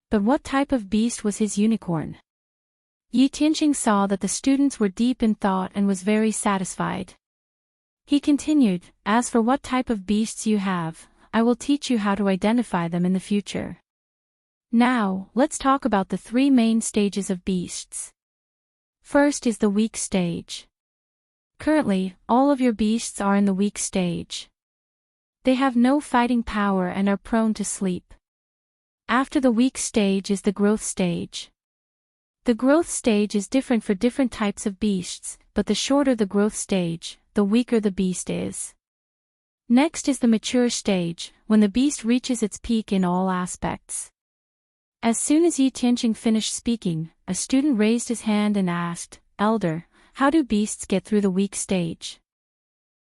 But what type of beast was his unicorn? Yi Tianxing saw that the students were deep in thought and was very satisfied. He continued, "As for what type of beasts you have, I will teach you how to identify them in the future. Now, let's talk about the 3 main stages of beasts. First is the weak stage. Currently, all of your beasts are in the weak stage. They have no fighting power and are prone to sleep. After the weak stage is the growth stage. The growth stage is different for different types of beasts, but the shorter the growth stage, the weaker the beast is. Next is the mature stage, when the beast reaches its peak in all aspects." As soon as Yi Tianxing finished speaking, a student raised his hand and asked, "Elder, how do beasts get through the weak stage?"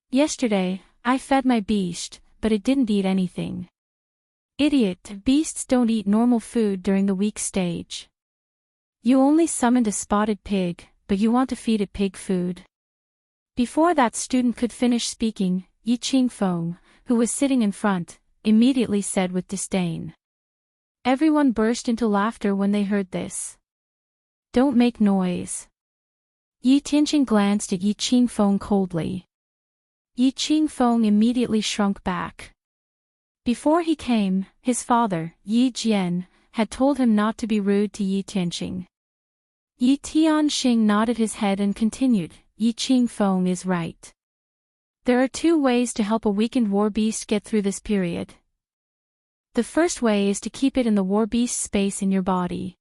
"Yesterday, I fed my beast, but it didn't eat anything." "Idiot, beasts don't eat normal food during the weak stage. You only summoned a spotted pig, but you want to feed it pig food." Before that student could finish speaking, Yi Qingfeng, who was sitting in front, immediately said with disdain. Everyone burst into laughter when they heard this. "Don't make noise." Yi Tianxing glanced at Yi Qingfeng coldly. Yi Qingfeng immediately shrunk back. Before he came, his father, Yi Jian, had told him not to be rude to Yi Tianxing. Yi Tianxing nodded his head and continued, "Yi Qingfeng is right. There are 2 ways to help a weakened war beast get through this period. The first way is to keep it in the war beast space in your body.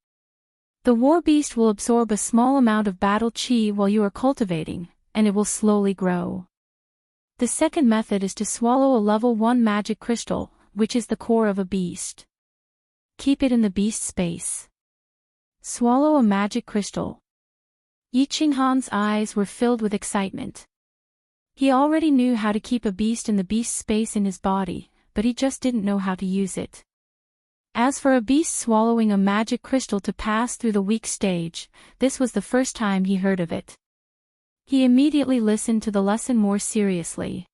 The war beast will absorb a small amount of battle chi while you are cultivating, and it will slowly grow. The second method is to swallow a level 1 magic crystal, which is the core of a beast. Keep it in the beast space. Swallow a magic crystal." Yi Qinghan's eyes were filled with excitement. He already knew how to keep a beast in the beast space in his body, but he just didn't know how to use it. As for a beast swallowing a magic crystal to pass through the weak stage, this was the first time he heard of it. He immediately listened to the lesson more seriously.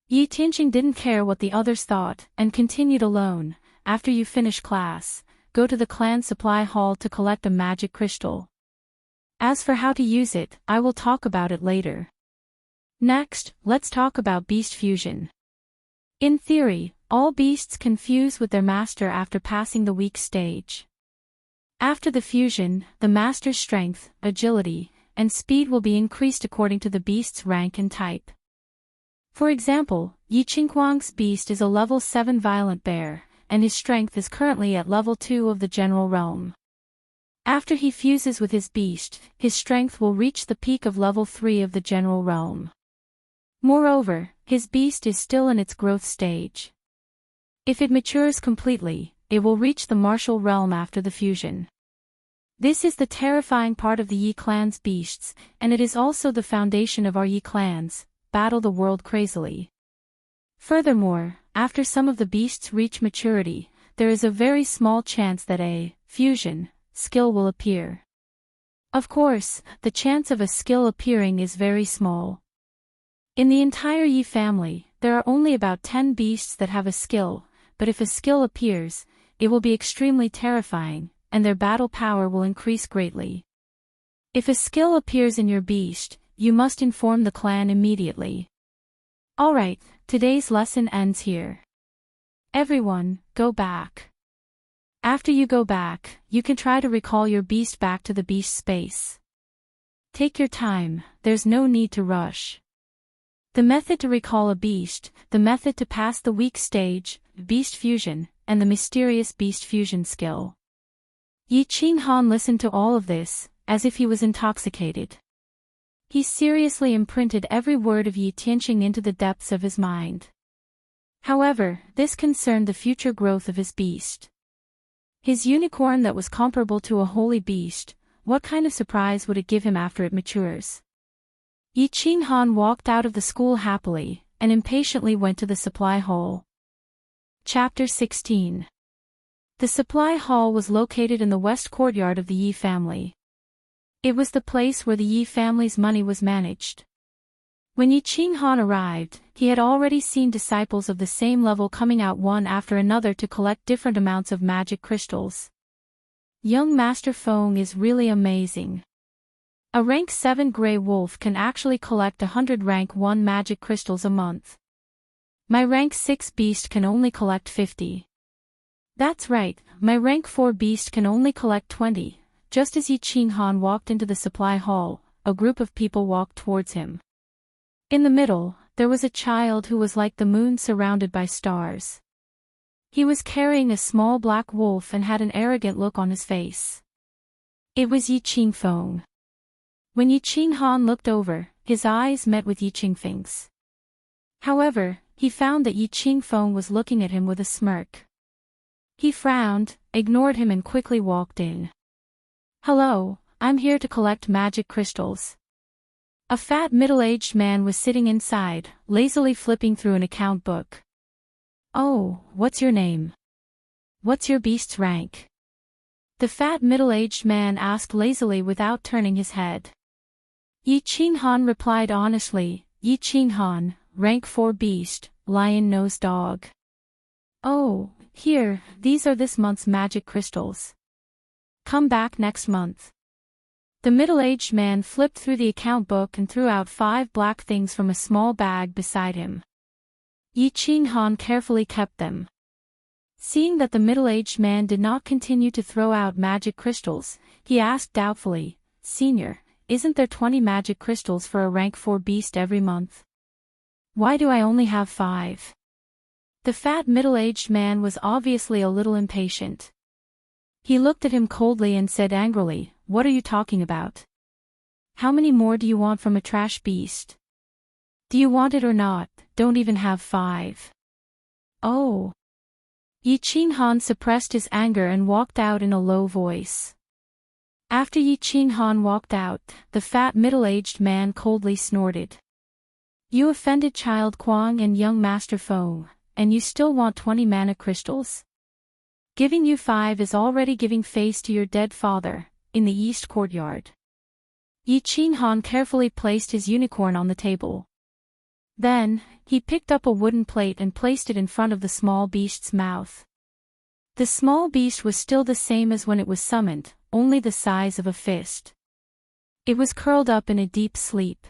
Yi Tianxing didn't care what the others thought, and continued alone, "After you finish class, go to the clan supply hall to collect a magic crystal. As for how to use it, I will talk about it later. Next, let's talk about beast fusion. In theory, all beasts can fuse with their master after passing the weak stage. After the fusion, the master's strength, agility, and speed will be increased according to the beast's rank and type. For example, Yi Qinghuang's beast is a level 7 violent bear, and his strength is currently at level 2 of the general realm. After he fuses with his beast, his strength will reach the peak of level 3 of the general realm. Moreover, his beast is still in its growth stage. If it matures completely, it will reach the martial realm after the fusion. This is the terrifying part of the Yi clan's beasts, and it is also the foundation of our Yi clans, battle the world crazily. Furthermore, after some of the beasts reach maturity, there is a very small chance that a fusion skill will appear. Of course, the chance of a skill appearing is very small. In the entire Yi family, there are only about 10 beasts that have a skill, but if a skill appears, it will be extremely terrifying, and their battle power will increase greatly. If a skill appears in your beast, you must inform the clan immediately. Alright, today's lesson ends here. Everyone, go back. After you go back, you can try to recall your beast back to the beast space. Take your time, there's no need to rush. The method to recall a beast, the method to pass the weak stage, beast fusion, and the mysterious beast fusion skill. Yi Qinghan listened to all of this, as if he was intoxicated. He seriously imprinted every word of Yi Tianqing into the depths of his mind. However, this concerned the future growth of his beast. His unicorn that was comparable to a holy beast, what kind of surprise would it give him after it matures? Yi Qinghan walked out of the school happily, and impatiently went to the supply hall. Chapter 16. The supply hall was located in the west courtyard of the Yi family. It was the place where the Yi family's money was managed. When Yi Qinghan arrived, he had already seen disciples of the same level coming out one after another to collect different amounts of magic crystals. Young Master Feng is really amazing. A rank 7 Grey Wolf can actually collect 100 rank 1 magic crystals a month. My rank 6 beast can only collect 50. That's right, my rank 4 beast can only collect 20. Just as Yi Qinghan walked into the supply hall, a group of people walked towards him. In the middle, there was a child who was like the moon surrounded by stars. He was carrying a small black wolf and had an arrogant look on his face. It was Yi Qingfeng. When Yi Qinghan looked over, his eyes met with Yi Qingfeng's. However, he found that Yi Qingfeng was looking at him with a smirk. He frowned, ignored him and quickly walked in. Hello, I'm here to collect magic crystals. A fat middle-aged man was sitting inside, lazily flipping through an account book. Oh, what's your name? What's your beast's rank? The fat middle-aged man asked lazily without turning his head. Yi Qinghan replied honestly, Yi Qinghan, rank 4 beast, lion-nosed dog. Oh, here, these are this month's magic crystals. Come back next month. The middle-aged man flipped through the account book and threw out 5 black things from a small bag beside him. Yi Qinghan carefully kept them. Seeing that the middle-aged man did not continue to throw out magic crystals, he asked doubtfully, Senior, isn't there 20 magic crystals for a rank 4 beast every month? Why do I only have 5? The fat middle-aged man was obviously a little impatient. He looked at him coldly and said angrily, What are you talking about? How many more do you want from a trash beast? Do you want it or not? Don't even have 5. Oh. Yi Qinghan suppressed his anger and walked out in a low voice. After Yi Qinghan walked out, the fat middle-aged man coldly snorted. You offended Child Kuang and young Master Feng, and you still want 20 mana crystals? Giving you 5 is already giving face to your dead father, in the east courtyard. Yi Qinghan carefully placed his unicorn on the table. Then, he picked up a wooden plate and placed it in front of the small beast's mouth. The small beast was still the same as when it was summoned, only the size of a fist. It was curled up in a deep sleep.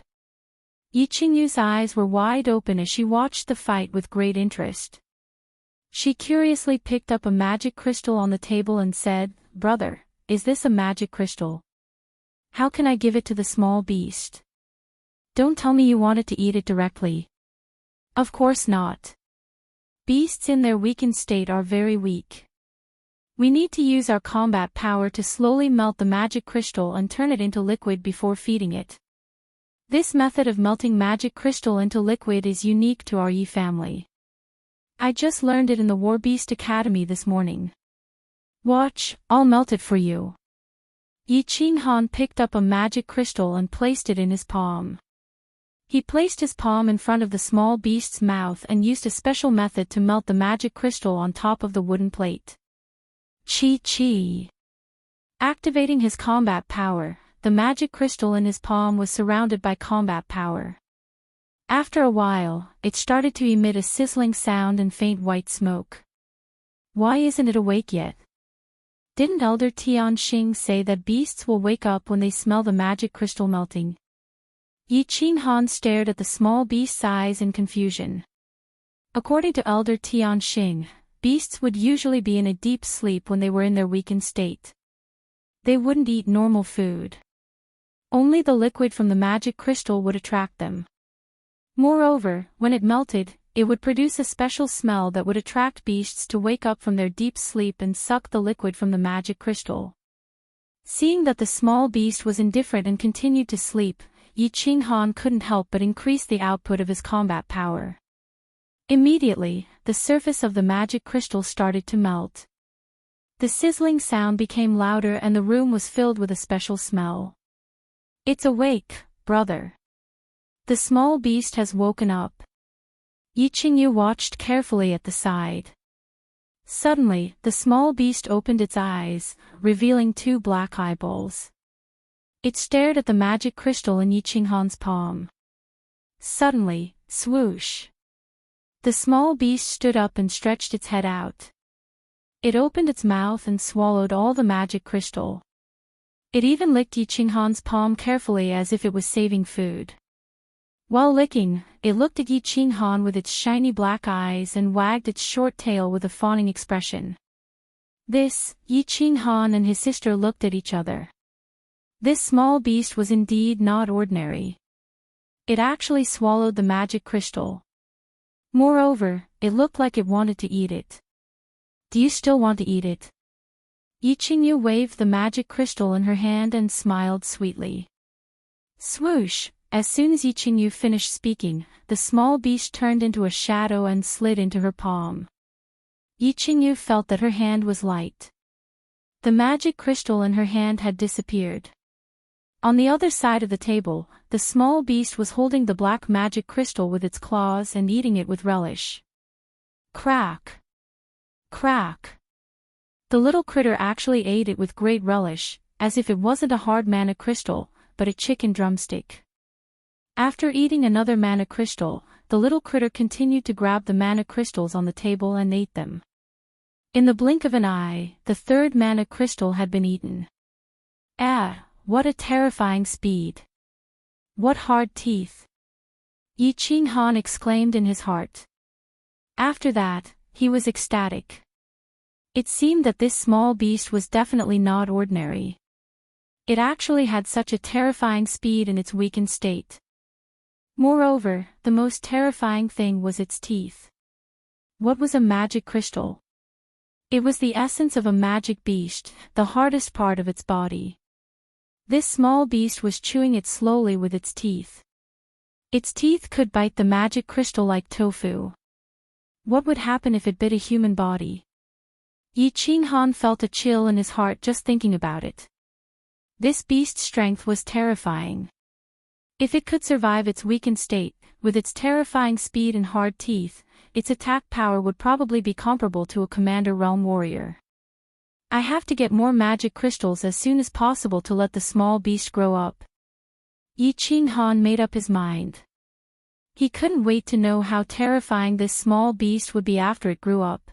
Yi Qingyu's eyes were wide open as she watched the fight with great interest. She curiously picked up a magic crystal on the table and said, "Brother, is this a magic crystal? How can I give it to the small beast? Don't tell me you wanted to eat it directly." "Of course not. Beasts in their weakened state are very weak. We need to use our combat power to slowly melt the magic crystal and turn it into liquid before feeding it. This method of melting magic crystal into liquid is unique to our Yi family. I just learned it in the War Beast Academy this morning. Watch, I'll melt it for you." Yi Qinghan picked up a magic crystal and placed it in his palm. He placed his palm in front of the small beast's mouth and used a special method to melt the magic crystal on top of the wooden plate. Chi. Activating his combat power, the magic crystal in his palm was surrounded by combat power. After a while, it started to emit a sizzling sound and faint white smoke. Why isn't it awake yet? Didn't Elder Tianxing say that beasts will wake up when they smell the magic crystal melting? Yi Qinghan stared at the small beast's eyes in confusion. According to Elder Tianxing, beasts would usually be in a deep sleep when they were in their weakened state. They wouldn't eat normal food. Only the liquid from the magic crystal would attract them. Moreover, when it melted, it would produce a special smell that would attract beasts to wake up from their deep sleep and suck the liquid from the magic crystal. Seeing that the small beast was indifferent and continued to sleep, Yi Qinghan couldn't help but increase the output of his combat power. Immediately, the surface of the magic crystal started to melt. The sizzling sound became louder and the room was filled with a special smell. "It's awake, brother. The small beast has woken up." Yi Qingyu watched carefully at the side. Suddenly, the small beast opened its eyes, revealing two black eyeballs. It stared at the magic crystal in Yi Qinghan's palm. Suddenly, swoosh! The small beast stood up and stretched its head out. It opened its mouth and swallowed all the magic crystal. It even licked Yi Qinghan's palm carefully as if it was saving food. While licking, it looked at Yi Qinghan with its shiny black eyes and wagged its short tail with a fawning expression. Yi Qinghan and his sister looked at each other. This small beast was indeed not ordinary. It actually swallowed the magic crystal. Moreover, it looked like it wanted to eat it. "Do you still want to eat it?" Yi Qingyu waved the magic crystal in her hand and smiled sweetly. Swoosh! As soon as Yi Qingyu finished speaking, the small beast turned into a shadow and slid into her palm. Yi Qingyu felt that her hand was light. The magic crystal in her hand had disappeared. On the other side of the table, the small beast was holding the black magic crystal with its claws and eating it with relish. Crack! Crack! The little critter actually ate it with great relish, as if it wasn't a hard mana crystal, but a chicken drumstick. After eating another mana crystal, the little critter continued to grab the mana crystals on the table and ate them. In the blink of an eye, the third mana crystal had been eaten. What a terrifying speed! What hard teeth! Yi Qinghan exclaimed in his heart. After that, he was ecstatic. It seemed that this small beast was definitely not ordinary. It actually had such a terrifying speed in its weakened state. Moreover, the most terrifying thing was its teeth. What was a magic crystal? It was the essence of a magic beast, the hardest part of its body. This small beast was chewing it slowly with its teeth. Its teeth could bite the magic crystal like tofu. What would happen if it bit a human body? Yi Qinghan felt a chill in his heart just thinking about it. This beast's strength was terrifying. If it could survive its weakened state, with its terrifying speed and hard teeth, its attack power would probably be comparable to a Commander Realm warrior. I have to get more magic crystals as soon as possible to let the small beast grow up. Yi Qinghan made up his mind. He couldn't wait to know how terrifying this small beast would be after it grew up.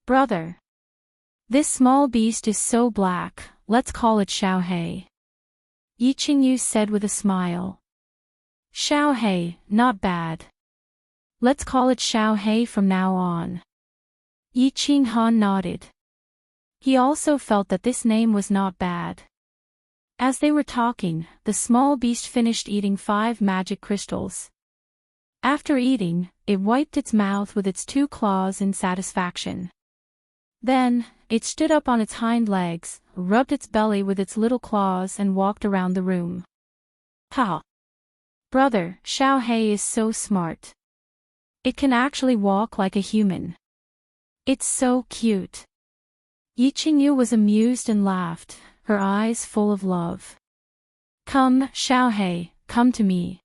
Brother! This small beast is so black, let's call it Xiaohei. Yi Qingyu said with a smile. Xiaohei, not bad. Let's call it Xiaohei from now on. Yi Qinghan nodded. He also felt that this name was not bad. As they were talking, the small beast finished eating 5 magic crystals. After eating, it wiped its mouth with its 2 claws in satisfaction. Then, it stood up on its hind legs, rubbed its belly with its little claws and walked around the room. Ha! Brother, Xiaohei is so smart. It can actually walk like a human. It's so cute. Yi Qingyu was amused and laughed, her eyes full of love. Come, Xiaohei, come to me.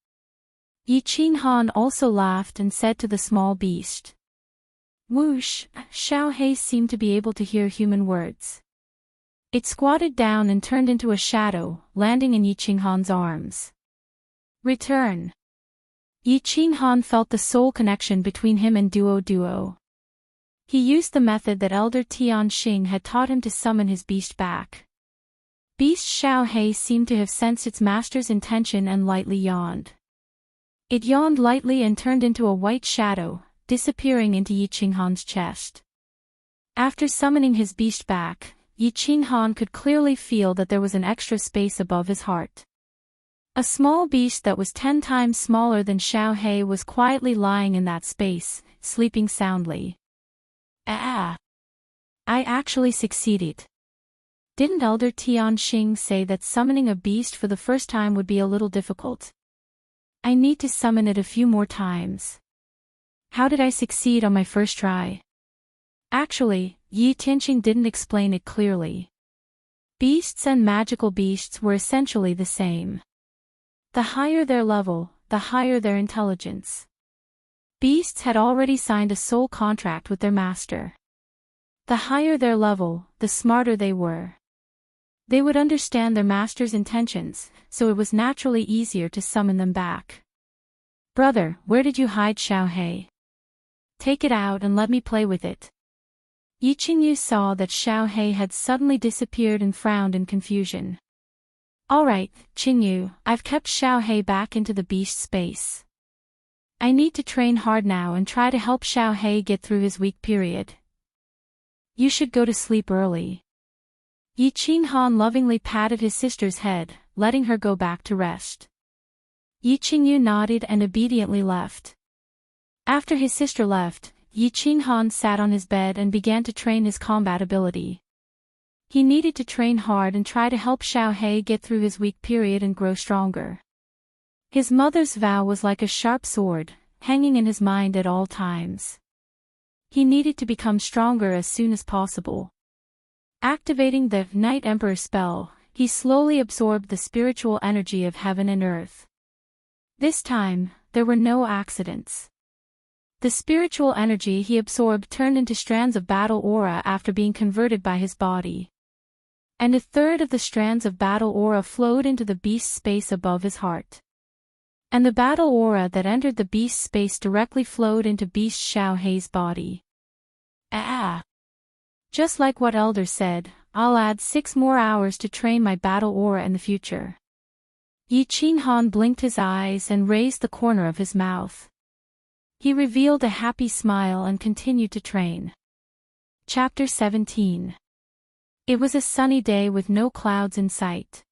Yi Qinghan also laughed and said to the small beast. Whoosh, Xiaohei seemed to be able to hear human words. It squatted down and turned into a shadow, landing in Yi Qinghan's arms. Return. Yi Qinghan felt the soul connection between him and Duo. He used the method that Elder Tian Xing had taught him to summon his beast back. Beast Xiaohei seemed to have sensed its master's intention and lightly yawned. It yawned lightly and turned into a white shadow, disappearing into Yi Qinghan's chest. After summoning his beast back, Yi Qinghan could clearly feel that there was an extra space above his heart. A small beast that was 10 times smaller than Xiaohei was quietly lying in that space, sleeping soundly. I actually succeeded. Didn't Elder Tian Xing say that summoning a beast for the first time would be a little difficult? I need to summon it a few more times. How did I succeed on my first try? Actually, Yi Tianxing didn't explain it clearly. Beasts and magical beasts were essentially the same. The higher their level, the higher their intelligence. Beasts had already signed a soul contract with their master. The higher their level, the smarter they were. They would understand their master's intentions, so it was naturally easier to summon them back. Brother, where did you hide Xiaohei? Take it out and let me play with it. Yi Qingyu saw that Xiaohei had suddenly disappeared and frowned in confusion. Alright, Qingyu, I've kept Xiaohei back into the beast space. I need to train hard now and try to help Xiaohei get through his weak period. You should go to sleep early. Yi Qinghan lovingly patted his sister's head, letting her go back to rest. Yi Qingyu nodded and obediently left. After his sister left, Yi Qinghan sat on his bed and began to train his combat ability. He needed to train hard and try to help Xiaohei get through his weak period and grow stronger. His mother's vow was like a sharp sword, hanging in his mind at all times. He needed to become stronger as soon as possible. Activating the Night Emperor spell, he slowly absorbed the spiritual energy of heaven and earth. This time, there were no accidents. The spiritual energy he absorbed turned into strands of battle aura after being converted by his body. And 1/3 of the strands of battle aura flowed into the beast space above his heart. And the battle aura that entered the beast space directly flowed into beast Xiaohei's body. Just like what Elder said, I'll add 6 more hours to train my battle aura in the future. Yi Qinghan blinked his eyes and raised the corner of his mouth. He revealed a happy smile and continued to train. Chapter 17. It was a sunny day with no clouds in sight.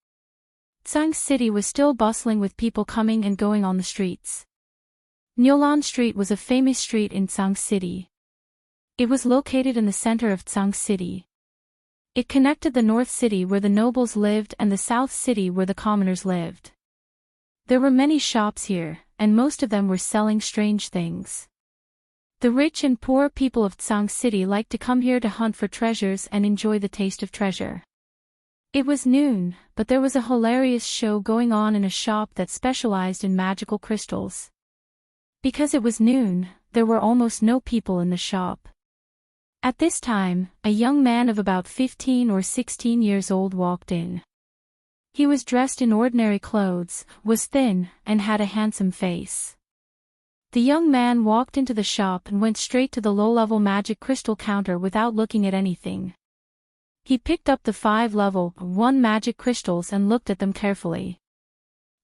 Tsang City was still bustling with people coming and going on the streets. Nyolan Street was a famous street in Tsang City. It was located in the center of Tsang City. It connected the North City where the nobles lived and the South City where the commoners lived. There were many shops here, and most of them were selling strange things. The rich and poor people of Tsang City liked to come here to hunt for treasures and enjoy the taste of treasure. It was noon, but there was a hilarious show going on in a shop that specialized in magical crystals. Because it was noon, there were almost no people in the shop. At this time, a young man of about 15 or 16 years old walked in. He was dressed in ordinary clothes, was thin, and had a handsome face. The young man walked into the shop and went straight to the low-level magic crystal counter without looking at anything. He picked up the 5 level 1 magic crystals and looked at them carefully.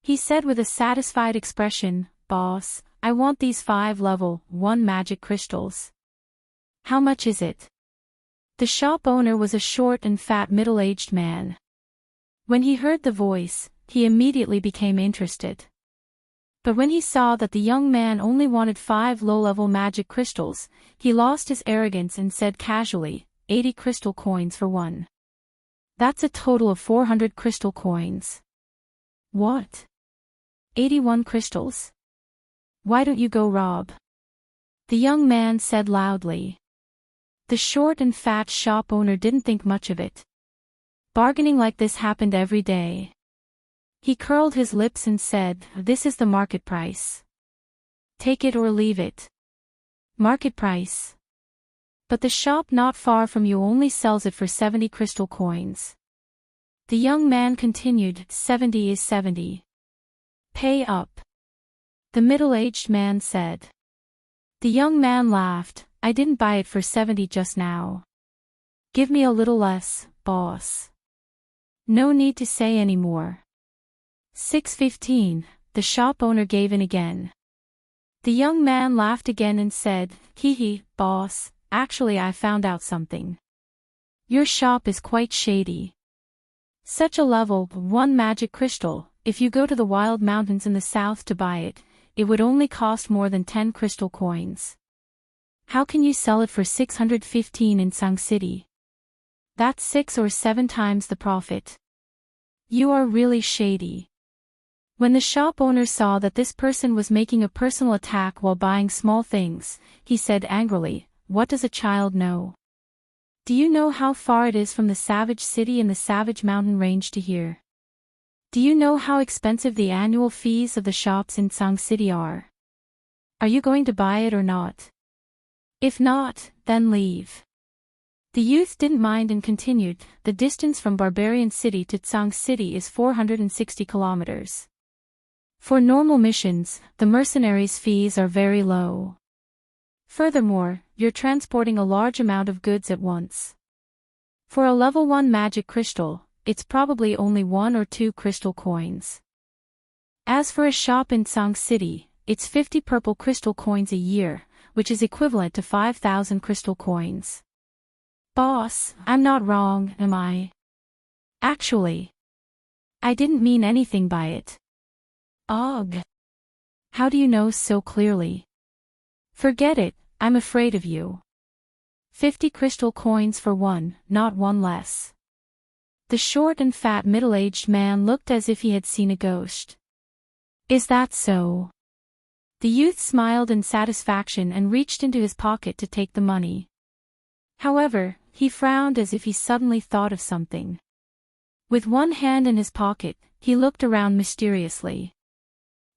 He said with a satisfied expression, "Boss, I want these 5 level 1 magic crystals. How much is it?" The shop owner was a short and fat middle-aged man. When he heard the voice, he immediately became interested. But when he saw that the young man only wanted 5 low-level magic crystals, he lost his arrogance and said casually, 80 crystal coins for one. That's a total of 400 crystal coins. What? 81 crystals? Why don't you go rob? The young man said loudly. The short and fat shop owner didn't think much of it. Bargaining like this happened every day. He curled his lips and said, "This is the market price. Take it or leave it." Market price. But the shop not far from you only sells it for 70 crystal coins. The young man continued, 70 is 70. Pay up. The middle-aged man said. The young man laughed, I didn't buy it for 70 just now. Give me a little less, boss. No need to say any more. 6.15, the shop owner gave in again. The young man laughed again and said, hee, boss, actually I found out something. Your shop is quite shady. Such a level 1 magic crystal, if you go to the wild mountains in the south to buy it, it would only cost more than 10 crystal coins. How can you sell it for 615 in Tsang City? That's 6 or 7 times the profit. You are really shady. When the shop owner saw that this person was making a personal attack while buying small things, he said angrily, what does a child know? Do you know how far it is from the Savage City and the Savage Mountain Range to here? Do you know how expensive the annual fees of the shops in Tsang City are? Are you going to buy it or not? If not, then leave. The youth didn't mind and continued, the distance from Barbarian City to Tsang City is 460 kilometers. For normal missions, the mercenaries' fees are very low. Furthermore, you're transporting a large amount of goods at once. For a level 1 magic crystal, it's probably only 1 or 2 crystal coins. As for a shop in Tsang City, it's 50 purple crystal coins a year, which is equivalent to 5,000 crystal coins. Boss, I'm not wrong, am I? Actually, I didn't mean anything by it. Ugh. How do you know so clearly? Forget it, I'm afraid of you. 50 crystal coins for one, not one less. The short and fat middle-aged man looked as if he had seen a ghost. Is that so? The youth smiled in satisfaction and reached into his pocket to take the money. However, he frowned as if he suddenly thought of something. With one hand in his pocket, he looked around mysteriously.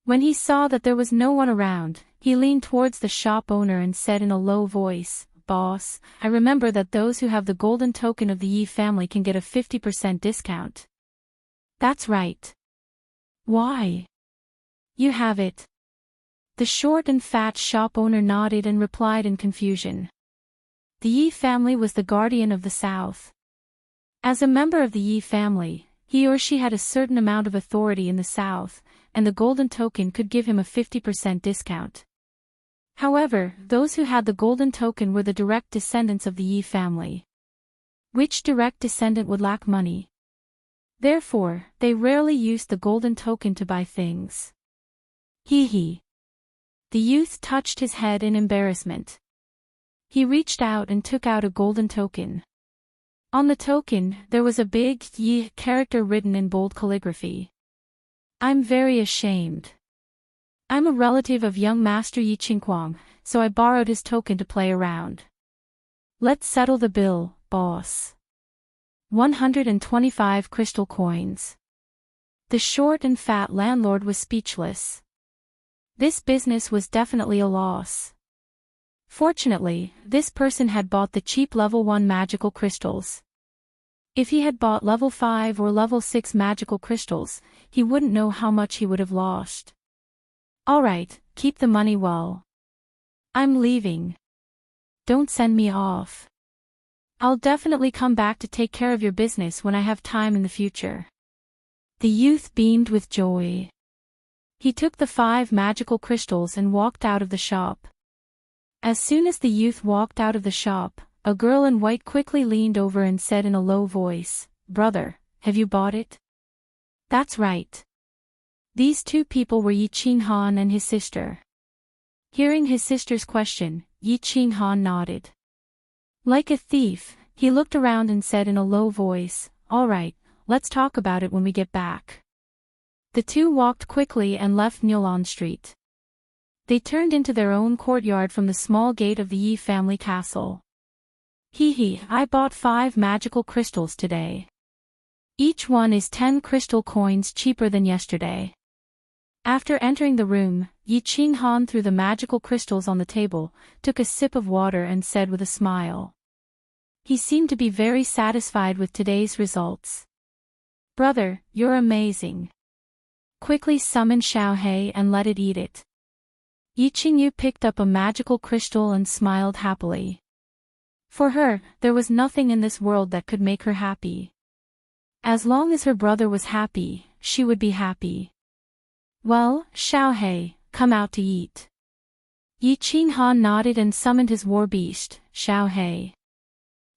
When he saw that there was no one around, he leaned towards the shop owner and said in a low voice, Boss, I remember that those who have the golden token of the Yi family can get a 50% discount. That's right. Why? You have it. The short and fat shop owner nodded and replied in confusion. The Yi family was the guardian of the South. As a member of the Yi family, he or she had a certain amount of authority in the South, and the golden token could give him a 50% discount. However, those who had the golden token were the direct descendants of the Yi family. Which direct descendant would lack money? Therefore, they rarely used the golden token to buy things. Hee. The youth touched his head in embarrassment. He reached out and took out a golden token. On the token, there was a big Yi character written in bold calligraphy. I'm very ashamed. I'm a relative of young Master Yi Qingquang, so I borrowed his token to play around. Let's settle the bill, boss. 125 crystal coins. The short and fat landlord was speechless. This business was definitely a loss. Fortunately, this person had bought the cheap level 1 magical crystals. If he had bought level 5 or level 6 magical crystals, he wouldn't know how much he would have lost. Alright, keep the money well. I'm leaving. Don't send me off. I'll definitely come back to take care of your business when I have time in the future. The youth beamed with joy. He took the 5 magical crystals and walked out of the shop. As soon as the youth walked out of the shop, a girl in white quickly leaned over and said in a low voice, "Brother, have you bought it?" "That's right." These 2 people were Yi Qinghan and his sister. Hearing his sister's question, Yi Qinghan nodded. Like a thief, he looked around and said in a low voice, "All right, let's talk about it when we get back." The 2 walked quickly and left Nyolan Street. They turned into their own courtyard from the small gate of the Yi family castle. I bought 5 magical crystals today. Each one is 10 crystal coins cheaper than yesterday. After entering the room, Yi Qinghan threw the magical crystals on the table, took a sip of water and said with a smile. He seemed to be very satisfied with today's results. "Brother, you're amazing. Quickly summon Xiaohei and let it eat it." Yi Qingyu picked up a magical crystal and smiled happily. For her, there was nothing in this world that could make her happy. As long as her brother was happy, she would be happy. "Well, Xiaohei, come out to eat." Yi Qinghan nodded and summoned his war beast, Xiaohei.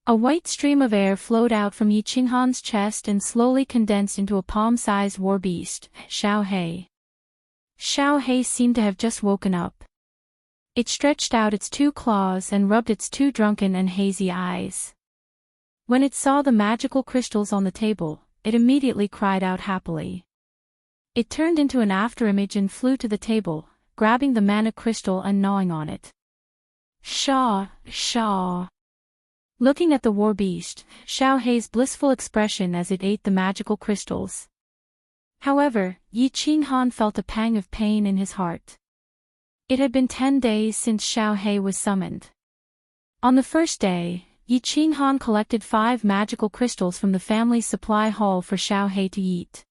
A white stream of air flowed out from Yi Qinghan's chest and slowly condensed into a palm-sized war beast, Xiaohei. Xiaohei seemed to have just woken up. It stretched out its 2 claws and rubbed its 2 drunken and hazy eyes. When it saw the magical crystals on the table, it immediately cried out happily. It turned into an afterimage and flew to the table, grabbing the mana crystal and gnawing on it. Shaw, shaw. Looking at the war beast, Xiaohei's blissful expression as it ate the magical crystals. However, Yi Qinghan felt a pang of pain in his heart. It had been 10 days since Xiaohei was summoned. On the first day, Yi Qinghan collected 5 magical crystals from the family's supply hall for Xiaohei to eat.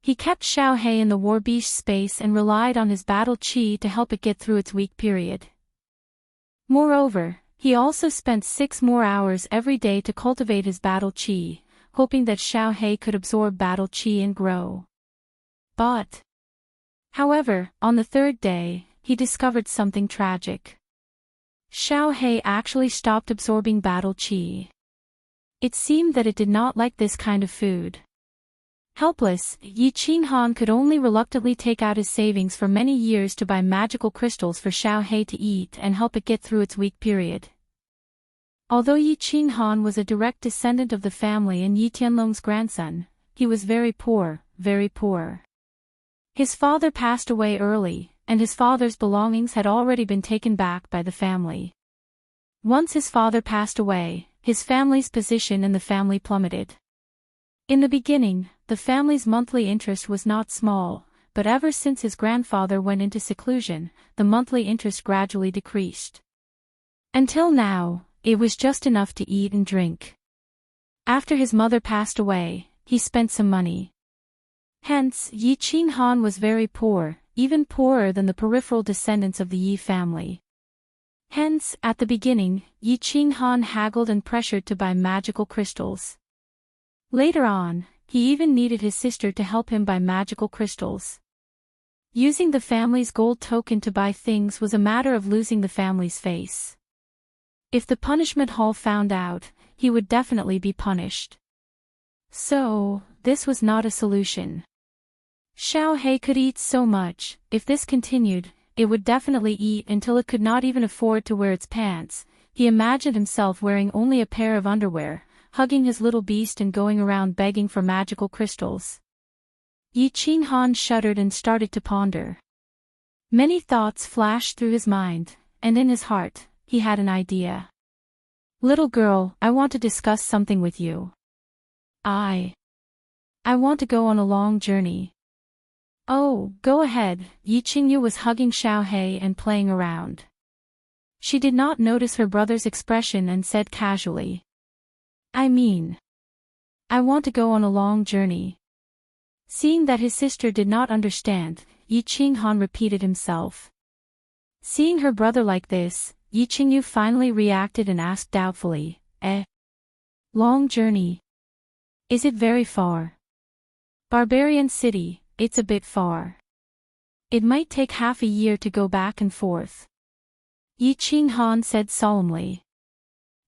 He kept Xiaohei in the war beast's space and relied on his battle qi to help it get through its weak period. Moreover, he also spent 6 more hours every day to cultivate his battle qi, hoping that Xiaohei could absorb battle qi and grow. However, on the 3rd day, he discovered something tragic. Xiaohei actually stopped absorbing battle qi. It seemed that it did not like this kind of food. Helpless, Yi Qinghan could only reluctantly take out his savings for many years to buy magical crystals for Xiaohei to eat and help it get through its weak period. Although Yi Qinghan was a direct descendant of the family and Yi Tianlong's grandson, he was very poor, very poor. His father passed away early, and his father's belongings had already been taken back by the family. Once his father passed away, his family's position in the family plummeted. In the beginning, the family's monthly interest was not small, but ever since his grandfather went into seclusion, the monthly interest gradually decreased. Until now, it was just enough to eat and drink. After his mother passed away, he spent some money. Hence, Yi Qinghan was very poor, even poorer than the peripheral descendants of the Yi family. Hence, at the beginning, Yi Qinghan haggled and pressured to buy magical crystals. Later on, he even needed his sister to help him buy magical crystals. Using the family's gold token to buy things was a matter of losing the family's face. If the punishment hall found out, he would definitely be punished. So, this was not a solution. Xiaohei could eat so much, if this continued, it would definitely eat until it could not even afford to wear its pants. He imagined himself wearing only a pair of underwear, hugging his little beast and going around begging for magical crystals. Yi Qinghan shuddered and started to ponder. Many thoughts flashed through his mind, and in his heart, he had an idea. "Little girl, I want to discuss something with you. I want to go on a long journey." "Oh, go ahead." Yi Qingyu was hugging Xiaohei and playing around. She did not notice her brother's expression and said casually, I want to go on a long journey." Seeing that his sister did not understand, Yi Qinghan repeated himself. Seeing her brother like this, Yi Qingyu finally reacted and asked doubtfully, Long journey. Is it very far? Barbarian city, it's a bit far. It might take half a year to go back and forth. Yi Ching Han said solemnly.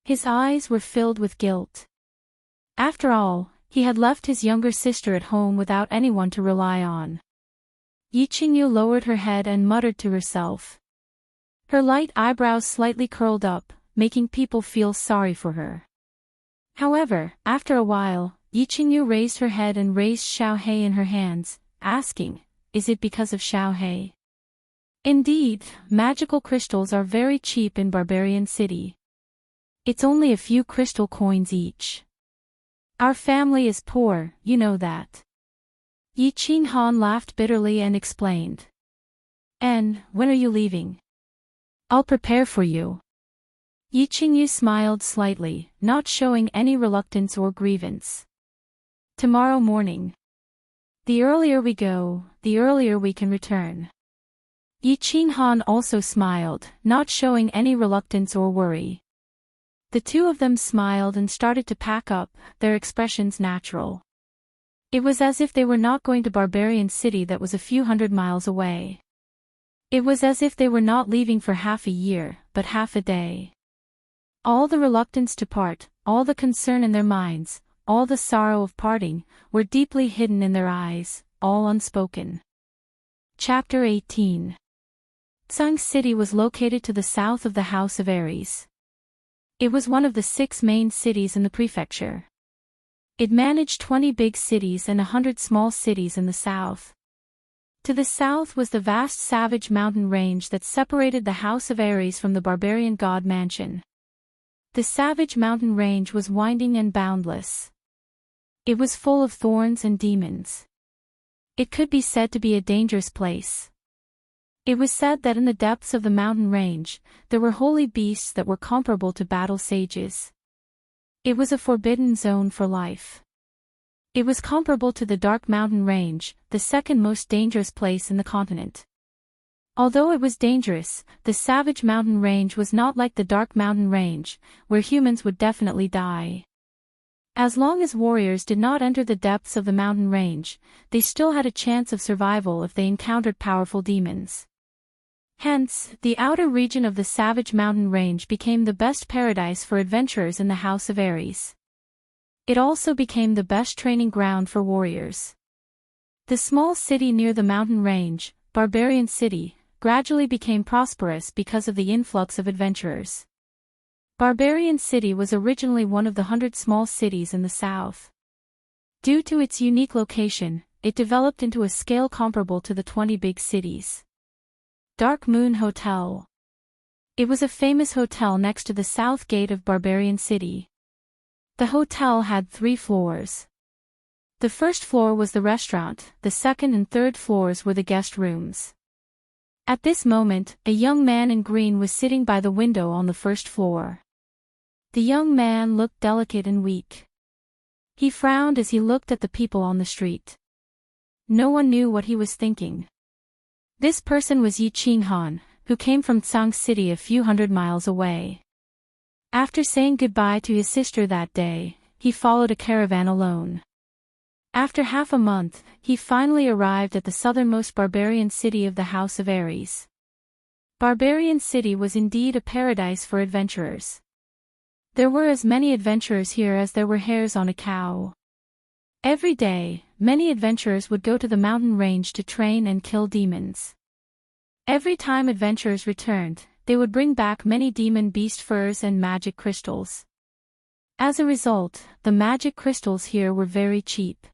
His eyes were filled with guilt. After all, he had left his younger sister at home without anyone to rely on. Yi Qingyu lowered her head and muttered to herself. Her light eyebrows slightly curled up, making people feel sorry for her. However, after a while, Yi Qingyu raised her head and raised Xiao Hei in her hands, asking, "Is it because of Xiao Hei?" Indeed, magical crystals are very cheap in Barbarian City. It's only a few crystal coins each. Our family is poor, you know that. Yi Qing Han laughed bitterly and explained. And, when are you leaving? I'll prepare for you. Yi Qingyu smiled slightly, not showing any reluctance or grievance. Tomorrow morning. The earlier we go, the earlier we can return. Yi Qing Han also smiled, not showing any reluctance or worry. The two of them smiled and started to pack up, their expressions natural. It was as if they were not going to Barbarian City that was a few hundred miles away. It was as if they were not leaving for half a year, but half a day. All the reluctance to part, all the concern in their minds, all the sorrow of parting, were deeply hidden in their eyes, all unspoken. Chapter 18. Tsang City was located to the south of the House of Aries. It was one of the 6 main cities in the prefecture. It managed 20 big cities and 100 small cities in the south. To the south was the vast savage mountain range that separated the House of Aries from the barbarian god mansion. The savage mountain range was winding and boundless. It was full of thorns and demons. It could be said to be a dangerous place. It was said that in the depths of the mountain range, there were holy beasts that were comparable to battle sages. It was a forbidden zone for life. It was comparable to the dark mountain range, the second most dangerous place in the continent. Although it was dangerous, the savage mountain range was not like the dark mountain range, where humans would definitely die. As long as warriors did not enter the depths of the mountain range, they still had a chance of survival if they encountered powerful demons. Hence, the outer region of the savage mountain range became the best paradise for adventurers in the House of Aries. It also became the best training ground for warriors. The small city near the mountain range, Barbarian City, gradually became prosperous because of the influx of adventurers. Barbarian City was originally one of the 100 small cities in the south. Due to its unique location, it developed into a scale comparable to the 20 big cities. Dark Moon Hotel. It was a famous hotel next to the south gate of Barbarian City. The hotel had 3 floors. The first floor was the restaurant, the second and third floors were the guest rooms. At this moment, a young man in green was sitting by the window on the first floor. The young man looked delicate and weak. He frowned as he looked at the people on the street. No one knew what he was thinking. This person was Yi Qing Han, who came from Tsang City a few hundred miles away. After saying goodbye to his sister that day, he followed a caravan alone. After half a month, he finally arrived at the southernmost barbarian city of the House of Aries. Barbarian City was indeed a paradise for adventurers. There were as many adventurers here as there were hairs on a cow. Every day, many adventurers would go to the mountain range to train and kill demons. Every time adventurers returned, they would bring back many demon beast furs and magic crystals. As a result, the magic crystals here were very cheap.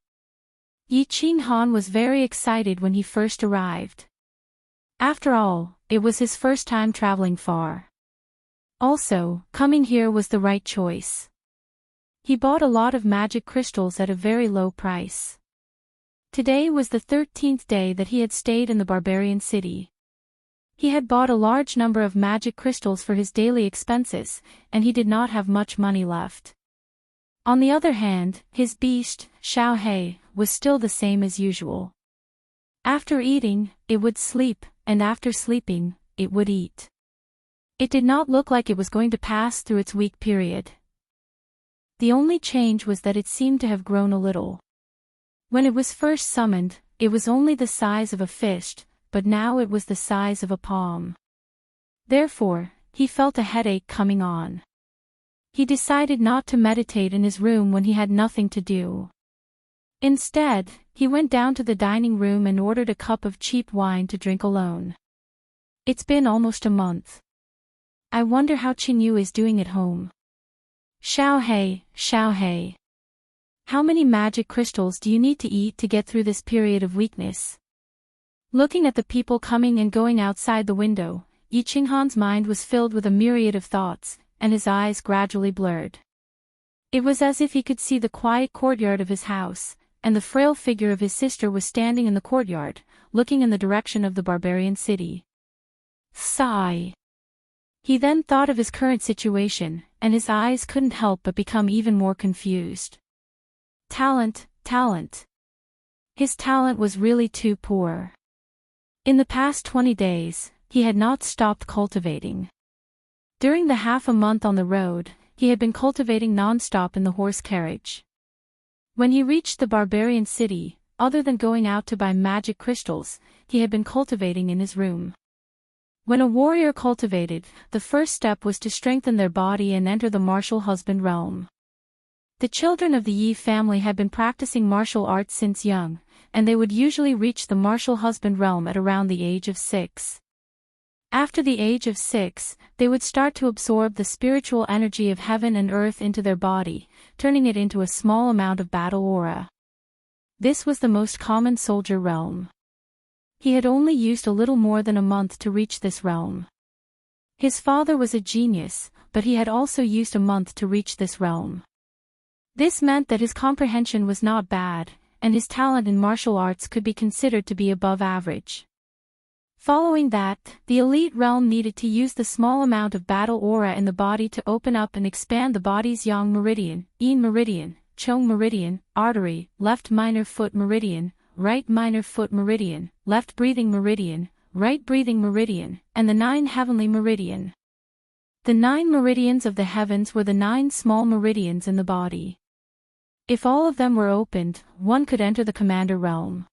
Yi Qing Han was very excited when he first arrived. After all, it was his first time traveling far. Also, coming here was the right choice. He bought a lot of magic crystals at a very low price. Today was the 13th day that he had stayed in the Barbarian City. He had bought a large number of magic crystals for his daily expenses, and he did not have much money left. On the other hand, his beast, Xiao Hei, was still the same as usual. After eating, it would sleep, and after sleeping, it would eat. It did not look like it was going to pass through its weak period. The only change was that it seemed to have grown a little. When it was first summoned, it was only the size of a fist, but now it was the size of a palm. Therefore, he felt a headache coming on. He decided not to meditate in his room when he had nothing to do. Instead, he went down to the dining room and ordered a cup of cheap wine to drink alone. It's been almost a month. I wonder how Qingyu is doing at home. Xiao He. How many magic crystals do you need to eat to get through this period of weakness? Looking at the people coming and going outside the window, Yi Qinghan's mind was filled with a myriad of thoughts, and his eyes gradually blurred. It was as if he could see the quiet courtyard of his house, and the frail figure of his sister was standing in the courtyard, looking in the direction of the barbarian city. Sigh. He then thought of his current situation, and his eyes couldn't help but become even more confused. Talent. His talent was really too poor. In the past 20 days, he had not stopped cultivating. During the half a month on the road, he had been cultivating non-stop in the horse carriage. When he reached the barbarian city, other than going out to buy magic crystals, he had been cultivating in his room. When a warrior cultivated, the first step was to strengthen their body and enter the martial husband realm. The children of the Yi family had been practicing martial arts since young, and they would usually reach the martial husband realm at around the age of 6. After the age of 6, they would start to absorb the spiritual energy of heaven and earth into their body, turning it into a small amount of battle aura. This was the most common soldier realm. He had only used a little more than a month to reach this realm. His father was a genius, but he had also used a month to reach this realm. This meant that his comprehension was not bad, and his talent in martial arts could be considered to be above average. Following that, the elite realm needed to use the small amount of battle aura in the body to open up and expand the body's yang meridian, yin meridian, chong meridian, artery, left minor foot meridian, right minor foot meridian, left breathing meridian, right breathing meridian, and the 9 heavenly meridian. The 9 meridians of the heavens were the 9 small meridians in the body. If all of them were opened, one could enter the commander realm.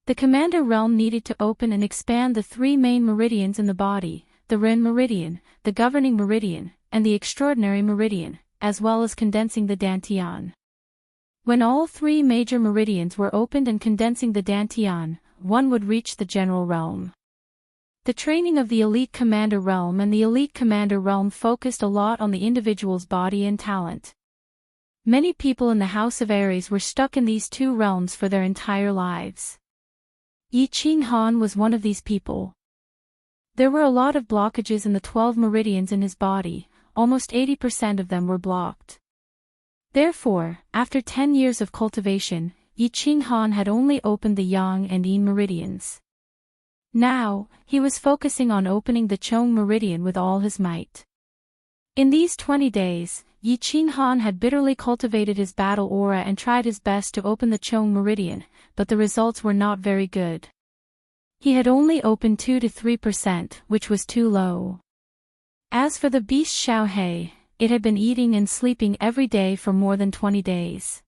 The commander realm needed to open and expand the 3 main meridians in the body, the Ren meridian, the governing meridian, and the extraordinary meridian, as well as condensing the dantian. When all 3 major meridians were opened and condensing the dantian, one would reach the general realm. The training of the elite commander realm and the elite commander realm focused a lot on the individual's body and talent. Many people in the House of Aries were stuck in these 2 realms for their entire lives. Yi Qinghan was one of these people. There were a lot of blockages in the 12 meridians in his body, almost 80% of them were blocked. Therefore, after 10 years of cultivation, Yi Qinghan had only opened the yang and yin meridians. Now, he was focusing on opening the chong meridian with all his might. In these 20 days, Yi Qinghan had bitterly cultivated his battle aura and tried his best to open the chong meridian, but the results were not very good. He had only opened 2 to 3%, which was too low. As for the beast Xiao He, it had been eating and sleeping every day for more than 20 days.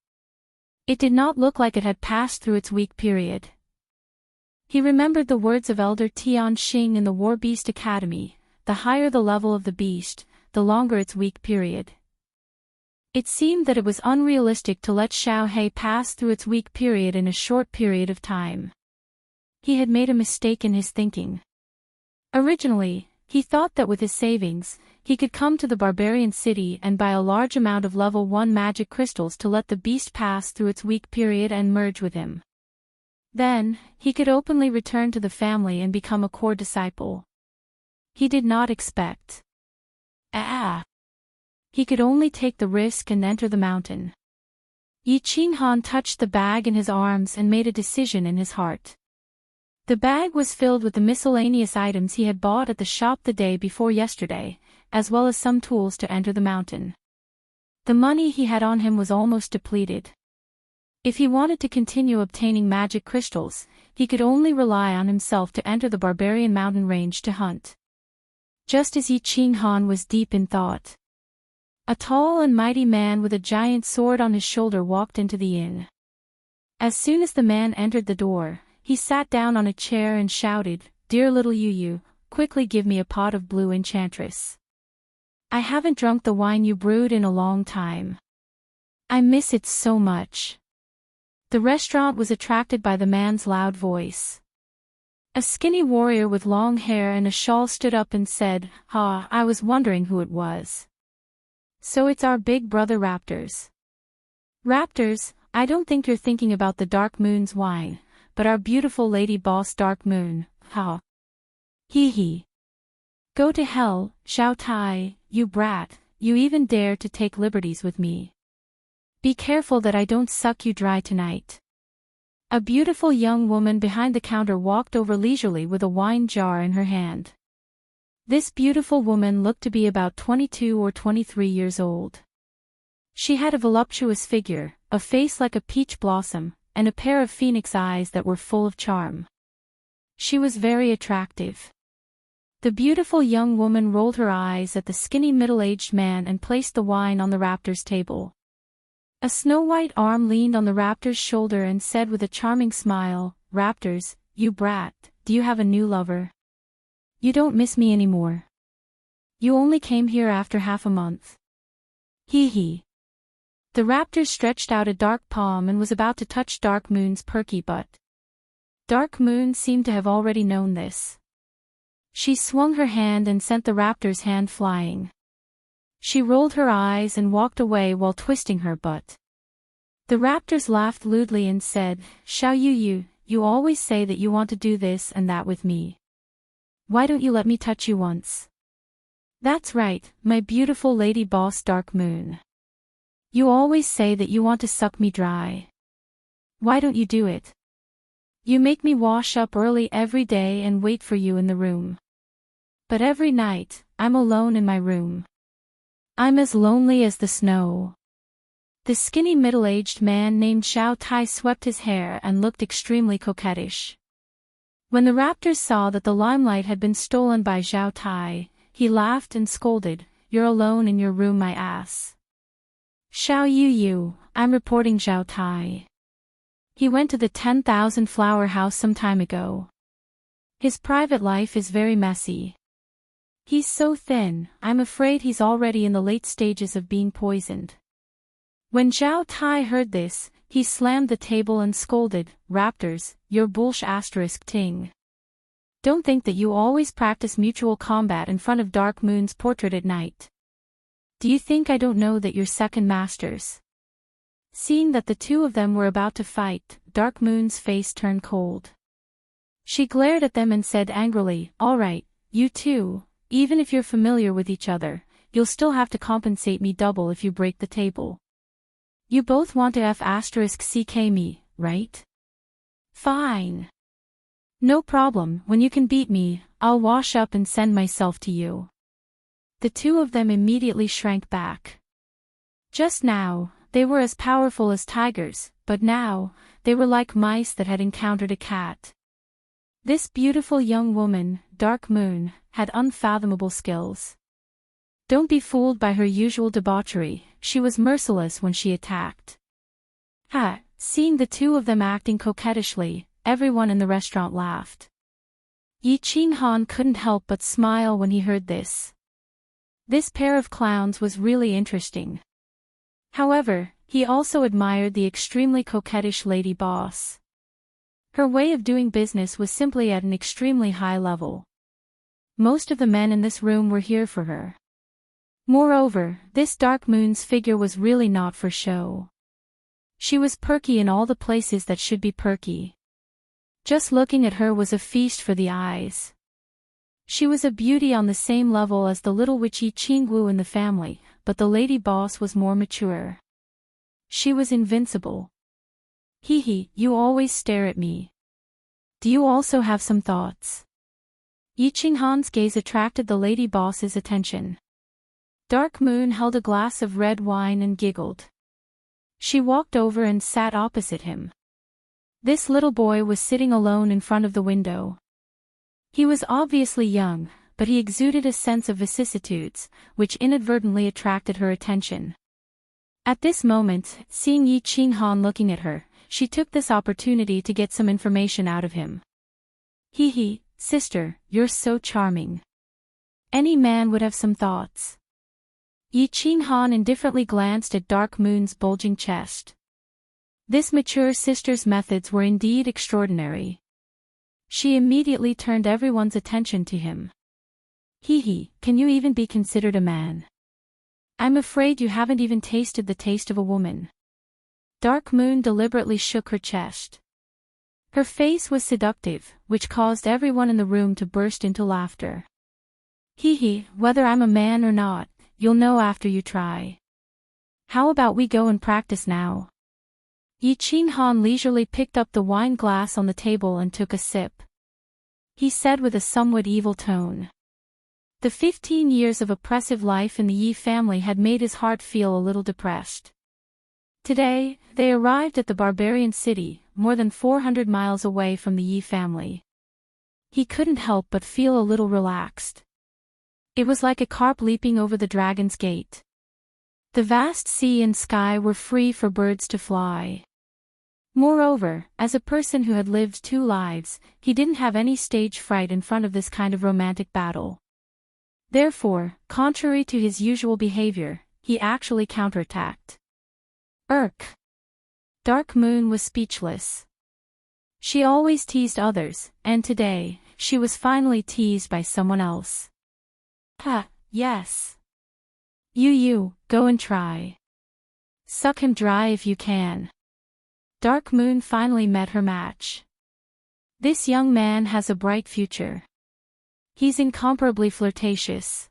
It did not look like it had passed through its weak period. He remembered the words of Elder Tian Xing in the War Beast Academy: the higher the level of the beast, the longer its weak period. It seemed that it was unrealistic to let Xiao He pass through its weak period in a short period of time. He had made a mistake in his thinking. Originally, he thought that with his savings, he could come to the barbarian city and buy a large amount of level 1 magic crystals to let the beast pass through its weak period and merge with him. Then, he could openly return to the family and become a core disciple. He did not expect. He could only take the risk and enter the mountain. Yi Qinghan touched the bag in his arms and made a decision in his heart. The bag was filled with the miscellaneous items he had bought at the shop the day before yesterday, as well as some tools to enter the mountain. The money he had on him was almost depleted. If he wanted to continue obtaining magic crystals, he could only rely on himself to enter the barbarian mountain range to hunt. Just as Yi Qinghan was deep in thought, A tall and mighty man with a giant sword on his shoulder walked into the inn. As soon as the man entered the door, he sat down on a chair and shouted, "Dear little Yu, quickly give me a pot of blue enchantress. I haven't drunk the wine you brewed in a long time. I miss it so much." The restaurant was attracted by the man's loud voice. A skinny warrior with long hair and a shawl stood up and said, I was wondering who it was. So it's our big brother Raptors. Raptors, I don't think you're thinking about the Dark Moon's wine, but our beautiful lady boss Dark Moon, ha. Hee hee. Go to hell, Xiao Tai, you brat, you even dare to take liberties with me. Be careful that I don't suck you dry tonight. A beautiful young woman behind the counter walked over leisurely with a wine jar in her hand. This beautiful woman looked to be about 22 or 23 years old. She had a voluptuous figure, a face like a peach blossom, and a pair of phoenix eyes that were full of charm. She was very attractive. The beautiful young woman rolled her eyes at the skinny middle-aged man and placed the wine on the Raptor's table. A snow-white arm leaned on the Raptor's shoulder and said with a charming smile, "Raptors, you brat, do you have a new lover? You don't miss me anymore. You only came here after half a month." Hee hee. The Raptor stretched out a dark palm and was about to touch Dark Moon's perky butt. Dark Moon seemed to have already known this. She swung her hand and sent the Raptor's hand flying. She rolled her eyes and walked away while twisting her butt. The Raptors laughed lewdly and said, "Xiao Yu, you always say that you want to do this and that with me. Why don't you let me touch you once?" "That's right, my beautiful lady boss Dark Moon. You always say that you want to suck me dry. Why don't you do it? You make me wash up early every day and wait for you in the room. But every night, I'm alone in my room. I'm as lonely as the snow." The skinny middle-aged man named Xiao Tai swept his hair and looked extremely coquettish. When the Raptors saw that the limelight had been stolen by Xiao Tai, he laughed and scolded, "You're alone in your room, my ass." "Xiao Yu, I'm reporting Xiao Tai. He went to the 10,000 flower house some time ago. His private life is very messy. He's so thin, I'm afraid he's already in the late stages of being poisoned." When Xiao Tai heard this, he slammed the table and scolded, "Raptors, you're bullsh** ting. Don't think that you always practice mutual combat in front of Dark Moon's portrait at night. Do you think I don't know that you're second masters?" Seeing that the two of them were about to fight, Dark Moon's face turned cold. She glared at them and said angrily, "All right, you two. Even if you're familiar with each other, you'll still have to compensate me double if you break the table. You both want to f***ck me, right? Fine. No problem, when you can beat me, I'll wash up and send myself to you." The two of them immediately shrank back. Just now, they were as powerful as tigers, but now, they were like mice that had encountered a cat. This beautiful young woman, Dark Moon, had unfathomable skills. Don't be fooled by her usual debauchery, she was merciless when she attacked. Seeing the two of them acting coquettishly, everyone in the restaurant laughed. Yi Qinghan couldn't help but smile when he heard this. This pair of clowns was really interesting. However, he also admired the extremely coquettish lady boss. Her way of doing business was simply at an extremely high level. Most of the men in this room were here for her. Moreover, this Dark Moon's figure was really not for show. She was perky in all the places that should be perky. Just looking at her was a feast for the eyes. She was a beauty on the same level as the little witchy Qingwu in the family, but the lady boss was more mature. She was invincible. Hee hee, you always stare at me. Do you also have some thoughts? Yi Qinghan's gaze attracted the lady boss's attention. Dark Moon held a glass of red wine and giggled. She walked over and sat opposite him. This little boy was sitting alone in front of the window. He was obviously young, but he exuded a sense of vicissitudes, which inadvertently attracted her attention. At this moment, seeing Yi Qinghan looking at her, she took this opportunity to get some information out of him. Hee, sister, you're so charming. Any man would have some thoughts. Yi Qinghan indifferently glanced at Dark Moon's bulging chest. This mature sister's methods were indeed extraordinary. She immediately turned everyone's attention to him. Hee, can you even be considered a man? I'm afraid you haven't even tasted the taste of a woman. Dark Moon deliberately shook her chest. Her face was seductive, which caused everyone in the room to burst into laughter. Hee, whether I'm a man or not, you'll know after you try. How about we go and practice now? Yi Qinghan leisurely picked up the wine glass on the table and took a sip. He said with a somewhat evil tone. The 15 years of oppressive life in the Yi family had made his heart feel a little depressed. Today, they arrived at the barbarian city, more than 400 miles away from the Yi family. He couldn't help but feel a little relaxed. It was like a carp leaping over the dragon's gate. The vast sea and sky were free for birds to fly. Moreover, as a person who had lived 2 lives, he didn't have any stage fright in front of this kind of romantic battle. Therefore, contrary to his usual behavior, he actually counterattacked. Dark Moon was speechless. She always teased others, and today, she was finally teased by someone else. Yes. You, go and try. Suck him dry if you can. Dark Moon finally met her match. This young man has a bright future. He's incomparably flirtatious.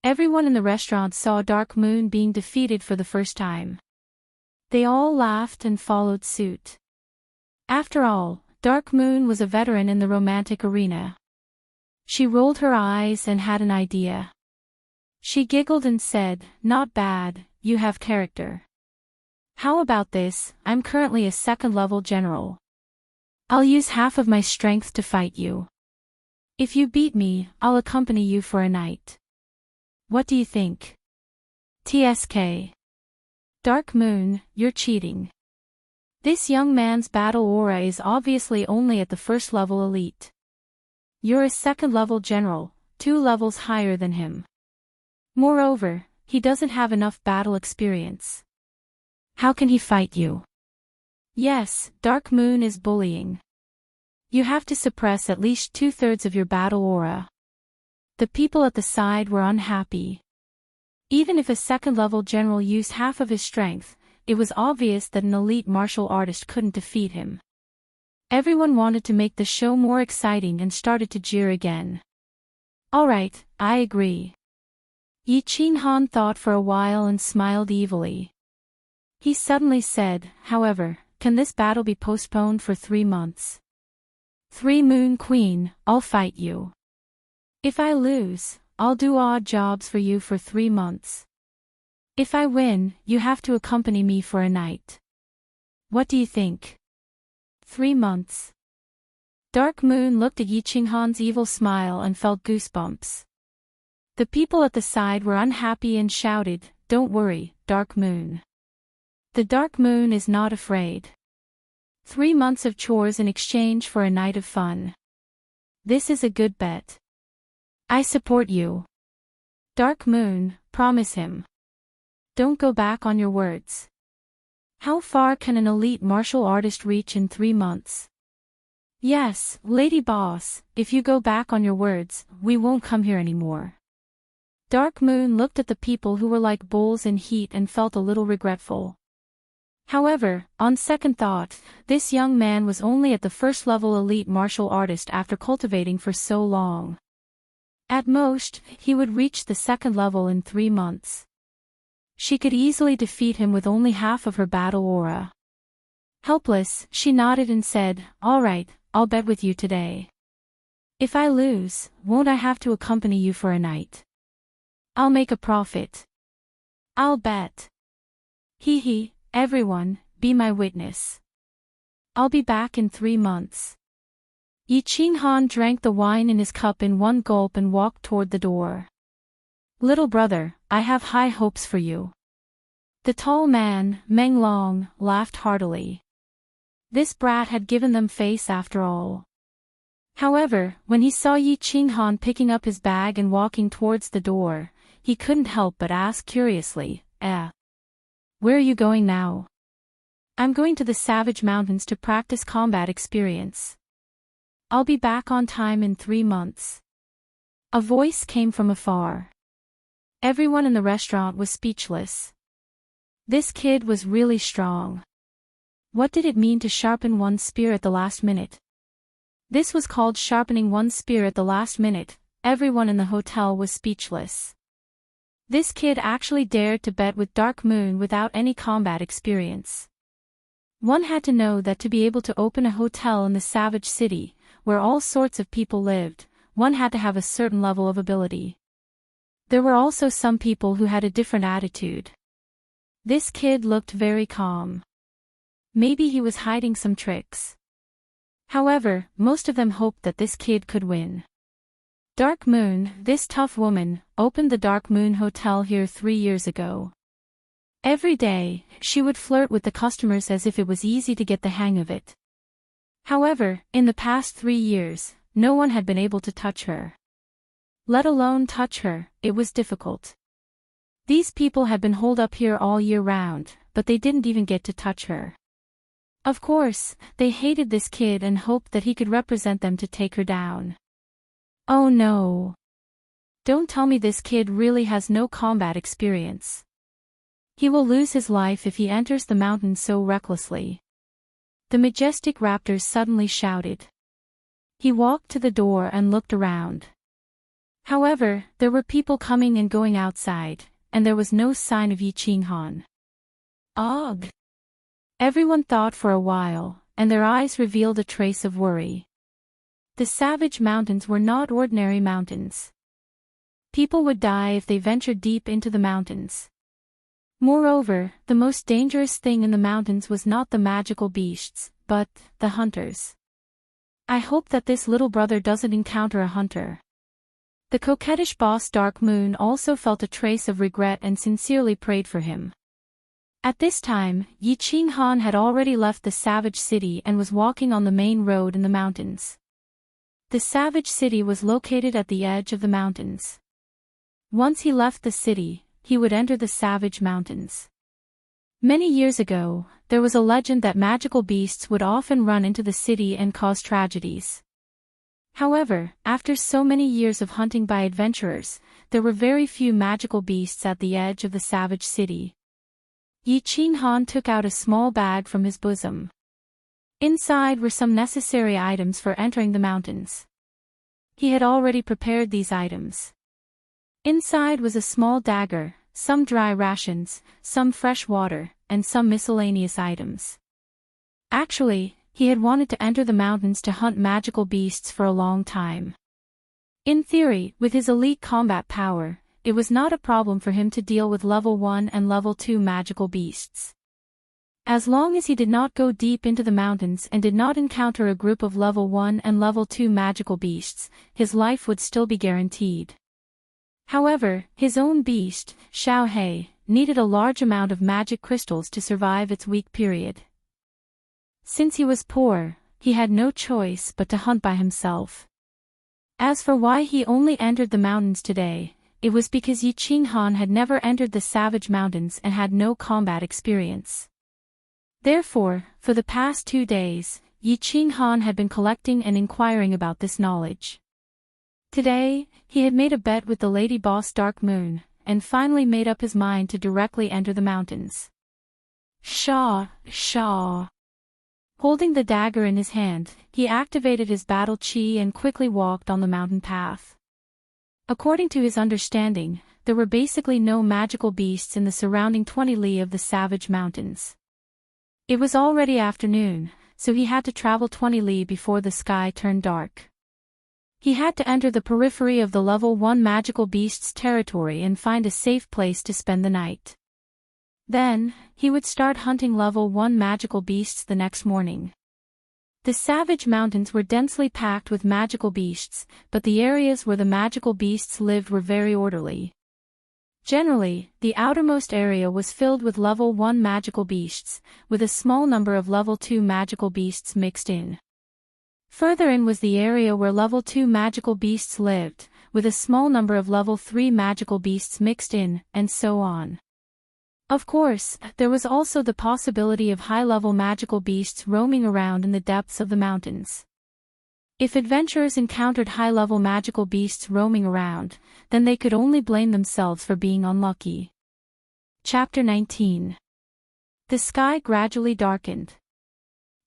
Everyone in the restaurant saw Dark Moon being defeated for the first time. They all laughed and followed suit. After all, Dark Moon was a veteran in the romantic arena. She rolled her eyes and had an idea. She giggled and said, "Not bad, you have character. How about this? I'm currently a 2nd-level general. I'll use half of my strength to fight you. If you beat me, I'll accompany you for a night. What do you think?" TSK. Dark Moon, you're cheating. This young man's battle aura is obviously only at the 1st-level elite. You're a 2nd-level general, 2 levels higher than him. Moreover, he doesn't have enough battle experience. How can he fight you? Yes, Dark Moon is bullying. You have to suppress at least 2/3 of your battle aura. The people at the side were unhappy. Even if a 2nd-level general used half of his strength, it was obvious that an elite martial artist couldn't defeat him. Everyone wanted to make the show more exciting and started to jeer again. Alright, I agree. Yi Qinghan thought for a while and smiled evilly. He suddenly said, however, can this battle be postponed for 3 months? 3 Moon Queen, I'll fight you. If I lose, I'll do odd jobs for you for 3 months. If I win, you have to accompany me for a night. What do you think? 3 months. Dark Moon looked at Yi Qinghan's evil smile and felt goosebumps. The people at the side were unhappy and shouted, "Don't worry, Dark Moon. The Dark Moon is not afraid. 3 months of chores in exchange for a night of fun. This is a good bet. I support you. Dark Moon, promise him. Don't go back on your words." How far can an elite martial artist reach in 3 months? Yes, Lady Boss, if you go back on your words, we won't come here anymore. Dark Moon looked at the people who were like bulls in heat and felt a little regretful. However, on second thought, this young man was only at the 1st-level elite martial artist after cultivating for so long. At most, he would reach the 2nd level in 3 months. She could easily defeat him with only half of her battle aura. Helpless, she nodded and said, "All right, I'll bet with you today. If I lose, won't I have to accompany you for a night? I'll make a profit. I'll bet. Hee, everyone, be my witness. I'll be back in 3 months." Yi Qinghan drank the wine in his cup in one gulp and walked toward the door. "Little brother, I have high hopes for you." The tall man, Meng Long, laughed heartily. This brat had given them face after all. However, when he saw Yi Qinghan picking up his bag and walking towards the door, he couldn't help but ask curiously, "Where are you going now?" "I'm going to the Savage Mountains to practice combat experience. I'll be back on time in 3 months." A voice came from afar. Everyone in the restaurant was speechless. This kid was really strong. What did it mean to sharpen one's spear at the last minute? This was called sharpening one's spear at the last minute. Everyone in the hotel was speechless. This kid actually dared to bet with Dark Moon without any combat experience. One had to know that to be able to open a hotel in the Savage City, where all sorts of people lived, one had to have a certain level of ability. There were also some people who had a different attitude. This kid looked very calm. Maybe he was hiding some tricks. However, most of them hoped that this kid could win. Dark Moon, this tough woman, opened the Dark Moon Hotel here 3 years ago. Every day, she would flirt with the customers as if it was easy to get the hang of it. However, in the past 3 years, no one had been able to touch her. Let alone touch her, it was difficult. These people had been holed up here all year round, but they didn't even get to touch her. Of course, they hated this kid and hoped that he could represent them to take her down. Oh no. Don't tell me this kid really has no combat experience. He will lose his life if he enters the mountain so recklessly. The majestic raptors suddenly shouted. He walked to the door and looked around. However, there were people coming and going outside, and there was no sign of Yi Qinghan. Ugh! Everyone thought for a while, and their eyes revealed a trace of worry. The Savage Mountains were not ordinary mountains. People would die if they ventured deep into the mountains. Moreover, the most dangerous thing in the mountains was not the magical beasts, but the hunters. I hope that this little brother doesn't encounter a hunter. The coquettish boss Dark Moon also felt a trace of regret and sincerely prayed for him. At this time, Yi Qinghan had already left the Savage City and was walking on the main road in the mountains. The Savage City was located at the edge of the mountains. Once he left the city, he would enter the Savage Mountains. Many years ago, there was a legend that magical beasts would often run into the city and cause tragedies. However, after so many years of hunting by adventurers, there were very few magical beasts at the edge of the Savage City. Yi Qinghan took out a small bag from his bosom. Inside were some necessary items for entering the mountains. He had already prepared these items. Inside was a small dagger, some dry rations, some fresh water, and some miscellaneous items. Actually, he had wanted to enter the mountains to hunt magical beasts for a long time. In theory, with his elite combat power, it was not a problem for him to deal with level 1 and level 2 magical beasts. As long as he did not go deep into the mountains and did not encounter a group of level 1 and level 2 magical beasts, his life would still be guaranteed. However, his own beast, Xiao He, needed a large amount of magic crystals to survive its weak period. Since he was poor, he had no choice but to hunt by himself. As for why he only entered the mountains today, it was because Yi Qinghan had never entered the Savage Mountains and had no combat experience. Therefore, for the past 2 days, Yi Qinghan had been collecting and inquiring about this knowledge. Today, he had made a bet with the lady boss Dark Moon, and finally made up his mind to directly enter the mountains. Shaw. Holding the dagger in his hand, he activated his battle chi and quickly walked on the mountain path. According to his understanding, there were basically no magical beasts in the surrounding 20 li of the Savage Mountains. It was already afternoon, so he had to travel 20 li before the sky turned dark. He had to enter the periphery of the level 1 magical beast's territory and find a safe place to spend the night. Then, he would start hunting level 1 magical beasts the next morning. The savage mountains were densely packed with magical beasts, but the areas where the magical beasts lived were very orderly. Generally, the outermost area was filled with level 1 magical beasts, with a small number of level 2 magical beasts mixed in. Further in was the area where level 2 magical beasts lived, with a small number of level 3 magical beasts mixed in, and so on. Of course, there was also the possibility of high-level magical beasts roaming around in the depths of the mountains. If adventurers encountered high-level magical beasts roaming around, then they could only blame themselves for being unlucky. Chapter 19. The sky gradually darkened.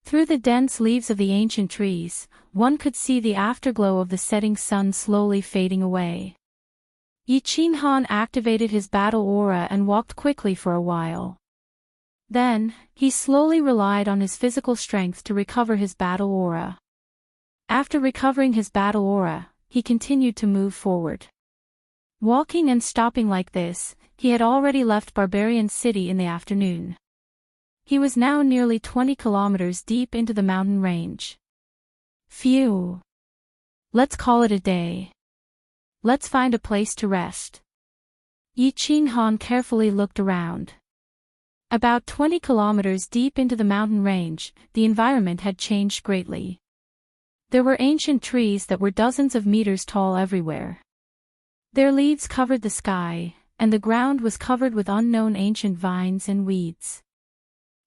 Through the dense leaves of the ancient trees, one could see the afterglow of the setting sun slowly fading away. Yi Qinghan activated his battle aura and walked quickly for a while. Then, he slowly relied on his physical strength to recover his battle aura. After recovering his battle aura, he continued to move forward. Walking and stopping like this, he had already left Barbarian City in the afternoon. He was now nearly 20 kilometers deep into the mountain range. Phew! Let's call it a day. Let's find a place to rest. Yi Qinghan carefully looked around. About 20 kilometers deep into the mountain range, the environment had changed greatly. There were ancient trees that were dozens of meters tall everywhere. Their leaves covered the sky, and the ground was covered with unknown ancient vines and weeds.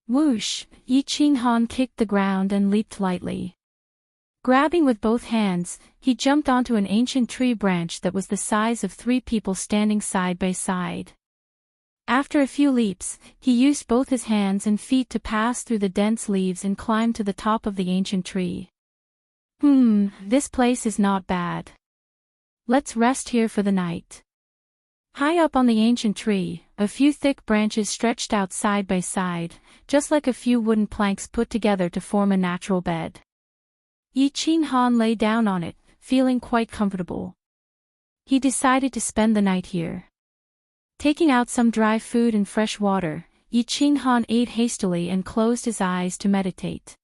Whoosh! Yi Qinghan kicked the ground and leaped lightly. Grabbing with both hands, he jumped onto an ancient tree branch that was the size of 3 people standing side by side. After a few leaps, he used both his hands and feet to pass through the dense leaves and climb to the top of the ancient tree. This place is not bad. Let's rest here for the night. High up on the ancient tree, a few thick branches stretched out side by side, just like a few wooden planks put together to form a natural bed. Yi Qinghan lay down on it, feeling quite comfortable. He decided to spend the night here. Taking out some dry food and fresh water, Yi Qinghan ate hastily and closed his eyes to meditate.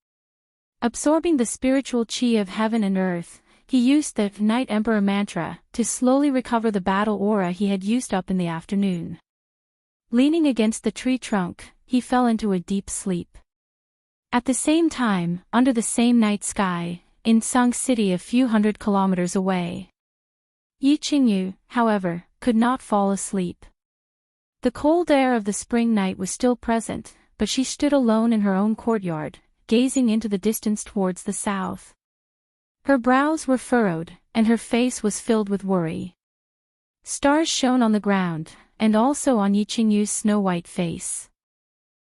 Absorbing the spiritual qi of heaven and earth, he used the Night Emperor mantra to slowly recover the battle aura he had used up in the afternoon. Leaning against the tree trunk, he fell into a deep sleep. At the same time, under the same night sky, in Tsang City a few hundred kilometers away, Yi Qingyu, however, could not fall asleep. The cold air of the spring night was still present, but she stood alone in her own courtyard, gazing into the distance towards the south. Her brows were furrowed, and her face was filled with worry. Stars shone on the ground, and also on Yi Qingyu's snow-white face.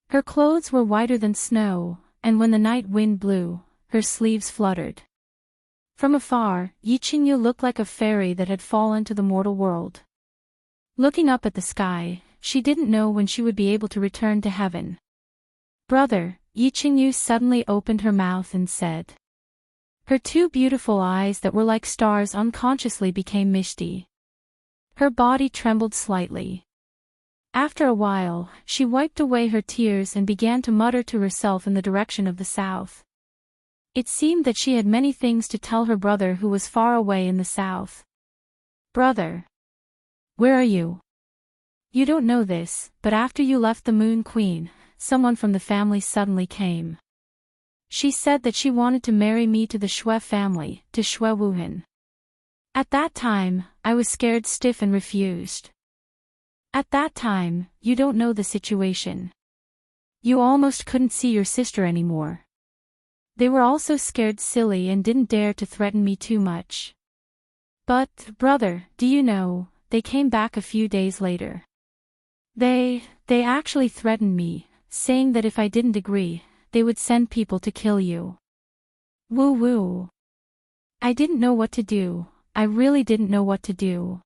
Her clothes were whiter than snow, and when the night wind blew, her sleeves fluttered. From afar, Yi Qingyu looked like a fairy that had fallen to the mortal world. Looking up at the sky, she didn't know when she would be able to return to heaven. "Brother," Yi Qingyu suddenly opened her mouth and said. Her 2 beautiful eyes that were like stars unconsciously became misty. Her body trembled slightly. After a while, she wiped away her tears and began to mutter to herself in the direction of the south. It seemed that she had many things to tell her brother who was far away in the south. "Brother, where are you? You don't know this, but after you left the Moon Queen, someone from the family suddenly came. She said that she wanted to marry me to the Shui family, to Shui Wuhan. At that time, I was scared stiff and refused. At that time, you don't know the situation. You almost couldn't see your sister anymore. They were also scared silly and didn't dare to threaten me too much. But, brother, do you know, they came back a few days later. They actually threatened me, saying that if I didn't agree, they would send people to kill you." Woo. I didn't know what to do, I really didn't know what to do.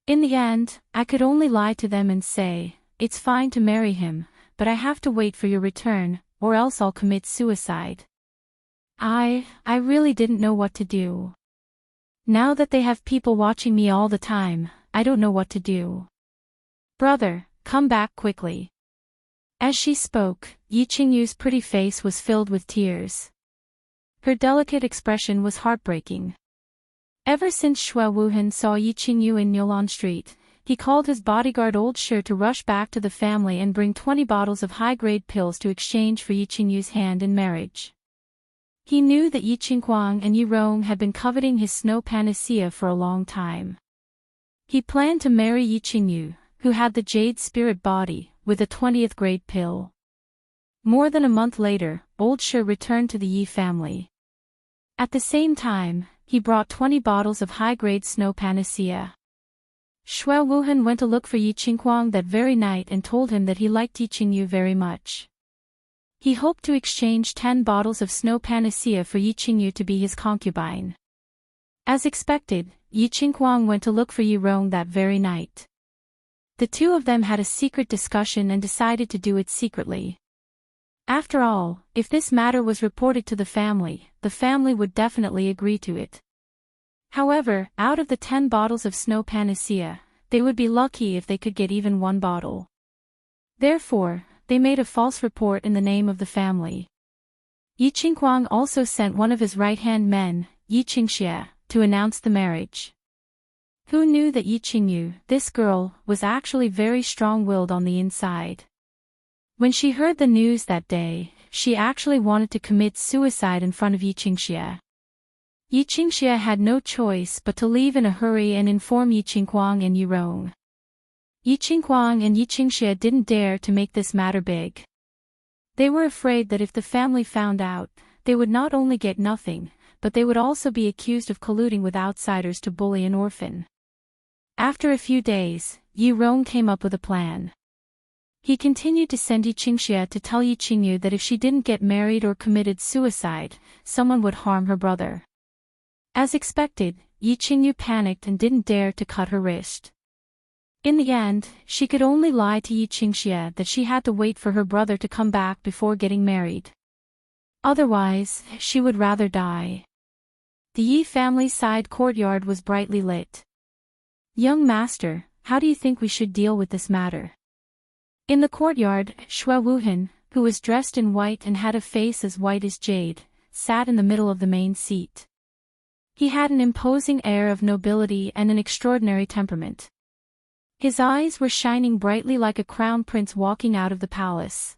In the end, I could only lie to them and say, "It's fine to marry him, but I have to wait for your return, or else I'll commit suicide." I really didn't know what to do. Now that they have people watching me all the time, I don't know what to do. Brother, come back quickly. As she spoke, Yi Qingyu's pretty face was filled with tears. Her delicate expression was heartbreaking. Ever since Shui Wuhan saw Yi Qingyu in Niulan Street, he called his bodyguard Old Shi to rush back to the family and bring 20 bottles of high-grade pills to exchange for Yi Qingyu's hand in marriage. He knew that Yi Qingguang and Yi Rong had been coveting his snow panacea for a long time. He planned to marry Yi Qingyu, who had the jade spirit body, with a 20th grade pill. More than a month later, Old Shi returned to the Yi family. At the same time, he brought 20 bottles of high-grade snow panacea. Shui Wuhan went to look for Yi Qingguang that very night and told him that he liked Yi Qingyu very much. He hoped to exchange 10 bottles of snow panacea for Yi Qingyu to be his concubine. As expected, Yi Qingguang went to look for Yi Rong that very night. The two of them had a secret discussion and decided to do it secretly. After all, if this matter was reported to the family would definitely agree to it. However, out of the 10 bottles of snow panacea, they would be lucky if they could get even one bottle. Therefore, they made a false report in the name of the family. Yi Qingguang also sent one of his right-hand men, Yi Qingxie, to announce the marriage. Who knew that Yi Qingyu, this girl, was actually very strong-willed on the inside? When she heard the news that day, she actually wanted to commit suicide in front of Yi Qingxie. Yi Qingxie had no choice but to leave in a hurry and inform Yi Qingguang and Yi Rong. Yi Qingguang and Yi Qingxie didn't dare to make this matter big. They were afraid that if the family found out, they would not only get nothing, but they would also be accused of colluding with outsiders to bully an orphan. After a few days, Yi Rong came up with a plan. He continued to send Yi Qingxie to tell Yi Qingyu that if she didn't get married or committed suicide, someone would harm her brother. As expected, Yi Qingyu panicked and didn't dare to cut her wrist. In the end, she could only lie to Yi Qingxie that she had to wait for her brother to come back before getting married. Otherwise, she would rather die. The Yi family's side courtyard was brightly lit. "Young master, how do you think we should deal with this matter?" In the courtyard, Shui Wuhan, who was dressed in white and had a face as white as jade, sat in the middle of the main seat. He had an imposing air of nobility and an extraordinary temperament. His eyes were shining brightly like a crown prince walking out of the palace.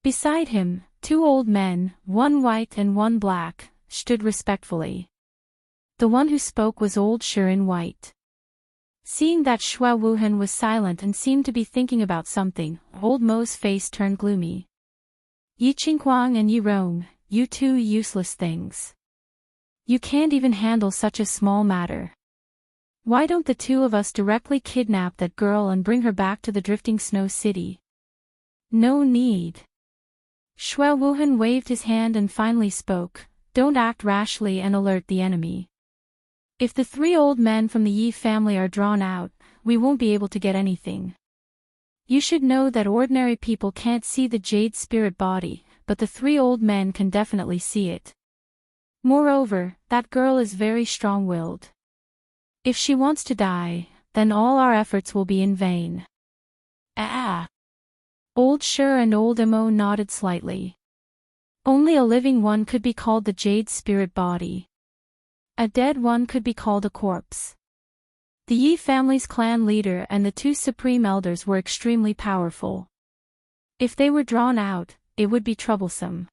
Beside him, 2 old men, one white and one black, stood respectfully. The one who spoke was Old Shi in white. Seeing that Shui Wuhan was silent and seemed to be thinking about something, Old Mo's face turned gloomy. "Yi Qingguang and Yi Rong, you two useless things. You can't even handle such a small matter. Why don't the two of us directly kidnap that girl and bring her back to the drifting snow city?" "No need." Shui Wuhan waved his hand and finally spoke, "Don't act rashly and alert the enemy. If the 3 old men from the Yi family are drawn out, we won't be able to get anything. You should know that ordinary people can't see the jade spirit body, but the 3 old men can definitely see it. Moreover, that girl is very strong-willed. If she wants to die, then all our efforts will be in vain." "Ah!" Old Shi and Old Mo nodded slightly. Only a living one could be called the jade spirit body. A dead one could be called a corpse. The Yi family's clan leader and the 2 supreme elders were extremely powerful. If they were drawn out, it would be troublesome.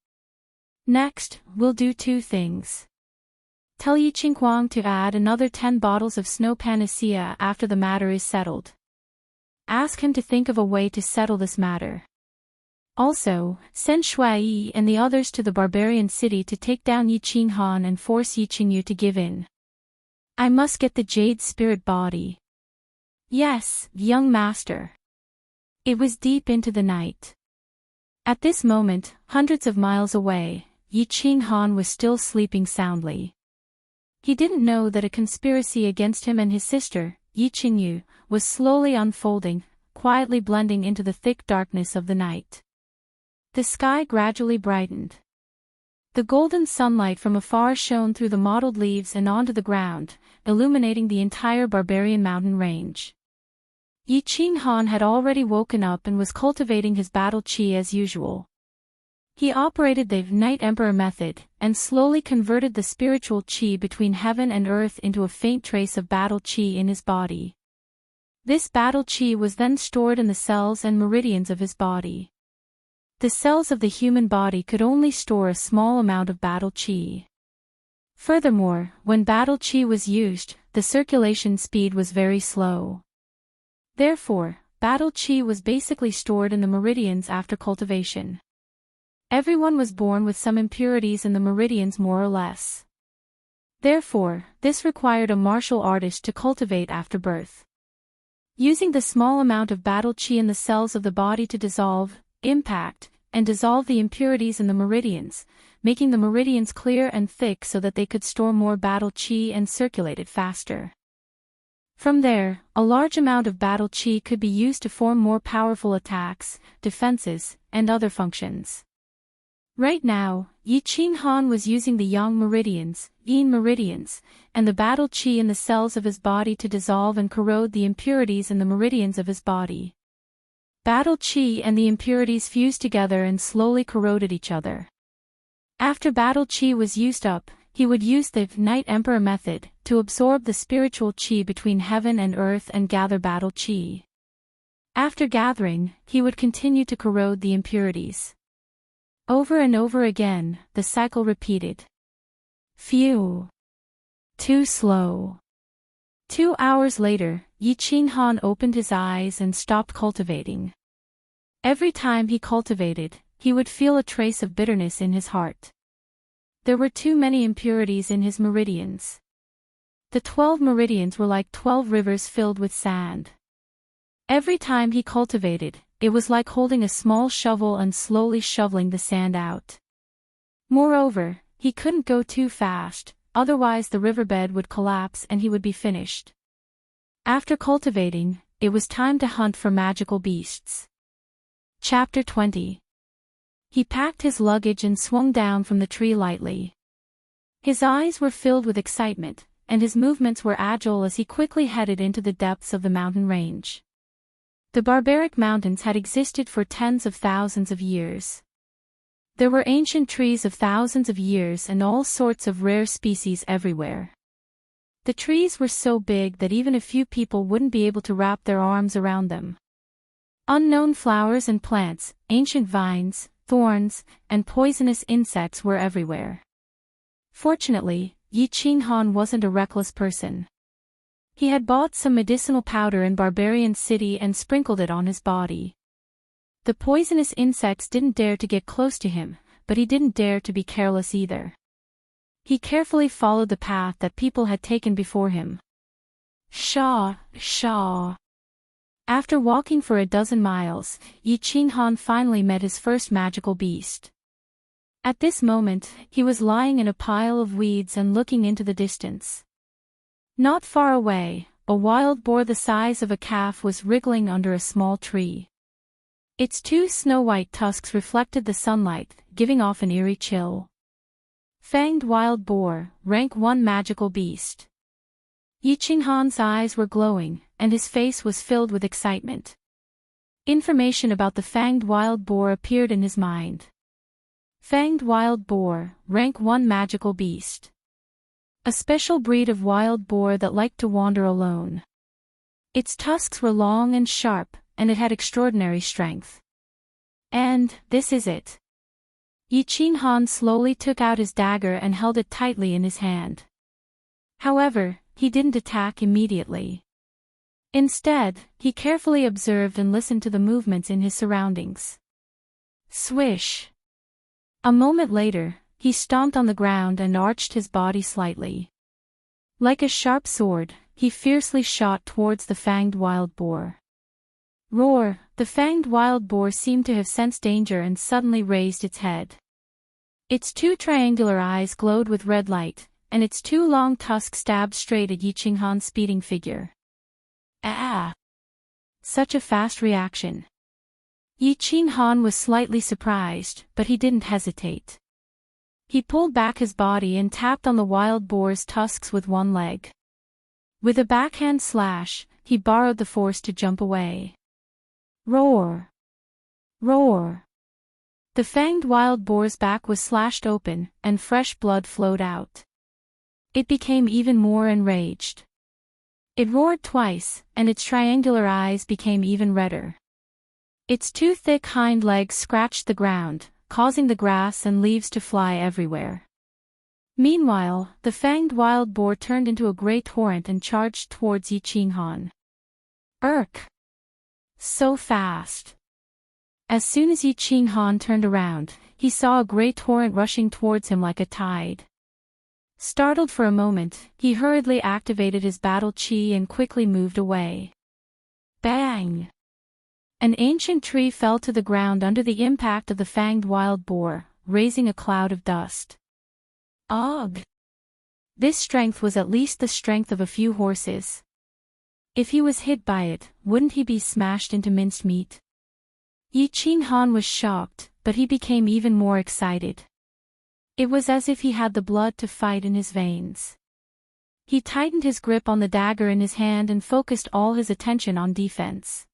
Next, we'll do 2 things. Tell Yi Qingguang to add another 10 bottles of snow panacea after the matter is settled. Ask him to think of a way to settle this matter. Also, send Shui Yi and the others to the barbarian city to take down Yi Qinghan and force Yi Qingyu to give in. I must get the jade spirit body. Yes, young master. It was deep into the night. At this moment, hundreds of miles away, Yi Qinghan was still sleeping soundly. He didn't know that a conspiracy against him and his sister, Yi Qingyu, was slowly unfolding, quietly blending into the thick darkness of the night. The sky gradually brightened. The golden sunlight from afar shone through the mottled leaves and onto the ground, illuminating the entire barbarian mountain range. Yi Qinghan had already woken up and was cultivating his battle qi as usual. He operated the Night Emperor method, and slowly converted the spiritual chi between heaven and earth into a faint trace of battle chi in his body. This battle chi was then stored in the cells and meridians of his body. The cells of the human body could only store a small amount of battle chi. Furthermore, when battle chi was used, the circulation speed was very slow. Therefore, battle chi was basically stored in the meridians after cultivation. Everyone was born with some impurities in the meridians more or less. Therefore, this required a martial artist to cultivate after birth. Using the small amount of battle chi in the cells of the body to dissolve, impact, and dissolve the impurities in the meridians, making the meridians clear and thick so that they could store more battle chi and circulate it faster. From there, a large amount of battle chi could be used to form more powerful attacks, defenses, and other functions. Right now, Yi Qing Han was using the yang meridians, yin meridians, and the battle chi in the cells of his body to dissolve and corrode the impurities in the meridians of his body. Battle chi and the impurities fused together and slowly corroded each other. After battle chi was used up, he would use the Night Emperor method to absorb the spiritual chi between heaven and earth and gather battle chi. After gathering, he would continue to corrode the impurities. Over and over again, the cycle repeated. Phew. Too slow. 2 hours later, Yi Qing Han opened his eyes and stopped cultivating. Every time he cultivated, he would feel a trace of bitterness in his heart. There were too many impurities in his meridians. The 12 meridians were like 12 rivers filled with sand. Every time he cultivated, it was like holding a small shovel and slowly shoveling the sand out. Moreover, he couldn't go too fast, otherwise the riverbed would collapse and he would be finished. After cultivating, it was time to hunt for magical beasts. Chapter 20. He packed his luggage and swung down from the tree lightly. His eyes were filled with excitement, and his movements were agile as he quickly headed into the depths of the mountain range. The barbaric mountains had existed for tens of thousands of years. There were ancient trees of thousands of years and all sorts of rare species everywhere. The trees were so big that even a few people wouldn't be able to wrap their arms around them. Unknown flowers and plants, ancient vines, thorns, and poisonous insects were everywhere. Fortunately, Yi Qing Han wasn't a reckless person. He had bought some medicinal powder in Barbarian City and sprinkled it on his body. The poisonous insects didn't dare to get close to him, but he didn't dare to be careless either. He carefully followed the path that people had taken before him. Shaw, shaw. After walking for a dozen miles, Yi Qing Han finally met his first magical beast. At this moment, he was lying in a pile of weeds and looking into the distance. Not far away, a wild boar the size of a calf was wriggling under a small tree. Its 2 snow-white tusks reflected the sunlight, giving off an eerie chill. Fanged wild boar, rank 1 magical beast. Yi Qing Han's eyes were glowing, and his face was filled with excitement. Information about the fanged wild boar appeared in his mind. Fanged wild boar, rank 1 magical beast. A special breed of wild boar that liked to wander alone. Its tusks were long and sharp, and it had extraordinary strength. And, this is it. Yi Qing Han slowly took out his dagger and held it tightly in his hand. However, he didn't attack immediately. Instead, he carefully observed and listened to the movements in his surroundings. Swish! A moment later, he stomped on the ground and arched his body slightly. Like a sharp sword, he fiercely shot towards the fanged wild boar. Roar! The fanged wild boar seemed to have sensed danger and suddenly raised its head. Its 2 triangular eyes glowed with red light, and its 2 long tusks stabbed straight at Yi Qing Han's speeding figure. Ah! Such a fast reaction. Yi Qing Han was slightly surprised, but he didn't hesitate. He pulled back his body and tapped on the wild boar's tusks with 1 leg. With a backhand slash, he borrowed the force to jump away. Roar! Roar! The fanged wild boar's back was slashed open, and fresh blood flowed out. It became even more enraged. It roared twice, and its triangular eyes became even redder. Its two thick hind legs scratched the ground, causing the grass and leaves to fly everywhere. Meanwhile, the fanged wild boar turned into a great torrent and charged towards Yi Qinghan. Urk! So fast! As soon as Yi Qinghan turned around, he saw a great torrent rushing towards him like a tide. Startled for a moment, he hurriedly activated his battle chi and quickly moved away. Bang! An ancient tree fell to the ground under the impact of the fanged wild boar, raising a cloud of dust. Ugh! This strength was at least the strength of a few horses. If he was hit by it, wouldn't he be smashed into minced meat? Yi Qinghan was shocked, but he became even more excited. It was as if he had the blood to fight in his veins. He tightened his grip on the dagger in his hand and focused all his attention on defense.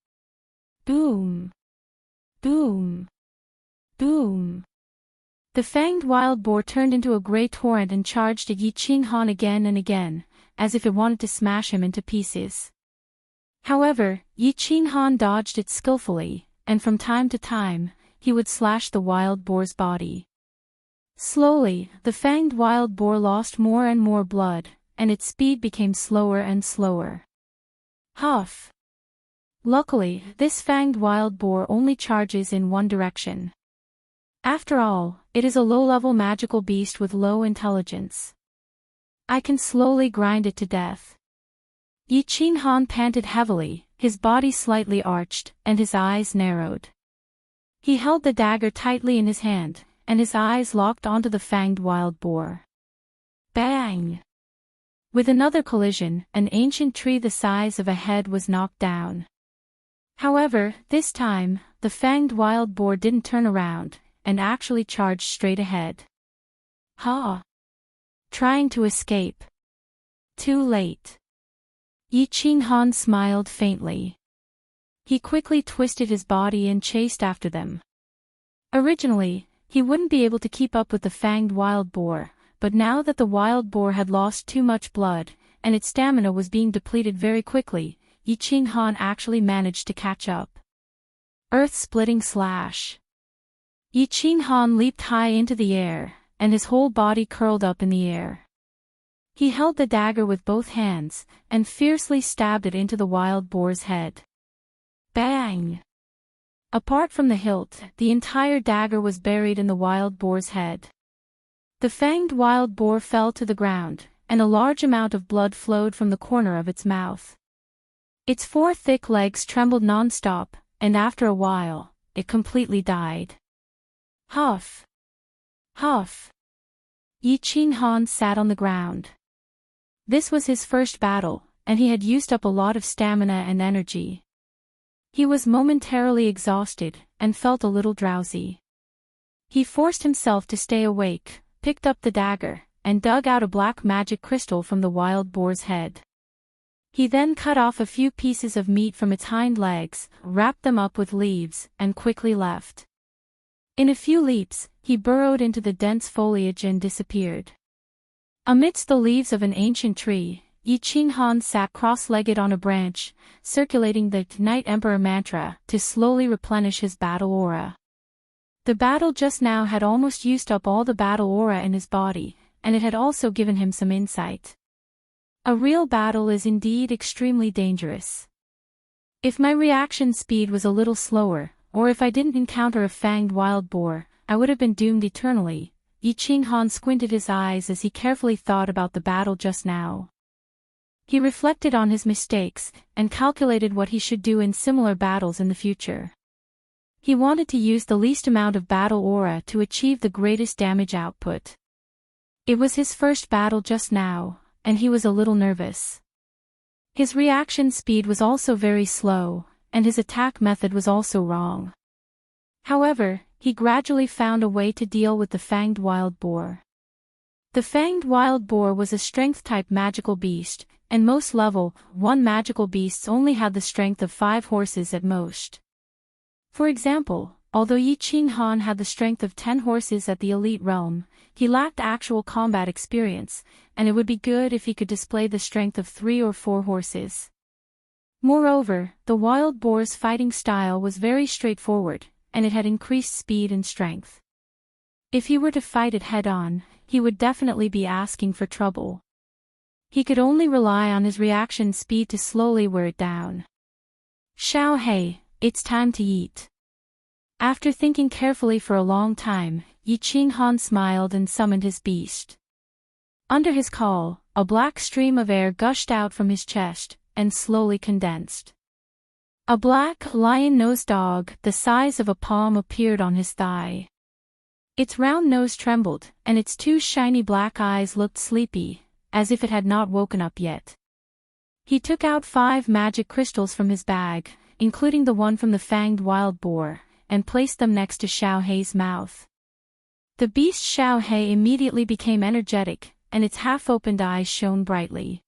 Boom! Boom! Boom! The fanged wild boar turned into a great torrent and charged at Yi Qinghan again and again, as if it wanted to smash him into pieces. However, Yi Qinghan dodged it skillfully, and from time to time, he would slash the wild boar's body. Slowly, the fanged wild boar lost more and more blood, and its speed became slower and slower. Huff! Luckily, this fanged wild boar only charges in one direction. After all, it is a low-level magical beast with low intelligence. I can slowly grind it to death. Yi Qinghan panted heavily, his body slightly arched, and his eyes narrowed. He held the dagger tightly in his hand, and his eyes locked onto the fanged wild boar. Bang! With another collision, an ancient tree the size of a head was knocked down. However, this time, the fanged wild boar didn't turn around, and actually charged straight ahead. Ha! Trying to escape. Too late. Yi Qinghan smiled faintly. He quickly twisted his body and chased after them. Originally, he wouldn't be able to keep up with the fanged wild boar, but now that the wild boar had lost too much blood, and its stamina was being depleted very quickly, Yi Qinghan actually managed to catch up. Earth-splitting slash. Yi Qinghan leaped high into the air, and his whole body curled up in the air. He held the dagger with both hands, and fiercely stabbed it into the wild boar's head. Bang! Apart from the hilt, the entire dagger was buried in the wild boar's head. The fanged wild boar fell to the ground, and a large amount of blood flowed from the corner of its mouth. Its four thick legs trembled non-stop, and after a while, it completely died. Huff! Huff! Yi Qinghan sat on the ground. This was his first battle, and he had used up a lot of stamina and energy. He was momentarily exhausted, and felt a little drowsy. He forced himself to stay awake, picked up the dagger, and dug out a black magic crystal from the wild boar's head. He then cut off a few pieces of meat from its hind legs, wrapped them up with leaves, and quickly left. In a few leaps, he burrowed into the dense foliage and disappeared. Amidst the leaves of an ancient tree, Yi Qinghan sat cross-legged on a branch, circulating the Night Emperor mantra to slowly replenish his battle aura. The battle just now had almost used up all the battle aura in his body, and it had also given him some insight. A real battle is indeed extremely dangerous. If my reaction speed was a little slower, or if I didn't encounter a fanged wild boar, I would have been doomed eternally. Yi Qinghan squinted his eyes as he carefully thought about the battle just now. He reflected on his mistakes, and calculated what he should do in similar battles in the future. He wanted to use the least amount of battle aura to achieve the greatest damage output. It was his first battle just now, and he was a little nervous. His reaction speed was also very slow, and his attack method was also wrong. However, he gradually found a way to deal with the fanged wild boar. The fanged wild boar was a strength-type magical beast, and most level 1 magical beasts only had the strength of 5 horses at most. For example, Although Yi Qinghan had the strength of 10 horses at the elite realm, he lacked actual combat experience, and it would be good if he could display the strength of 3 or 4 horses. Moreover, the wild boar's fighting style was very straightforward, and it had increased speed and strength. If he were to fight it head-on, he would definitely be asking for trouble. He could only rely on his reaction speed to slowly wear it down. Xiao He, it's time to eat. After thinking carefully for a long time, Yi Qinghan smiled and summoned his beast. Under his call, a black stream of air gushed out from his chest, and slowly condensed. A black, lion-nosed dog, the size of a palm, appeared on his thigh. Its round nose trembled, and its 2 shiny black eyes looked sleepy, as if it had not woken up yet. He took out 5 magic crystals from his bag, including the one from the fanged wild boar, and placed them next to Xiao Hei's mouth. The beast Xiao Hei immediately became energetic, and its half-opened eyes shone brightly.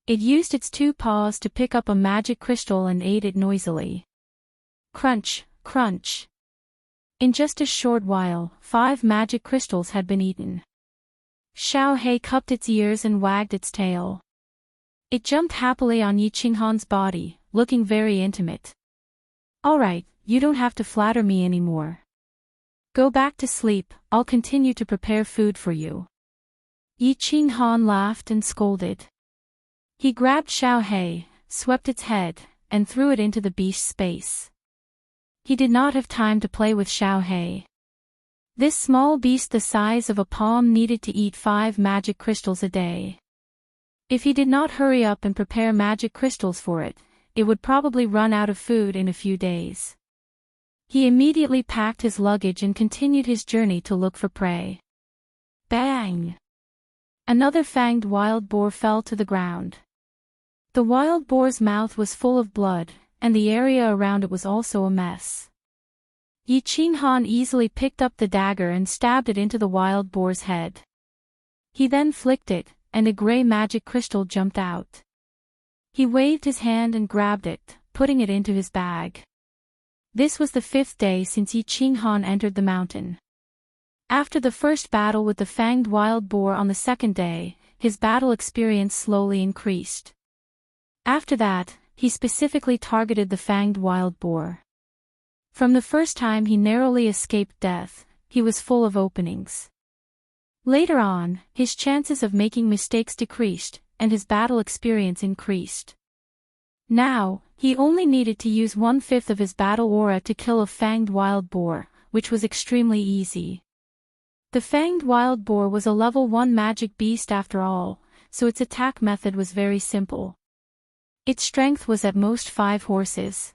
It used its 2 paws to pick up a magic crystal and ate it noisily. Crunch, crunch. In just a short while, 5 magic crystals had been eaten. Xiao Hei cupped its ears and wagged its tail. It jumped happily on Yi Qinghan's body, looking very intimate. All right, you don't have to flatter me anymore. Go back to sleep, I'll continue to prepare food for you. Yi Qinghan laughed and scolded. He grabbed Xiao Hei, swept its head, and threw it into the beast's space. He did not have time to play with Xiao Hei. This small beast the size of a palm needed to eat 5 magic crystals a day. If he did not hurry up and prepare magic crystals for it, it would probably run out of food in a few days. He immediately packed his luggage and continued his journey to look for prey. Bang! Another fanged wild boar fell to the ground. The wild boar's mouth was full of blood, and the area around it was also a mess. Yi Qinghan easily picked up the dagger and stabbed it into the wild boar's head. He then flicked it, and a gray magic crystal jumped out. He waved his hand and grabbed it, putting it into his bag. This was the 5th day since Yi Qinghan entered the mountain. After the first battle with the fanged wild boar on the 2nd day, his battle experience slowly increased. After that, he specifically targeted the fanged wild boar. From the first time he narrowly escaped death, he was full of openings. Later on, his chances of making mistakes decreased, and his battle experience increased. Now, he only needed to use 1/5 of his battle aura to kill a fanged wild boar, which was extremely easy. The fanged wild boar was a level 1 magic beast after all, so its attack method was very simple. Its strength was at most 5 horses.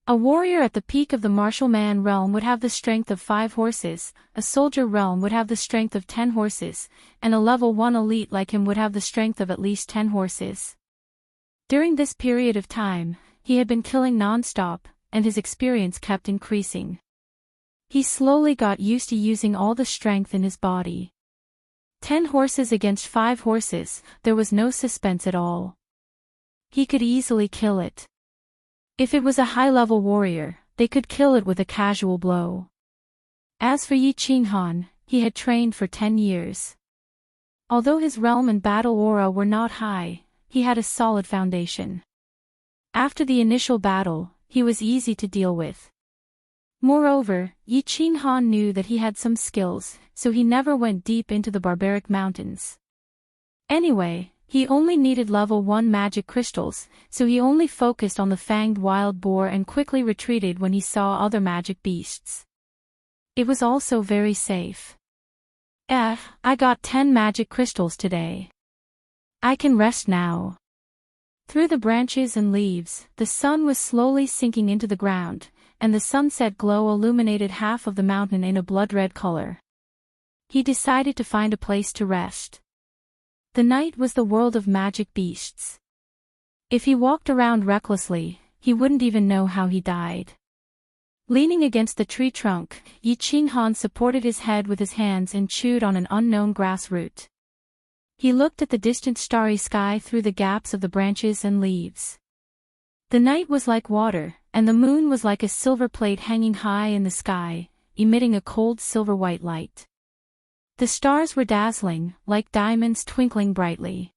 A warrior at the peak of the martial man realm would have the strength of 5 horses, a soldier realm would have the strength of 10 horses, and a level 1 elite like him would have the strength of at least 10 horses. During this period of time, he had been killing non-stop, and his experience kept increasing. He slowly got used to using all the strength in his body. 10 horses against 5 horses, there was no suspense at all. He could easily kill it. If it was a high-level warrior, they could kill it with a casual blow. As for Yi Qinghan, he had trained for 10 years. Although his realm and battle aura were not high, he had a solid foundation. After the initial battle, he was easy to deal with. Moreover, Yi Qinghan knew that he had some skills, so he never went deep into the barbaric mountains. Anyway, he only needed level 1 magic crystals, so he only focused on the fanged wild boar and quickly retreated when he saw other magic beasts. It was also very safe. I got 10 magic crystals today. I can rest now. Through the branches and leaves, the sun was slowly sinking into the ground, and the sunset glow illuminated half of the mountain in a blood-red color. He decided to find a place to rest. The night was the world of magic beasts. If he walked around recklessly, he wouldn't even know how he died. Leaning against the tree trunk, Yi Qinghan supported his head with his hands and chewed on an unknown grass root. He looked at the distant starry sky through the gaps of the branches and leaves. The night was like water, and the moon was like a silver plate hanging high in the sky, emitting a cold silver-white light. The stars were dazzling, like diamonds twinkling brightly.